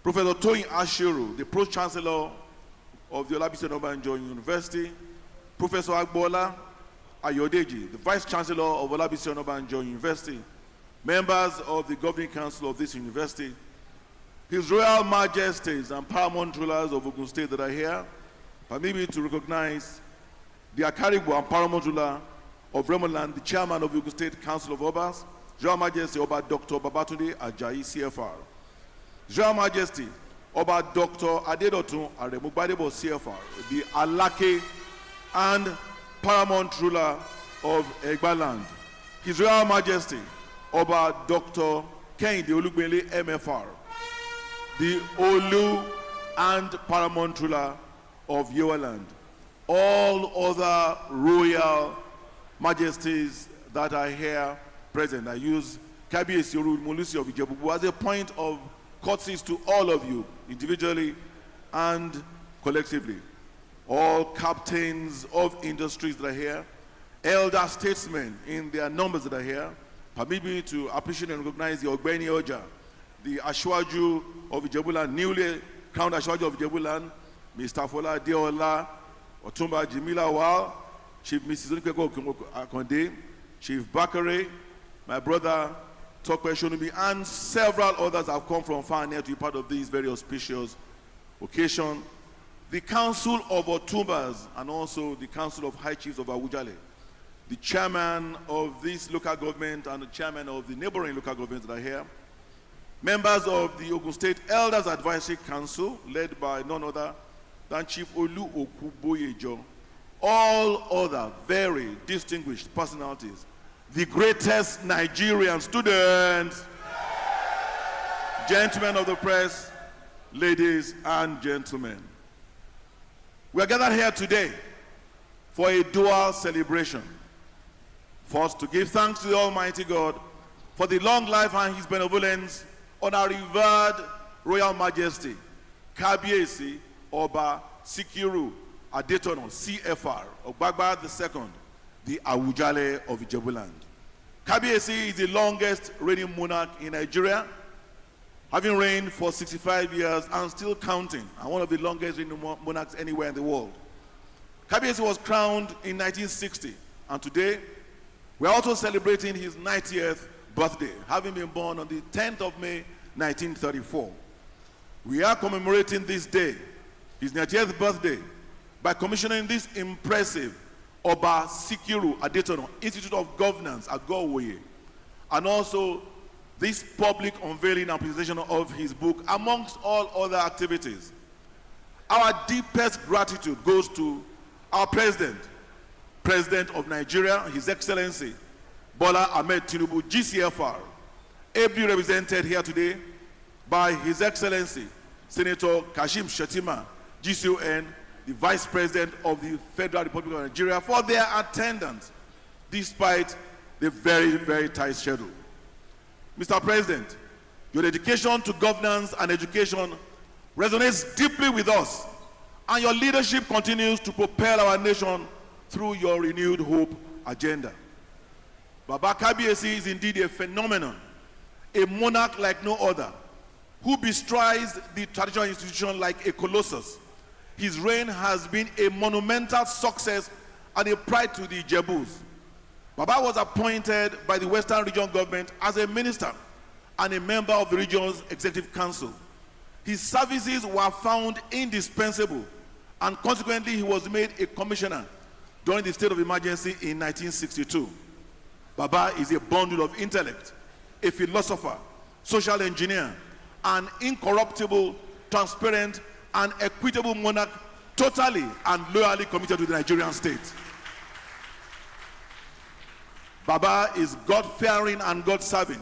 Professor Toyin Ashiru, the Pro-Chancellor of the OLABISI ONABANJO University, Professor Agbola Ayodeji, the Vice-Chancellor of OLABISI ONABANJO University, members of the Governing Council of this university, His Royal Majesties and Paramount Rulers of Ogun State that are here, permit me to recognize the Akaribu and Paramount Ruler of Remoland, the Chairman of the Ogun State Council of Obas, His Royal Majesty Oba Dr. Babatunde Ajayi CFR, His Royal Majesty Oba Dr. Adetona Aremugbadebo CFR, the Alake and Paramount Ruler of Egbaland, His Royal Majesty Oba Dr. Kayode Olugbele MFR, the Olu and Paramount Ruler of Yewaland, all other royal majesties that are here present. I use Kabiyesi Olumolusi of Ijebu as a point of courtesy to all of you, individually and collectively. All captains of industries that are here, elder statesmen in their numbers that are here. Permit me to appreciate and recognize the Ogbeni Oja, the Ashwaju of Ijebuland, newly crowned Ashwaju of Ijebuland, Mr. Fola Deola, Otumba Jimila Wal, Chief Mrs. Onikeko Akonde, Chief Bakare, my brother Tokwe Shonubi, and several others have come from far and near to be part of this very auspicious occasion. The Council of Otumbas and also the Council of High Chiefs of Awujale, the chairman of this local government and the chairman of the neighboring local governments that are here, members of the Ogun State Elders Advisory Council, led by none other than Chief Olu Okuboyejo, all other very distinguished personalities, the greatest Nigerian students, gentlemen of the press, ladies and gentlemen. We are gathered here today for a dual celebration. First, to give thanks to the Almighty God for the long life and his benevolence on our revered Royal Majesty, Kabiyesi Oba Sikiru Adetona, CFR, Ogbagba II, the Awujale of Ijebuland. Kabiyesi is the longest reigning monarch in Nigeria, having reigned for 65 years and still counting, and one of the longest reigning monarchs anywhere in the world. Kabiyesi was crowned in 1960, and today we are also celebrating his 90th birthday, having been born on the 10th of May, 1934. We are commemorating this day, his 90th birthday, by commissioning this impressive Oba Sikiru Adetona Institute of Governance, AGO-IWOYE, and also this public unveiling and presentation of his book, amongst all other activities. Our deepest gratitude goes to our President of Nigeria, His Excellency Bola Ahmed Tinubu, GCFR, ably represented here today by His Excellency Senator Kashim Shettima, GCON, the Vice President of the Federal Republic of Nigeria, for their attendance despite the very, very tight schedule. Mr. President, your dedication to governance and education resonates deeply with us, and your leadership continues to propel our nation through your renewed hope agenda. Baba Kabiyesi is indeed a phenomenon, a monarch like no other, who bestrides the traditional institution like a colossus. His reign has been a monumental success and a pride to the Ijebus. Baba was appointed by the Western Region government as a minister and a member of the region's executive council. His services were found indispensable, and consequently he was made a commissioner during the state of emergency in 1962. Baba is a bundle of intellect, a philosopher, social engineer, an incorruptible, transparent, and equitable monarch, totally and loyally committed to the Nigerian state. Baba is God-fearing and God-serving,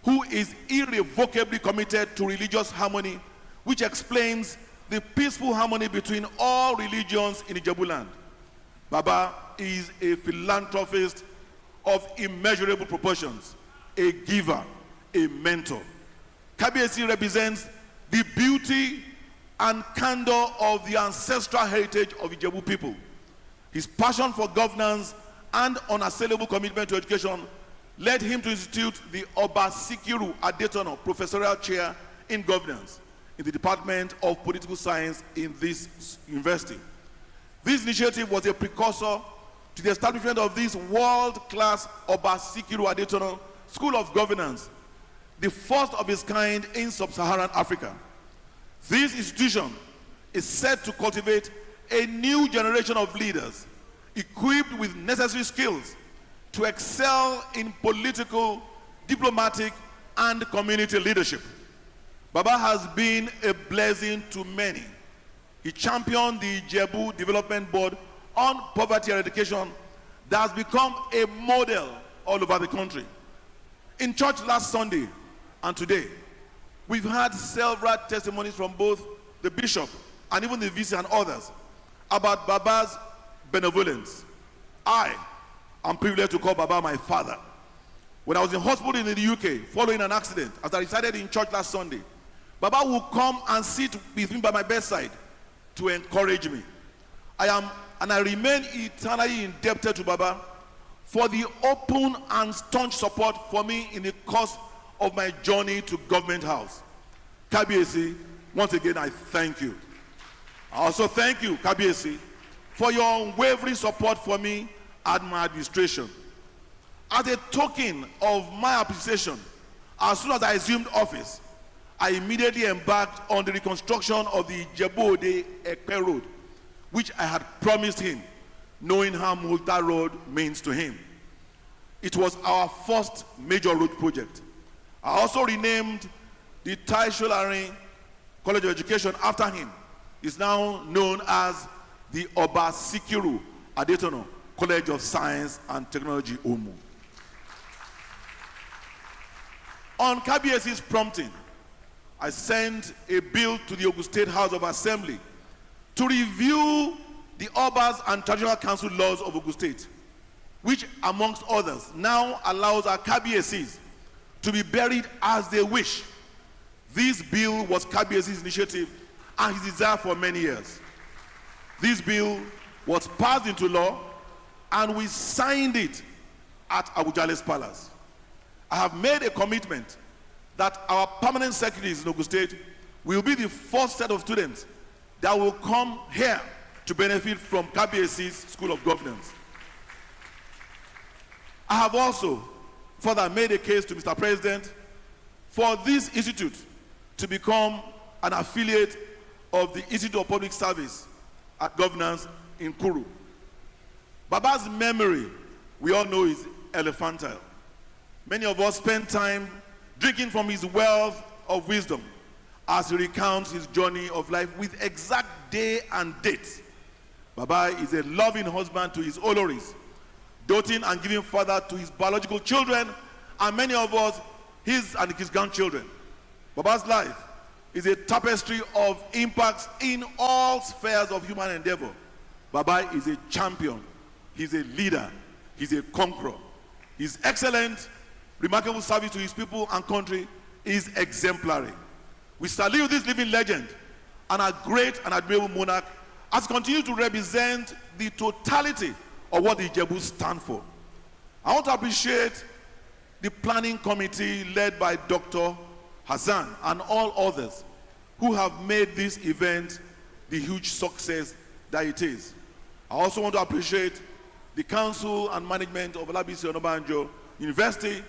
who is irrevocably committed to religious harmony, which explains the peaceful harmony between all religions in Ijebuland. Baba is a philanthropist of immeasurable proportions, a giver, a mentor. Kabiyesi represents the beauty and candor of the ancestral heritage of Ijebu people. His passion for governance and unassailable commitment to education led him to institute the Sikiru Adetona Professorial Chair in Governance in the Department of Political Science in this university. This initiative was a precursor to the establishment of this world-class Sikiru Adetona School of Governance, the first of its kind in sub-Saharan Africa. This institution is set to cultivate a new generation of leaders equipped with necessary skills to excel in political, diplomatic, and community leadership. Baba has been a blessing to many. He championed the Ijebu Development Board on poverty eradication that has become a model all over the country. In church last Sunday and today, we've had several testimonies from both the bishop and even the VC and others about Baba's benevolence. I am privileged to call Baba my father. When I was in hospital in the UK following an accident, as I resided in church last Sunday, Baba would come and sit with me by my bedside to encourage me. I remain eternally indebted to Baba for the open and staunch support for me in the course of my journey to Government House. Kabiyesi, once again, I thank you. I also thank you, Kabiyesi, for your unwavering support for me and my administration. As a token of my appreciation, as soon as I assumed office, I immediately embarked on the reconstruction of the Ijebu-Ode-Ekpe Road, which I had promised him, knowing how much that road means to him. It was our first major road project. I also renamed the Tai Solarin College of Education after him. It's now known as the Sikiru Adetona College of Science and Technology, Omu. On Kabiyesi's prompting, I sent a bill to the Ogun State House of Assembly to review the Obas and Traditional Council laws of Ogun State, which, amongst others, now allows our Kabiyesis to be buried as they wish. This bill was Kabiyesi's initiative and his desire for many years. This bill was passed into law and we signed it at Awujale's Palace. I have made a commitment that our permanent secretaries in Ogun State will be the first set of students that will come here to benefit from Kabiyesi's School of Governance. I have also further made a case to Mr. President for this institute to become an affiliate of the Institute of Public Service at Governance in Kuru. Baba's memory, we all know, is elephantine. Many of us spend time drinking from his wealth of wisdom as he recounts his journey of life with exact day and date. Baba is a loving husband to his Oloris, doting and giving father to his biological children, and many of us, his and his grandchildren. Baba's life is a tapestry of impacts in all spheres of human endeavor. Baba is a champion, he's a leader, he's a conqueror. His excellent, remarkable service to his people and country is exemplary. We salute this living legend and our great and admirable monarch as he continues to represent the totality of what the Ijebu stand for. I want to appreciate the planning committee led by Dr. Hassan and all others who have made this event the huge success that it is. I also want to appreciate the council and management of OLABISI ONABANJO University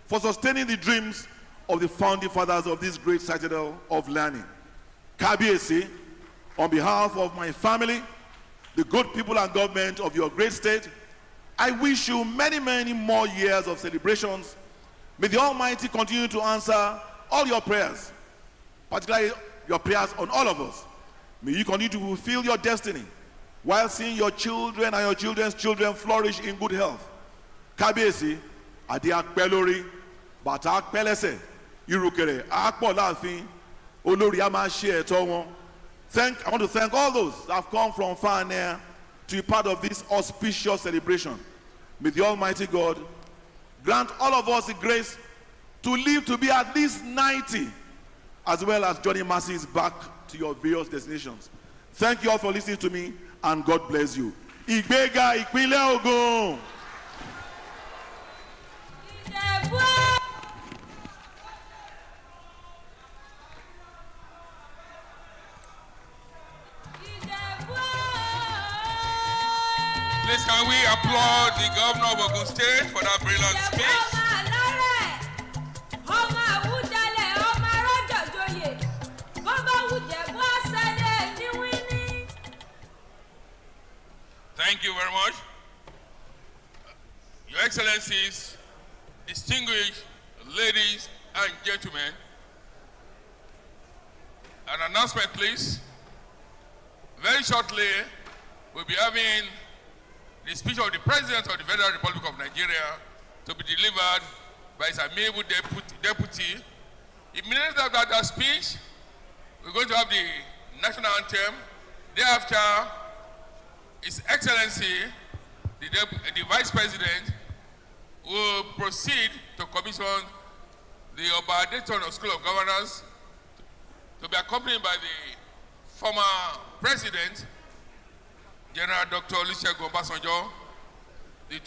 for sustaining the dreams of the founding fathers of this great citadel of learning. Kabiyesi, on behalf of my family, the good people and government of your great state, I wish you many, many more years of celebrations. May the Almighty continue to answer all your prayers, particularly your prayers on all of us. May you continue to fulfill your destiny while seeing your children and your children's children flourish in good health. Kabiyesi, Ade apẹ́ lórí, bàtà apẹ́ lẹ́sẹ̀, ìrùkẹ̀rẹ̀ á pọ̀ láàfin, olórí á máa ṣe ẹ̀tọ́ wọn. I want to thank all those that have come from far and near to be part of this auspicious celebration. May the Almighty God grant all of us the grace to live to be at least 90, as well as journey masses back to your various destinations. Thank you all for listening to me, and God bless you. Ìgbéga ìpínlẹ̀ Ògùn. Please, can we applaud the governor of Ogun State for that brilliant speech? Thank you very much. Your Excellencies, distinguished ladies and gentlemen, an announcement, please. Very shortly, we'll be having the speech of the President of the Federal Republic of Nigeria to be delivered by his amiable deputy. Immediately after that speech, we're going to have the national anthem. Thereafter, His Excellency, the Vice President, will proceed to commission the Adetona School of Governance to be accompanied by the former President, General Dr. Olusegun Obasanjo. The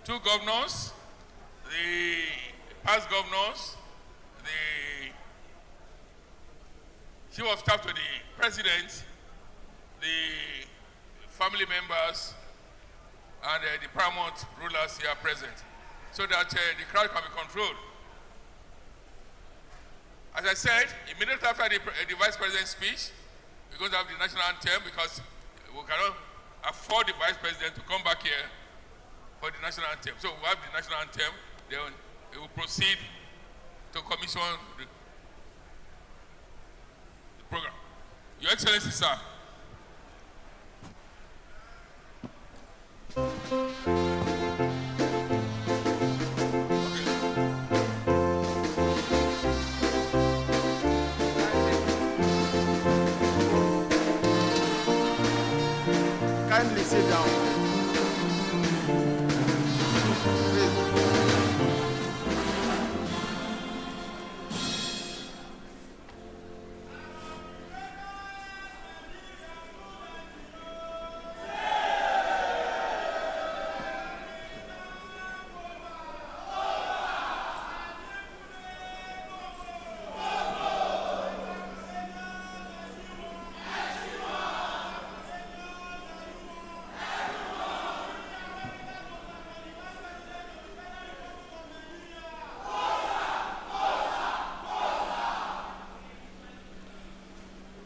two governors, the past governors, the Chief of Staff to the President, the family members, and the paramount rulers here present, so that the crowd can be controlled. As I said, immediately after the Vice President's speech, we're going to have the national anthem, because we cannot afford the Vice President to come back here for the national anthem. So we'll have the national anthem, then we will proceed to commission the program. Your Excellency, sir. Kindly sit down.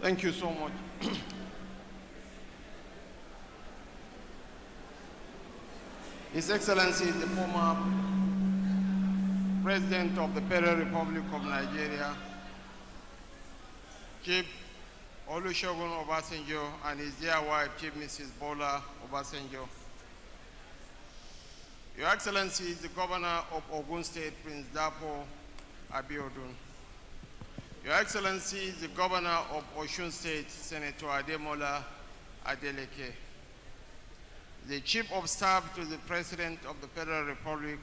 Thank you so much. His Excellency, the former President of the Federal Republic of Nigeria, Chief Olusegun Obasanjo, and his dear wife, Chief Mrs. Bola Obasanjo. Your Excellency, the Governor of Ogun State, Prince Dapo Abeokuta. Your Excellency, the Governor of Osun State, Senator Ademola Adeleke. The Chief of Staff to the President of the Federal Republic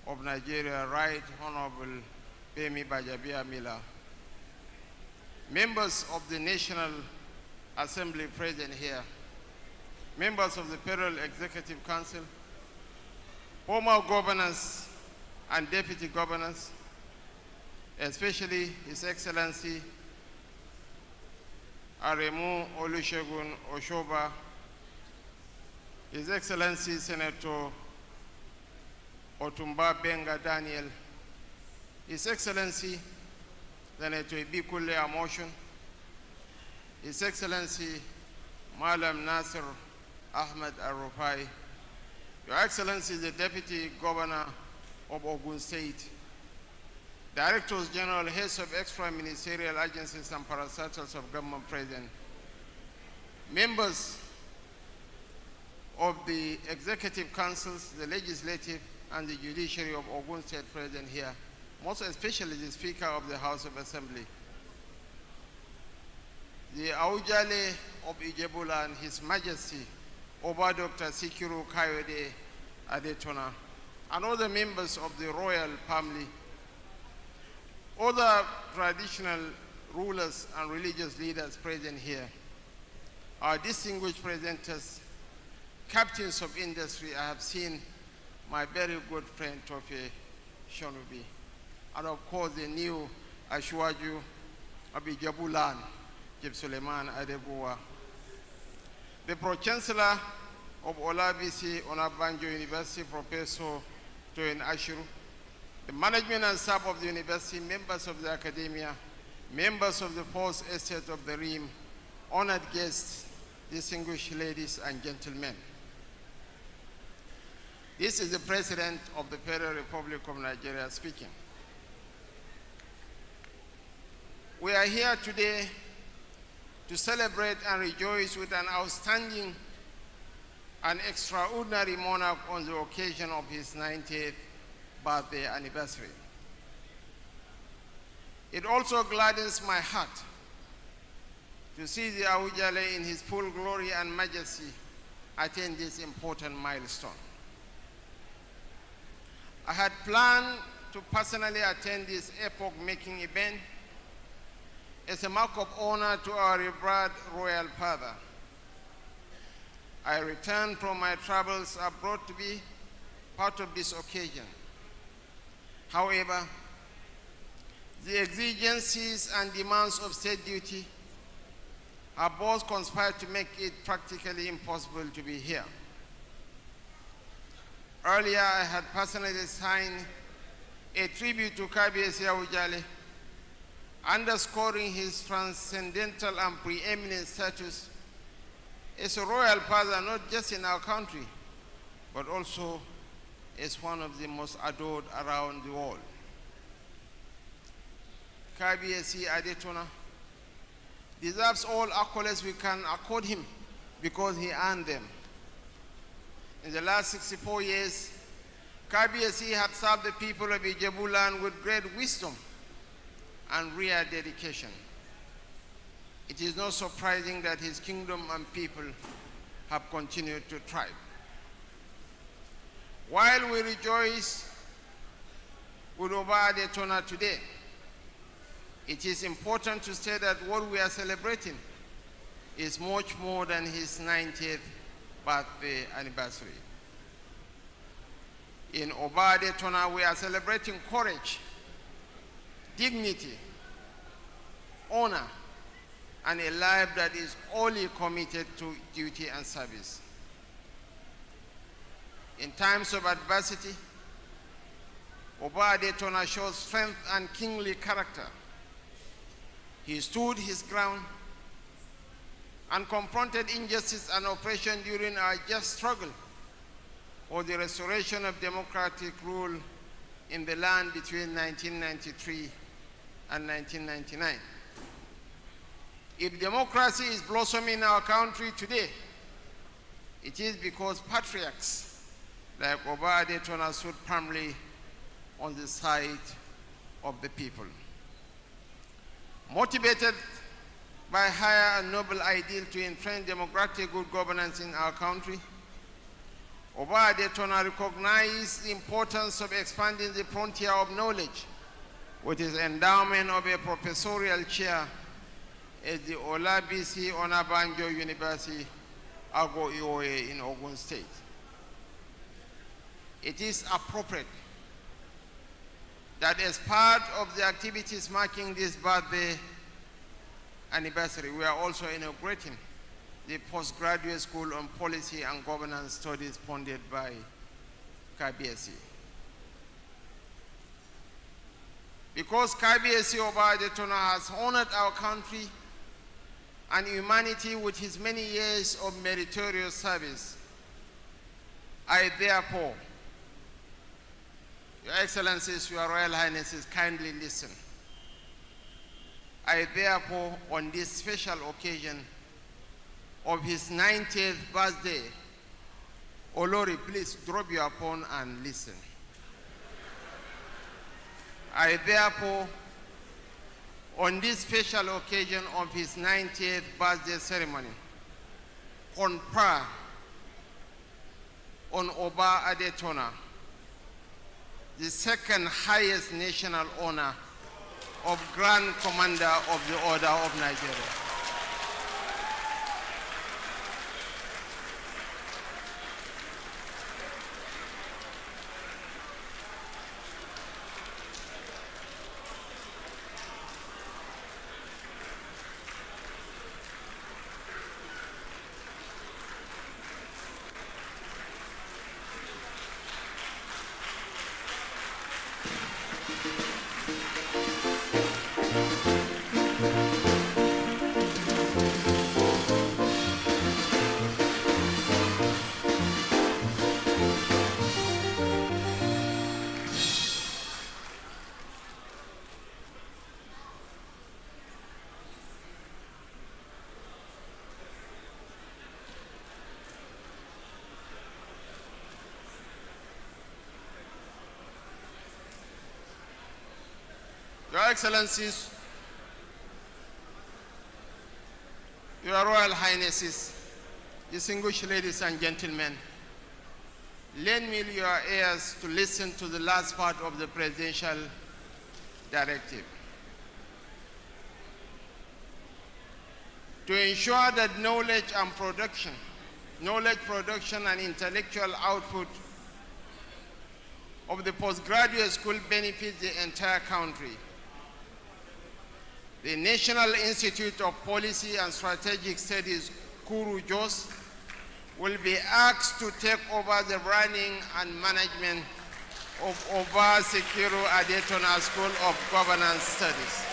of Nigeria, Right Honorable Femi Gbajabiamila. Members of the National Assembly present here, members of the Federal Executive Council, former governors and deputy governors, especially His Excellency Aremu Olusegun Oshoba, His Excellency Senator Otumba Benga Daniel, His Excellency Senator Ibikule Amoshun, His Excellency Malam Nasir Ahmed Arufai, Your Excellency the Deputy Governor of Ogun State, Directors General, heads of extra-ministerial agencies and parastatals of government present, members of the executive councils, the legislative and the judiciary of Ogun State present here, most especially the Speaker of the House of Assembly, the Aujale of Ijebula and His Majesty, Oba Dr. Sikiru Kayode Adetona, and other members of the royal family, other traditional rulers and religious leaders present here, our distinguished presenters, captains of industry. I have seen my very good friend Tofe Shonubi, and of course the new Ashwaju Abijabulan, Jib Suleiman Adebuwa, the Pro-Chancellor of OLABISI, ONABANJO University, Professor Toyin Ashiru, the management and staff of the university, members of the academia, members of the Fourth Estate of the Rim, honored guests, distinguished ladies and gentlemen. This is the President of the Federal Republic of Nigeria speaking. We are here today to celebrate and rejoice with an outstanding and extraordinary monarch on the occasion of his 90th birthday anniversary. It also gladdens my heart to see the Awujale in his full glory and majesty attain this important milestone. I had planned to personally attend this epoch-making event as a mark of honor to our revered royal father. I returned from my travels abroad to be part of this occasion. However, the exigencies and demands of state duty have both conspired to make it practically impossible to be here. Earlier, I had personally signed a tribute to Kabiyesi Awujale, underscoring his transcendental and preeminent status as a royal father, not just in our country, but also as one of the most adored around the world. Kabiyesi Adetona deserves all accolades we can accord him because he earned them. In the last 64 years, Kabiyesi has served the people of Ijebuland with great wisdom and rare dedication. It is not surprising that his kingdom and people have continued to thrive. While we rejoice with Oba Adetona today, it is important to say that what we are celebrating is much more than his 90th birthday anniversary. In Oba Adetona, we are celebrating courage, dignity, honor, and a life that is wholly committed to duty and service. In times of adversity, Oba Adetona shows strength and kingly character. He stood his ground and confronted injustice and oppression during our just struggle for the restoration of democratic rule in the land between 1993 and 1999. If democracy is blossoming in our country today, it is because patriarchs like Oba Adetona stood firmly on the side of the people. Motivated by higher and noble ideal to entrench democratic good governance in our country, Oba Adetona recognized the importance of expanding the frontier of knowledge with his endowment of a professorial chair is the OLABISI ONABANJO University AGO-IWOYE in Ogun State. It is appropriate that as part of the activities marking this birthday anniversary, we are also inaugurating the Postgraduate School on Policy and Governance Studies funded by KBSE. Because KBSE of Adetona has honored our country and humanity with his many years of meritorious service, I therefore, Your Excellencies, Your Royal Highnesses, kindly listen. I therefore, on this special occasion of his 90th birthday, Olori, please drop your phone and listen. I therefore, on this special occasion of his 90th birthday ceremony, confer on Oba Adetona the second highest national honor of Grand Commander of the Order of Nigeria. Your Excellencies, Your Royal Highnesses, distinguished ladies and gentlemen, lend me your ears to listen to the last part of the presidential directive. To ensure that knowledge production and intellectual output of the postgraduate school benefits the entire country, the National Institute of Policy and Strategic Studies, Kuru Jos, will be asked to take over the running and management of Oba Sikiru Adetona School of Governance Studies.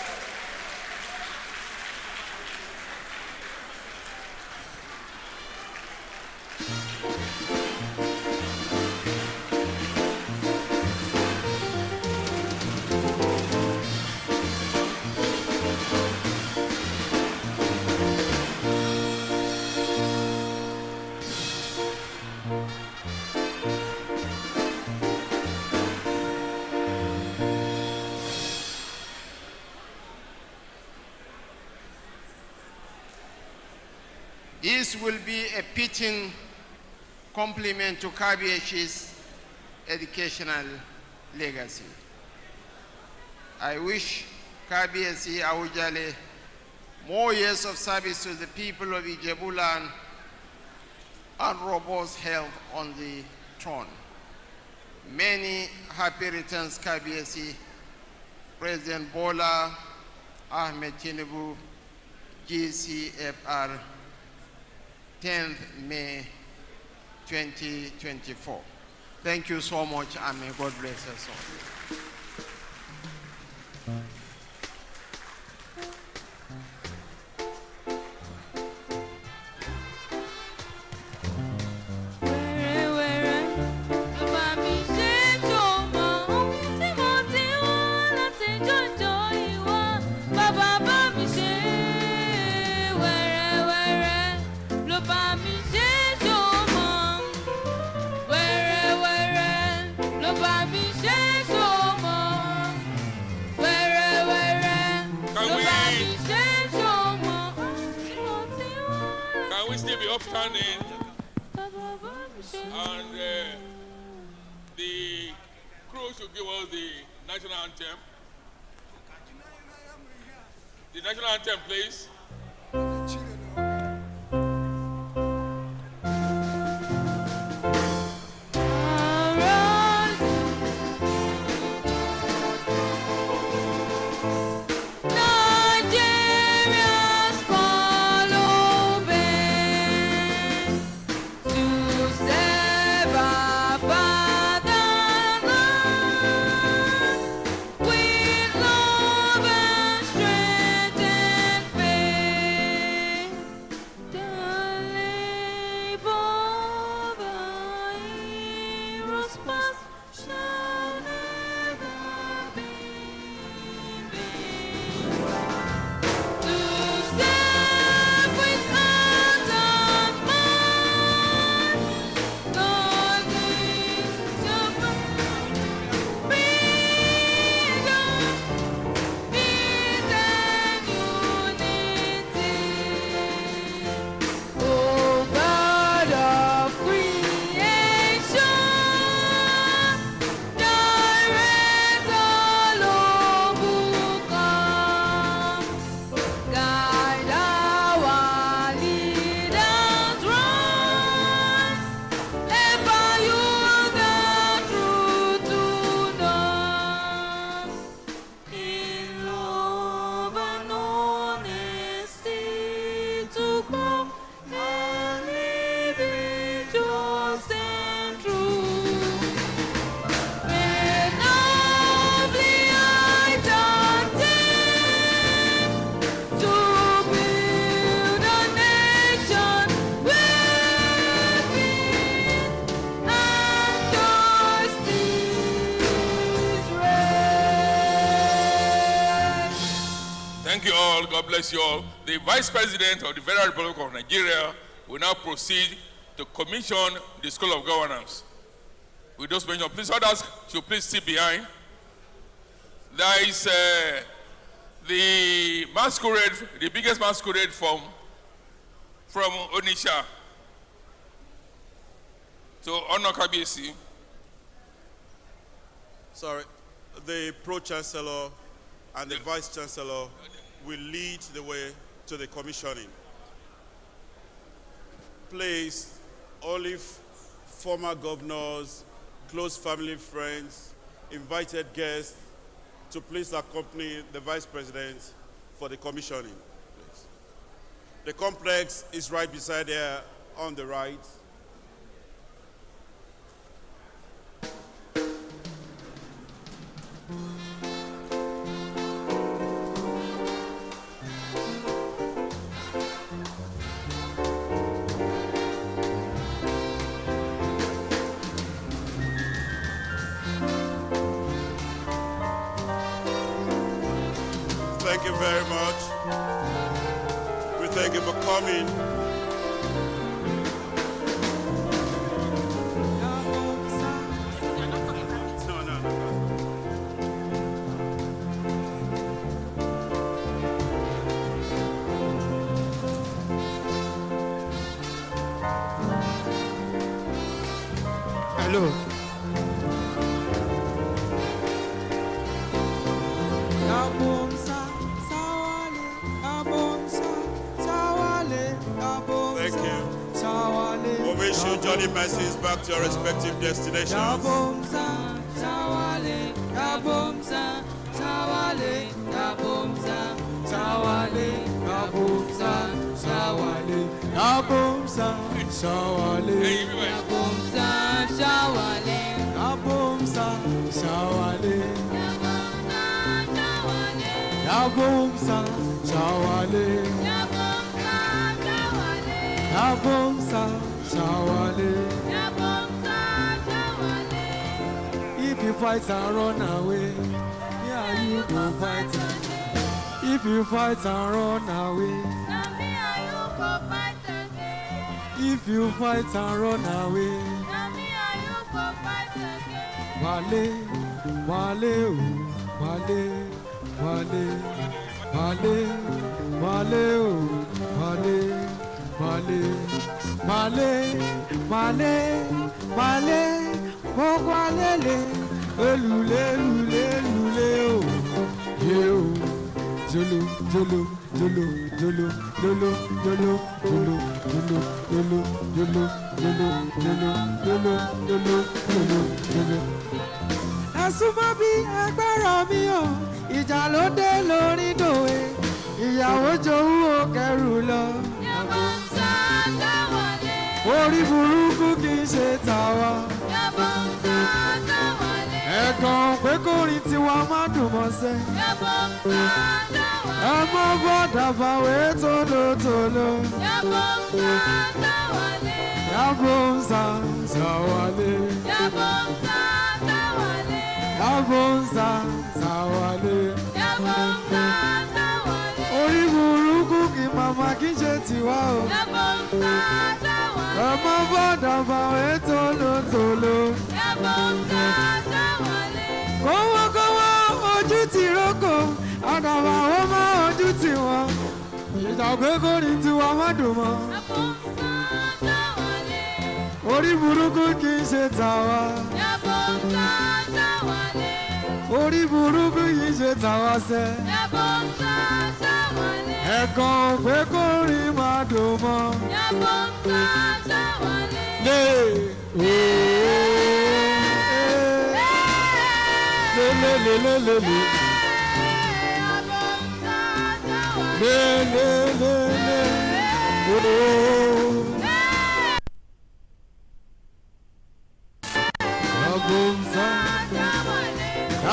This will be a fitting complement to KBSE's educational legacy. I wish KBSE Awujale more years of service to the people of Ijebuland and robust health on the throne. Many happy returns, KBSE. President Bola Ahmed Tinubu, GCFR, 10th May 2024. Thank you so much, and may God bless us all. Upstanding, and the crew should give us the national anthem. The national anthem, please. all. God bless you all. The Vice President of the Federal Republic of Nigeria will now proceed to commission the School of Governance. With those mentioned, please, others should please sit behind. There is the masquerade, the biggest masquerade from Onitsha to honor Kabiyesi. Sorry, the Pro-Chancellor and the Vice-Chancellor will lead the way to the commissioning. Please, only former governors, close family friends, invited guests to please accompany the Vice President for the commissioning. Please. The complex is right beside there on the right. Thank you very much. We thank you for coming. Hello. Thank you. We wish you journey mercies back to your respective destinations. If you fight and run away, yeah, you go fight again. If you fight and run away, if you fight and run away, wale, wale, wale, wale, wale, wale, wale. Male, male, male, male, mokwalele, elule, lule, lule, oh, yo, zulu, zulu, zulu, zulu, zulu, zulu, zulu, zulu, zulu, zulu, zulu, zulu, zulu, zulu, zulu. Ẹ̀sùnmọ́ bí agbára mi o, ìjà ló dé lórí dòwe, ìyàwó jowú ó kẹrù lọ. Orí burúkú kì í ṣe tàwa. Ẹ̀gàn pé kórìí tiwa má dùn mọ́sẹ́. Ẹ mọ́ bọ́dà bàwé tólótóló. Yàbò ń sá sáwálé. Yàbò ń sá sáwálé. Orí burúkú kì í màmá kì í ṣe tiwa o. Ẹ mọ́ bọ́dà bàwé tólótóló. Kówókówó ojú ti rókò, àdàbà ó má ojú ti wọ́n. Ìjàgbé kò ní tiwa má dùn mọ́. Orí burúkú kì í ṣe tàwa. Orí burúkú kì í ṣe tàwa sẹ́. Ẹ̀kan pé kò rí má dùn mọ́. Lé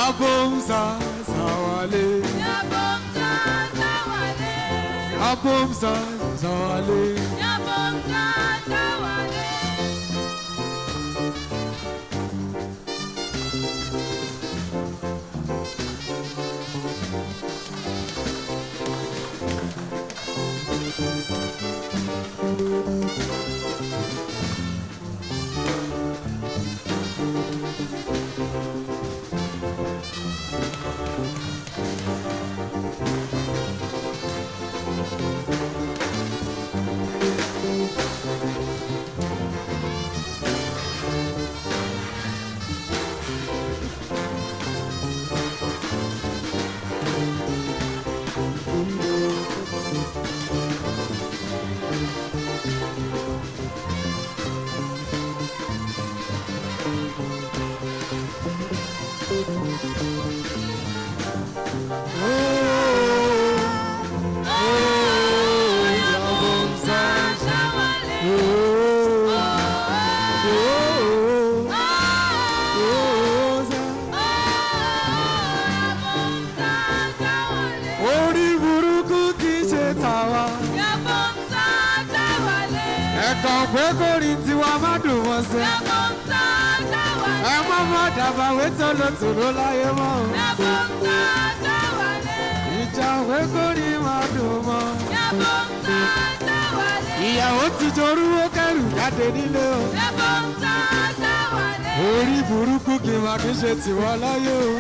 Abomsa sawale. Abomsa sawale. àdàbà wé tòlótòló láyé mọ́. Ìjà òwe kò ní máa dùn mọ́. Ìyàwó ti jorúwó kẹrù jáde nílé o. Orí burúkú kì máa kí ṣe tiwọ́ láyé o.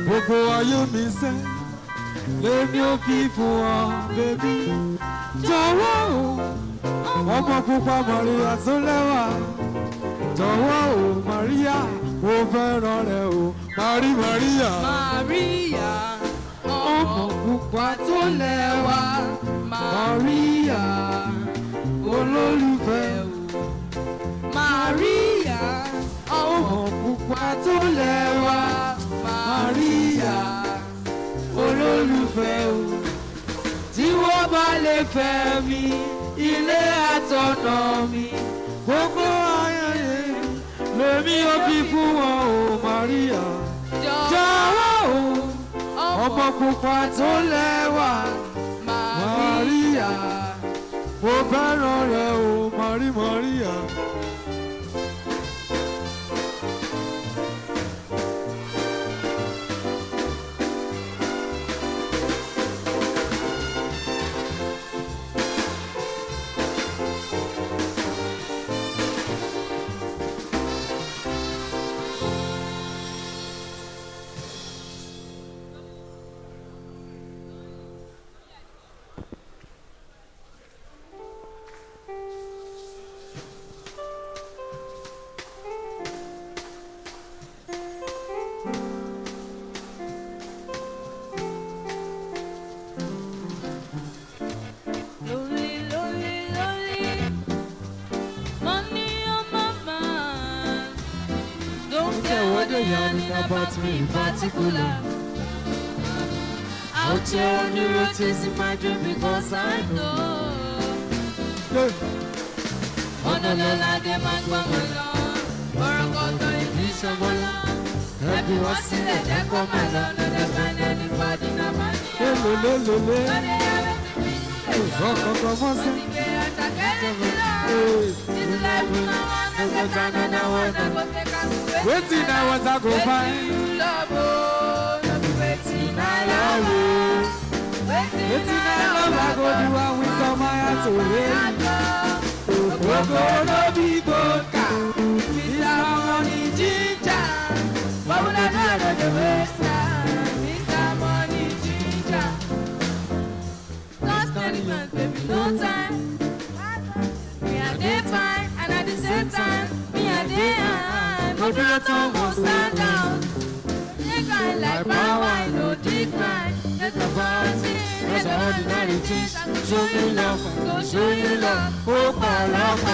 Gbogbo ayé mi sẹ́, lèmi ò fi fún ọ, bébí. Jọ̀wọ́ o, ọmọ pupa Maria tó lẹ́wà. Jọ̀wọ́ o, Maria, mo fẹ́ràn rẹ o. Maria. Maria, ọmọ pupa tó lẹ́wà. Maria, olólùfẹ́ o. Maria, ọmọ pupa tó lẹ́wà. Maria, olólùfẹ́ o. Tí wọ́n bá lè fẹ́ mi, ilé àtọ̀nà mi, gbogbo ayẹyẹ mi, lèmi ò fi fún wọn o, Maria. Jọ̀wọ́ o, ọmọ pupa tó lẹ́wà. Maria, mo fẹ́ràn rẹ o, Maria. About me in particular, I'll tell you what is in my dream because I know. Oh no, no, la de mangola, Barakoto English Obola. Everyone see that they come along, no they find anybody na money. Waiting I want to go find love, waiting I love, waiting I love. I go do one with all my heart to rain. Go no be vodka, without money ginger. dúró tán wọ́n stand out. Decline like power, no decline. Get the party, get the ordinary things. Show me love, go show you love. Hope and love.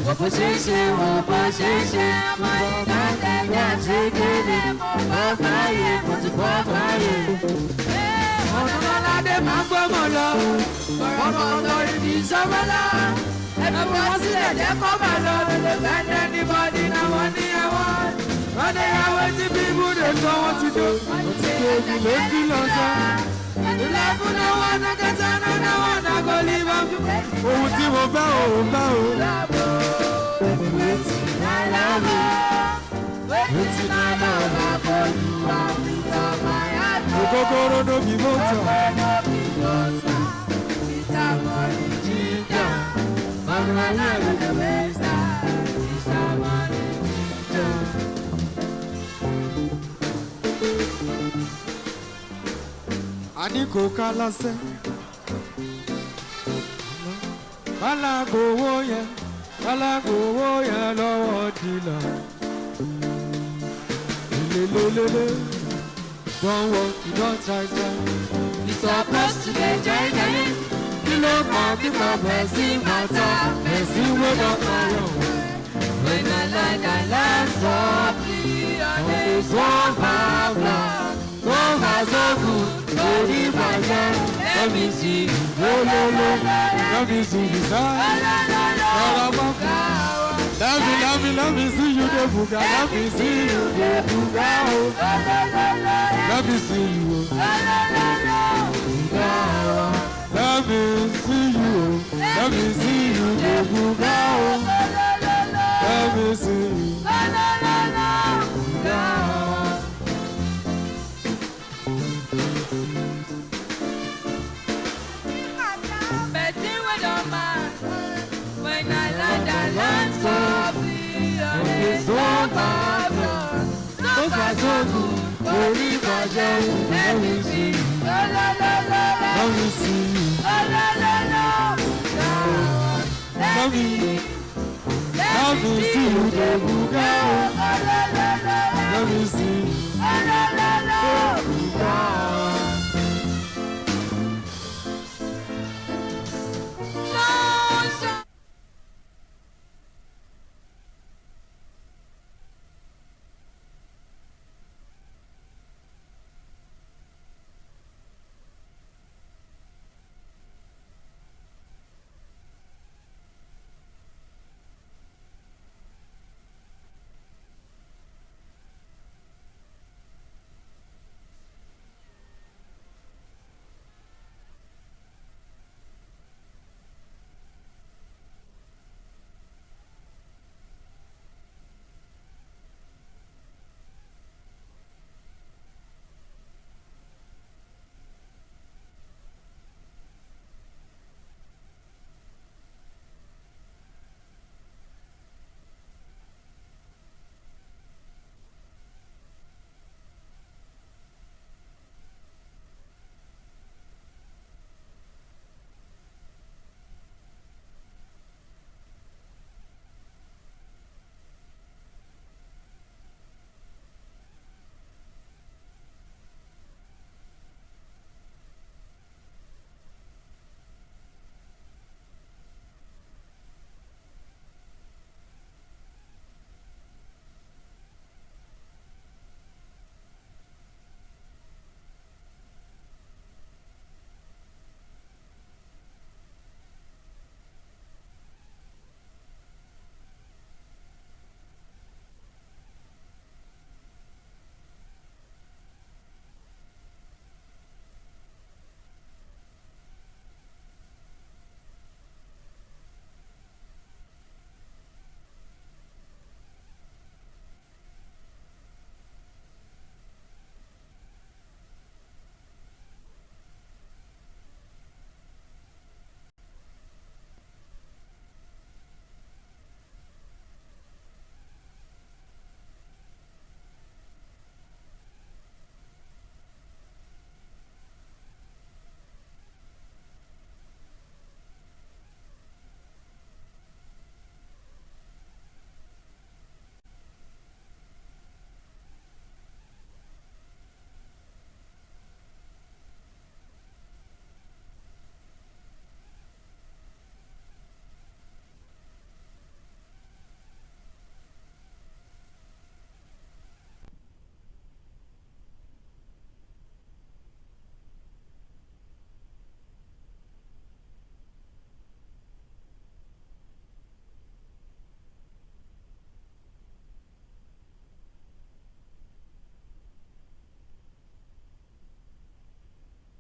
Wọ́pọ̀ ṣeéṣe, wọ́pọ̀ ṣeéṣe. Ọmọ ìgbà tẹ̀lé àṣekélé. Mo bọ́ fáyé, mo ti bọ́ fáyé. Ọdún ọ̀làdé máa ń gbọ́mọ̀ lọ. Ọmọ ọlọ́rin ní sọ́mọ́lá. Ẹ̀fọ́ wọn sílẹ̀ jẹ́ kó máa lọ. Bend anybody náà wọ́n ní ẹ̀wọ̀n. Wọ́n ní ẹ̀wọ̀n tí bíbú lè tọ́ wọ́n ti dò. Wọ́n ti kéèkì létí lọ sọ. Ìlẹ̀kùn náà wọ́n náà kẹta náà wọ́n náà kò lè bá mi. Ohun tí mo fẹ́ òun bá o. Wetin I love, wetin I love about you and with all my heart. Ogogoro no be motor. Mr. Money Ginger, Manuela no the waste. Mr. Money Ginger. Ani kò ká lọ́sẹ̀. Alágbòwò yẹn. Alágbòwò yẹn lọ́wọ́ dìlà. Lelelelele, don't work, you don't try. You supposed to be joining. You know my blessing matter. Blessing will not follow. When I land softly on this one so far so good, baby my girl. Let me see you, let me see you, let me see you, the buga. Let me see you, the buga. Let me see you, let me see you, let me see you, the buga. Let me see you, Betty with a man. When I land softly on this far so good. Only let me see you, let me see you, let me see you, the buga. Let me see you.